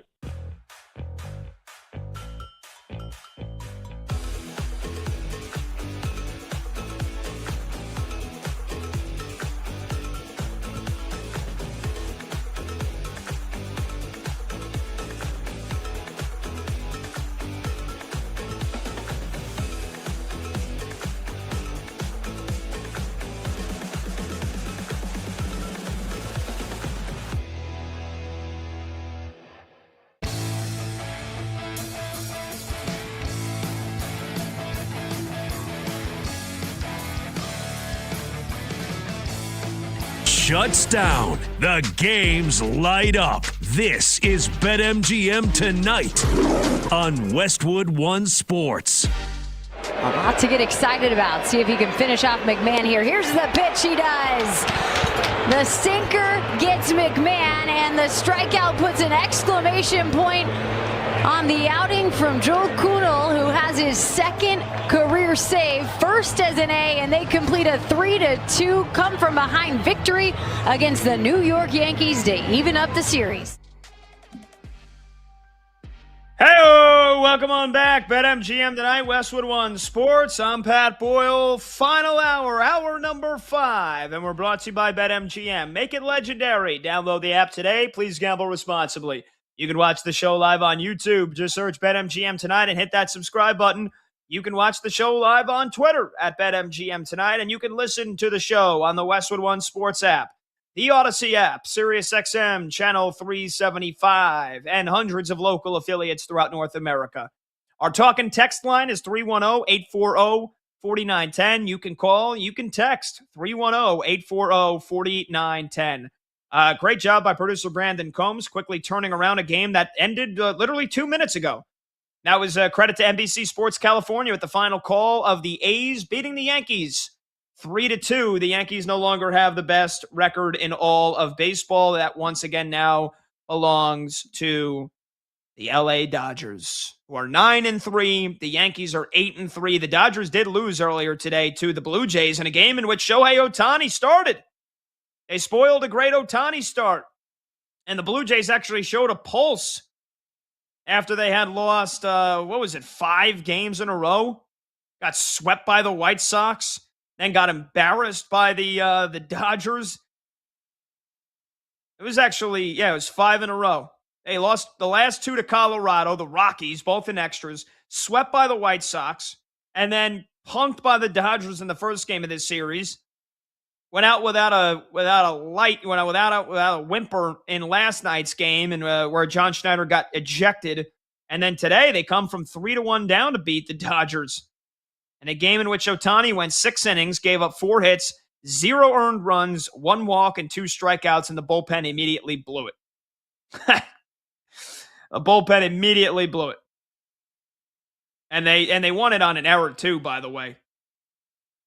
Shuts down. The games light up. This is BetMGM Tonight on Westwood One Sports. A lot to get excited about. See if he can finish off McMahon here. Here's the pitch he does. The sinker gets McMahon, and the strikeout puts an exclamation point on the outing from Joe Kunal, who has his second career save, first as an A, and they complete a 3-2 come from behind victory against the New York Yankees to even up the series. Hey, welcome on back. BetMGM Tonight, Westwood One Sports. I'm Pat Boyle. Final hour number 5, and we're brought to you by BetMGM. Make it legendary. Download the app today. Please gamble responsibly. You can watch the show live on YouTube. Just search BetMGM Tonight and hit that subscribe button. You can watch the show live on Twitter at BetMGM Tonight, and you can listen to the show on the Westwood One Sports app, the Odyssey app, SiriusXM, Channel 375, and hundreds of local affiliates throughout North America. Our talking text line is 310-840-4910. You can call, you can text, 310-840-4910. Great job by producer Brandon Combs, quickly turning around a game that ended literally 2 minutes ago. That was a credit to NBC Sports California with the final call of the A's beating the Yankees 3-2. The Yankees no longer have the best record in all of baseball. That once again now belongs to the LA Dodgers, who are 9-3. The Yankees are 8-3. The Dodgers did lose earlier today to the Blue Jays in a game in which Shohei Ohtani started. They spoiled a great Ohtani start. And the Blue Jays actually showed a pulse after they had lost, 5 games in a row? Got swept by the White Sox, then got embarrassed by the Dodgers. It was actually, it was 5 in a row. They lost the last 2 to Colorado, the Rockies, both in extras, swept by the White Sox, and then punked by the Dodgers in the first game of this series. Went out without a whimper in last night's game, and where John Schneider got ejected. And then today they come from 3-1 down to beat the Dodgers. In a game in which Ohtani went 6 innings, gave up 4 hits, 0 earned runs, 1 walk, and 2 strikeouts, and the bullpen immediately blew it. The bullpen immediately blew it. And they won it on an error too, by the way.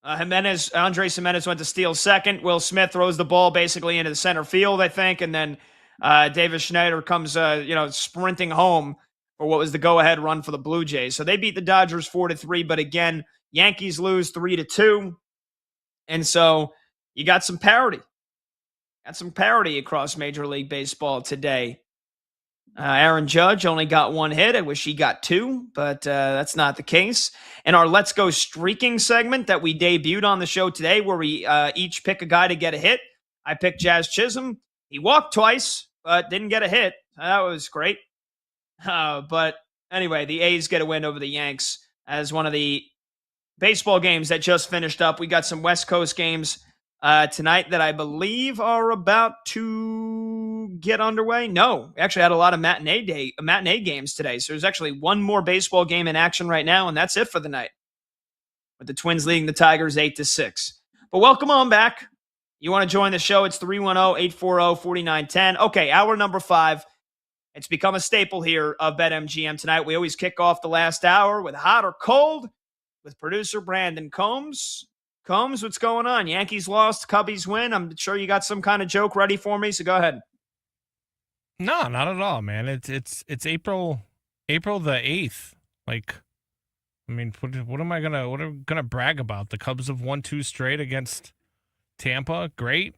Andres Jimenez went to steal second. Will Smith throws the ball basically into the center field, I think, and then Davis Schneider comes, sprinting home for what was the go-ahead run for the Blue Jays. So they beat the Dodgers 4-3, but again, Yankees lose 3-2, and so you got some parity. Got some parity across Major League Baseball today. Aaron Judge only got 1 hit. I wish he got 2, but that's not the case. In our Let's Go Streaking segment that we debuted on the show today, where we each pick a guy to get a hit, I picked Jazz Chisholm. He walked twice, but didn't get a hit. That was great. But anyway, the A's get a win over the Yanks as one of the baseball games that just finished up. We got some West Coast games tonight that I believe are about to get underway. No, we actually had a lot of matinee games today. So there's actually one more baseball game in action right now, and that's it for the night, with the Twins leading the Tigers 8-6. But welcome on back. You want to join the show? It's 310-840-4910. Okay, hour number 5. It's become a staple here of BetMGM tonight. We always kick off the last hour with hot or cold with producer Brandon Combs. Combs, what's going on? Yankees lost, Cubbies win. I'm sure you got some kind of joke ready for me, so go ahead. No, not at all, man. It's April the 8th. Like, I mean, what am I gonna brag about? The Cubs have won 2 straight against Tampa. Great.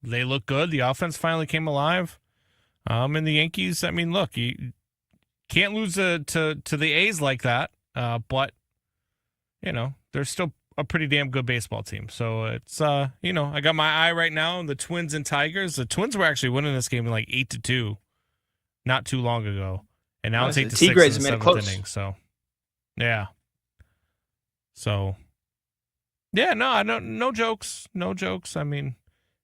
They look good. The offense finally came alive. And the Yankees, I mean, look, you can't lose to the A's like that. But you know, they're still a pretty damn good baseball team. So it's you know, I got my eye right now on the Twins and Tigers. The Twins were actually winning this game like 8-2 not too long ago. And now it's 8-6 in the 7th inning. So yeah. So yeah, no jokes. No jokes. I mean,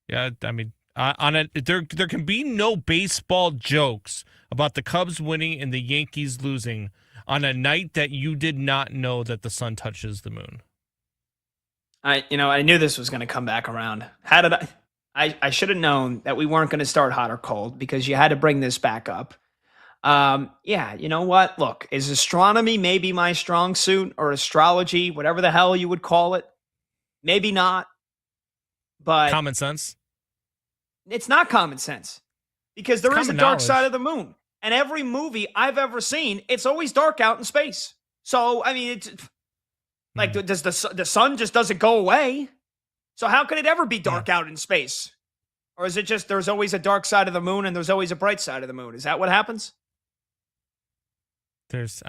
yeah, I mean, there can be no baseball jokes about the Cubs winning and the Yankees losing on a night that you did not know that the sun touches the moon. I knew this was going to come back around. How did I should have known that we weren't going to start hot or cold because you had to bring this back up. Yeah, you know what? Look, is astronomy maybe my strong suit, or astrology, whatever the hell you would call it? Maybe not. But common sense. It's not common sense, because there is a dark side of the moon. And every movie I've ever seen, it's always dark out in space. So, I mean, it's like, does the sun just doesn't go away? So how can it ever be dark out in space? Or is it just there's always a dark side of the moon and there's always a bright side of the moon? Is that what happens? There's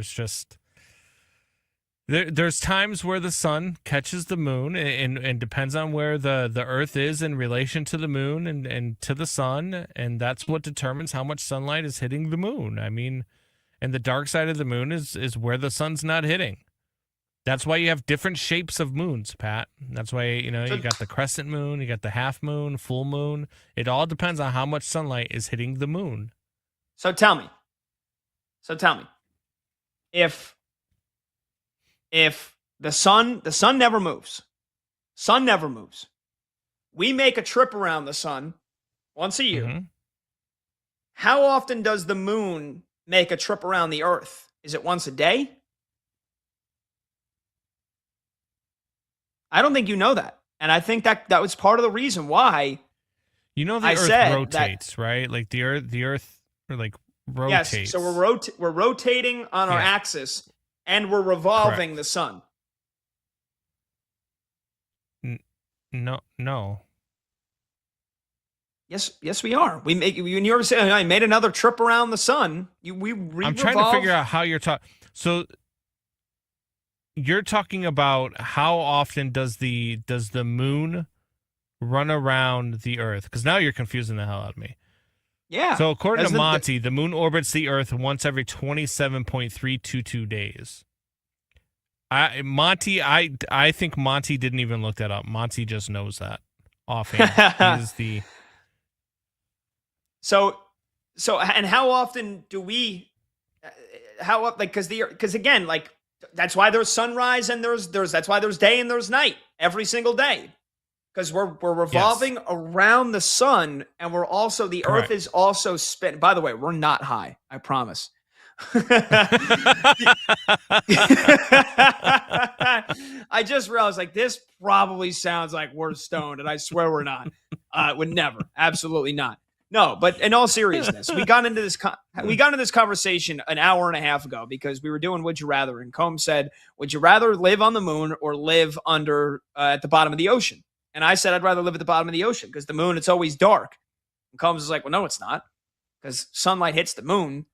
just there's times where the sun catches the moon and depends on where the earth is in relation to the moon and to the sun, and that's what determines how much sunlight is hitting the moon. I mean, and the dark side of the moon is where the sun's not hitting. That's why you have different shapes of moons, Pat. That's why, you got the crescent moon, you got the half moon, full moon. It all depends on how much sunlight is hitting the moon. So tell me, if the sun never moves, we make a trip around the sun once a year. Mm-hmm. How often does the moon make a trip around the earth? Is it once a day? I don't think you know that. And I think that was part of the reason why the earth rotates, right? Like the earth like rotates. Yes, so we're rotating on our axis and we're revolving Correct. the sun. No. Yes, we are. When you ever say I made another trip around the sun, I'm trying to figure out how you're talking. So you're talking about how often does the moon run around the earth? Because now you're confusing the hell out of me. Yeah. So according to Monty, the moon orbits the earth once every 27.322 days. I think Monty didn't even look that up. Monty just knows that offhand. He's the So and how often do we because again, like, that's why there's sunrise and that's why there's day and there's night every single day, because we're revolving around the sun, and we're also the Correct. Earth is also spinning. By the way, we're not high, I promise. I just realized, like, this probably sounds like we're stoned, and I swear we're not. Would never, absolutely not. No, but in all seriousness, we got into this conversation an hour and a half ago because we were doing Would You Rather, and Combs said, would you rather live on the moon or live under at the bottom of the ocean? And I said I'd rather live at the bottom of the ocean because the moon, it's always dark. And Combs is like, well, no, it's not, because sunlight hits the moon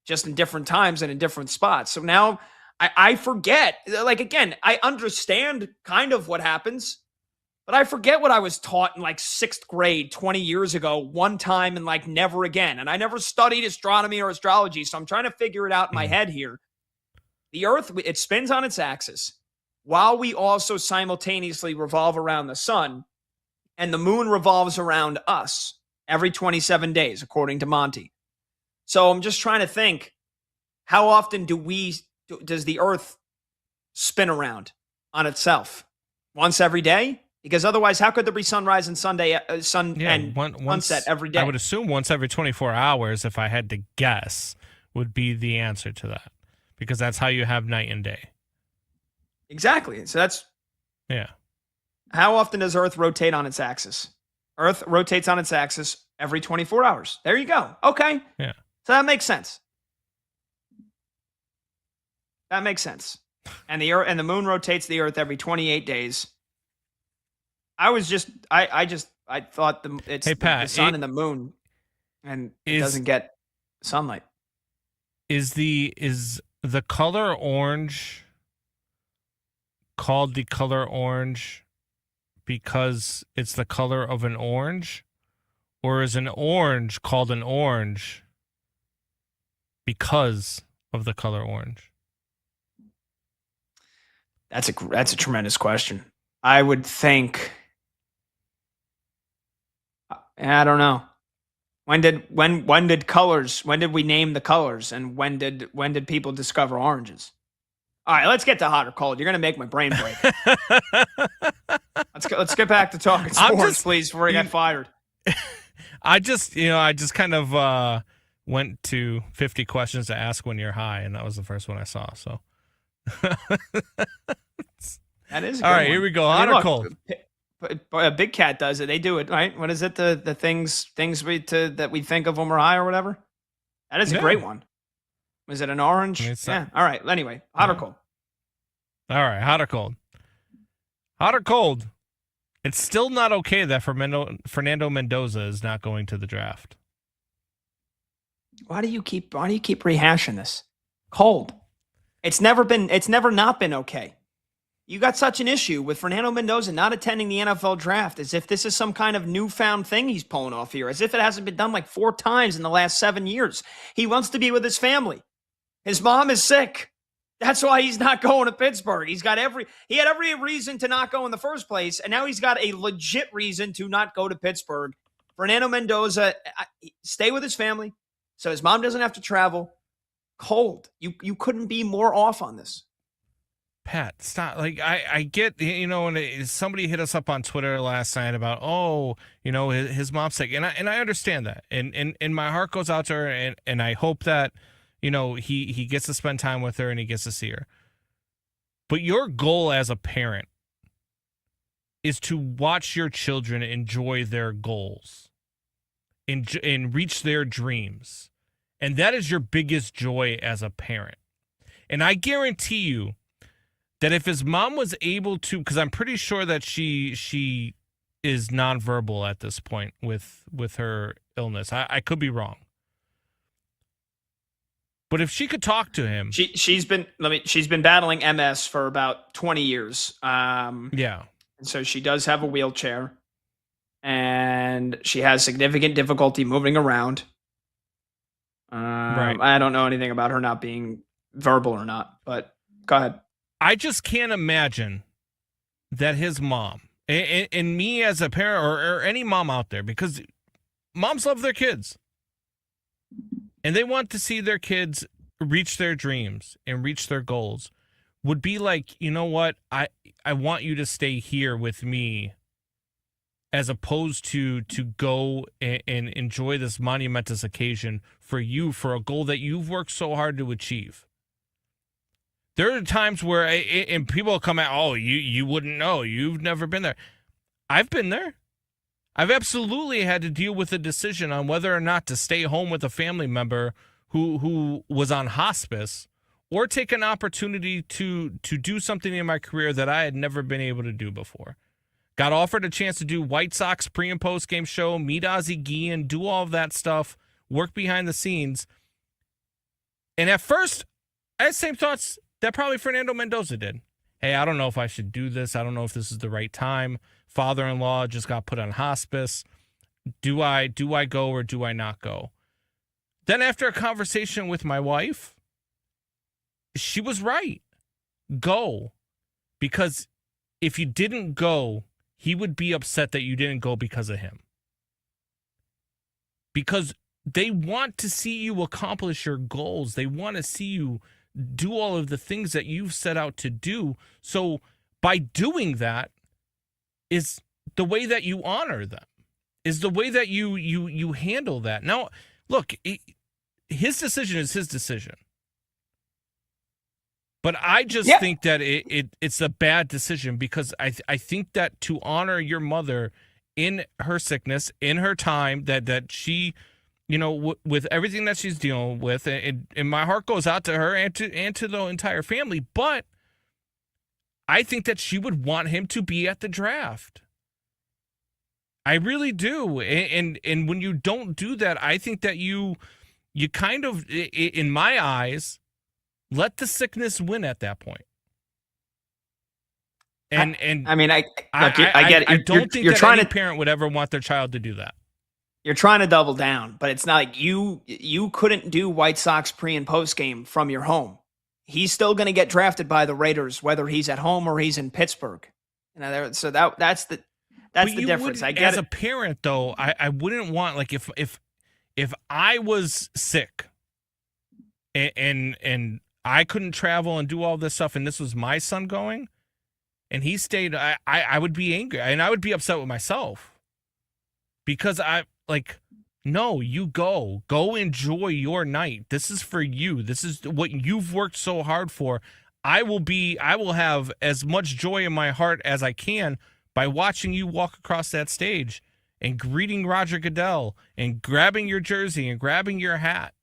just in different times and in different spots. So now I forget. Like, again, I understand kind of what happens. But I forget what I was taught in like 6th grade 20 years ago, one time and like never again. And I never studied astronomy or astrology, so I'm trying to figure it out in my head here. The Earth, it spins on its axis while we also simultaneously revolve around the sun, and the moon revolves around us every 27 days, according to Monty. So I'm just trying to think, how often does the Earth spin around on itself? Once every day? Because otherwise, how could there be sunrise and sunset every day? I would assume once every 24 hours, if I had to guess, would be the answer to that. Because that's how you have night and day. Exactly. So that's... Yeah. How often does Earth rotate on its axis? Earth rotates on its axis every 24 hours. There you go. Okay. Yeah. So that makes sense. That makes sense. And the moon rotates the Earth every 28 days. I thought it's the sun and the moon, and it doesn't get sunlight. Is the color orange called the color orange because it's the color of an orange, or is an orange called an orange because of the color orange? That's a tremendous question. I would think. I don't know. When did we name the colors, and when did people discover oranges? All right, let's get to hot or cold. You're gonna make my brain break. Let's get back to talking sports, please, before I get fired. I just kind of went to 50 questions to ask when you're high, and that was the first one I saw. So that is a good all right. one. Here we go. Hot or cold? Big Cat does it. They do it, right? What is it? The things that we think of when we're high or whatever. That is a great one. Was it an orange? Yeah. All right. Anyway, hot or cold? All right. Hot or cold? Hot or cold? It's still not okay that Fernando Mendoza is not going to the draft. Why do you keep rehashing this? Cold. It's never not been okay. You got such an issue with Fernando Mendoza not attending the NFL draft, as if this is some kind of newfound thing he's pulling off here, as if it hasn't been done like 4 times in the last 7 years. He wants to be with his family. His mom is sick. That's why he's not going to Pittsburgh. He had every reason to not go in the first place, and now he's got a legit reason to not go to Pittsburgh. Fernando Mendoza, stay with his family so his mom doesn't have to travel. Cold. You couldn't be more off on this. Pat, stop. Like, I get, when somebody hit us up on Twitter last night about, his mom's sick. And I understand that. And my heart goes out to her, and I hope that, he gets to spend time with her and he gets to see her. But your goal as a parent is to watch your children enjoy their goals and reach their dreams. And that is your biggest joy as a parent. And I guarantee you, that if his mom was able to, because I'm pretty sure that she is nonverbal at this point with her illness. I could be wrong. But if she could talk to him, she's been battling MS for about 20 years. Yeah. So she does have a wheelchair, and she has significant difficulty moving around. Right. I don't know anything about her not being verbal or not, but go ahead. I just can't imagine that his mom and me as a parent or any mom out there, because moms love their kids and they want to see their kids reach their dreams and reach their goals, would be like, you know what? I want you to stay here with me, as opposed to go and enjoy this monumentous occasion for you, for a goal that you've worked so hard to achieve. There are times where, and people come out, oh, you wouldn't know. You've never been there. I've been there. I've absolutely had to deal with a decision on whether or not to stay home with a family member who was on hospice, or take an opportunity to do something in my career that I had never been able to do before. Got offered a chance to do White Sox pre- and post-game show, meet Ozzie Guillen, do all of that stuff, work behind the scenes. And at first, I had the same thoughts that probably Fernando Mendoza did. hey, I don't know if I should do this. I don't know if this is the right time. Father-in-law just got put on hospice. Do I go or do I not go? Then after a conversation with my wife, she was right. Go. Because if you didn't go, he would be upset that you didn't go because of him. Because they want to see you accomplish your goals. They want to see you do all of the things that you've set out to do. So by doing that is the way that you honor them, is the way that you handle that. Now, look, his decision is his decision. But I just think that it's a bad decision because I think that to honor your mother in her sickness, in her time, that she, with everything that she's dealing with, and my heart goes out to her and to the entire family. But I think that she would want him to be at the draft. I really do. And when you don't do that, I think that you kind of, in my eyes, let the sickness win at that point. And I mean, I get it. I don't think that any parent would ever want their child to do that. You're trying to double down, but it's not like you couldn't do White Sox pre and post game from your home. He's still going to get drafted by the Raiders, whether he's at home or he's in Pittsburgh. So that's the difference. I get as a parent, though, I wouldn't want, like, if I was sick and I couldn't travel and do all this stuff, and this was my son going, and he stayed, I would be angry, and I would be upset with myself because no, you go enjoy your night. This is for you. This is what you've worked so hard for. I will have as much joy in my heart as I can by watching you walk across that stage and greeting Roger Goodell and grabbing your jersey and grabbing your hat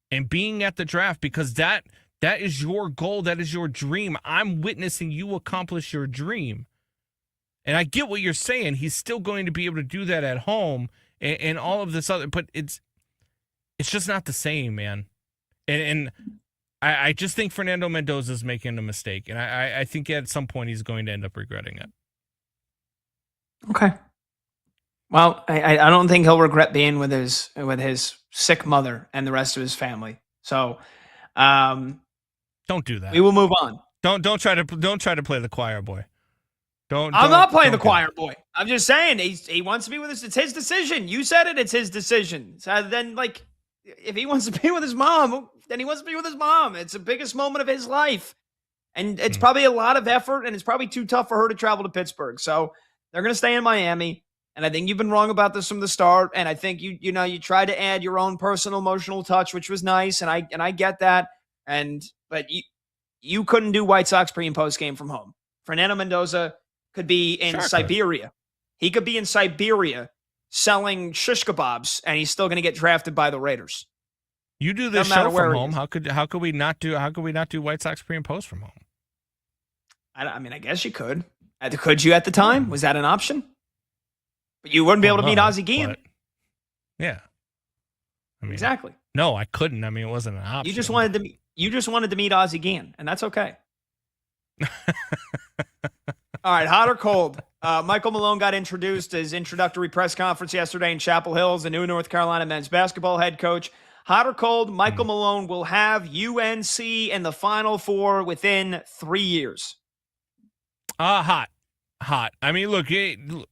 and being at the draft, because that is your goal. That is your dream. I'm witnessing you accomplish your dream. And I get what you're saying. He's still going to be able to do that at home and all of this other, but it's just not the same, man. And I just think Fernando Mendoza is making a mistake. And I think at some point he's going to end up regretting it. Okay. Well, I don't think he'll regret being with his sick mother and the rest of his family. So, don't do that. We will move on. Don't try to play the choir boy. I'm not playing the choir boy. I'm just saying he wants to be with us. It's his decision. You said it. It's his decision. So then, if he wants to be with his mom, then he wants to be with his mom. It's the biggest moment of his life, and it's probably a lot of effort, and it's probably too tough for her to travel to Pittsburgh. So they're going to stay in Miami. And I think you've been wrong about this from the start. And I think you tried to add your own personal emotional touch, which was nice, and I get that. But you couldn't do White Sox pre and post game from home. Fernando Mendoza could be in Siberia. He could be in Siberia selling shish kebabs, and he's still going to get drafted by the Raiders. You do this show from home. How could we not do White Sox pre and post from home? I mean, I guess you could. Could you at the time? Was that an option? But you wouldn't be able to meet Ozzie Guillen. Yeah. I mean, exactly. No, I couldn't. I mean, it wasn't an option. You just wanted to meet Ozzie Guillen, and that's okay. All right, hot or cold? Michael Malone got introduced at his introductory press conference yesterday in Chapel Hill, the new North Carolina men's basketball head coach. Hot or cold? Michael Malone will have UNC in the Final Four within 3 years. Hot. I mean, look,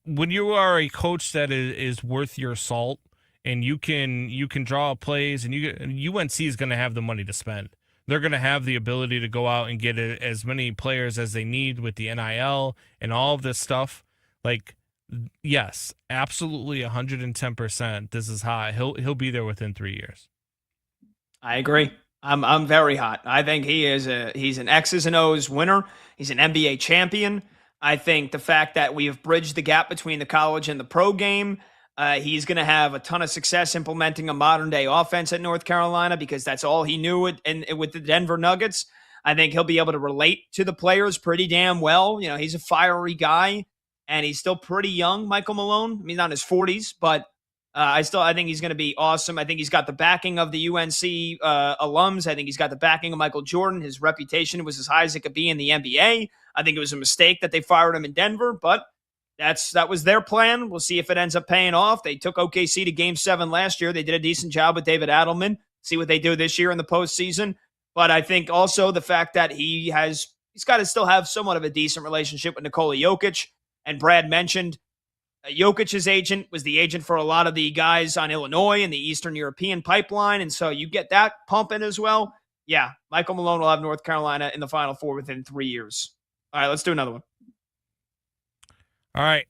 when you are a coach that is worth your salt, and you can draw plays, and UNC is going to have the money to spend. They're going to have the ability to go out and get as many players as they need with the NIL and all of this stuff. Like, yes, absolutely 110%. This is hot. He'll be there within 3 years. I agree. I'm very hot. I think he's an X's and O's winner. He's an NBA champion. I think the fact that we have bridged the gap between the college and the pro game, he's going to have a ton of success implementing a modern-day offense at North Carolina because that's all he knew with the Denver Nuggets. I think he'll be able to relate to the players pretty damn well. You know, he's a fiery guy, and he's still pretty young, Michael Malone. I mean, not in his 40s, but I think he's going to be awesome. I think he's got the backing of the UNC alums. I think he's got the backing of Michael Jordan. His reputation was as high as it could be in the NBA. I think it was a mistake that they fired him in Denver, but that was their plan. We'll see if it ends up paying off. They took OKC to Game 7 last year. They did a decent job with David Adelman. See what they do this year in the postseason. But I think also the fact that he's got to still have somewhat of a decent relationship with Nikola Jokic. And Brad mentioned Jokic's agent was the agent for a lot of the guys on Illinois and the Eastern European pipeline. And so you get that pumping as well. Yeah, Michael Malone will have North Carolina in the Final Four within 3 years. All right, let's do another one. All right,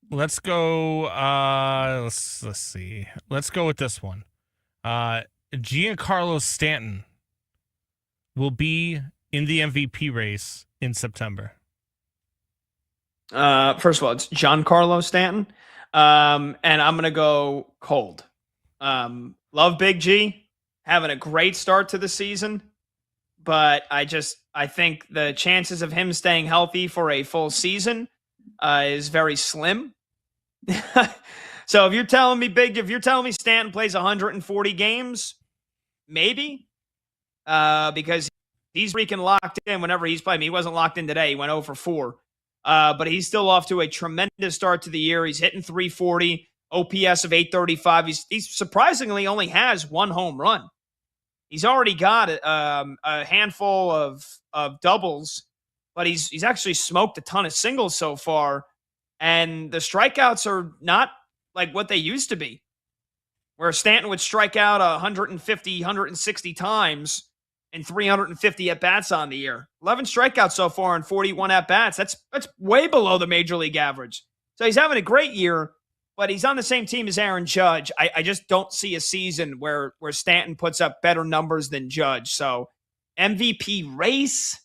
let's go. Let's see. Let's go with this one. Giancarlo Stanton will be in the MVP race in September. First of all, it's Giancarlo Stanton, and I'm gonna go cold. Love Big G, having a great start to the season, but I think the chances of him staying healthy for a full season is very slim. So if you're telling me Stanton plays 140 games, maybe, because he's freaking locked in whenever he's playing. He wasn't locked in today. He went 0 for 4. But he's still off to a tremendous start to the year. He's hitting 340, OPS of 835. He's surprisingly only has one home run. He's already got a handful of doubles, but he's actually smoked a ton of singles so far. And the strikeouts are not like what they used to be, where Stanton would strike out 150, 160 times and 350 at-bats on the year. 11 strikeouts so far and 41 at-bats. That's way below the Major League average. So he's having a great year, but he's on the same team as Aaron Judge. I just don't see a season where Stanton puts up better numbers than Judge. So MVP race?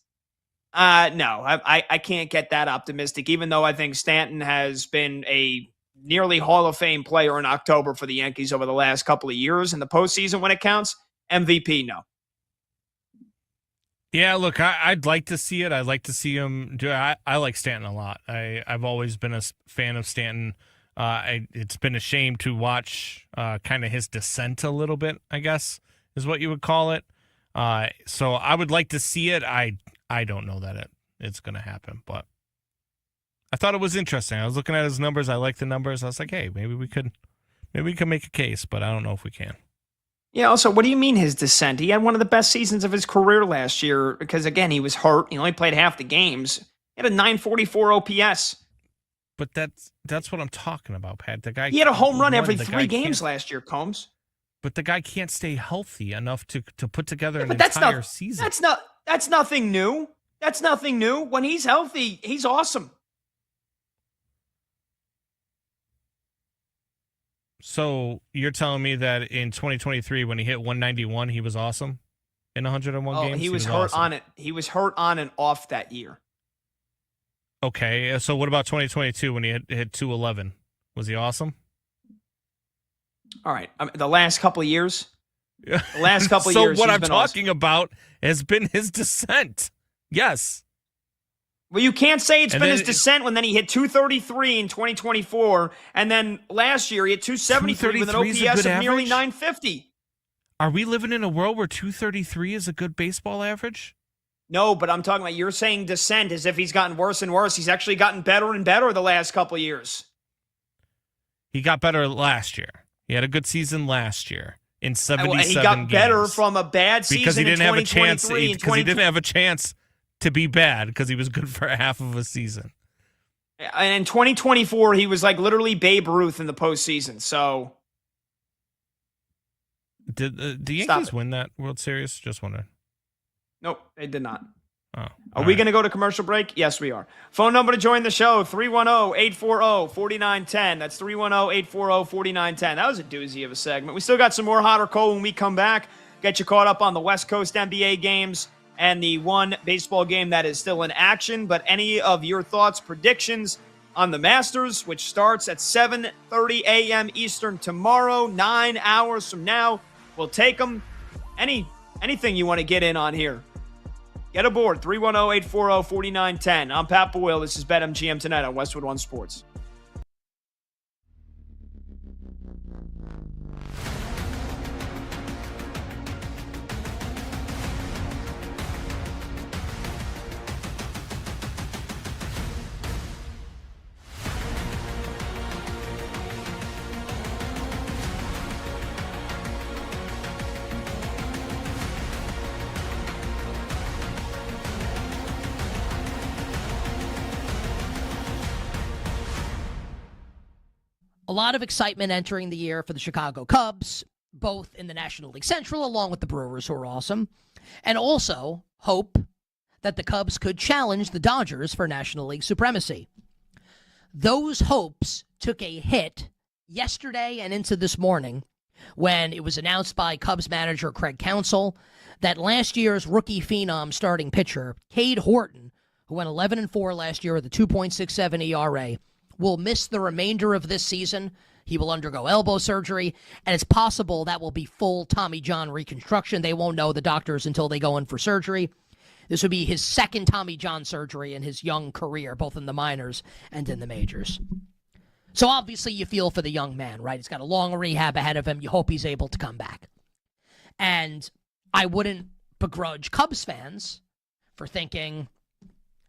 No, I can't get that optimistic, even though I think Stanton has been a nearly Hall of Fame player in October for the Yankees over the last couple of years in the postseason when it counts. MVP, no. Yeah, look, I'd like to see it. I'd like to see him do it. I like Stanton a lot. I've always been a fan of Stanton. It's been a shame to watch kind of his descent a little bit, I guess, is what you would call it. So I would like to see it. I don't know that it's going to happen, but I thought it was interesting. I was looking at his numbers. I like the numbers. I was like, hey, maybe we could make a case, but I don't know if we can. Yeah, also, what do you mean his descent? He had one of the best seasons of his career last year because, again, he was hurt. He only played half the games. He had a 944 OPS. But that's what I'm talking about, Pat. The guy, he had a home run every 3 games last year, Combs. But the guy can't stay healthy enough to put together an entire season. That's nothing new. That's nothing new. When he's healthy, he's awesome. So you're telling me that in 2023, when he hit 191, he was awesome in 101 games? He was hurt on it. He was hurt on and off that year. Okay, so what about 2022 when he hit 211? Was he awesome? All right, the last couple of years. The last couple of years. So what I'm talking about has been his descent. Yes. Well, you can't say it's been his descent when then he hit 233 in 2024, and then last year he hit 273 with an OPS of nearly 950. Are we living in a world where 233 is a good baseball average? No, but I'm talking about you're saying descent as if he's gotten worse and worse. He's actually gotten better and better the last couple of years. He got better last year. He had a good season last year in 77 games. He got better from a bad season because he didn't have a chance. Because he didn't have a chance to be bad because he was good for half of a season. And in 2024, he was like literally Babe Ruth in the postseason. So, did the Yankees win that World Series? Just wondering. Nope, they did not. Oh, are we going to go to commercial break? Yes, we are. Phone number to join the show, 310-840-4910. That's 310-840-4910. That was a doozy of a segment. We still got some more hot or cold when we come back. Get you caught up on the West Coast NBA games and the one baseball game that is still in action. But any of your thoughts, predictions on the Masters, which starts at 7:30 a.m. Eastern tomorrow, 9 hours from now, we'll take them. Anything you want to get in on here, get aboard, 310-840-4910. I'm Pat Boyle. This is BetMGM tonight on Westwood One Sports. A lot of excitement entering the year for the Chicago Cubs, both in the National League Central, along with the Brewers, who are awesome, and also hope that the Cubs could challenge the Dodgers for National League supremacy. Those hopes took a hit yesterday and into this morning when it was announced by Cubs manager Craig Counsell that last year's rookie phenom starting pitcher, Cade Horton, who went 11-4 last year with a 2.67 ERA, will miss the remainder of this season. He will undergo elbow surgery, and it's possible that will be full Tommy John reconstruction. They won't know, the doctors, until they go in for surgery. This would be his second Tommy John surgery in his young career, both in the minors and in the majors. So obviously you feel for the young man, right? He's got a long rehab ahead of him. You hope he's able to come back. And I wouldn't begrudge Cubs fans for thinking,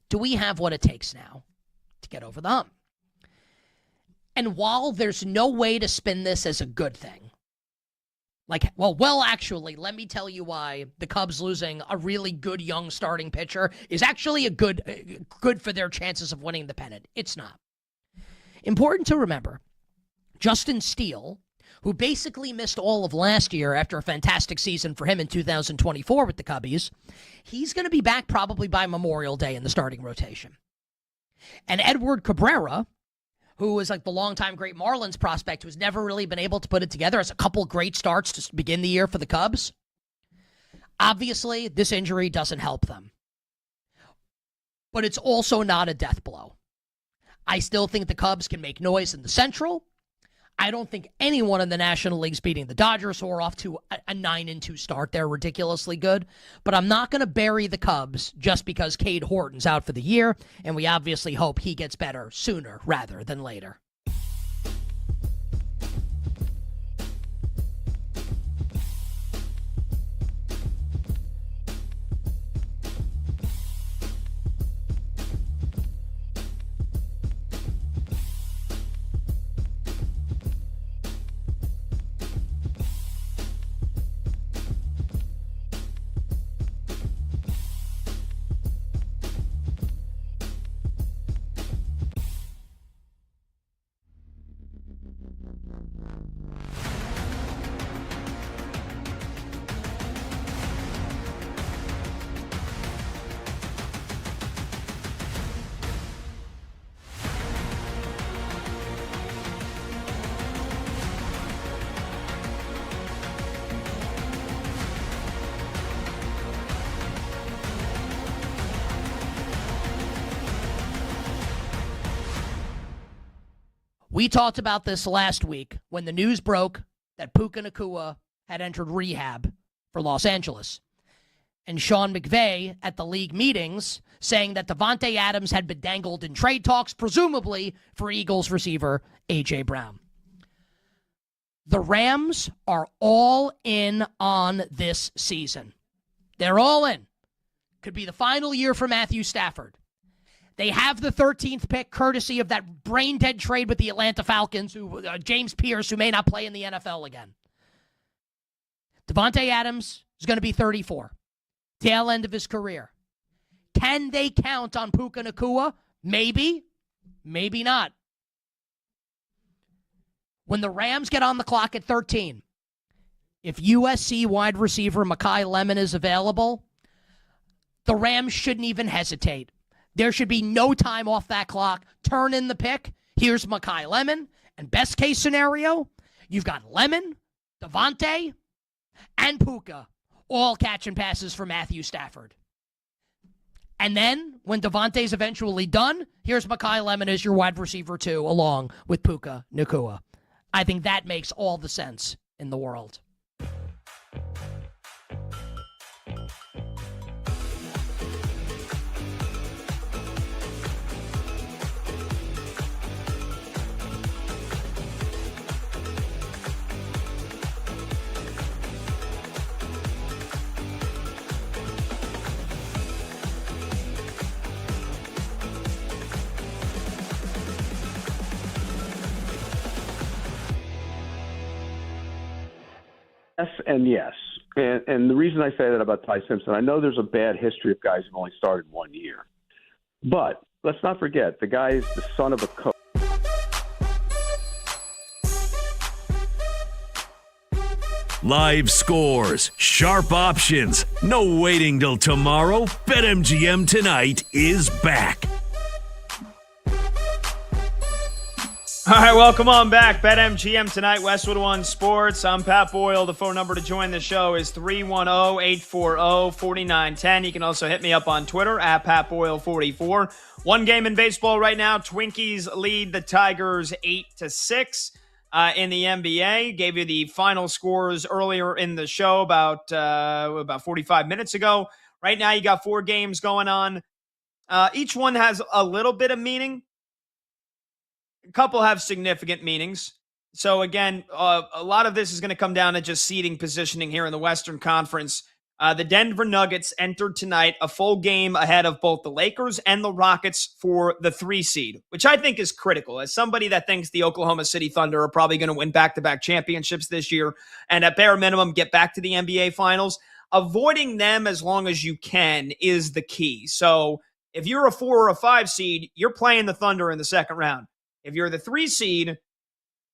do we have what it takes now to get over the hump? And while there's no way to spin this as a good thing, actually, let me tell you why the Cubs losing a really good young starting pitcher is actually a good for their chances of winning the pennant. It's not. Important to remember, Justin Steele, who basically missed all of last year after a fantastic season for him in 2024 with the Cubbies, he's going to be back probably by Memorial Day in the starting rotation. And Edward Cabrera, who was like the longtime great Marlins prospect who's never really been able to put it together, has a couple great starts to begin the year for the Cubs. Obviously, this injury doesn't help them. But it's also not a death blow. I still think the Cubs can make noise in the Central. I don't think anyone in the National League's beating the Dodgers, who are off to a 9-2 start. They're ridiculously good. But I'm not going to bury the Cubs just because Cade Horton's out for the year, and we obviously hope he gets better sooner rather than later. We talked about this last week when the news broke that Puka Nacua had entered rehab for Los Angeles. And Sean McVay at the league meetings saying that Davante Adams had been dangled in trade talks, presumably for Eagles receiver A.J. Brown. The Rams are all in on this season. They're all in. Could be the final year for Matthew Stafford. They have the 13th pick, courtesy of that brain-dead trade with the Atlanta Falcons, James Pierce, who may not play in the NFL again. Davante Adams is going to be 34. Tail end of his career. Can they count on Puka Nacua? Maybe. Maybe not. When the Rams get on the clock at 13, if USC wide receiver Mekhi Lemon is available, the Rams shouldn't even hesitate. There should be no time off that clock. Turn in the pick. Here's Mekhi Lemon. And best case scenario, you've got Lemon, Davante, and Puka all catching passes for Matthew Stafford. And then, when Davante's eventually done, here's Mekhi Lemon as your wide receiver 2, along with Puka Nacua. I think that makes all the sense in the world. Yes and yes. And the reason I say that about Ty Simpson, I know there's a bad history of guys who've only started 1 year. But let's not forget, the guy is the son of a coach. Live scores, sharp options, no waiting till tomorrow. BetMGM Tonight is back. All right, welcome on back. BetMGM Tonight, Westwood One Sports. I'm Pat Boyle. The phone number to join the show is 310-840-4910. You can also hit me up on Twitter at PatBoyle44. One game in baseball right now. Twinkies lead the Tigers 8-6 in the NBA. Gave you the final scores earlier in the show about 45 minutes ago. Right now, you got 4 games going on. Each one has a little bit of meaning. A couple have significant meanings. So again, a lot of this is going to come down to just seeding positioning here in the Western Conference. The Denver Nuggets entered tonight a full game ahead of both the Lakers and the Rockets for the 3 seed, which I think is critical. As somebody that thinks the Oklahoma City Thunder are probably going to win back-to-back championships this year and at bare minimum get back to the NBA Finals, avoiding them as long as you can is the key. So if you're a 4 or a 5 seed, you're playing the Thunder in the second round. If you're the 3 seed,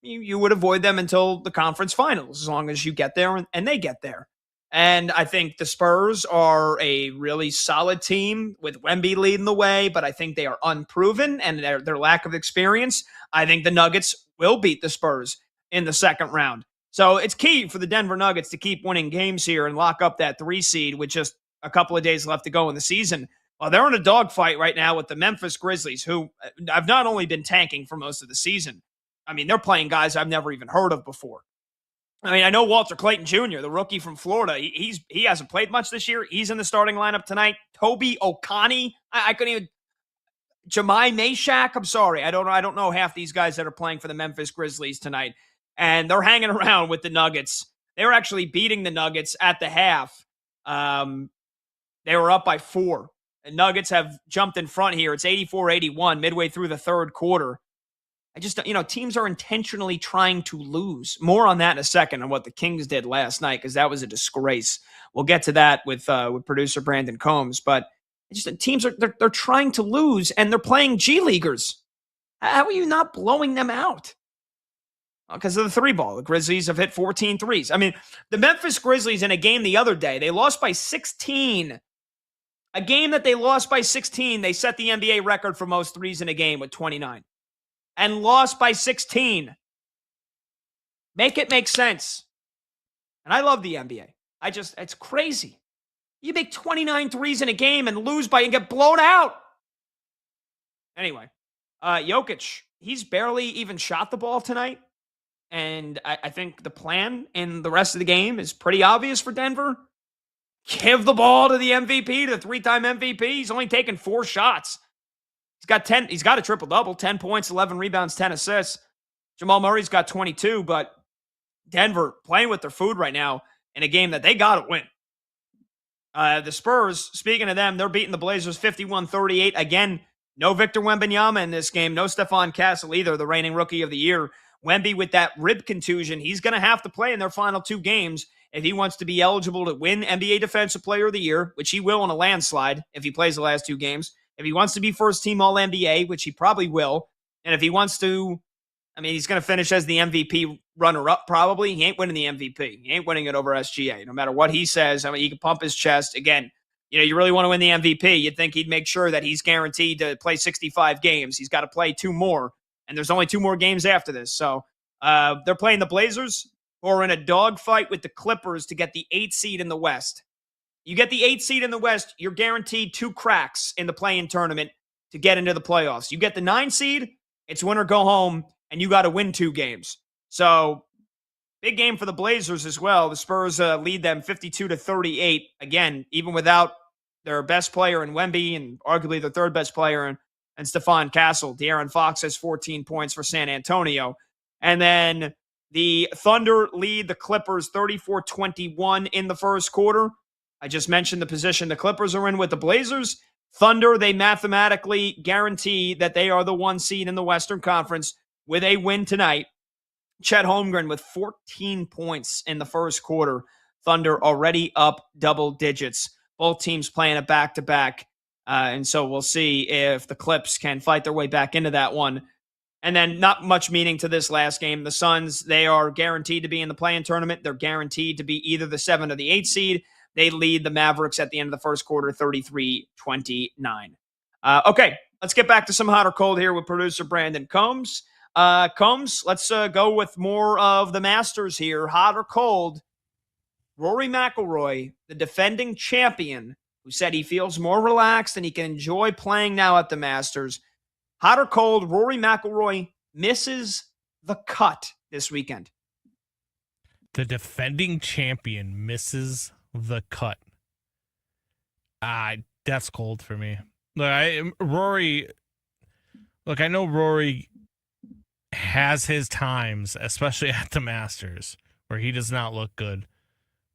you would avoid them until the conference finals, as long as you get there and they get there. And I think the Spurs are a really solid team with Wemby leading the way, but I think they are unproven and their lack of experience. I think the Nuggets will beat the Spurs in the second round. So it's key for the Denver Nuggets to keep winning games here and lock up that 3 seed with just a couple of days left to go in the season. Well, they're in a dogfight right now with the Memphis Grizzlies, who have not only been tanking for most of the season. I mean, they're playing guys I've never even heard of before. I mean, I know Walter Clayton Jr., the rookie from Florida. He hasn't played much this year. He's in the starting lineup tonight. Toby Okani. I couldn't even. Jemai Meshack. I'm sorry. I don't know half these guys that are playing for the Memphis Grizzlies tonight. And they're hanging around with the Nuggets. They were actually beating the Nuggets at the half. They were up by 4. The Nuggets have jumped in front here. It's 84-81 midway through the third quarter. I just, teams are intentionally trying to lose. More on that in a second on what the Kings did last night, because that was a disgrace. We'll get to that with producer Brandon Combs. But teams they're trying to lose, and they're playing G Leaguers. How are you not blowing them out? Because of the 3-ball. The Grizzlies have hit 14 threes. I mean, the Memphis Grizzlies in a game the other day, they lost by 16. A game that they lost by 16, they set the NBA record for most threes in a game with 29. And lost by 16. Make it make sense. And I love the NBA. It's crazy. You make 29 threes in a game and lose and get blown out. Anyway, Jokic, he's barely even shot the ball tonight. And I think the plan in the rest of the game is pretty obvious for Denver. Give the ball to the MVP, to the 3-time MVP. He's only taken 4 shots. He's got a triple-double, 10 points, 11 rebounds, 10 assists. Jamal Murray's got 22, but Denver playing with their food right now in a game that they got to win. The Spurs, speaking of them, they're beating the Blazers 51-38. Again, no Victor Wembanyama in this game. No Stephon Castle either, the reigning rookie of the year. Wemby with that rib contusion, he's going to have to play in their final 2 games if he wants to be eligible to win NBA Defensive Player of the Year, which he will in a landslide if he plays the last 2 games. If he wants to be first-team All-NBA, which he probably will, and if he wants to, he's going to finish as the MVP runner-up probably. He ain't winning the MVP. He ain't winning it over SGA. No matter what he says, he can pump his chest. Again, you really want to win the MVP. You'd think he'd make sure that he's guaranteed to play 65 games. He's got to play 2 more, and there's only 2 more games after this. So they're playing the Blazers, who are in a dogfight with the Clippers to get the 8th seed in the West. You get the 8th seed in the West, you're guaranteed 2 cracks in the play-in tournament to get into the playoffs. You get the 9 seed, it's win or go home, and you got to win 2 games. So, big game for the Blazers as well. The Spurs lead them 52-38. Again, even without their best player in Wemby and arguably their 3rd best player in Stephon Castle. De'Aaron Fox has 14 points for San Antonio. And then the Thunder lead the Clippers 34-21 in the first quarter. I just mentioned the position the Clippers are in with the Blazers. Thunder, they mathematically guarantee that they are the 1 seed in the Western Conference with a win tonight. Chet Holmgren with 14 points in the first quarter. Thunder already up double digits. Both teams playing a back-to-back. And so we'll see if the Clips can fight their way back into that one. And then not much meaning to this last game. The Suns, they are guaranteed to be in the play-in tournament. They're guaranteed to be either the 7 or the 8 seed. They lead the Mavericks at the end of the first quarter, 33-29. Okay, let's get back to some hot or cold here with producer Brandon Combs. Combs, let's go with more of the Masters here. Hot or cold, Rory McIlroy, the defending champion, who said he feels more relaxed and he can enjoy playing now at the Masters. Hot or cold, Rory McIlroy misses the cut this weekend. The defending champion misses the cut. That's cold for me. Look, I know Rory has his times, especially at the Masters, where he does not look good.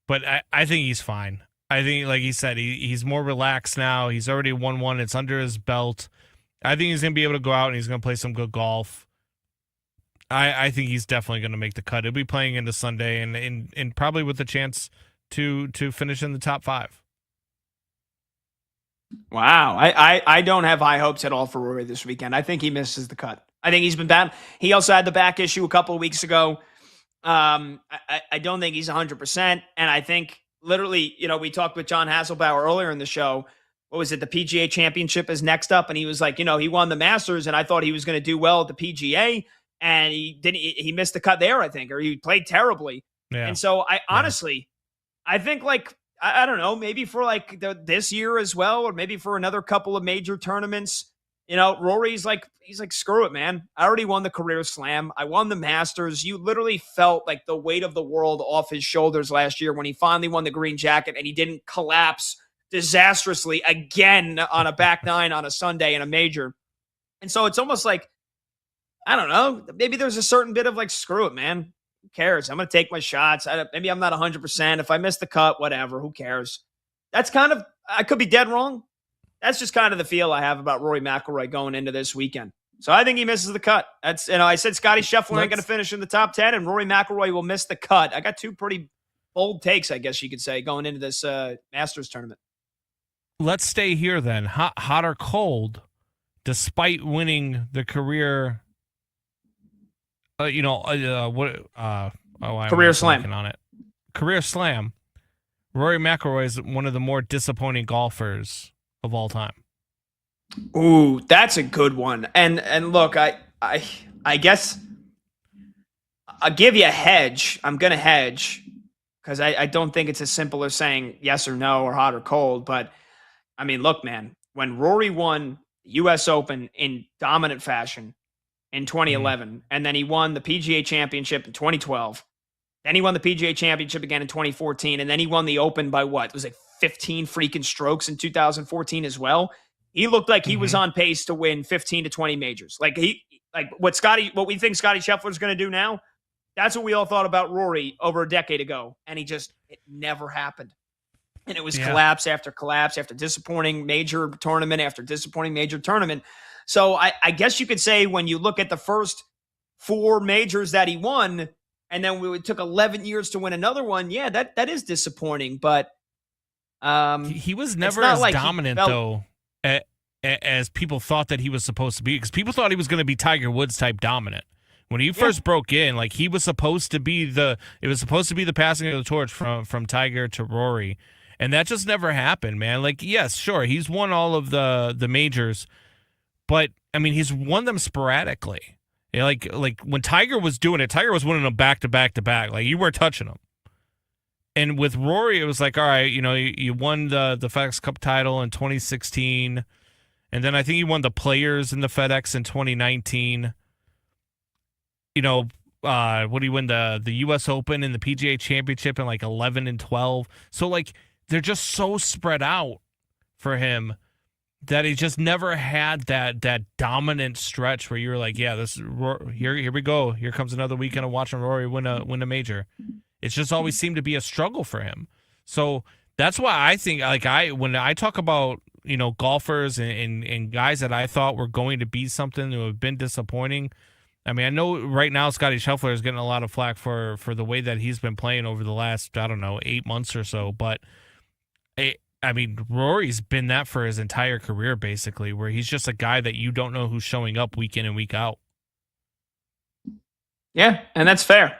But I think he's fine. I think, like he said, he's more relaxed now. He's already won one. It's under his belt. I think he's going to be able to go out and he's going to play some good golf. I think he's definitely going to make the cut. He'll be playing into Sunday and probably with a chance to finish in the top 5. Wow. I don't have high hopes at all for Rory this weekend. I think he misses the cut. I think he's been bad. He also had the back issue a couple of weeks ago. I don't think he's 100%. And I think literally, we talked with John Hasselbauer earlier in the show. What was it? The PGA Championship is next up. And he was like, he won the Masters and I thought he was going to do well at the PGA. And he missed the cut there, I think, or he played terribly. Yeah. And so honestly, I think I don't know, maybe for this year as well, or maybe for another couple of major tournaments, Rory's he's like, screw it, man. I already won the career slam. I won the Masters. You literally felt like the weight of the world off his shoulders last year when he finally won the green jacket and he didn't collapse disastrously again on a back nine on a Sunday in a major. And so it's almost like, I don't know, maybe there's a certain bit of screw it, man. Who cares? I'm going to take my shots. Maybe I'm not 100%. If I miss the cut, whatever. Who cares? That's kind of, I could be dead wrong. That's just kind of the feel I have about Rory McIlroy going into this weekend. So I think he misses the cut. That's, I said Scotty Scheffler ain't going to finish in the top 10 and Rory McIlroy will miss the cut. I got two pretty bold takes, I guess you could say, going into this Masters tournament. Let's stay here then. Hot or cold, despite winning the career career slam on it. Career slam. Rory McIlroy is one of the more disappointing golfers of all time. Ooh, that's a good one. And look, I guess I'll give you a hedge. I'm gonna hedge because I don't think it's as simple as saying yes or no or hot or cold. But I mean, look, man, when Rory won the U.S. Open in dominant fashion in 2011, and then he won the PGA Championship in 2012. Then he won the PGA Championship again in 2014, and then he won the Open by what? It was 15 freaking strokes in 2014 as well. He looked like he was on pace to win 15 to 20 majors. What we think Scotty Scheffler is going to do now, that's what we all thought about Rory over a decade ago, and it never happened. And it was collapse after collapse after disappointing major tournament after disappointing major tournament. So I guess you could say when you look at the first 4 majors that he won, and then it took 11 years to win another one, yeah, that is disappointing. But he was never as dominant, though, as people thought that he was supposed to be. Because people thought he was going to be Tiger Woods type dominant. When he first broke in, he was supposed to be the passing of the torch from Tiger to Rory. And that just never happened, man. Yes, sure, he's won all of the majors. But, I mean, he's won them sporadically. Like when Tiger was doing it, Tiger was winning them back to back to back. You weren't touching them. And with Rory, it was all right, you won the FedEx Cup title in 2016. And then I think you won the Players in the FedEx in 2019. What do you win? The U.S. Open and the PGA Championship in 11 and 12. So, they're just so spread out for him that he just never had that dominant stretch where you were here we go. Here comes another weekend of watching Rory win a major. It's just always seemed to be a struggle for him. So that's why I think when I talk about golfers and guys that I thought were going to be something who have been disappointing. I mean, I know right now Scotty Scheffler is getting a lot of flack for the way that he's been playing over the last 8 months or so, but I mean, Rory's been that for his entire career, basically, where he's just a guy that you don't know who's showing up week in and week out. Yeah, and that's fair.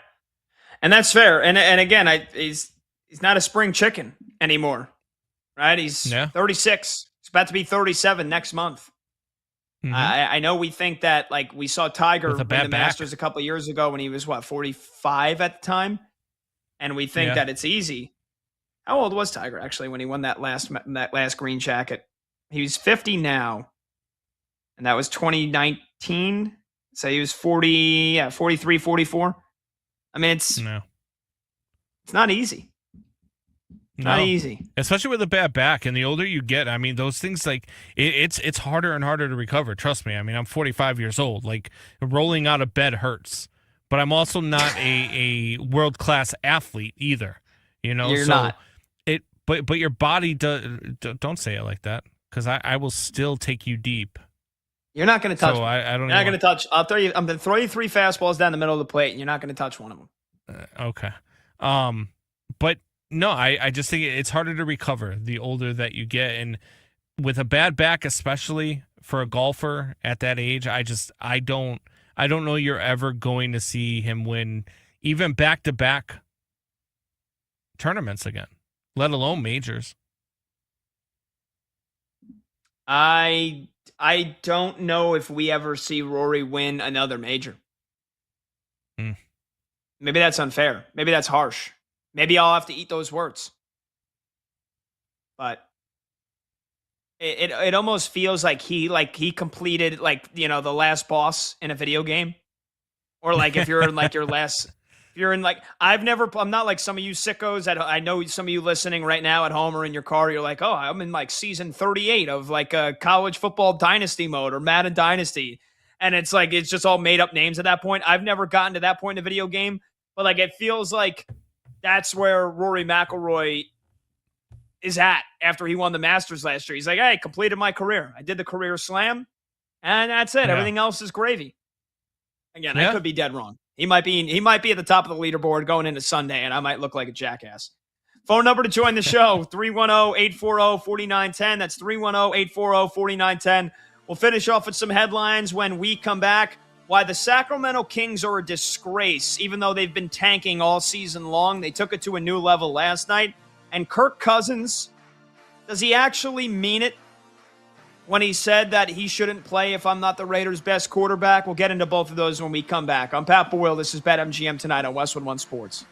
And that's fair. And again, he's not a spring chicken anymore, right? He's 36. He's about to be 37 next month. Mm-hmm. I know we think that, like, we saw Tiger win the Masters a couple of years ago when he was, 45 at the time? And we think that it's easy. How old was Tiger, actually, when he won that last green jacket? He was 50 now, and that was 2019. So he was 43, 44. I mean, it's not easy. Not easy, especially with a bad back. And the older you get, I mean, those things, like, it's harder and harder to recover. Trust me. I mean, I'm 45 years old. Like, rolling out of bed hurts, but I'm also not a world-class athlete either. You know, you're not. But your body don't say it like that, because I will still take you deep. You're not going to touch. So I don't. You're not going to touch. I'm going to throw you 3 fastballs down the middle of the plate, and you're not going to touch one of them. Okay. But. No, I just think it's harder to recover the older that you get. And with a bad back, especially for a golfer at that age, I don't know you're ever going to see him win even back-to-back tournaments again, let alone majors. I don't know if we ever see Rory win another major. Maybe that's unfair. Maybe that's harsh. Maybe I'll have to eat those words. But it almost feels like he completed, the last boss in a video game. Or like if you're in I'm not like some of you sickos that I know some of you listening right now at home or in your car, you're like, oh, I'm in like season 38 of like a college football dynasty mode or Madden Dynasty. And it's like, it's just all made up names at that point. I've never gotten to that point in a video game, but like, it feels like that's where Rory McIlroy is at after he won the Masters last year. He's like, hey, I completed my career. I did the career slam, and that's it. Yeah. Everything else is gravy. Again, I could be dead wrong. He might be at the top of the leaderboard going into Sunday, and I might look like a jackass. Phone number to join the show, 310-840-4910. That's 310-840-4910. We'll finish off with some headlines when we come back. Why the Sacramento Kings are a disgrace, even though they've been tanking all season long. They took it to a new level last night. And Kirk Cousins, does he actually mean it when he said that he shouldn't play if I'm not the Raiders' best quarterback? We'll get into both of those when we come back. I'm Pat Boyle. This is BetMGM tonight on Westwood One Sports.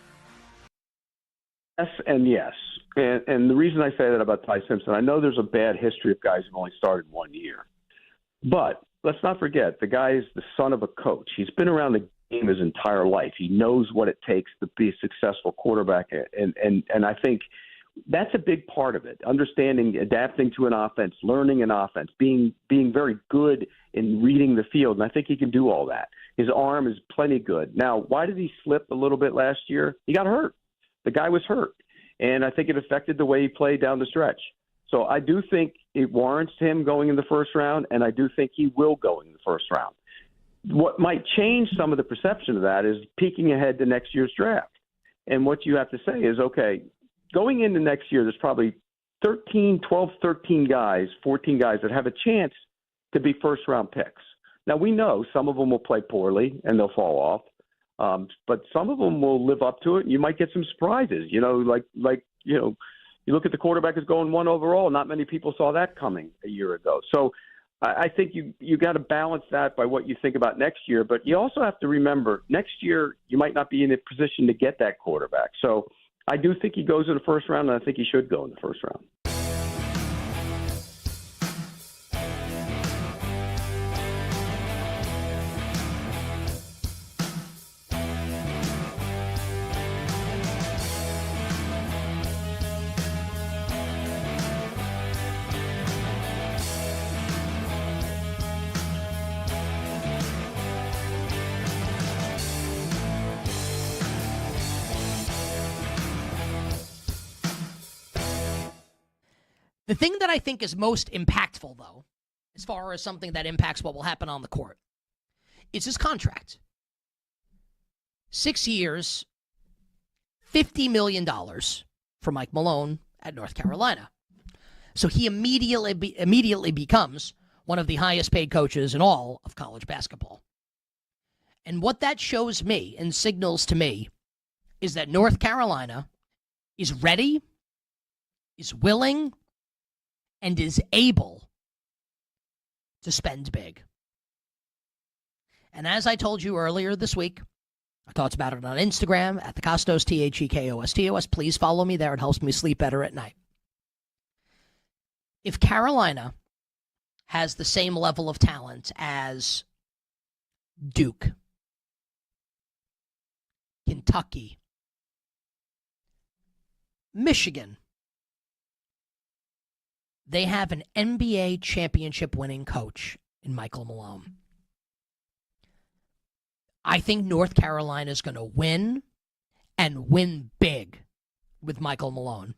Yes and yes. And the reason I say that about Ty Simpson, I know there's a bad history of guys who've only started 1 year. But let's not forget, the guy is the son of a coach. He's been around the game his entire life. He knows what it takes to be a successful quarterback. And I think that's a big part of it. Understanding, adapting to an offense, learning an offense, being very good in reading the field. And I think he can do all that. His arm is plenty good. Now, why did he slip a little bit last year? He got hurt. The guy was hurt. And I think it affected the way he played down the stretch. So I do think it warrants him going in the first round, and I do think he will go in the first round. What might change some of the perception of that is peeking ahead to next year's draft. And what you have to say is, okay, going into next year, there's probably 13 guys, 14 guys that have a chance to be first-round picks. Now, we know some of them will play poorly and they'll fall off, but some of them will live up to it. You might get some surprises, you look at the quarterback who's going 1 overall. Not many people saw that coming a year ago. So I think you got to balance that by what you think about next year. But you also have to remember, next year you might not be in a position to get that quarterback. So I do think he goes in the first round, and I think he should go in the first round. The thing that I think is most impactful, though, as far as something that impacts what will happen on the court, is his contract. 6 years, $50 million for Mike Malone at North Carolina. So he immediately becomes one of the highest paid coaches in all of college basketball. And what that shows me and signals to me is that North Carolina is ready, is willing, and is able to spend big. And as I told you earlier this week, I talked about it on Instagram at the Costos, TheKostos. Please follow me there. It helps me sleep better at night. If Carolina has the same level of talent as Duke, Kentucky, Michigan, they have an NBA championship winning coach in Michael Malone. I think North Carolina is going to win and win big with Michael Malone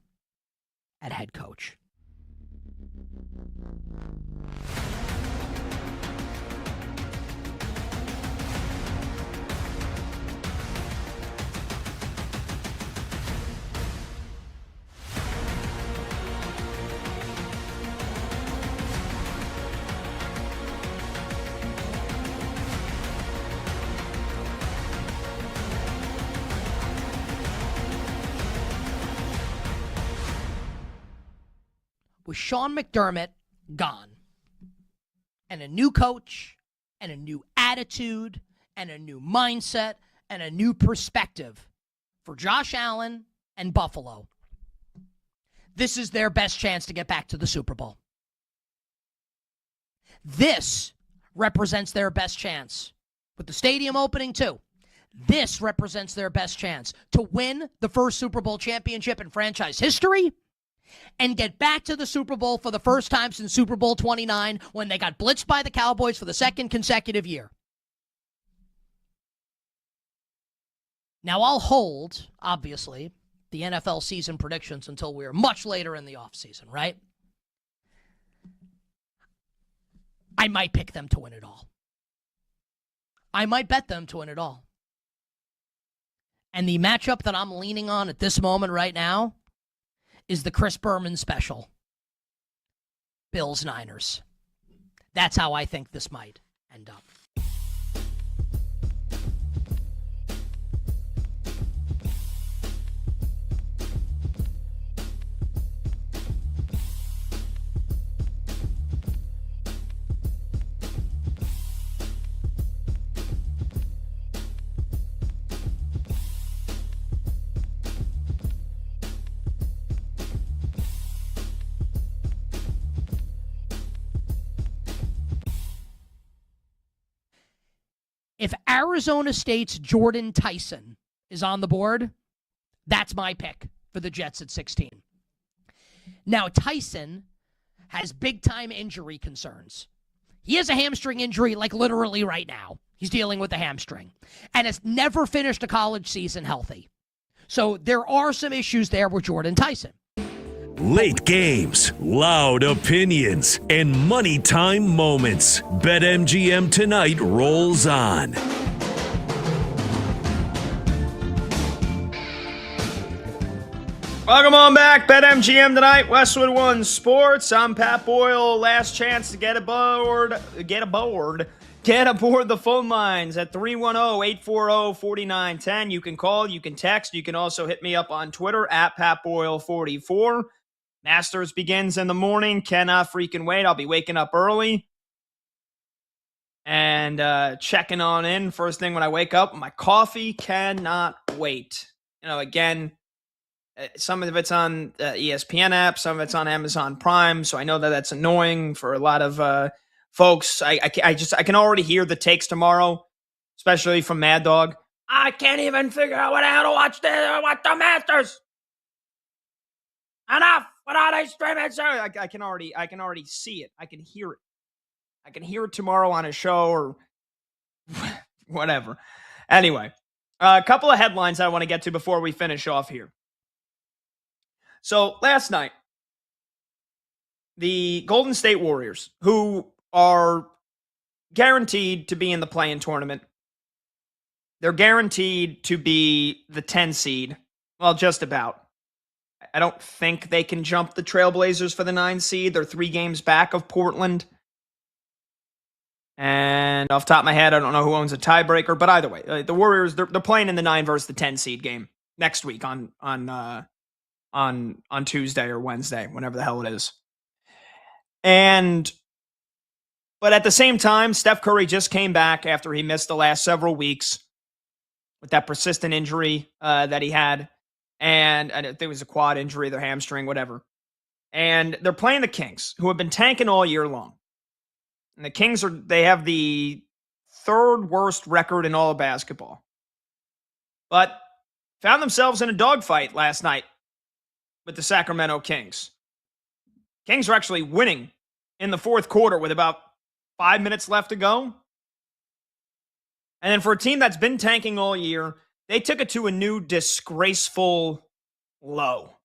at head coach. With Sean McDermott gone, and a new coach, and a new attitude, and a new mindset, and a new perspective for Josh Allen and Buffalo, this is their best chance to get back to the Super Bowl. This represents their best chance. With the stadium opening, too, this represents their best chance to win the first Super Bowl championship in franchise history and get back to the Super Bowl for the first time since Super Bowl 29 when they got blitzed by the Cowboys for the second consecutive year. Now, I'll hold, obviously, the NFL season predictions until we're much later in the offseason, right? I might pick them to win it all. I might bet them to win it all. And the matchup that I'm leaning on at this moment right now is the Chris Berman special. Bills-Niners. That's how I think this might end up. If Arizona State's Jordan Tyson is on the board, that's my pick for the Jets at 16. Now, Tyson has big-time injury concerns. He has a hamstring injury, like literally right now. He's dealing with a hamstring and has never finished a college season healthy. So there are some issues there with Jordan Tyson. Late games, loud opinions, and money time moments. BetMGM Tonight rolls on. Welcome on back. BetMGM Tonight, Westwood One Sports. I'm Pat Boyle. Last chance to get aboard the phone lines at 310-840-4910. You can call, you can text, you can also hit me up on Twitter at PatBoyle44. Masters begins in the morning. Cannot freaking wait. I'll be waking up early and checking on in first thing when I wake up. My coffee cannot wait. You know, again, some of it's on ESPN app, some of it's on Amazon Prime, so I know that that's annoying for a lot of folks. I can already hear the takes tomorrow, especially from Mad Dog. I can't even figure out how to watch the Masters. Enough! What are they streaming? I can already see it. I can hear it. I can hear it tomorrow on a show or whatever. Anyway, a couple of headlines I want to get to before we finish off here. So last night, the Golden State Warriors, who are guaranteed to be in the play-in tournament, they're guaranteed to be the 10 seed. Well, just about. I don't think they can jump the Trailblazers for the 9 seed. They're 3 games back of Portland. And And off the top of my head, I don't know who owns a tiebreaker, but either way, the Warriors, they're playing in the 9 versus the 10 seed game next week on Tuesday or Wednesday, whenever the hell it is. But at the same time, Steph Curry just came back after he missed the last several weeks with that persistent injury that he had. And I think it was a quad injury, their hamstring, whatever. And they're playing the Kings, who have been tanking all year long. And the Kings they have the 3rd worst record in all of basketball. But found themselves in a dogfight last night with the Sacramento Kings. Kings are actually winning in the 4th quarter with about 5 minutes left to go. And then for a team that's been tanking all year, they took it to a new disgraceful low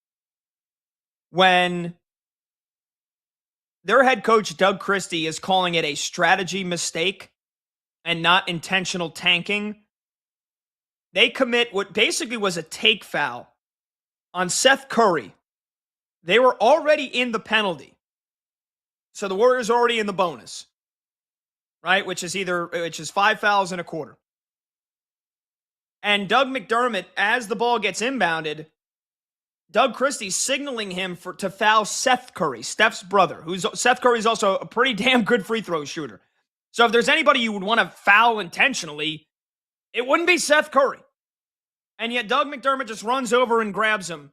when their head coach, Doug Christie, is calling it a strategy mistake and not intentional tanking. They commit what basically was a take foul on Seth Curry. They were already in the penalty. So the Warriors are already in the bonus, right? Which is 5 fouls and a quarter. And Doug McDermott, as the ball gets inbounded, Doug Christie signaling him to foul Seth Curry, Steph's brother. Seth Curry is also a pretty damn good free throw shooter. So if there's anybody you would want to foul intentionally, it wouldn't be Seth Curry. And yet Doug McDermott just runs over and grabs him.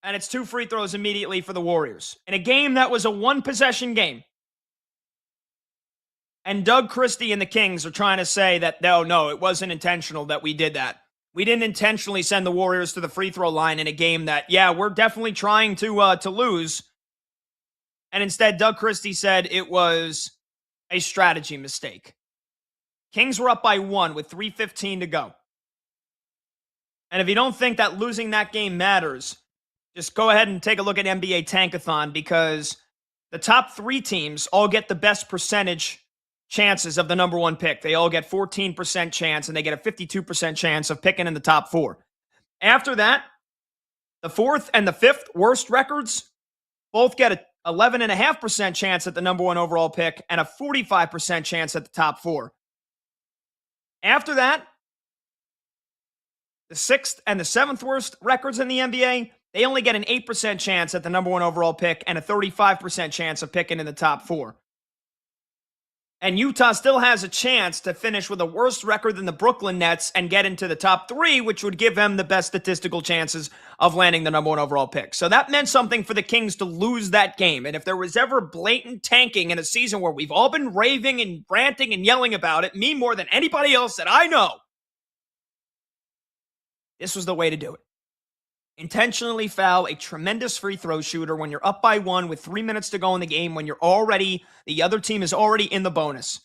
And it's 2 free throws immediately for the Warriors. In a game that was a 1-possession game. And Doug Christie and the Kings are trying to say that, no, it wasn't intentional that we did that. We didn't intentionally send the Warriors to the free throw line in a game that, we're definitely trying to lose. And instead, Doug Christie said it was a strategy mistake. Kings were up by 1 with 3:15 to go. And if you don't think that losing that game matters, just go ahead and take a look at NBA Tankathon, because the top 3 teams all get the best percentage chances of the number 1 pick. They all get 14% chance, and they get a 52% chance of picking in the top 4. After that, the 4th and the 5th worst records both get a 11.5% chance at the number 1 overall pick and a 45% chance at the top 4. After that, the 6th and the 7th worst records in the NBA, they only get an 8% chance at the number 1 overall pick and a 35% chance of picking in the top 4. And Utah still has a chance to finish with a worse record than the Brooklyn Nets and get into the top 3, which would give them the best statistical chances of landing the number 1 overall pick. So that meant something for the Kings to lose that game. And if there was ever blatant tanking in a season where we've all been raving and ranting and yelling about it, me more than anybody else that I know, this was the way to do it. Intentionally foul a tremendous free throw shooter when you're up by 1 with 3 minutes to go in the game, when the other team is already in the bonus.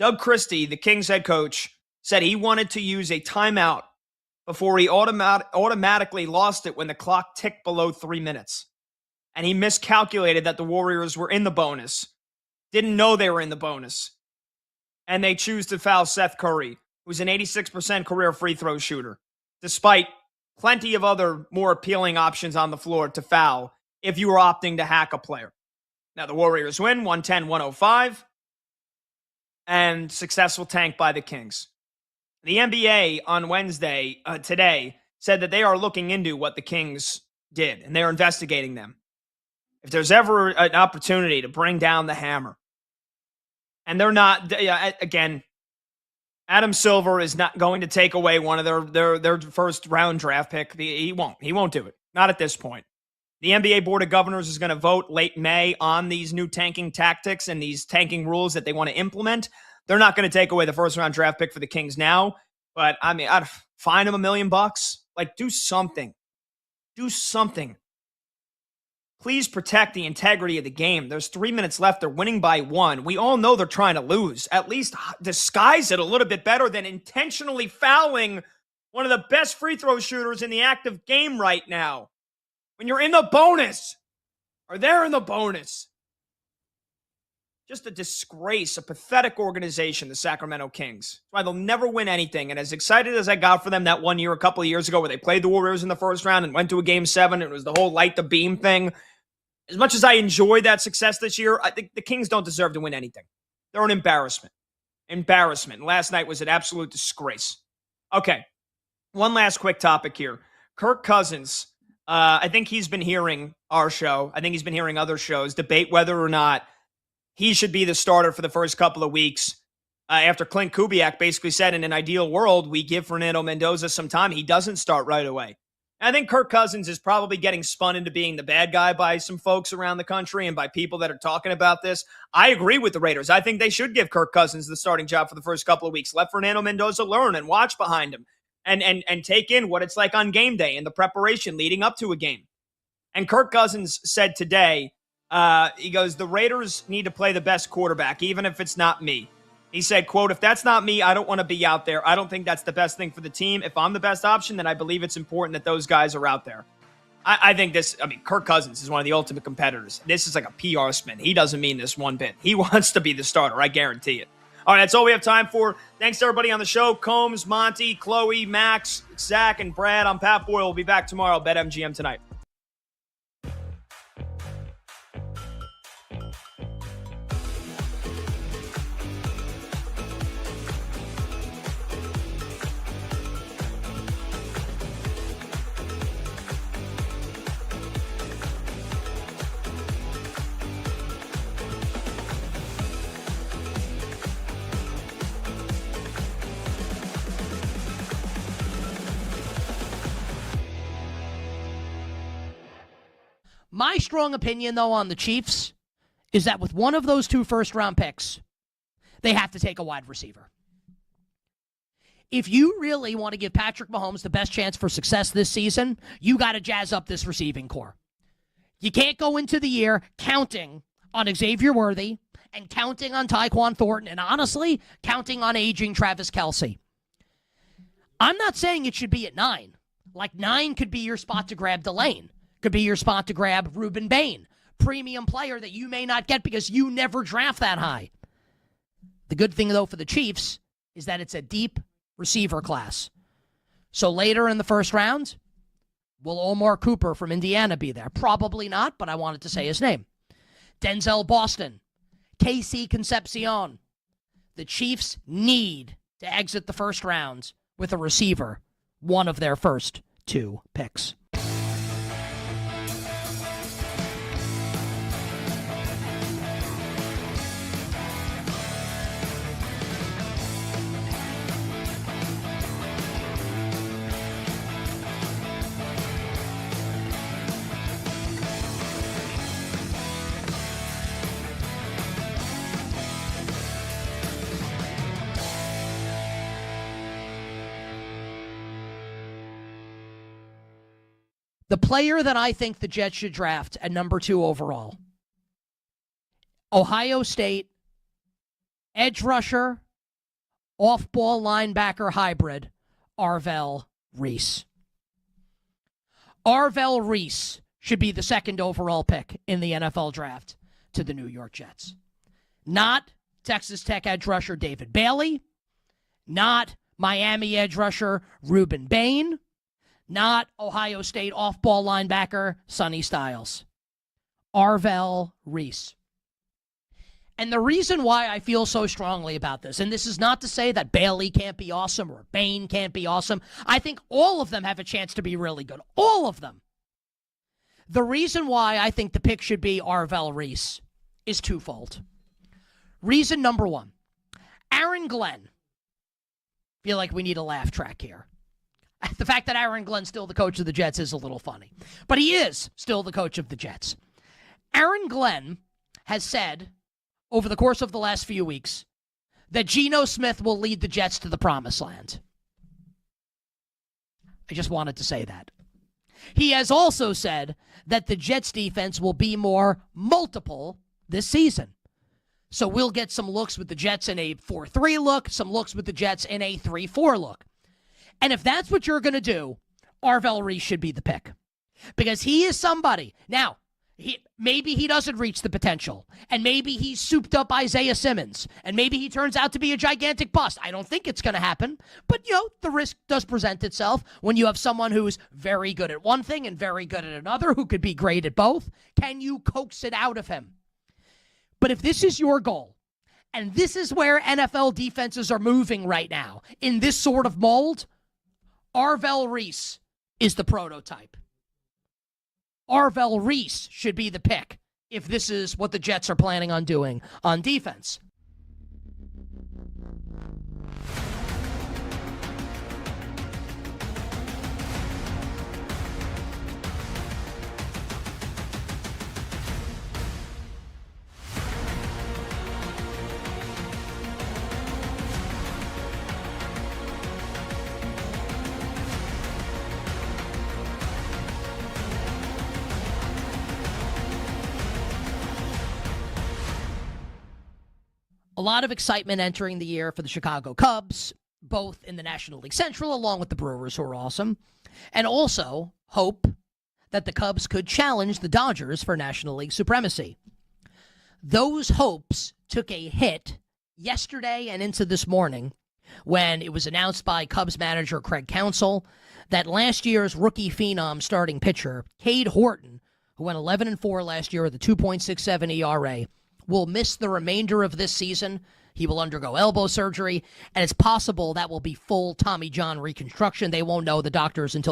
Doug Christie, the Kings head coach, said he wanted to use a timeout before he automatically lost it when the clock ticked below 3 minutes. And he miscalculated that the Warriors were in the bonus, didn't know they were in the bonus. And they choose to foul Seth Curry, who's an 86% career free throw shooter, despite plenty of other more appealing options on the floor to foul if you were opting to hack a player. Now, the Warriors win 110-105, and successful tank by the Kings. The NBA on Wednesday, today, said that they are looking into what the Kings did, and they're investigating them. If there's ever an opportunity to bring down the hammer, and they're not, again, Adam Silver is not going to take away one of their first round draft pick. He won't do it. Not at this point. The NBA Board of Governors is going to vote late May on these new tanking tactics and these tanking rules that they want to implement. They're not going to take away the first round draft pick for the Kings now, but I mean, I'd fine them $1 million. Like, do something. Do something. Please protect the integrity of the game. There's 3 minutes left. They're winning by 1. We all know they're trying to lose. At least disguise it a little bit better than intentionally fouling one of the best free throw shooters in the active game right now. When you're in the bonus, or they're in the bonus. Just a disgrace, a pathetic organization, the Sacramento Kings. That's why they'll never win anything. And as excited as I got for them that 1 year, a couple of years ago, where they played the Warriors in the first round and went to a Game 7, and it was the whole light the beam thing. As much as I enjoyed that success this year, I think the Kings don't deserve to win anything. They're an embarrassment. embarrassment. Last night was an absolute disgrace. Okay, one last quick topic here. Kirk Cousins, I think he's been hearing our show. I think he's been hearing other shows debate whether or not he should be the starter for the first couple of weeks. After Clint Kubiak basically said in an ideal world, we give Fernando Mendoza some time. He doesn't start right away. I think Kirk Cousins is probably getting spun into being the bad guy by some folks around the country and by people that are talking about this. I agree with the Raiders. I think they should give Kirk Cousins the starting job for the first couple of weeks. Let Fernando Mendoza learn and watch behind him and take in what it's like on game day and the preparation leading up to a game. And Kirk Cousins said today, he goes, the Raiders need to play the best quarterback, even if it's not me. He said, quote, if that's not me, I don't want to be out there. I don't think that's the best thing for the team. If I'm the best option, then I believe it's important that those guys are out there. I think Kirk Cousins is one of the ultimate competitors. This is like a PR spin. He doesn't mean this one bit. He wants to be the starter. I guarantee it. All right, that's all we have time for. Thanks to everybody on the show. Combs, Monty, Chloe, Max, Zach, and Brad. I'm Pat Boyle. We'll be back tomorrow. BetMGM tonight. My strong opinion, though, on the Chiefs is that with one of those 2 first-round picks, they have to take a wide receiver. If you really want to give Patrick Mahomes the best chance for success this season, you got to jazz up this receiving core. You can't go into the year counting on Xavier Worthy and counting on Tyquan Thornton and, honestly, counting on aging Travis Kelce. I'm not saying it should be at 9. Like, 9 could be your spot to grab Delane. Could be your spot to grab Ruben Bain, premium player that you may not get because you never draft that high. The good thing, though, for the Chiefs is that it's a deep receiver class. So later in the first round, will Omar Cooper from Indiana be there? Probably not, but I wanted to say his name. Denzel Boston, KC Concepcion. The Chiefs need to exit the first round with a receiver, one of their first 2 picks. The player that I think the Jets should draft at number 2 overall, Ohio State, edge rusher, off-ball linebacker hybrid, Arvell Reese. Arvell Reese should be the 2nd overall pick in the NFL draft to the New York Jets. Not Texas Tech edge rusher David Bailey, not Miami edge rusher Ruben Bain, not Ohio State off-ball linebacker Sonny Styles. Arvell Reese. And the reason why I feel so strongly about this, and this is not to say that Bailey can't be awesome or Bain can't be awesome. I think all of them have a chance to be really good. All of them. The reason why I think the pick should be Arvell Reese is twofold. Reason number 1, Aaron Glenn. Feel like we need a laugh track here. The fact that Aaron Glenn's still the coach of the Jets is a little funny. But he is still the coach of the Jets. Aaron Glenn has said over the course of the last few weeks that Geno Smith will lead the Jets to the promised land. I just wanted to say that. He has also said that the Jets defense will be more multiple this season. So we'll get some looks with the Jets in a 4-3 look, some looks with the Jets in a 3-4 look. And if that's what you're going to do, Arvell Reese should be the pick. Because he is somebody. Now, maybe he doesn't reach the potential. And maybe he's souped up Isaiah Simmons. And maybe he turns out to be a gigantic bust. I don't think it's going to happen. But, the risk does present itself when you have someone who's very good at one thing and very good at another, who could be great at both. Can you coax it out of him? But if this is your goal, And this is where NFL defenses are moving right now. In this sort of mold, Arvell Reese is the prototype. Arvell Reese should be the pick if this is what the Jets are planning on doing on defense. A lot of excitement entering the year for the Chicago Cubs, both in the National League Central, along with the Brewers, who are awesome, and also hope that the Cubs could challenge the Dodgers for National League supremacy. Those hopes took a hit yesterday and into this morning when it was announced by Cubs manager Craig Counsell that last year's rookie phenom starting pitcher, Cade Horton, who went 11-4 last year with a 2.67 ERA, will miss the remainder of this season. He will undergo elbow surgery, and it's possible that will be full Tommy John reconstruction. They won't know, the doctors, until